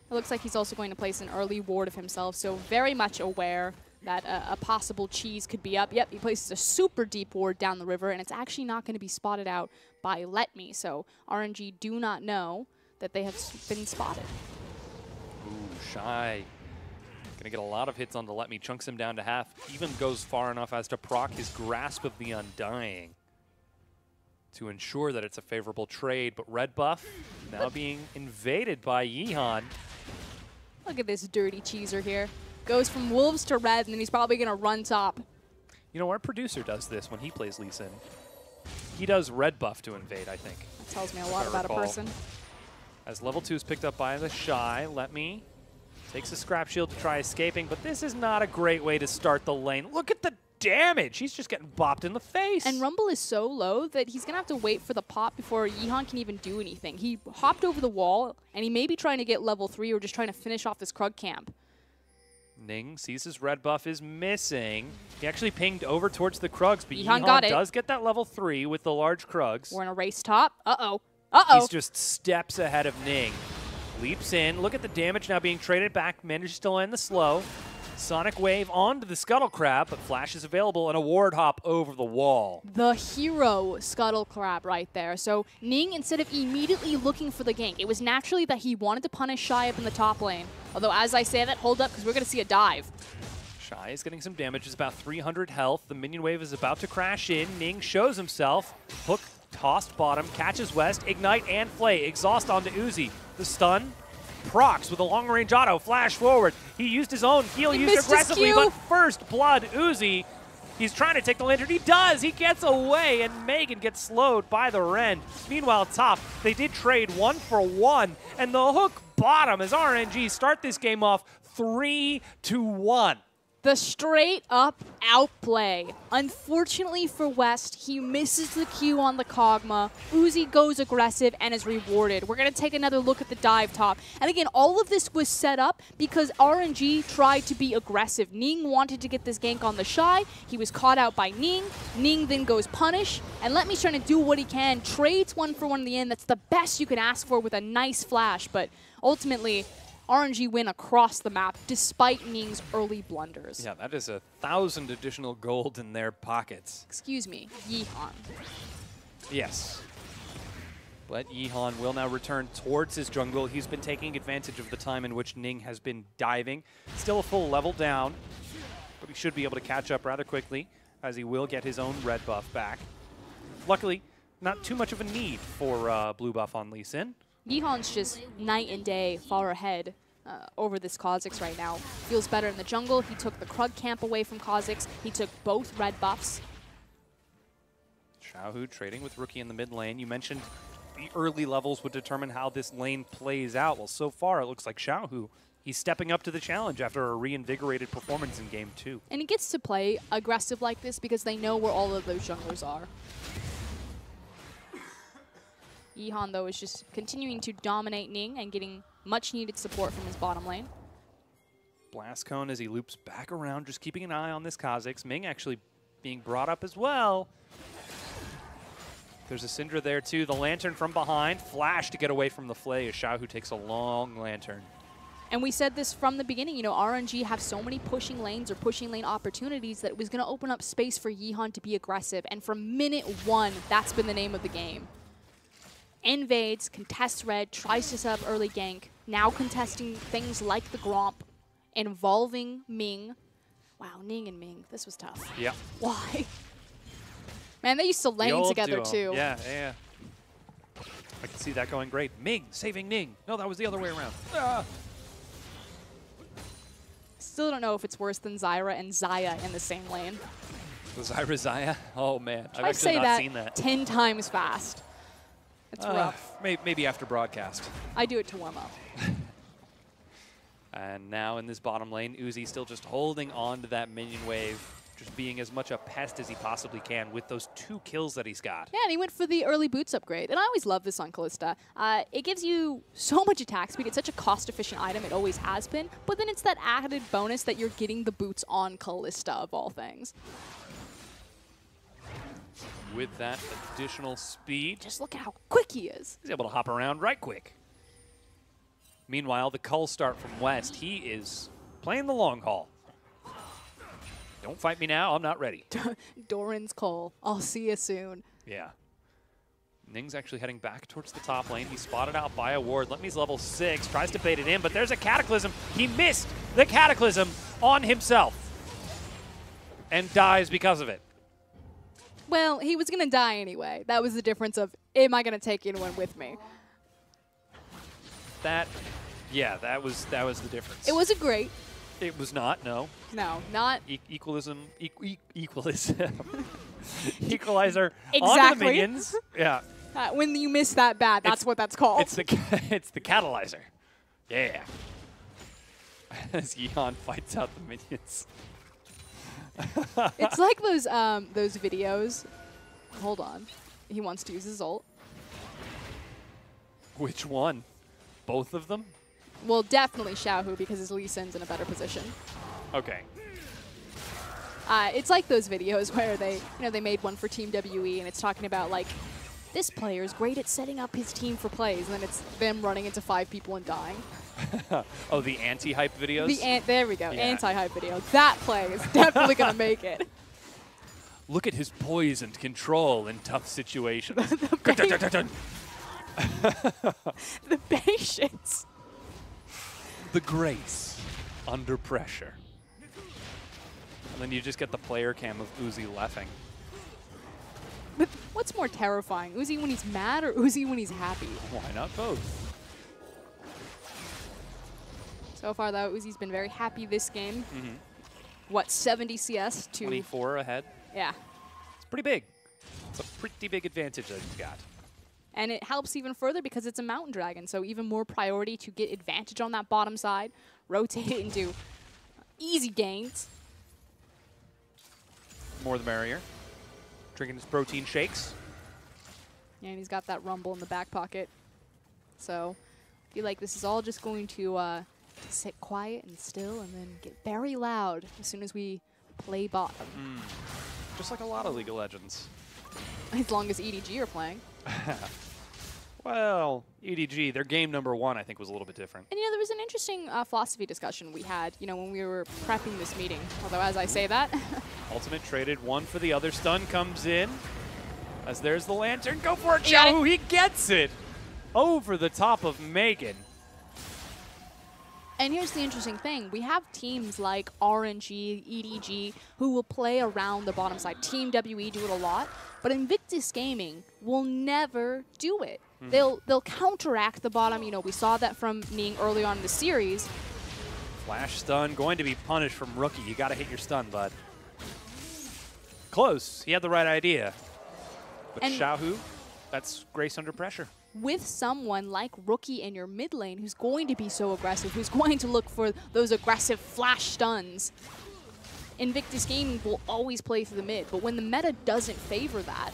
It looks like he's also going to place an early ward of himself, so very much aware that a possible cheese could be up. Yep, he places a super deep ward down the river, and it's actually not going to be spotted out by LetMe, so RNG do not know that they have been spotted. Ooh, Shy. Gonna get a lot of hits on the LetMe, chunks him down to half, even goes far enough as to proc his Grasp of the Undying to ensure that it's a favorable trade, but red buff now being invaded by Yeehan. Look at this dirty cheeser here. Goes from wolves to red, and then he's probably going to run top. You know, our producer does this when he plays Lee Sin. He does red buff to invade, I think. That tells me a lot about a person. As level 2 is picked up by the Shy, LetMe takes a scrap shield to try escaping, but this is not a great way to start the lane. Look at the damage. He's just getting bopped in the face. And Rumble is so low that he's going to have to wait for the pop before Yeehan can even do anything. He hopped over the wall, and he may be trying to get level 3 or just trying to finish off this Krug camp. Ning sees his red buff is missing. He actually pinged over towards the Krugs, but Yeehan got it. does get that level 3 with the large Krugs. We're in a race top. Uh-oh. Uh-oh. He's just steps ahead of Ning. Leaps in. Look at the damage now being traded back. Manages to land the slow. Sonic Wave onto the Scuttle Crab, but Flash is available and a ward hop over the wall. The hero Scuttle Crab right there. So Ning, instead of immediately looking for the gank, it was naturally that he wanted to punish Shy up in the top lane. Although as I say that, hold up, because we're going to see a dive. Shy is getting some damage. It's about 300 health. The minion wave is about to crash in. Ning shows himself. Hook tossed bottom, catches West, Ignite and Flay. Exhaust onto Uzi. The stun. Procs with a long-range auto, flash forward. He used his own heal used aggressively, but first blood, Uzi. He's trying to take the lantern. He does. He gets away, and Megan gets slowed by the Rend. Meanwhile, top, they did trade 1-for-1, and the hook bottom as RNG start this game off 3-1. The straight-up outplay. Unfortunately for West, he misses the Q on the Kog'Maw. Uzi goes aggressive and is rewarded. We're going to take another look at the dive top. And again, all of this was set up because RNG tried to be aggressive. Ning wanted to get this gank on the Shy. He was caught out by Ning. Ning then goes punish. And LetMe's trying to do what he can. Trades 1-for-1 in the end. That's the best you could ask for with a nice flash. But ultimately, RNG win across the map despite Ning's early blunders. Yeah, that is 1,000 additional gold in their pockets. Excuse me, Yeehan. Yes. But Yeehan will now return towards his jungle. He's been taking advantage of the time in which Ning has been diving. Still a full level down, but he should be able to catch up rather quickly as he will get his own red buff back. Luckily, not too much of a need for blue buff on Lee Sin. Yeehan's just night and day far ahead over this Kha'Zix right now. Feels better in the jungle. He took the Krug camp away from Kha'Zix. He took both red buffs. Xiaohu trading with Rookie in the mid lane. You mentioned the early levels would determine how this lane plays out. Well, so far it looks like Xiaohu, he's stepping up to the challenge after a reinvigorated performance in Game 2. And he gets to play aggressive like this because they know where all of those junglers are. Yeehan, though, is just continuing to dominate Ning and getting much-needed support from his bottom lane. Blast Cone as he loops back around, just keeping an eye on this Kha'Zix. Ming actually being brought up as well. There's a Syndra there, too. The Lantern from behind. Flash to get away from the Flay as Xiaohu takes a long Lantern. And we said this from the beginning, you know, RNG have so many pushing lanes or pushing lane opportunities that it was going to open up space for Yeehan to be aggressive. And from minute 1, that's been the name of the game. Invades, contests red, tries to set up early gank, now contesting things like the Gromp, involving Ming. Wow, Ning and Ming, this was tough. Yeah. Why? Man, they used to lane together duo. too. Yeah. I can see that going great. Ming saving Ning. No, that was the other way around. Ah. Still don't know if it's worse than Zyra and Xayah in the same lane. Zyra? Oh man, I've I actually say not that seen that. 10 times fast. It's rough. Maybe after broadcast. I do it to warm up. And now in this bottom lane, Uzi still just holding on to that minion wave, just being as much a pest as he possibly can with those 2 kills that he's got. Yeah, and he went for the early boots upgrade. And I always love this on Kalista. It gives you so much attack speed. It's such a cost-efficient item. It always has been. But then it's that added bonus that you're getting the boots on Kalista, of all things. with that additional speed. Just look at how quick he is. He's able to hop around right quick. Meanwhile, the cull start from West. He is playing the long haul. Don't fight me now. I'm not ready. Doran's call. I'll see you soon. Yeah. Ning's actually heading back towards the top lane. He's spotted out by a ward. Let me's level 6. Tries to bait it in, but there's a Cataclysm. He missed the Cataclysm on himself and dies because of it. Well, he was going to die anyway. That was the difference of, am I going to take anyone with me? That was the difference. It wasn't great. It was not, no. No, not. Equalism. Equalizer Exactly. onto the minions. Yeah. When you miss that bad, that's what that's called. It's the catalyzer. Yeah. As Yeon fights out the minions. It's like those videos. Hold on. He wants to use his ult. Which one? Both of them? Well, definitely Xiaohu because his Lee Sin's in a better position. Okay. It's like those videos where they made one for Team WE and it's talking about like, this player is great at setting up his team for plays, and then it's them running into 5 people and dying. Oh, the anti-hype videos? There we go, Yeah. anti-hype video. That play is definitely going to make it. Look at his poise and control in tough situations. The patience. The grace under pressure. And then you just get the player cam of Uzi laughing. But what's more terrifying, Uzi when he's mad or Uzi when he's happy? Why not both? So far, though, Uzi's been very happy this game. What, 70 CS to... 24 ahead. Yeah. It's pretty big. It's a pretty big advantage that he's got. And it helps even further because it's a Mountain Dragon, so even more priority to get advantage on that bottom side, rotate it into easy gains. More the merrier. Drinking his protein shakes. And he's got that rumble in the back pocket. So I feel like this is all just going to sit quiet and still and then get very loud as soon as we play bottom. Just like a lot of League of Legends. As long as EDG are playing. Well, EDG, their game number 1, I think, was a little bit different. And, there was an interesting philosophy discussion we had, when we were prepping this meeting. Although, as I say that... Ultimate traded one for the other. Stun comes in. As there's the lantern. Go for it, He got Xiaohu. He gets it. Over the top of Megan. And here's the interesting thing. We have teams like RNG, EDG, who will play around the bottom side. Team WE do it a lot. But Invictus Gaming will never do it. They'll counteract the bottom. We saw that from Ning early on in the series. Flash stun going to be punished from Rookie. You got to hit your stun, bud. Close. He had the right idea. But And Xiaohu, that's grace under pressure. with someone like Rookie in your mid lane who's going to be so aggressive, who's going to look for those aggressive flash stuns, Invictus Gaming will always play through the mid. But when the meta doesn't favor that,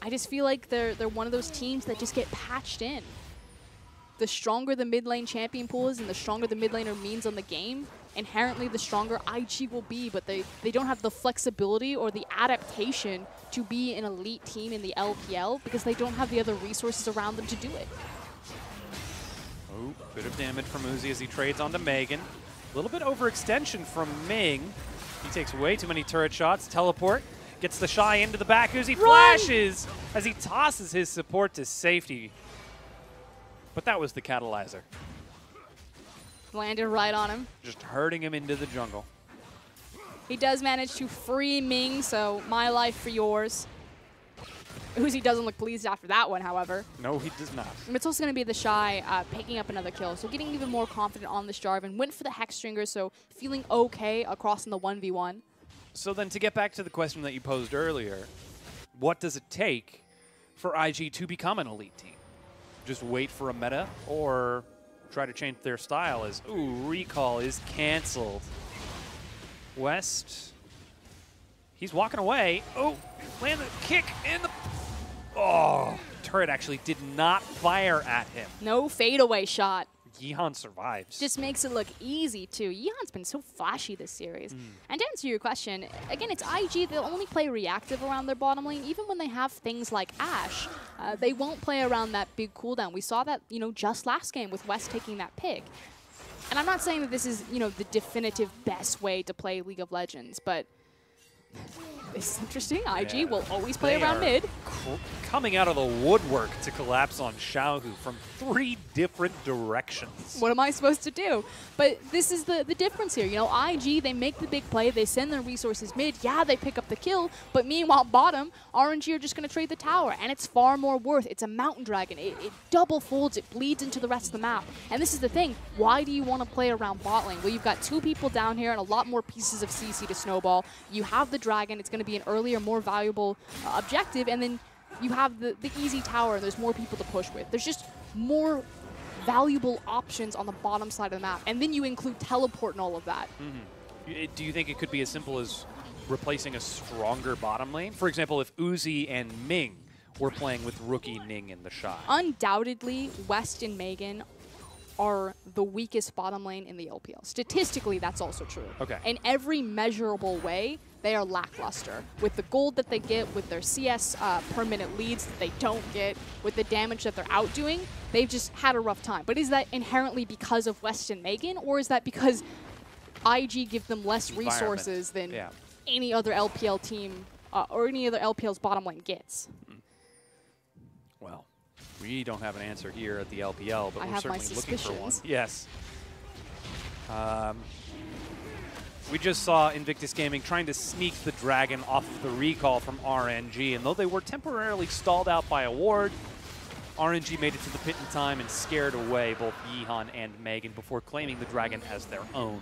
I just feel like they're one of those teams that just get patched in. The stronger the mid lane champion pool is and the stronger the mid laner means on the game, inherently the stronger IG will be, but they don't have the flexibility or the adaptation to be an elite team in the LPL because they don't have the other resources around them to do it. Oh, bit of damage from Uzi as he trades onto Megan. A little bit overextension from Ming. He takes way too many turret shots. Teleport. Gets the Shy into the back. Uzi flashes as he tosses his support to safety. But that was the catalyzer. Landed right on him. Just herding him into the jungle. He does manage to free Ming, so my life for yours. Uzi doesn't look pleased after that one, however. No, he does not. It's also going to be the Shy picking up another kill, so getting even more confident on this Jarvan. Went for the Hex Stringer, so feeling okay across in the 1v1. So then to get back to the question that you posed earlier, what does it take for IG to become an elite team? Just wait for a meta or try to change their style as, ooh, recall is canceled. West, he's walking away. Oh, landed a kick in the, oh, turret actually did not fire at him. No fadeaway shot. Yeehan survives. Just makes it look easy, too. Yeehan's been so flashy this series. And to answer your question, again, it's IG. They'll only play reactive around their bottom lane. Even when they have things like Ashe, they won't play around that big cooldown. We saw that, you know, just last game with West taking that pick. And I'm not saying that this is, you know, the definitive best way to play League of Legends, but it's interesting. IG will always play around mid. Coming out of the woodwork to collapse on Xiaohu from 3 different directions. What am I supposed to do? But this is the difference here. You know, IG, they make the big play. They send their resources mid. Yeah, they pick up the kill. But meanwhile, bottom, RNG are just going to trade the tower. And it's far more worth. It's a mountain dragon. It double folds. It bleeds into the rest of the map. And this is the thing. Why do you want to play around bot lane? Well, you've got 2 people down here and a lot more pieces of CC to snowball. You have the dragon. It's going to be an earlier, more valuable objective. And then you have the easy tower. There's more people to push with. There's just more valuable options on the bottom side of the map. And then you include teleport and all of that. Do you think it could be as simple as replacing a stronger bottom lane? For example, if Uzi and Ming were playing with rookie Ning in the Shy. Undoubtedly, West and Megan are the weakest bottom lane in the LPL. Statistically, that's also true. Okay. In every measurable way, they are lackluster. With the gold that they get, with their CS per minute leads that they don't get, with the damage that they're outdoing, they've just had a rough time. But is that inherently because of West and Megan, or is that because IG give them less resources than any other LPL team or any other LPL's bottom lane gets? Well, we don't have an answer here at the LPL, but we're certainly looking for one. Yes. We just saw Invictus Gaming trying to sneak the Dragon off of the recall from RNG, and though they were temporarily stalled out by a ward, RNG made it to the pit in time and scared away both Yeehan and Megan before claiming the Dragon as their own.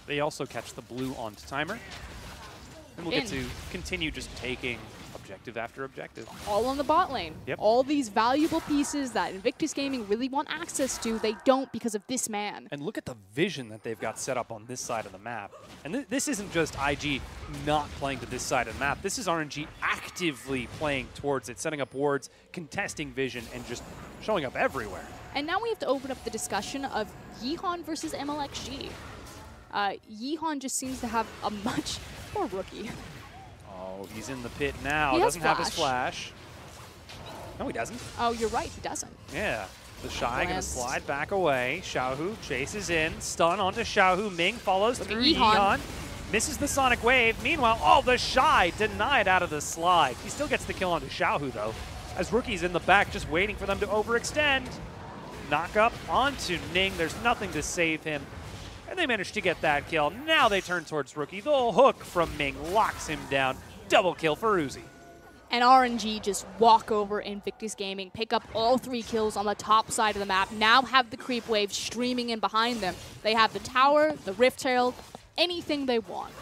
They also catch the blue on timer, and we'll get to continue just taking objective after objective. All on the bot lane. Yep. All these valuable pieces that Invictus Gaming really want access to, they don't because of this man. And look at the vision that they've got set up on this side of the map. And this isn't just IG not playing to this side of the map. This is RNG actively playing towards it, setting up wards, contesting vision, and just showing up everywhere. And now we have to open up the discussion of Yeehan versus MLXG. Yeehan just seems to have a much more rookie. Oh, he's in the pit now. He doesn't has have his flash. No, he doesn't. Oh, you're right. He doesn't. Yeah. The Shy going to slide back away. Xiaohu chases in. Stun onto Xiaohu. Ming follows through Yeehan. Misses the Sonic Wave. Meanwhile, oh, the Shy denied out of the slide. He still gets the kill onto Xiaohu, though, as Rookie's in the back just waiting for them to overextend. Knock up onto Ning. There's nothing to save him. And they managed to get that kill. Now they turn towards Rookie. The hook from Ming locks him down. Double kill for Uzi. And RNG just walk over Invictus Gaming, pick up all 3 kills on the top side of the map, now have the creep wave streaming in behind them. They have the tower, the Rift Herald, anything they want.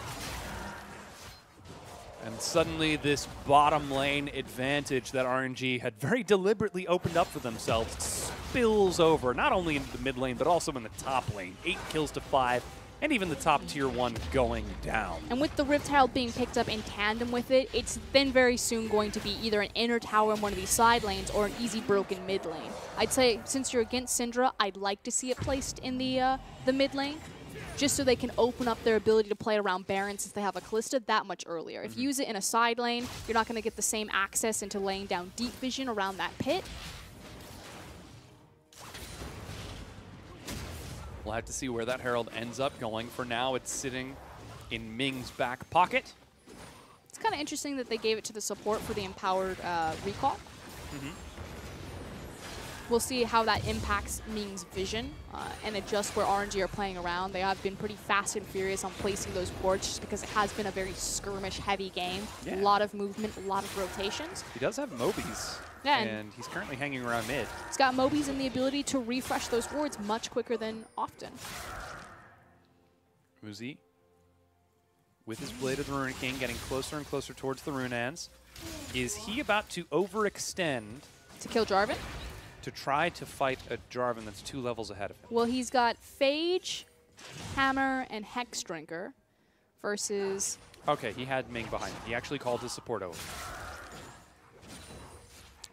And suddenly this bottom lane advantage that RNG had very deliberately opened up for themselves spills over, not only into the mid lane, but also in the top lane. 8 kills to 5, and even the top tier 1 going down. And with the Rift Herald being picked up in tandem with it, it's then very soon going to be either an inner tower in one of these side lanes or an easy broken mid lane. I'd say since you're against Syndra, I'd like to see it placed in the mid lane, just so they can open up their ability to play around Baron since they have a Callista that much earlier. If you use it in a side lane, you're not going to get the same access into laying down deep vision around that pit. We'll have to see where that Herald ends up going. For now, it's sitting in Ming's back pocket. It's kind of interesting that they gave it to the support for the empowered recall. We'll see how that impacts Ming's vision and adjust where RNG are playing around. They have been pretty fast and furious on placing those boards just because it has been a very skirmish-heavy game. A lot of movement, a lot of rotations. He does have Mobies, and he's currently hanging around mid. He's got Mobies and the ability to refresh those wards much quicker than often. Uzi, with his Blade of the Rune King, getting closer and closer towards the Runeans. Is he about to overextend? To kill Jarvan? To try to fight a Jarvan that's 2 levels ahead of him. Well, he's got Phage, Hammer, and Hex Drinker versus... Okay, he had Ming behind him. He actually called his support over.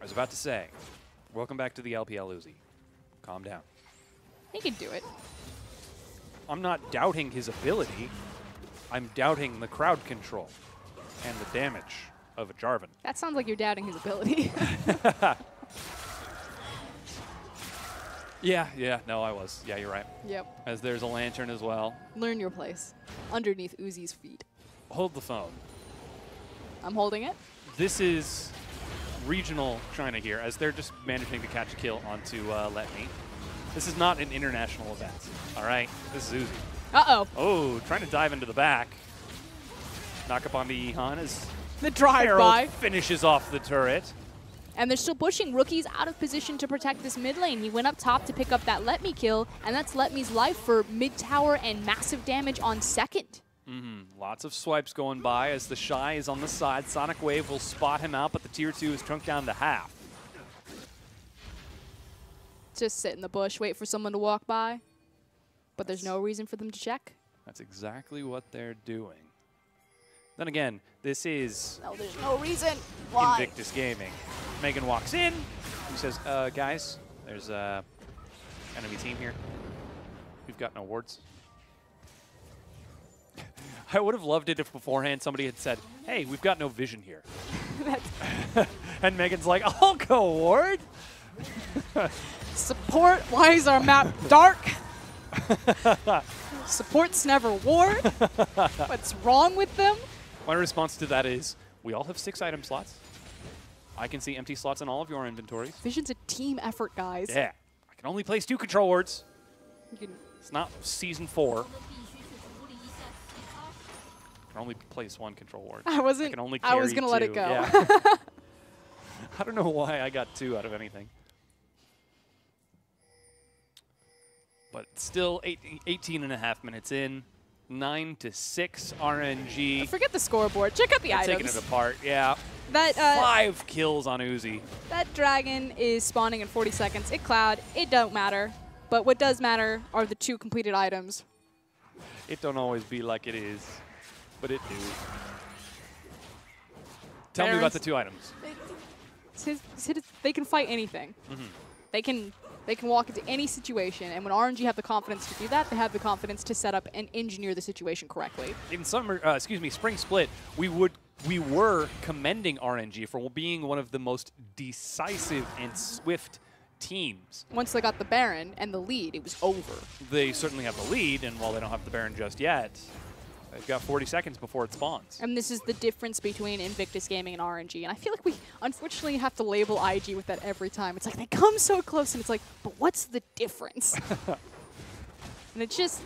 I was about to say, welcome back to the LPL, Uzi. Calm down. He can do it. I'm not doubting his ability. I'm doubting the crowd control and the damage of a Jarvan. That sounds like you're doubting his ability. Yeah, no, I was. Yeah, you're right. Yep. As there's a lantern as well. Learn your place. Underneath Uzi's feet. Hold the phone. I'm holding it. This is regional China here, as they're just managing to catch a kill onto Let Me. This is not an international event, all right? This is Uzi. Uh-oh. Oh, trying to dive into the back. Knock up onto Yihan as The drive-by. finishes off the turret. And they're still pushing. Rookie's out of position to protect this mid lane. He went up top to pick up that Let Me kill, and that's Let Me's life for mid-tower and massive damage on second. Lots of swipes going by as the Shy is on the side. Sonic Wave will spot him out, but the tier 2 is shrunk down to half. Just sit in the bush, wait for someone to walk by. But there's no reason for them to check. That's exactly what they're doing. Then again, this is No, there's no reason. Why? Invictus Gaming. Megan walks in. He says, guys, there's a enemy team here. We've got no wards. I would have loved it if beforehand somebody had said, hey, we've got no vision here. And Megan's like, I'll go ward. Support, why is our map dark? Support's never ward. What's wrong with them? My response to that is, we all have 6 item slots. I can see empty slots in all of your inventories. Vision's a team effort, guys. Yeah. I can only place 2 control wards. You can It's not season 4. I can only place 1 control ward. I wasn't. can only I was carry gonna let it 2. go. Yeah. I don't know why I got 2 out of anything. But still, 18 and a half minutes in. 9-6 RNG. Forget the scoreboard. Check out the They're items. taking it apart, yeah. That 5 kills on Uzi. that dragon is spawning in 40 seconds. It cloud. It don't matter. But what does matter are the 2 completed items. It don't always be like it is, but it do. Tell me about the 2 items. They can fight anything. They can walk into any situation, and when RNG have the confidence to do that, they have the confidence to set up and engineer the situation correctly. In spring split, we were commending RNG for being one of the most decisive and swift teams. Once they got the Baron and the lead, it was over. They certainly have the lead, and while they don't have the Baron just yet, they've got 40 seconds before it spawns. And this is the difference between Invictus Gaming and RNG. And I feel like we unfortunately have to label IG with that every time. It's like they come so close, and it's like, but what's the difference? And it's just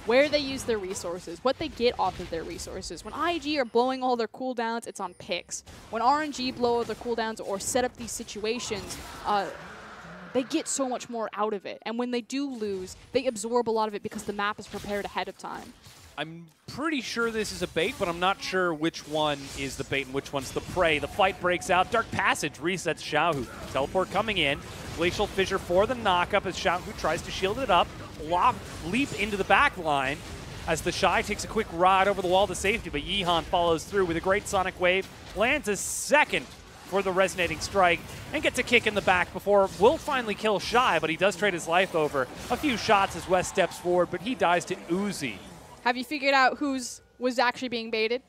where they use their resources, what they get off of their resources. When IG are blowing all their cooldowns, it's on picks. When RNG blow all their cooldowns or set up these situations, they get so much more out of it. And when they do lose, they absorb a lot of it because the map is prepared ahead of time. I'm pretty sure this is a bait, but I'm not sure which one is the bait and which one's the prey. The fight breaks out. Dark Passage resets Xiaohu. Teleport coming in. Glacial Fissure for the knockup as Xiaohu tries to shield it up. Leap into the back line as the Shy takes a quick ride over the wall to safety, but Yihan follows through with a great Sonic Wave. Lands a second for the resonating strike and gets a kick in the back before will finally kill Shy, but he does trade his life over. A few shots as West steps forward, but he dies to Uzi. Have you figured out whose was actually being baited?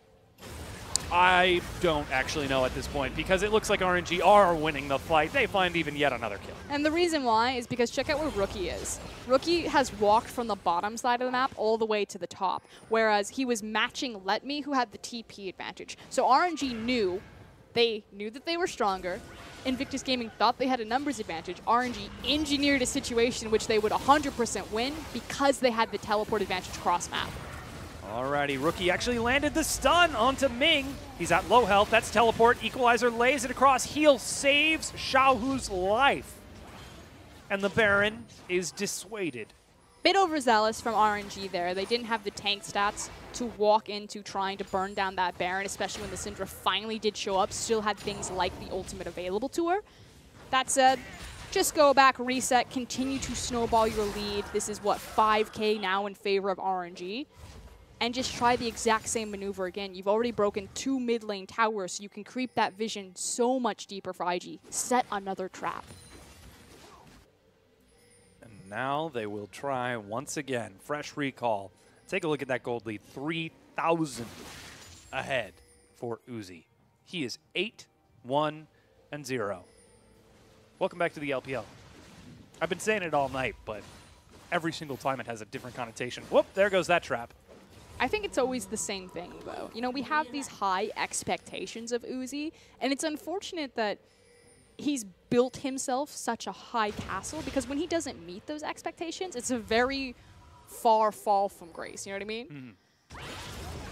I don't actually know at this point because it looks like RNG are winning the fight. They find even yet another kill. And the reason why is because check out where Rookie is. Rookie has walked from the bottom side of the map all the way to the top, whereas he was matching Let Me, who had the TP advantage. So RNG knew that they were stronger. Invictus Gaming thought they had a numbers advantage. RNG engineered a situation in which they would 100% win because they had the teleport advantage cross-map. Alrighty, Rookie actually landed the stun onto Ming. He's at low health. That's teleport. Equalizer lays it across. Heal saves Xiaohu's life. And the Baron is dissuaded. Bit overzealous from RNG there. They didn't have the tank stats to walk into trying to burn down that Baron, especially when the Syndra finally did show up, still had things like the ultimate available to her. That said, just go back, reset, continue to snowball your lead. This is, what, 5K now in favor of RNG. And just try the exact same maneuver again. You've already broken 2 mid lane towers, so you can creep that vision so much deeper for IG. Set another trap. And now they will try once again. Fresh recall. Take a look at that gold lead. 3,000 ahead for Uzi. He is 8-1-0. Welcome back to the LPL. I've been saying it all night, but every single time it has a different connotation. Whoop, there goes that trap. I think it's always the same thing, though. You know, we have these high expectations of Uzi, and it's unfortunate that he's built himself such a high castle, because when he doesn't meet those expectations, it's a very far fall from grace. You know what I mean? Mm-hmm.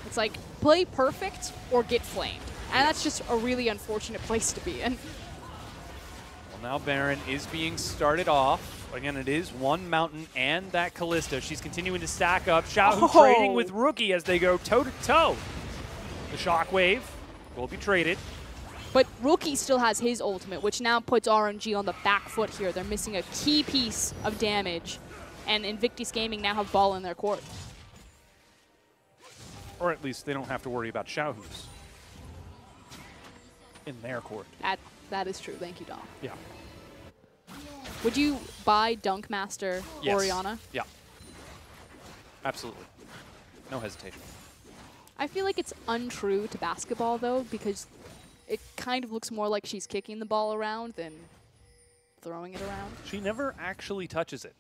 It's like, play perfect or get flamed. And that's just a really unfortunate place to be in. Well, now Baron is being started off. Again, it is one Mountain and that Kalista. She's continuing to stack up. Xiaohu trading with Rookie as they go toe-to-toe. The Shockwave will be traded. But Rookie still has his ultimate, which now puts RNG on the back foot here. They're missing a key piece of damage, and Invictus Gaming now have ball in their court. Or at least they don't have to worry about Xiaohu's in their court. That is true. Thank you, Dom. Yeah. Would you buy Dunkmaster Yes. Orianna? Yeah. Absolutely. No hesitation. I feel like it's untrue to basketball, though, because it kind of looks more like she's kicking the ball around than throwing it around. She never actually touches it.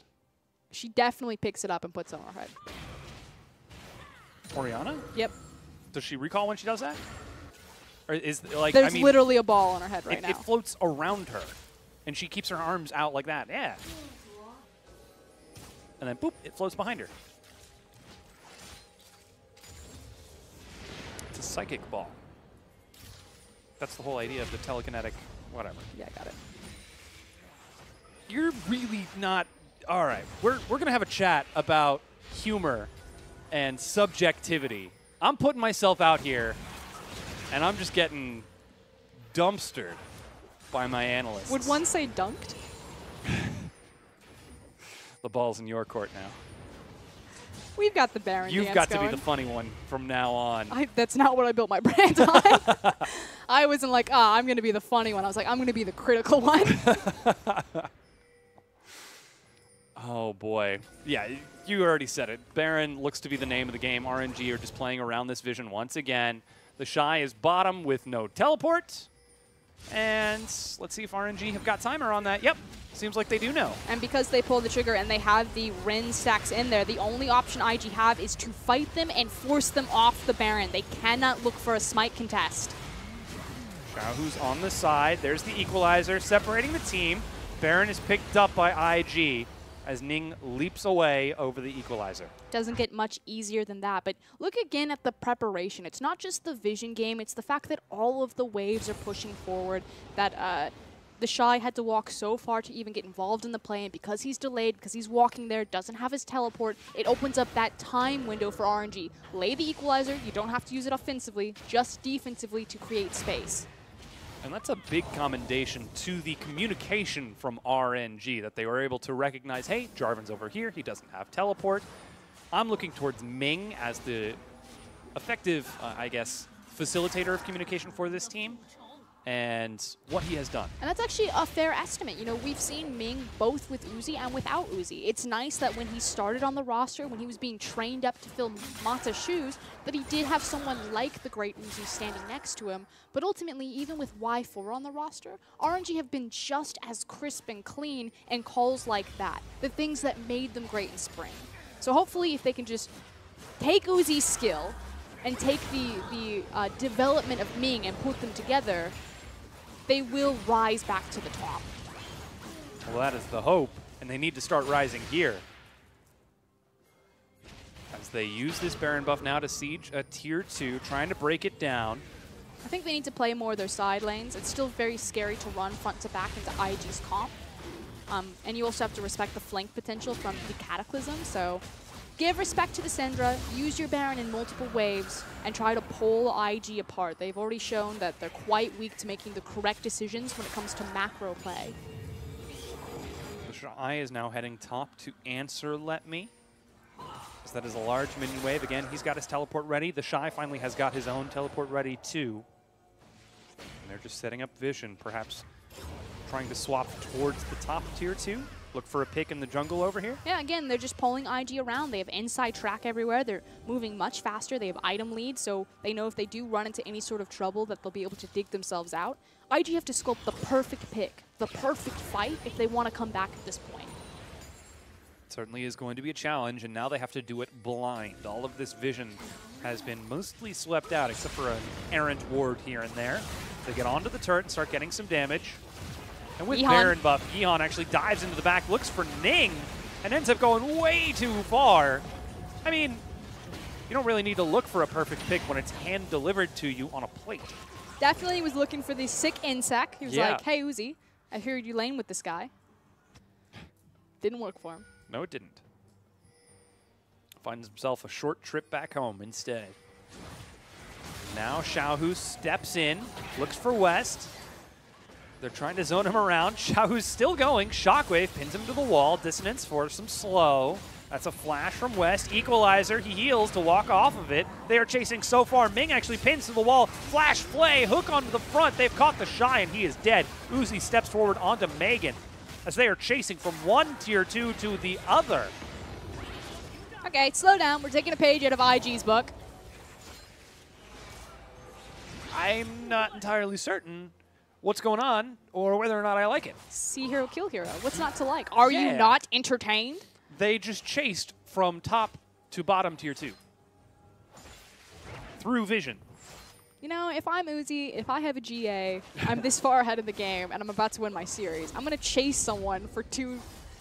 She definitely picks it up and puts it on her head. Orianna? Yep. Does she recall when she does that? Or is like There's I mean, literally a ball on her head right now. It floats around her, and she keeps her arms out like that. Yeah. And then boop, it floats behind her. It's a psychic ball. That's the whole idea of the telekinetic whatever. Yeah, I got it. You're really not... All right, we're going to have a chat about humor and subjectivity. I'm putting myself out here, and I'm just getting dumpstered by my analysts. Would one say dunked? The ball's in your court now. We've got the Baron You've dance got to going. be the funny one from now on. That's not what I built my brand on. I wasn't like, I'm going to be the funny one. I was like, I'm going to be the critical one. Oh, boy. Yeah, you already said it. Baron looks to be the name of the game. RNG are just playing around this vision once again. The Shy is bottom with no teleport. And let's see if RNG have got timer on that. Yep, seems like they do know. And because they pull the trigger and they have the Rin stacks in there, the only option IG have is to fight them and force them off the Baron. They cannot look for a smite contest. Xiaohu's on the side. There's the equalizer separating the team. Baron is picked up by IG as Ning leaps away over the equalizer. Doesn't get much easier than that, but look again at the preparation. It's not just the vision game, it's the fact that all of the waves are pushing forward, that the Shy had to walk so far to even get involved in the play, and because he's delayed, because he's walking there, doesn't have his teleport, it opens up that time window for RNG. Lay the equalizer, you don't have to use it offensively, just defensively to create space. And that's a big commendation to the communication from RNG, that they were able to recognize, hey, Jarvan's over here, he doesn't have teleport. I'm looking towards Ming as the effective, I guess, facilitator of communication for this team, and what he has done. And that's actually a fair estimate. You know, we've seen Ming both with Uzi and without Uzi. It's nice that when he started on the roster, when he was being trained up to fill Mata's shoes, that he did have someone like the great Uzi standing next to him. But ultimately, even with Y4 on the roster, RNG have been just as crisp and clean in calls like that. The things that made them great in spring. So hopefully, if they can just take Uzi's skill and take the development of Ming and put them together, they will rise back to the top. Well, that is the hope, and they need to start rising here. As they use this Baron buff now to siege a tier 2, trying to break it down. I think they need to play more of their side lanes. It's still very scary to run front to back into IG's comp. And you also have to respect the flank potential from the Cataclysm, so give respect to the Syndra, use your Baron in multiple waves, and try to pull IG apart. They've already shown that they're quite weak to making the correct decisions when it comes to macro play. The Shy is now heading top to answer Let Me. As that is a large minion wave. Again, he's got his teleport ready. The Shy finally has got his own teleport ready too. And they're just setting up vision, perhaps trying to swap towards the top tier 2. Look for a pick in the jungle over here. Yeah, again, they're just pulling IG around. They have inside track everywhere. They're moving much faster. They have item lead, so they know if they do run into any sort of trouble that they'll be able to dig themselves out. IG have to sculpt the perfect pick, the perfect fight if they want to come back at this point. It certainly is going to be a challenge, and now they have to do it blind. All of this vision has been mostly swept out, except for an errant ward here and there. They get onto the turret and start getting some damage. And with Baron buff, Yeehan actually dives into the back, looks for Ning, and ends up going way too far. I mean, you don't really need to look for a perfect pick when it's hand-delivered to you on a plate. Definitely was looking for the sick insect. He was like, hey, Uzi, I heard you lane with this guy. Didn't work for him. No, it didn't. Finds himself a short trip back home instead. Now Xiaohu steps in, looks for West. They're trying to zone him around. Xiaohu's still going. Shockwave pins him to the wall. Dissonance for some slow. That's a flash from West. Equalizer. He heals to walk off of it. They are chasing so far. Ming actually pins to the wall. Flash play. Hook onto the front. They've caught the Shy, and he is dead. Uzi steps forward onto Megan as they are chasing from one tier 2 to the other. Okay, slow down. We're taking a page out of IG's book. I'm not entirely certain what's going on or whether or not I like it. See hero, kill hero. What's not to like? Are you not entertained? They just chased from top to bottom tier 2. Through vision. You know, if I'm Uzi, if I have a GA, I'm this far ahead of the game, and I'm about to win my series, I'm going to chase someone for 2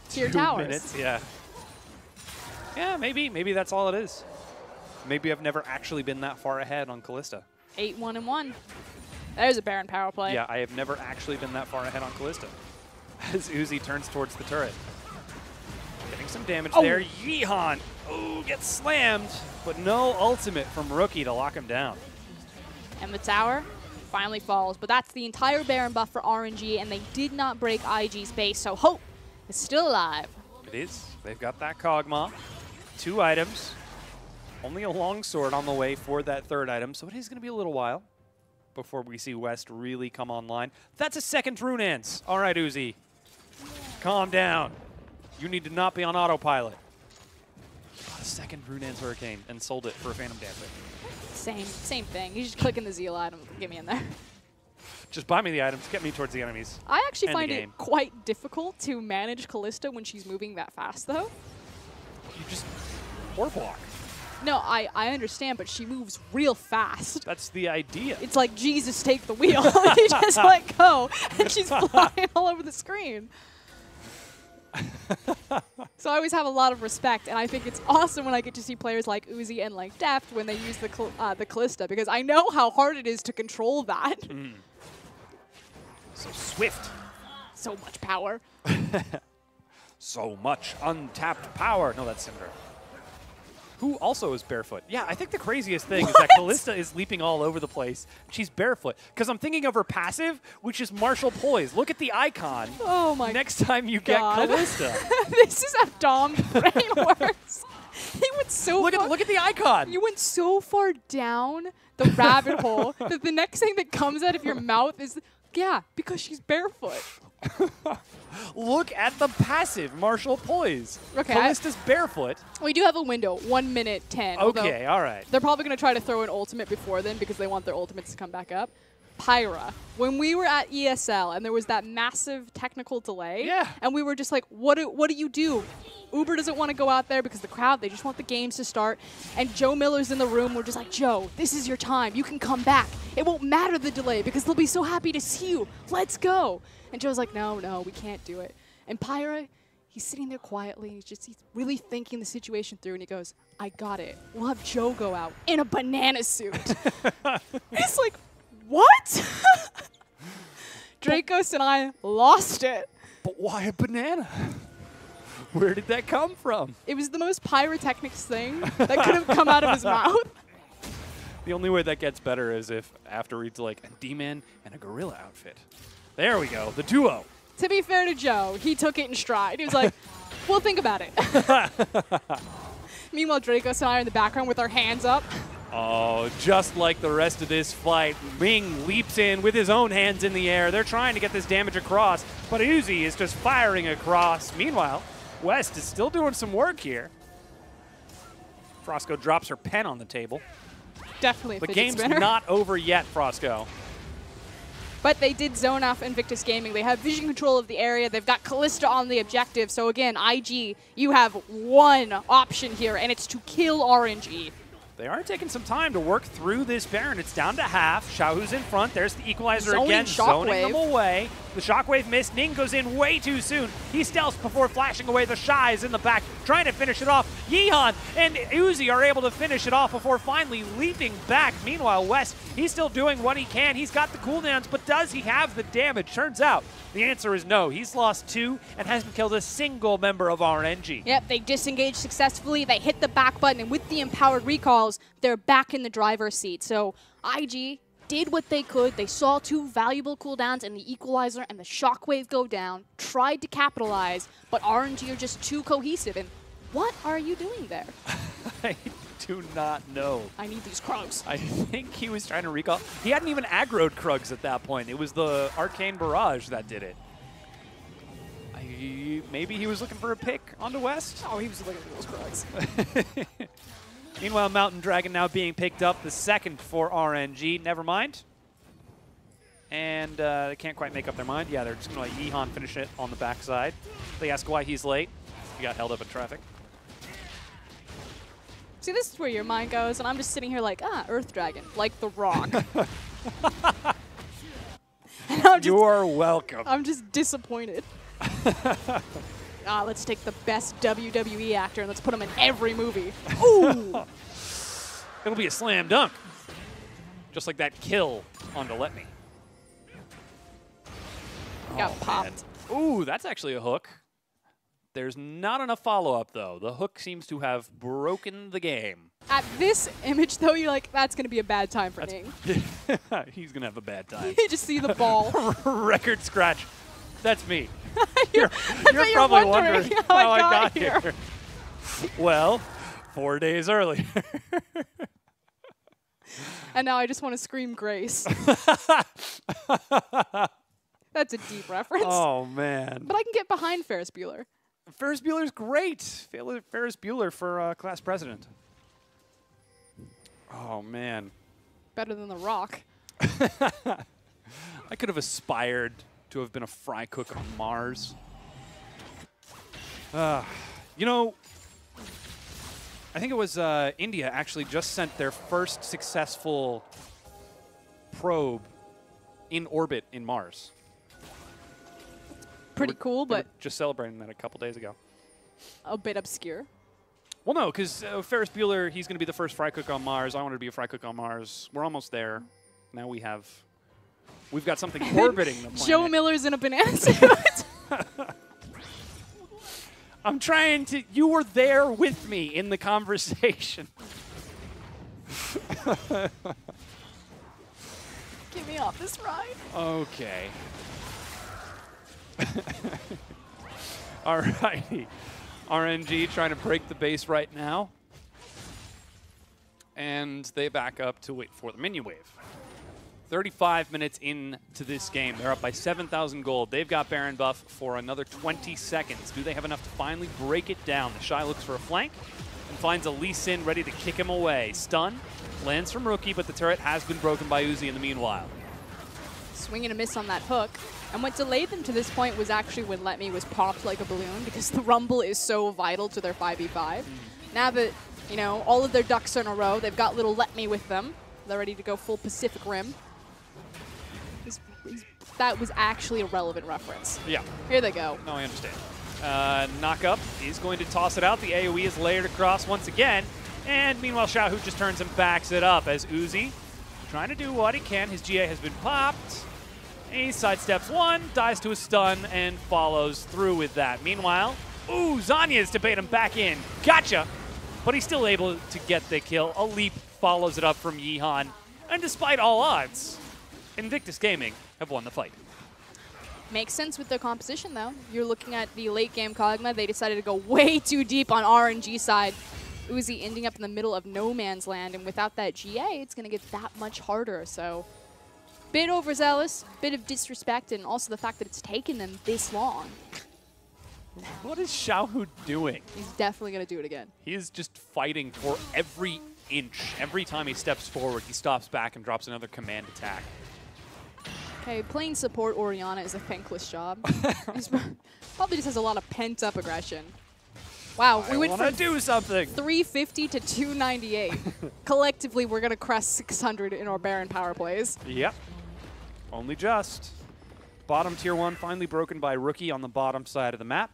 tier towers. 2 minutes, yeah. Yeah, maybe that's all it is. Maybe I've never actually been that far ahead on Kalista. 8-1-1. There's a Baron power play. Yeah, I have never actually been that far ahead on Kalista. As Uzi turns towards the turret. Getting some damage there. Yeehan, gets slammed, but no ultimate from Rookie to lock him down. And the tower finally falls, but that's the entire Baron buff for RNG, and they did not break IG's base, so Hope is still alive. It is. They've got that Kog'Maw. 2 items. Only a longsword on the way for that 3rd item, so it is going to be a little while before we see West really come online. That's a 2nd Runance. All right, Uzi. Calm down. You need to not be on autopilot. A 2nd Runance Hurricane and sold it for a Phantom Dancer. Same thing. He's just clicking the Zeal item. Get me in there. Just buy me the items. Get me towards the enemies. I actually find it quite difficult to manage Kalista when she's moving that fast, though. You just or block. No, I understand, but she moves real fast. That's the idea. It's like, Jesus, take the wheel. You just let go, and she's flying all over the screen. So I always have a lot of respect, and I think it's awesome when I get to see players like Uzi and like Deft when they use the Kalista, because I know how hard it is to control that. So swift. So much power. So much untapped power. No, that's Cinder. Who also is barefoot. Yeah, I think the craziest thing is that Kalista is leaping all over the place. She's barefoot. Because I'm thinking of her passive, which is martial poise. Look at the icon. Oh my god. Next time you get Kalista. This is how Dom's brain works. He went so far. Look at the icon. You went so far down the rabbit hole that the next thing that comes out of your mouth is, yeah, because she's barefoot. Look at the passive martial poise. Okay, Kalista's barefoot. We do have a window, 1 minute 10. Okay, all right. They're probably going to try to throw an ultimate before then because they want their ultimates to come back up. Pyra. When we were at ESL and there was that massive technical delay, and we were just like, what do you do? Uber doesn't want to go out there because the crowd, they just want the games to start. And Joe Miller's in the room. We're just like, Joe, this is your time. You can come back. It won't matter the delay because they'll be so happy to see you. Let's go. And Joe's like, no, we can't do it. And Pyra, he's sitting there quietly. He's really thinking the situation through. And he goes, I got it. We'll have Joe go out in a banana suit. It's like, what? Dracos and I lost it. But why a banana? Where did that come from? It was the most pyrotechnics thing that could have come out of his mouth. The only way that gets better is if after he's like a D-man and a gorilla outfit. There we go, the duo. To be fair to Joe, he took it in stride. He was like, we'll think about it. Meanwhile, Dracos and I are in the background with our hands up. Oh, just like the rest of this fight, Ming leaps in with his own hands in the air. They're trying to get this damage across, but Uzi is just firing across. Meanwhile, West is still doing some work here. Frosco drops her pen on the table. Definitely a The fidget game's spinner. not over yet, Frosco. But they did zone off Invictus Gaming. They have vision control of the area. They've got Callista on the objective. So again, IG, you have one option here, and it's to kill RNG. They are taking some time to work through this Baron. It's down to half. Xiaohu's in front. There's the equalizer Zoning again, zoning them Shockwave. away. The Shockwave missed. Ning goes in way too soon. He stealths before flashing away. The Shy is in the back, trying to finish it off. Yeehan and Uzi are able to finish it off before finally leaping back. Meanwhile, West, he's still doing what he can. He's got the cooldowns, but does he have the damage? Turns out the answer is no. He's lost 2 and hasn't killed a single member of RNG. Yep, they disengaged successfully. They hit the back button, and with the empowered recalls, they're back in the driver's seat. So IG did what they could. They saw 2 valuable cooldowns and the equalizer and the shockwave go down, tried to capitalize, but RNG are just too cohesive. And what are you doing there? I do not know. I need these Krugs. I think he was trying to recall. He hadn't even aggroed Krugs at that point. It was the Arcane Barrage that did it. Maybe he was looking for a pick onto West? Oh, he was looking for those Krugs. Meanwhile, Mountain Dragon now being picked up, the second for RNG. Never mind. And they can't quite make up their mind. Yeah, they're just going to let Yeehan finish it on the backside. They ask why he's late. He got held up in traffic. See, this is where your mind goes, and I'm just sitting here like, Earth Dragon, like The Rock. And You're welcome. I'm just disappointed. Let's take the best WWE actor and let's put him in every movie. Ooh! It'll be a slam dunk. Just like that kill onto Let Me. Got popped. Man. Ooh, that's actually a hook. There's not enough follow-up, though. The hook seems to have broken the game. At this image, though, you're like, that's going to be a bad time for Ning. He's going to have a bad time. You just see the ball. Record scratch. That's me. you're probably wondering how I got here. Well, 4 days earlier. And now I just want to scream Grace. That's a deep reference. Oh, man. But I can get behind Ferris Bueller. Ferris Bueller's great. Ferris Bueller for class president. Oh, man. Better than The Rock. I could have aspired to have been a fry cook on Mars. You know, I think it was India actually just sent their first successful probe in orbit in Mars. Pretty cool, They were but just celebrating that a couple days ago. a bit obscure. Well, no, because Ferris Bueller, he's going to be the first fry cook on Mars. I wanted to be a fry cook on Mars. We're almost there. Now we've got something orbiting the planet. Joe Miller's in a banana suit. I'm trying to. You were there with me in the conversation. Get me off this ride. Okay. All righty. RNG trying to break the base right now. And they back up to wait for the minion wave. 35 minutes into this game. They're up by 7,000 gold. They've got Baron buff for another 20 seconds. Do they have enough to finally break it down? The Shy looks for a flank and finds a Lee Sin ready to kick him away. Stun lands from Rookie, but the turret has been broken by Uzi in the meanwhile. Swing and a miss on that hook. And what delayed them to this point was actually when Let Me was popped like a balloon, because the Rumble is so vital to their 5v5. Now that, you know, all of their ducks are in a row, they've got little Let Me with them. They're ready to go full Pacific Rim. That was actually a relevant reference. Yeah. Here they go. No, I understand. Knock up. He's going to toss it out. The AoE is layered across once again. And meanwhile, Xiaohu just turns and backs it up as Uzi trying to do what he can. His GA has been popped. He sidesteps one, dies to a stun, and follows through with that. Meanwhile, Zanya's to bait him back in. Gotcha! But he's still able to get the kill. A leap follows it up from Yeehan. And despite all odds, Invictus Gaming have won the fight. Makes sense with their composition, though. You're looking at the late game Kog'Maw. They decided to go way too deep on RNG side. Uzi ending up in the middle of no man's land, and without that GA, it's going to get that much harder. So, bit overzealous, bit of disrespect, and also the fact that it's taken them this long. What is Xiaohu doing? He's definitely going to do it again. He is just fighting for every inch. Every time he steps forward, he stops back and drops another command attack. Okay, playing support Orianna is a thankless job. He's probably just has a lot of pent-up aggression. Wow, we went from do something. 350 to 298. Collectively, we're going to crest 600 in our Baron power plays. Yep. Only just. Bottom tier 1 finally broken by Rookie on the bottom side of the map.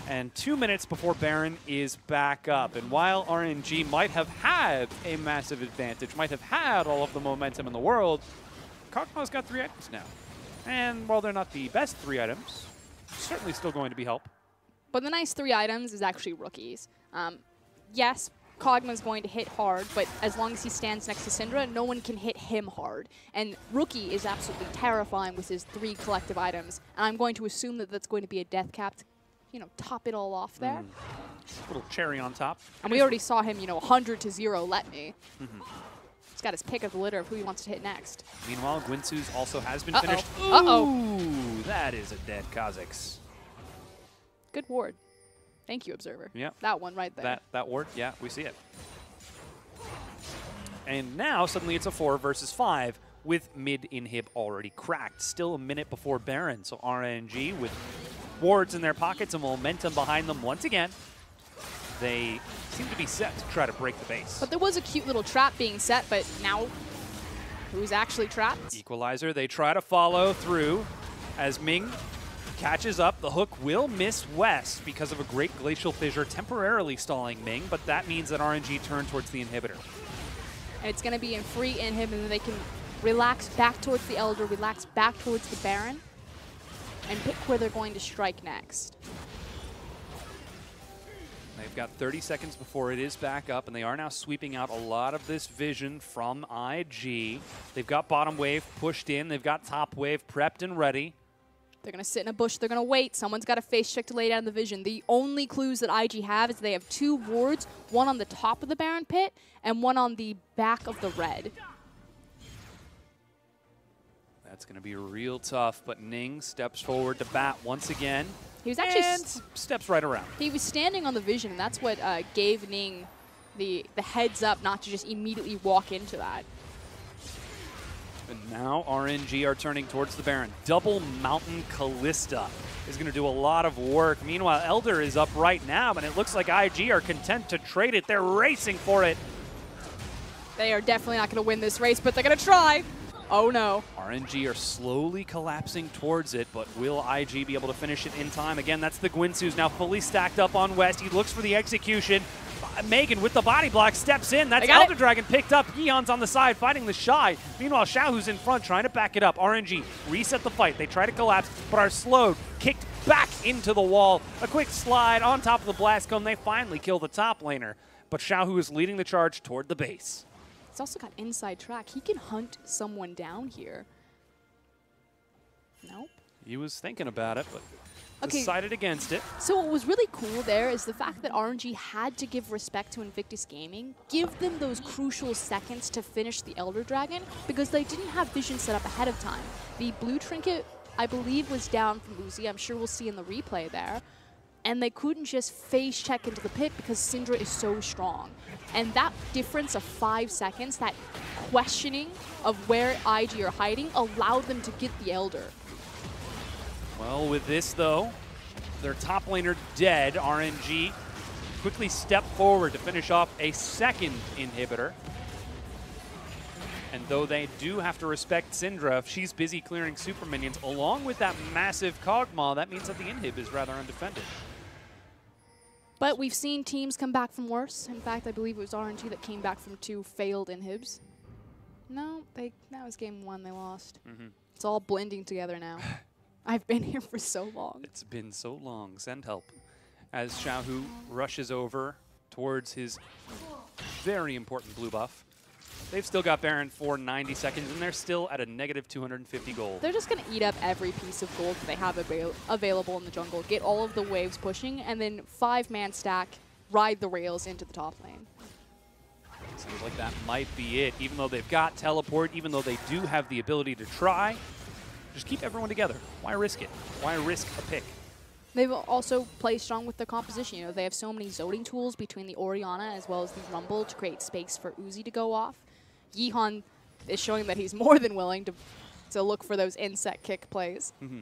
And 2 minutes before Baron is back up. And while RNG might have had a massive advantage, might have had all of the momentum in the world, Kog'Maw's got 3 items now. And while they're not the best 3 items, certainly still going to be help. But the nice 3 items is actually Rookies. Yes, Kog'Maw's going to hit hard, but as long as he stands next to Syndra, no one can hit him hard. And Rookie is absolutely terrifying with his 3 collective items. And I'm going to assume that that's going to be a death cap to, you know, top it all off there. Little cherry on top. And we already saw him, you know, 100 to 0 let me. He's got his pick of the litter of who he wants to hit next. Meanwhile, Gwinsu's also has been finished. Uh-oh. That is a dead Kha'Zix. Good ward. Thank you, Observer. Yep. That one right there. That ward, yeah, we see it. And now suddenly it's a 4 versus 5 with mid inhib already cracked. Still a minute before Baron, so RNG with wards in their pockets and momentum behind them once again. They seem to be set to try to break the base. But there was a cute little trap being set, but now who's actually trapped? Equalizer, they try to follow through as Ming catches up. The hook will miss West because of a great Glacial Fissure temporarily stalling Ming, but that means that RNG turn towards the inhibitor. And it's going to be in free inhib, and then they can relax back towards the Elder, relax back towards the Baron, and pick where they're going to strike next. They've got 30 seconds before it is back up, and they are now sweeping out a lot of this vision from IG. They've got bottom wave pushed in. They've got top wave prepped and ready. They're going to sit in a bush. They're going to wait. Someone's got a face check to lay down the vision. The only clues that IG have is they have 2 wards, one on the top of the Baron pit and one on the back of the red. That's going to be real tough, but Ning steps forward to bat once again. He was actually and steps right around. He was standing on the vision, and that's what gave Ning the heads up not to just immediately walk into that. And now RNG are turning towards the Baron. Double Mountain Callista is going to do a lot of work. Meanwhile, Elder is up right now, and it looks like IG are content to trade it. They're racing for it. They are definitely not going to win this race, but they're going to try. Oh, no. RNG are slowly collapsing towards it, but will IG be able to finish it in time? Again, that's the Gwinsu's now fully stacked up on West. He looks for the execution. Megan with the body block steps in. That's Elder Dragon picked up. Yeon's on the side fighting the Shy. Meanwhile, Xiaohu's in front trying to back it up. RNG reset the fight. They try to collapse, but are slowed. Kicked back into the wall. A quick slide on top of the blast cone. They finally kill the top laner, but Xiaohu is leading the charge toward the base. He's also got inside track. He can hunt someone down here. Nope. He was thinking about it, but decided against it. So what was really cool there is the fact that RNG had to give respect to Invictus Gaming, give them those crucial seconds to finish the Elder Dragon, because they didn't have vision set up ahead of time. The blue trinket, I believe, was down from Uzi. I'm sure we'll see in the replay there. And they couldn't just phase check into the pit because Syndra is so strong. And that difference of 5 seconds, that questioning of where IG are hiding, allowed them to get the Elder. Well, with this, though, their top laner dead. RNG quickly step forward to finish off a second inhibitor. And though they do have to respect Syndra, if she's busy clearing super minions, along with that massive Kog'Maw, that means that the inhib is rather undefended. But we've seen teams come back from worse. In fact, I believe it was RNG that came back from 2 failed inhibs. No, that was game 1 they lost. It's all blending together now. I've been here for so long. It's been so long. Send help. As Xiaohu rushes over towards his very important blue buff. They've still got Baron for 90 seconds, and they're still at a negative 250 gold. They're just going to eat up every piece of gold that they have available in the jungle, get all of the waves pushing, and then 5-man stack, ride the rails into the top lane. Seems like that might be it. Even though they've got teleport, even though they do have the ability to try, just keep everyone together. Why risk it? Why risk a pick? They've also played strong with their composition. You know, they have so many zoning tools between the Orianna as well as the Rumble to create space for Uzi to go off. Yeehan is showing that he's more than willing to look for those inset kick plays. They're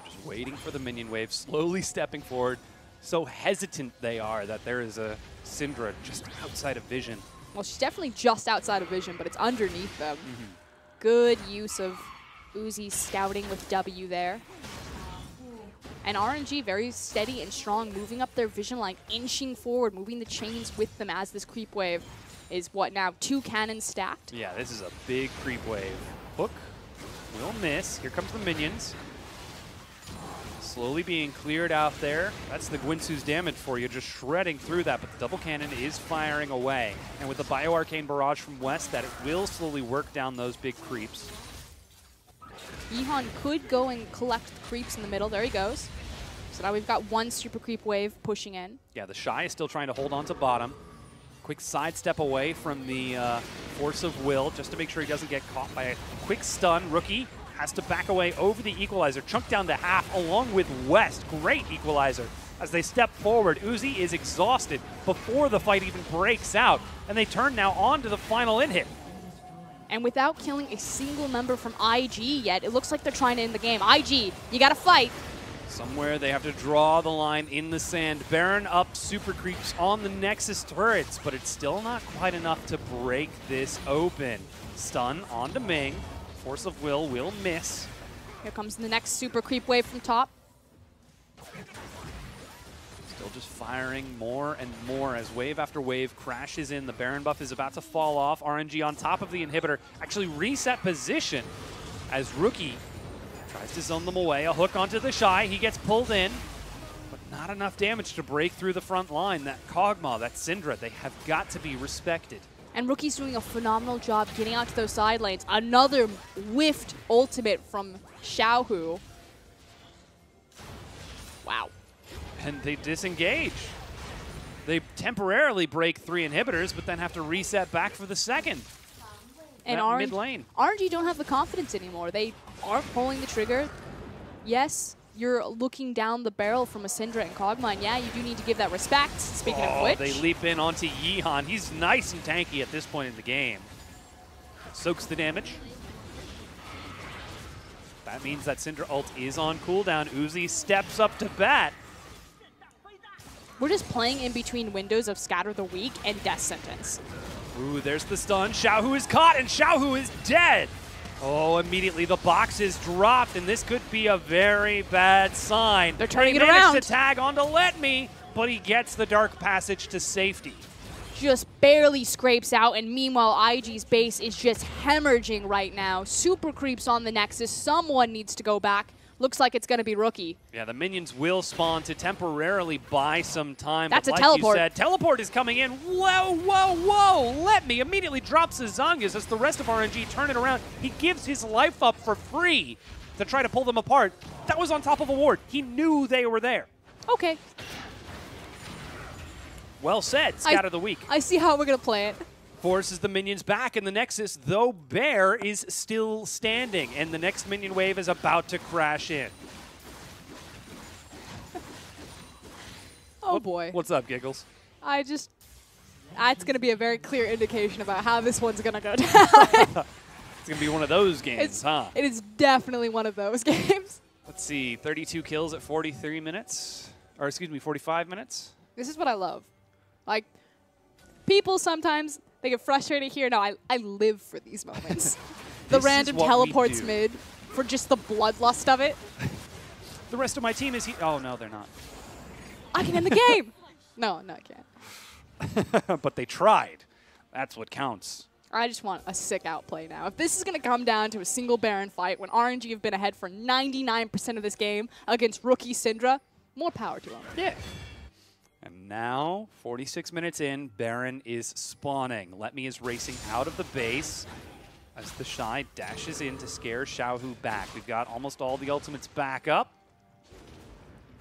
just waiting for the minion wave, slowly stepping forward. So hesitant they are that there is a Syndra just outside of vision. Well, she's definitely just outside of vision, but it's underneath them. Good use of Uzi scouting with W there. And RNG very steady and strong, moving up their vision line, inching forward, moving the chains with them as this creep wave is what now, 2 cannons stacked? Yeah, this is a big creep wave. Hook will miss. Here comes the minions. Slowly being cleared out there. That's the Gwinsu's damage for you, just shredding through that, but the double cannon is firing away. And with the Bio-Arcane Barrage from West, that it will slowly work down those big creeps. Yeehan could go and collect the creeps in the middle. There he goes. So now we've got 1 super creep wave pushing in. Yeah, the Shy is still trying to hold on to bottom. Quick sidestep away from the Force of Will, just to make sure he doesn't get caught by a quick stun. Rookie has to back away over the equalizer, chunk down to half along with West. Great equalizer. As they step forward, Uzi is exhausted before the fight even breaks out, and they turn now on to the final in-hit. And without killing a single member from IG yet, it looks like they're trying to end the game. IG, you gotta fight. Somewhere they have to draw the line in the sand. Baron up super creeps on the Nexus turrets, but it's still not quite enough to break this open. Stun onto Ming. Force of Will miss. Here comes the next super creep wave from top. Still just firing more and more as wave after wave crashes in. The Baron buff is about to fall off. RNG on top of the inhibitor actually reset position as Rookie tries to zone them away. A hook onto the Shy. He gets pulled in, but not enough damage to break through the front line. That Kog'Maw, that Syndra, they have got to be respected. And Rookie's doing a phenomenal job getting out to those side lanes. Another whiffed ultimate from Xiaohu. Wow. And they disengage. They temporarily break 3 inhibitors, but then have to reset back for the second. And mid lane. RNG don't have the confidence anymore. They aren't pulling the trigger. Yes, you're looking down the barrel from a Syndra and Kog'Maw, and yeah, you do need to give that respect. Speaking of which. They leap in onto Yeehan. He's nice and tanky at this point in the game. Soaks the damage. That means that Syndra ult is on cooldown. Uzi steps up to bat. We're just playing in between windows of Scatter the Weak and Death Sentence. Ooh, there's the stun. Xiaohu is caught, and Xiaohu is dead. Oh, immediately the box is dropped, and this could be a very bad sign. They're turning it around. He managed to tag onto Let Me, but he gets the Dark Passage to safety. Just barely scrapes out, and meanwhile, IG's base is just hemorrhaging right now. Super creeps on the Nexus. Someone needs to go back. Looks like it's going to be Rookie. Yeah, the minions will spawn to temporarily buy some time. That's but a like teleport. You said, teleport is coming in. Whoa, whoa, whoa. Let Me immediately drops his Zungas as the rest of RNG turn it around. He gives his life up for free to try to pull them apart. That was on top of a ward. He knew they were there. Okay. Well said, Scatter the Weak. I see how we're going to play it. Forces the minions back in the Nexus, though Bear is still standing, and the next minion wave is about to crash in. Oh boy. What's up, Giggles? That's going to be a very clear indication about how this one's going to go down. It's going to be one of those games, huh? It is definitely one of those games. Let's see, 32 kills at 43 minutes. Or excuse me, 45 minutes. This is what I love. Like, people sometimes, they get frustrated here. No, I live for these moments. The random teleports mid for just the bloodlust of it. The rest of my team is here. Oh, no, they're not. I can end the game. No, I can't. But they tried. That's what counts. I just want a sick outplay now. If this is going to come down to a single Baron fight when RNG have been ahead for 99% of this game against Rookie Syndra, more power to them. Yeah. And now, 46 minutes in, Baron is spawning. Let Me is racing out of the base as the Shy dashes in to scare Xiaohu back. We've got almost all the ultimates back up.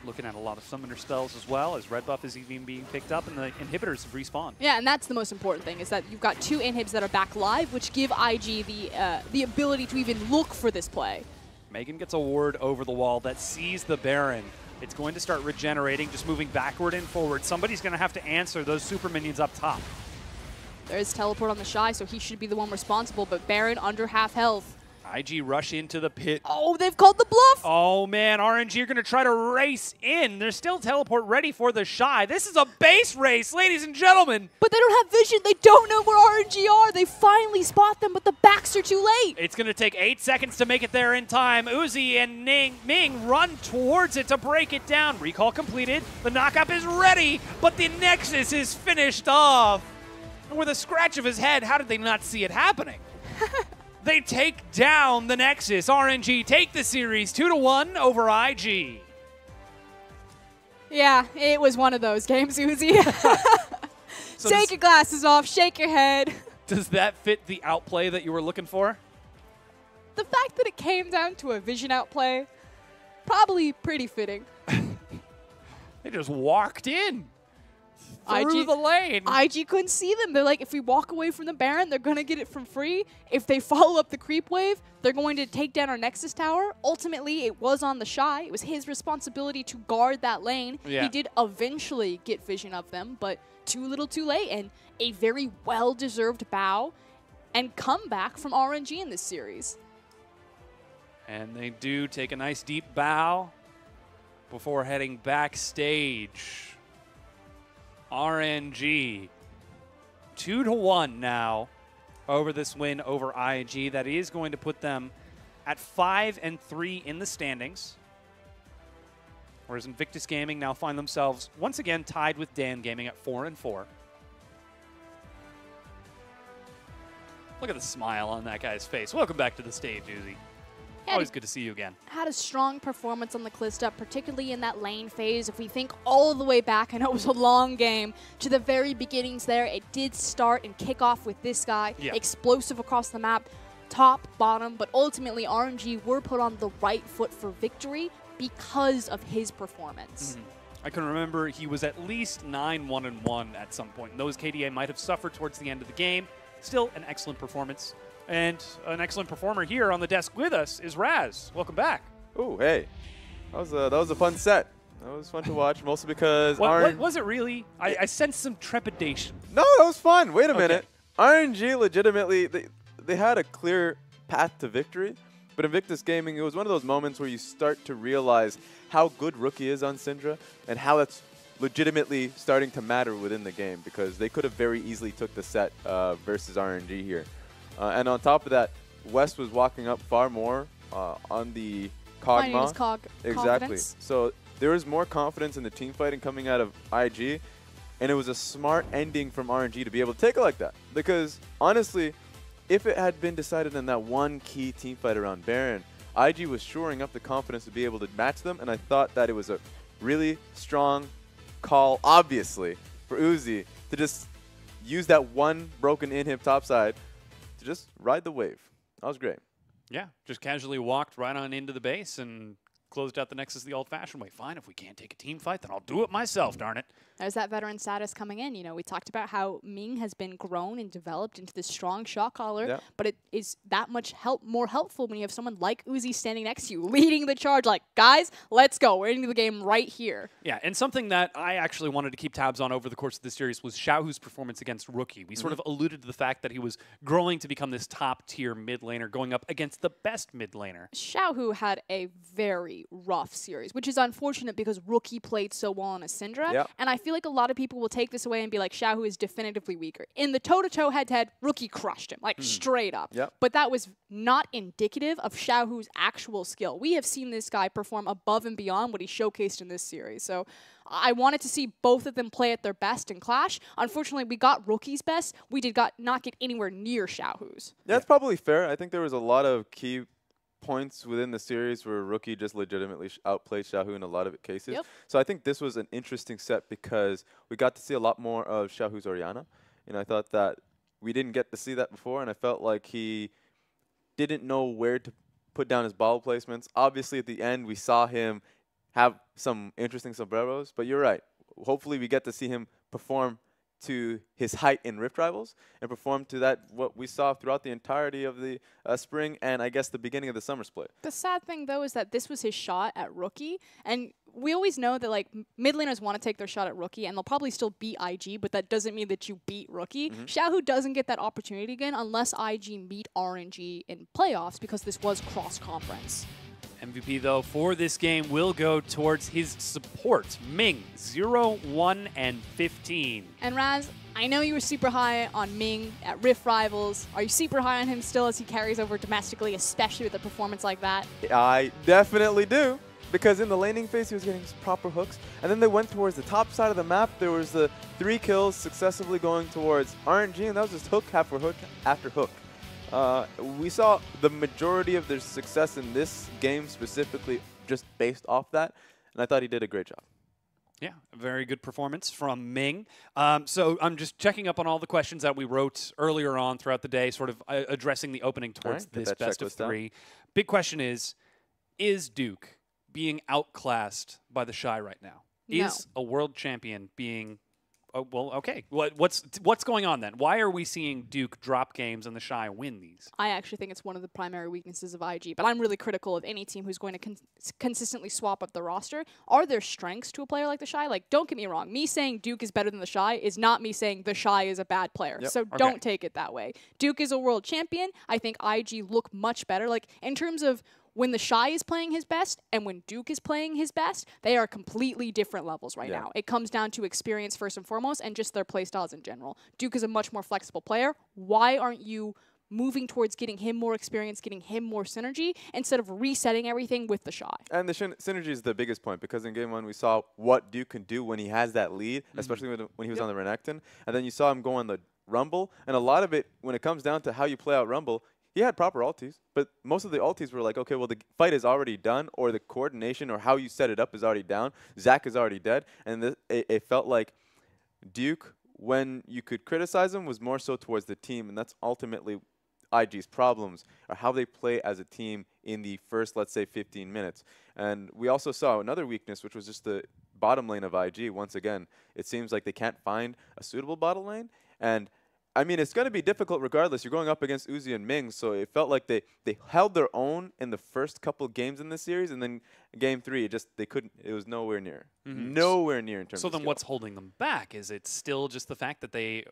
looking at a lot of summoner spells as well, as red buff is even being picked up and the inhibitors have respawned. Yeah, and that's the most important thing, is that you've got 2 inhibs that are back live, which give IG the ability to even look for this play. Megan gets a ward over the wall that sees the Baron. It's going to start regenerating, just moving backward and forward. Somebody's going to have to answer those super minions up top. There's teleport on the Shy, so he should be the one responsible, but Baron under half health. IG rush into the pit. Oh, they've called the bluff! Oh man, RNG are going to try to race in. There's still teleport ready for the Shy. This is a base race, ladies and gentlemen. But they don't have vision. They don't know where RNG are. They finally spot them, but the backs are too late. It's going to take 8 seconds to make it there in time. Uzi and Ming run towards it to break it down. Recall completed. The knockup is ready, but the Nexus is finished off. And with a scratch of his head, how did they not see it happening? They take down the Nexus. RNG take the series 2-1 over IG. Yeah, it was one of those games, Uzi. So take your glasses off, shake your head. Does that fit the outplay that you were looking for? The fact that it came down to a vision outplay, probably pretty fitting. They just walked in. Through the lane. IG couldn't see them. They're like, if we walk away from the Baron, they're going to get it from free. If they follow up the creep wave, they're going to take down our Nexus tower. Ultimately, it was on the Shy. It was his responsibility to guard that lane. Yeah. He did eventually get vision of them, but too little too late. And a very well-deserved bow and comeback from RNG in this series. And they do take a nice deep bow before heading backstage. RNG 2-1 now over this win over IG. That is going to put them at 5-3 in the standings. Whereas Invictus Gaming now find themselves once again tied with Dan Gaming at 4-4. Look at the smile on that guy's face. Welcome back to the stage, Uzi. Always good to see you again. Had a strong performance on the Calista, particularly in that lane phase. If we think all the way back, I know it was a long game, to the very beginnings there, it did start and kick off with this guy. Yeah. Explosive across the map, top, bottom, but ultimately RNG were put on the right foot for victory because of his performance. I can remember he was at least 9-1-1 at some point. And those KDA might have suffered towards the end of the game. Still an excellent performance. And an excellent performer here on the desk with us is Raz. Welcome back. Oh, hey. That was a fun set. That was fun to watch, mostly because what was it really? I sensed some trepidation. No, that was fun. Wait a minute. RNG legitimately, they had a clear path to victory. But Invictus Gaming, it was one of those moments where you start to realize how good Rookie is on Syndra and how that's legitimately starting to matter within the game, because they could have very easily took the set versus RNG here. And on top of that, West was walking up far more on the Kog'Maw. Exactly. Confidence. So there was more confidence in the team fighting coming out of IG, and it was a smart ending from RNG to be able to take it like that. Because honestly, if it had been decided in that one key team fight around Baron, IG was shoring up the confidence to be able to match them, and I thought that it was a really strong call, obviously, for Uzi to just use that one broken inhib topside to just ride the wave. That was great. Yeah, just casually walked right on into the base and closed out the Nexus the old-fashioned way. Fine, if we can't take a team fight, then I'll do it myself, darn it. There's that veteran status coming in. You know, we talked about how Ming has been grown and developed into this strong shot caller, but it is that much more helpful when you have someone like Uzi standing next to you, leading the charge, like, guys, let's go. We're into the game right here. Yeah, and something that I actually wanted to keep tabs on over the course of this series was Xiaohu's performance against Rookie. We sort of alluded to the fact that he was growing to become this top-tier mid laner, going up against the best mid laner. Xiaohu had a very rough series, which is unfortunate because Rookie played so well on a Syndra, and I feel like a lot of people will take this away and be like, Xiaohu is definitively weaker. In the toe-to-toe head-to-head, Rookie crushed him, like straight up. But that was not indicative of Xiaohu's actual skill. We have seen this guy perform above and beyond what he showcased in this series. So I wanted to see both of them play at their best and clash. Unfortunately, we got Rookie's best. We did not get anywhere near Xiaohu's. That's probably fair. I think there was a lot of key points within the series where Rookie just legitimately outplayed Xiaohu in a lot of cases. So I think this was an interesting set because we got to see a lot more of Xiaohu's Orianna. And I thought that we didn't get to see that before, and I felt like he didn't know where to put down his ball placements. Obviously, at the end, we saw him have some interesting sombreros. But you're right. Hopefully we get to see him perform to his height in Rift Rivals and perform to that what we saw throughout the entirety of the spring and I guess the beginning of the summer split. The sad thing though is that this was his shot at Rookie, and we always know that like mid laners want to take their shot at Rookie, and they'll probably still beat IG, but that doesn't mean that you beat Rookie. Xiaohu doesn't get that opportunity again unless IG meet RNG in playoffs, because this was cross-conference. MVP, though, for this game will go towards his support, Ming, 0, 1, and 15. And Raz, I know you were super high on Ming at Rift Rivals. Are you super high on him still as he carries over domestically, especially with a performance like that? I definitely do, because in the laning phase he was getting proper hooks, and then they went towards the top side of the map. There was the 3 kills successively going towards RNG, and that was just hook after hook after hook. We saw the majority of their success in this game specifically just based off that, and I thought he did a great job. Yeah, a very good performance from Ming. So I'm just checking up on all the questions that we wrote earlier on throughout the day, sort of addressing the opening towards this best of 3. Big question is Duke being outclassed by the Shy right now? No. Is a world champion being... Oh, well, okay. What's going on then? Why are we seeing Duke drop games and the Shy win these? I actually think it's one of the primary weaknesses of IG, but I'm really critical of any team who's going to consistently swap up the roster. Are there strengths to a player like the Shy? Like, don't get me wrong. Me saying Duke is better than the Shy is not me saying the Shy is a bad player. Yep. So don't take it that way. Duke is a world champion. I think IG look much better. Like, in terms of when the Shy is playing his best and when Duke is playing his best, they are completely different levels right now. It comes down to experience first and foremost and just their play styles in general. Duke is a much more flexible player. Why aren't you moving towards getting him more experience, getting him more synergy, instead of resetting everything with the Shy? And the synergy is the biggest point, because in Game 1 we saw what Duke can do when he has that lead, especially when he was on the Renekton. And then you saw him go on the Rumble, and a lot of it, when it comes down to how you play out Rumble, he had proper ultis, but most of the ultis were like, okay, well, the fight is already done, or the coordination or how you set it up is already down. Zach is already dead, and it felt like Duke, when you could criticize him, was more so towards the team, and that's ultimately IG's problems, or how they play as a team in the first, let's say, 15 minutes. And we also saw another weakness, which was just the bottom lane of IG. Once again, it seems like they can't find a suitable bottom lane, and I mean, it's going to be difficult regardless. You're going up against Uzi and Ming, so it felt like they held their own in the first couple games in this series, and then Game 3, they couldn't. It was nowhere near. Nowhere near in terms of So then skill. what's holding them back? Is it still just the fact that they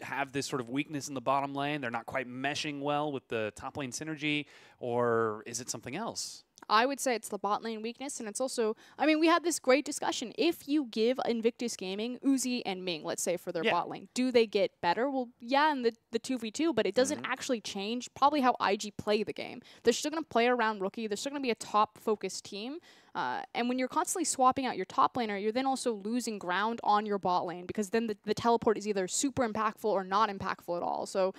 have this sort of weakness in the bottom lane? They're not quite meshing well with the top lane synergy, or is it something else? I would say it's the bot lane weakness, and it's also, I mean, we had this great discussion. If you give Invictus Gaming Uzi and Ming, let's say, for their bot lane, do they get better? Well, yeah, in the 2v2, but it doesn't actually change probably how IG play the game. They're still going to play around Rookie. They're still going to be a top-focused team. And when you're constantly swapping out your top laner, you're then also losing ground on your bot lane, because then the teleport is either super impactful or not impactful at all. So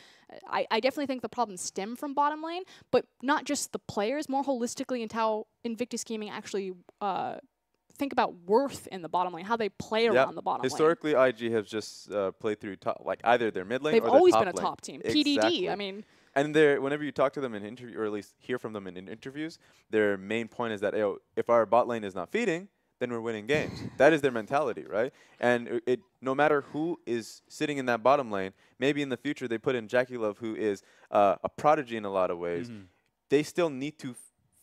I definitely think the problems stem from bottom lane, but not just the players, more holistically into how Invictus Gaming actually think about worth in the bottom lane, how they play around the bottom lane. Historically, IG has just played through like either their mid lane or They've their always top been a lane. top team. Exactly. PDD, I mean. And whenever you talk to them in interview, or at least hear from them in interviews, their main point is that if our bot lane is not feeding, then we're winning games. That is their mentality, right? And no matter who is sitting in that bottom lane, maybe in the future they put in Jackie Love, who is a prodigy in a lot of ways. They still need to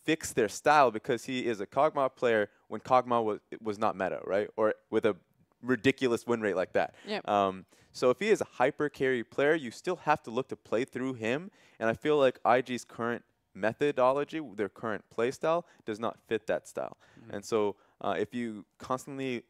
fix their style, because he is a Kog'Maw player when Kog'Maw was not meta, right? Or with a ridiculous win rate like that. So if he is a hyper carry player, you still have to look to play through him. And I feel like IG's current methodology, their current play style, does not fit that style. And so if you constantly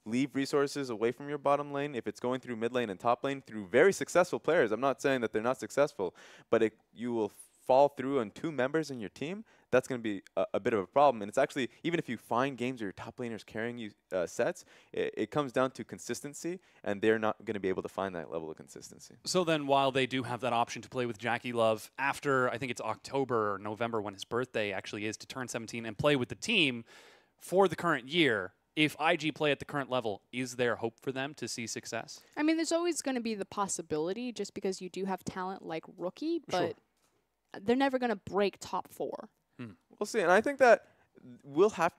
leave resources away from your bottom lane, if it's going through mid lane and top lane through very successful players, I'm not saying that they're not successful, but you will fall through on 2 members in your team, that's going to be a bit of a problem. And it's actually, even if you find games where your top laners carrying you sets, it comes down to consistency, and they're not going to be able to find that level of consistency. So then, while they do have that option to play with Jackie Love after, I think it's October or November when his birthday actually is, to turn 17 and play with the team for the current year, if IG play at the current level, is there hope for them to see success? I mean, there's always going to be the possibility, just because you do have talent like Rookie, but they're never going to break top 4. We'll see. And I think that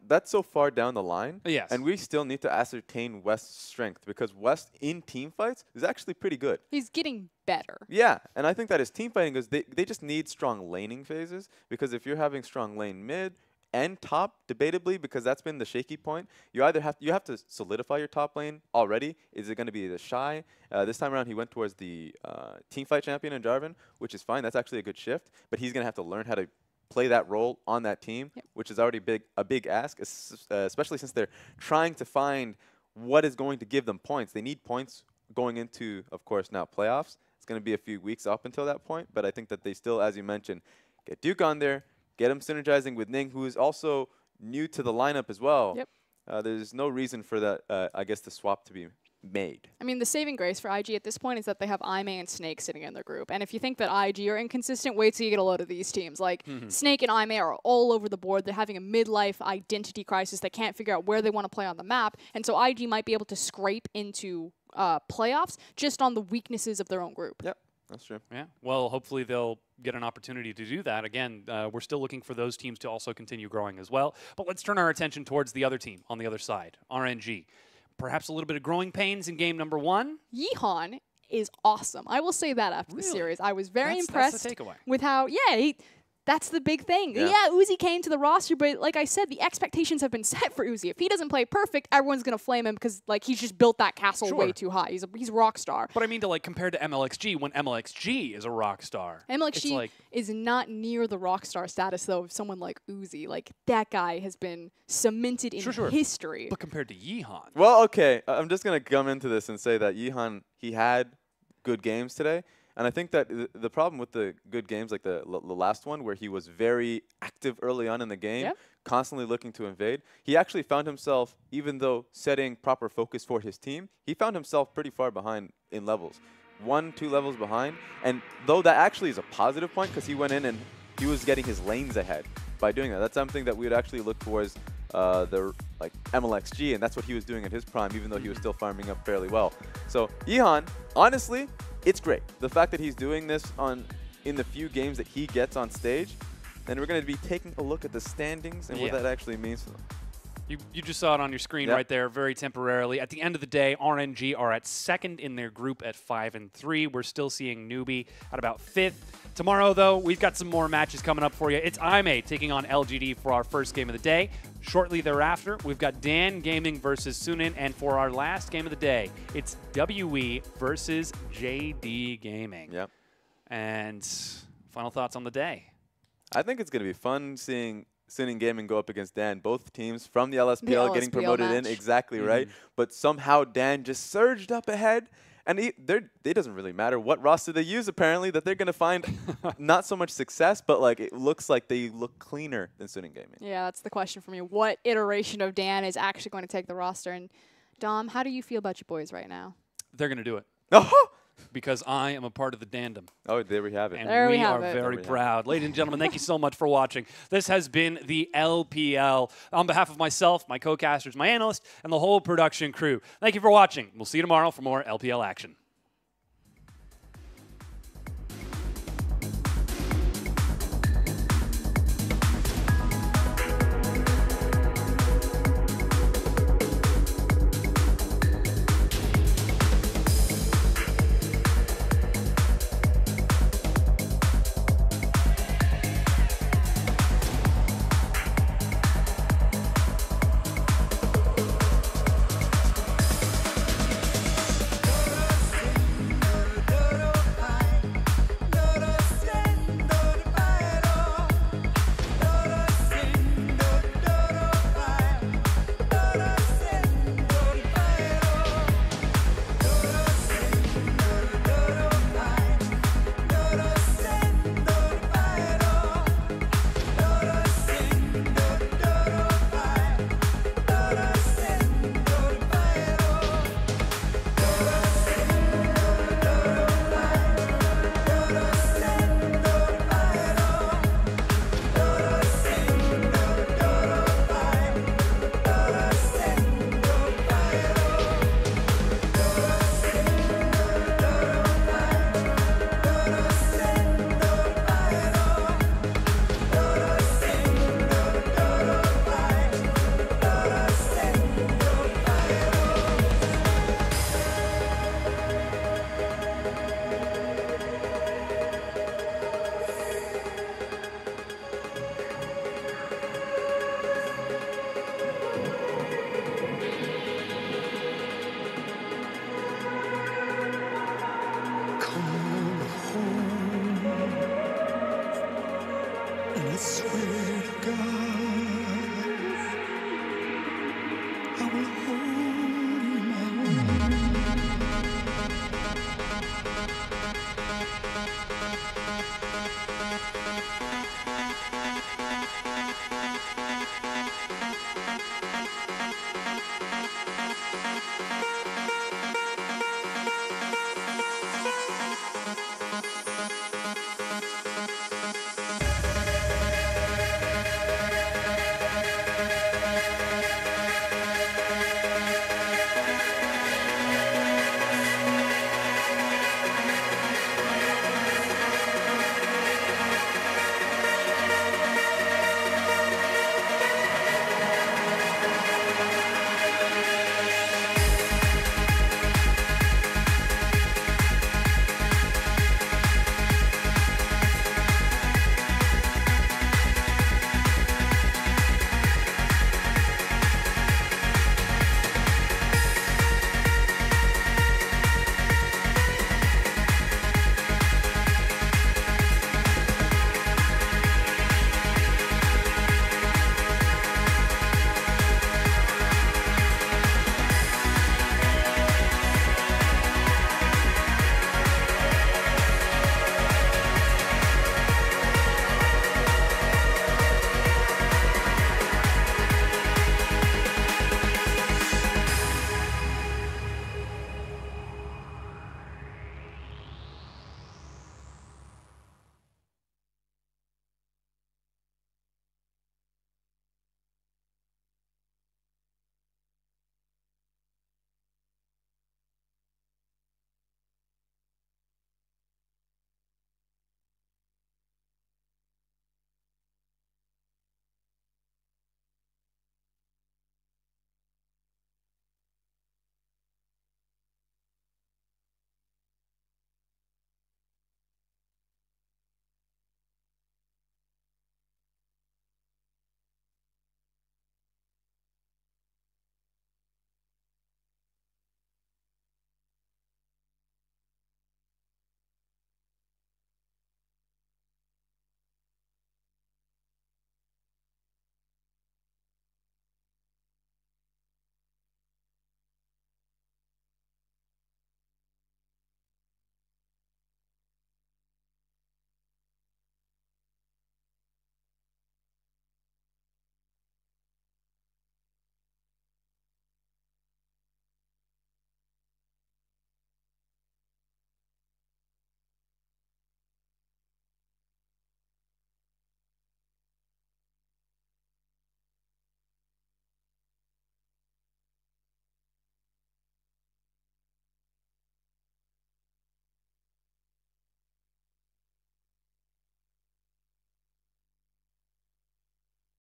that's so far down the line. Yes. And we still need to ascertain West's strength because West in team fights is actually pretty good. He's getting better. Yeah, and I think that his team fighting is they just need strong laning phases because if you're having strong lane mid and top, debatably, because that's been the shaky point, you have to solidify your top lane already. Is it going to be the Shy? This time around, he went towards the team fight champion in Jarvan, which is fine. That's actually a good shift, but he's going to have to learn how to play that role on that team, which is already a big ask, especially since they're trying to find what is going to give them points. They need points going into, of course, now playoffs. It's going to be a few weeks up until that point, but I think that they still, as you mentioned, get Duke on there, get him synergizing with Ning, who is also new to the lineup as well. Yep. There's no reason for that, I guess, the swap to be made. I mean, the saving grace for IG at this point is that they have Ime and Snake sitting in their group. And if you think that IG are inconsistent, wait till you get a load of these teams. Like, Snake and Ime are all over the board. They're having a midlife identity crisis. They can't figure out where they want to play on the map. And so IG might be able to scrape into playoffs just on the weaknesses of their own group. Yep, that's true. Yeah. Well, hopefully they'll get an opportunity to do that. Again, we're still looking for those teams to also continue growing as well. But let's turn our attention towards the other team on the other side, RNG. Perhaps a little bit of growing pains in game number 1. Yeehan is awesome. I will say that after the series. I was very impressed that's the takeaway. with how, that's the big thing. Yeah. Uzi came to the roster, but like I said, the expectations have been set for Uzi. If he doesn't play perfect, everyone's going to flame him because like he's just built that castle way too high. He's a rock star. But I mean to like compare to MLXG when MLXG is a rock star. MLXG is not near the rock star status though of someone like Uzi. Like that guy has been cemented in history. But compared to Yeehan. Well, okay, I'm just going to come into this and say that Yeehan, he had good games today. And I think that the problem with the good games, like the last one, where he was very active early on in the game, constantly looking to invade, he actually found himself, even though setting proper focus for his team, he found himself pretty far behind in levels. 1-2 levels behind. And though that actually is a positive point, because he went in and he was getting his lanes ahead by doing that. That's something that we would actually look towards the MLXG, and that's what he was doing at his prime, even though he was still farming up fairly well. So Yeehan, honestly, it's great. The fact that he's doing this in the few games that he gets on stage, and we're going to be taking a look at the standings and what that actually means for them. You just saw it on your screen right there, very temporarily. At the end of the day, RNG are at 2nd in their group at 5-3. We're still seeing NewBee at about 5th. Tomorrow, though, we've got some more matches coming up for you. It's Ime taking on LGD for our first game of the day. Shortly thereafter, we've got Dan Gaming versus Sunin. And for our last game of the day, it's WE versus JD Gaming. Yep. And final thoughts on the day. I think it's going to be fun seeing Sunin Gaming go up against Dan. Both teams from the LSPL getting promoted in. Exactly right. But somehow Dan just surged up ahead. And it doesn't really matter what roster they use, apparently, that they're going to find not so much success, but like it looks like they look cleaner than Sunin Gaming. Yeah, that's the question for me. What iteration of Dan is actually going to take the roster? And Dom, how do you feel about your boys right now? They're going to do it. Because I am a part of the Dandom. Oh, there we have it. And we are very proud. Ladies and gentlemen, thank you so much for watching. This has been the LPL. On behalf of myself, my co-casters, my analyst, and the whole production crew, thank you for watching. We'll see you tomorrow for more LPL action.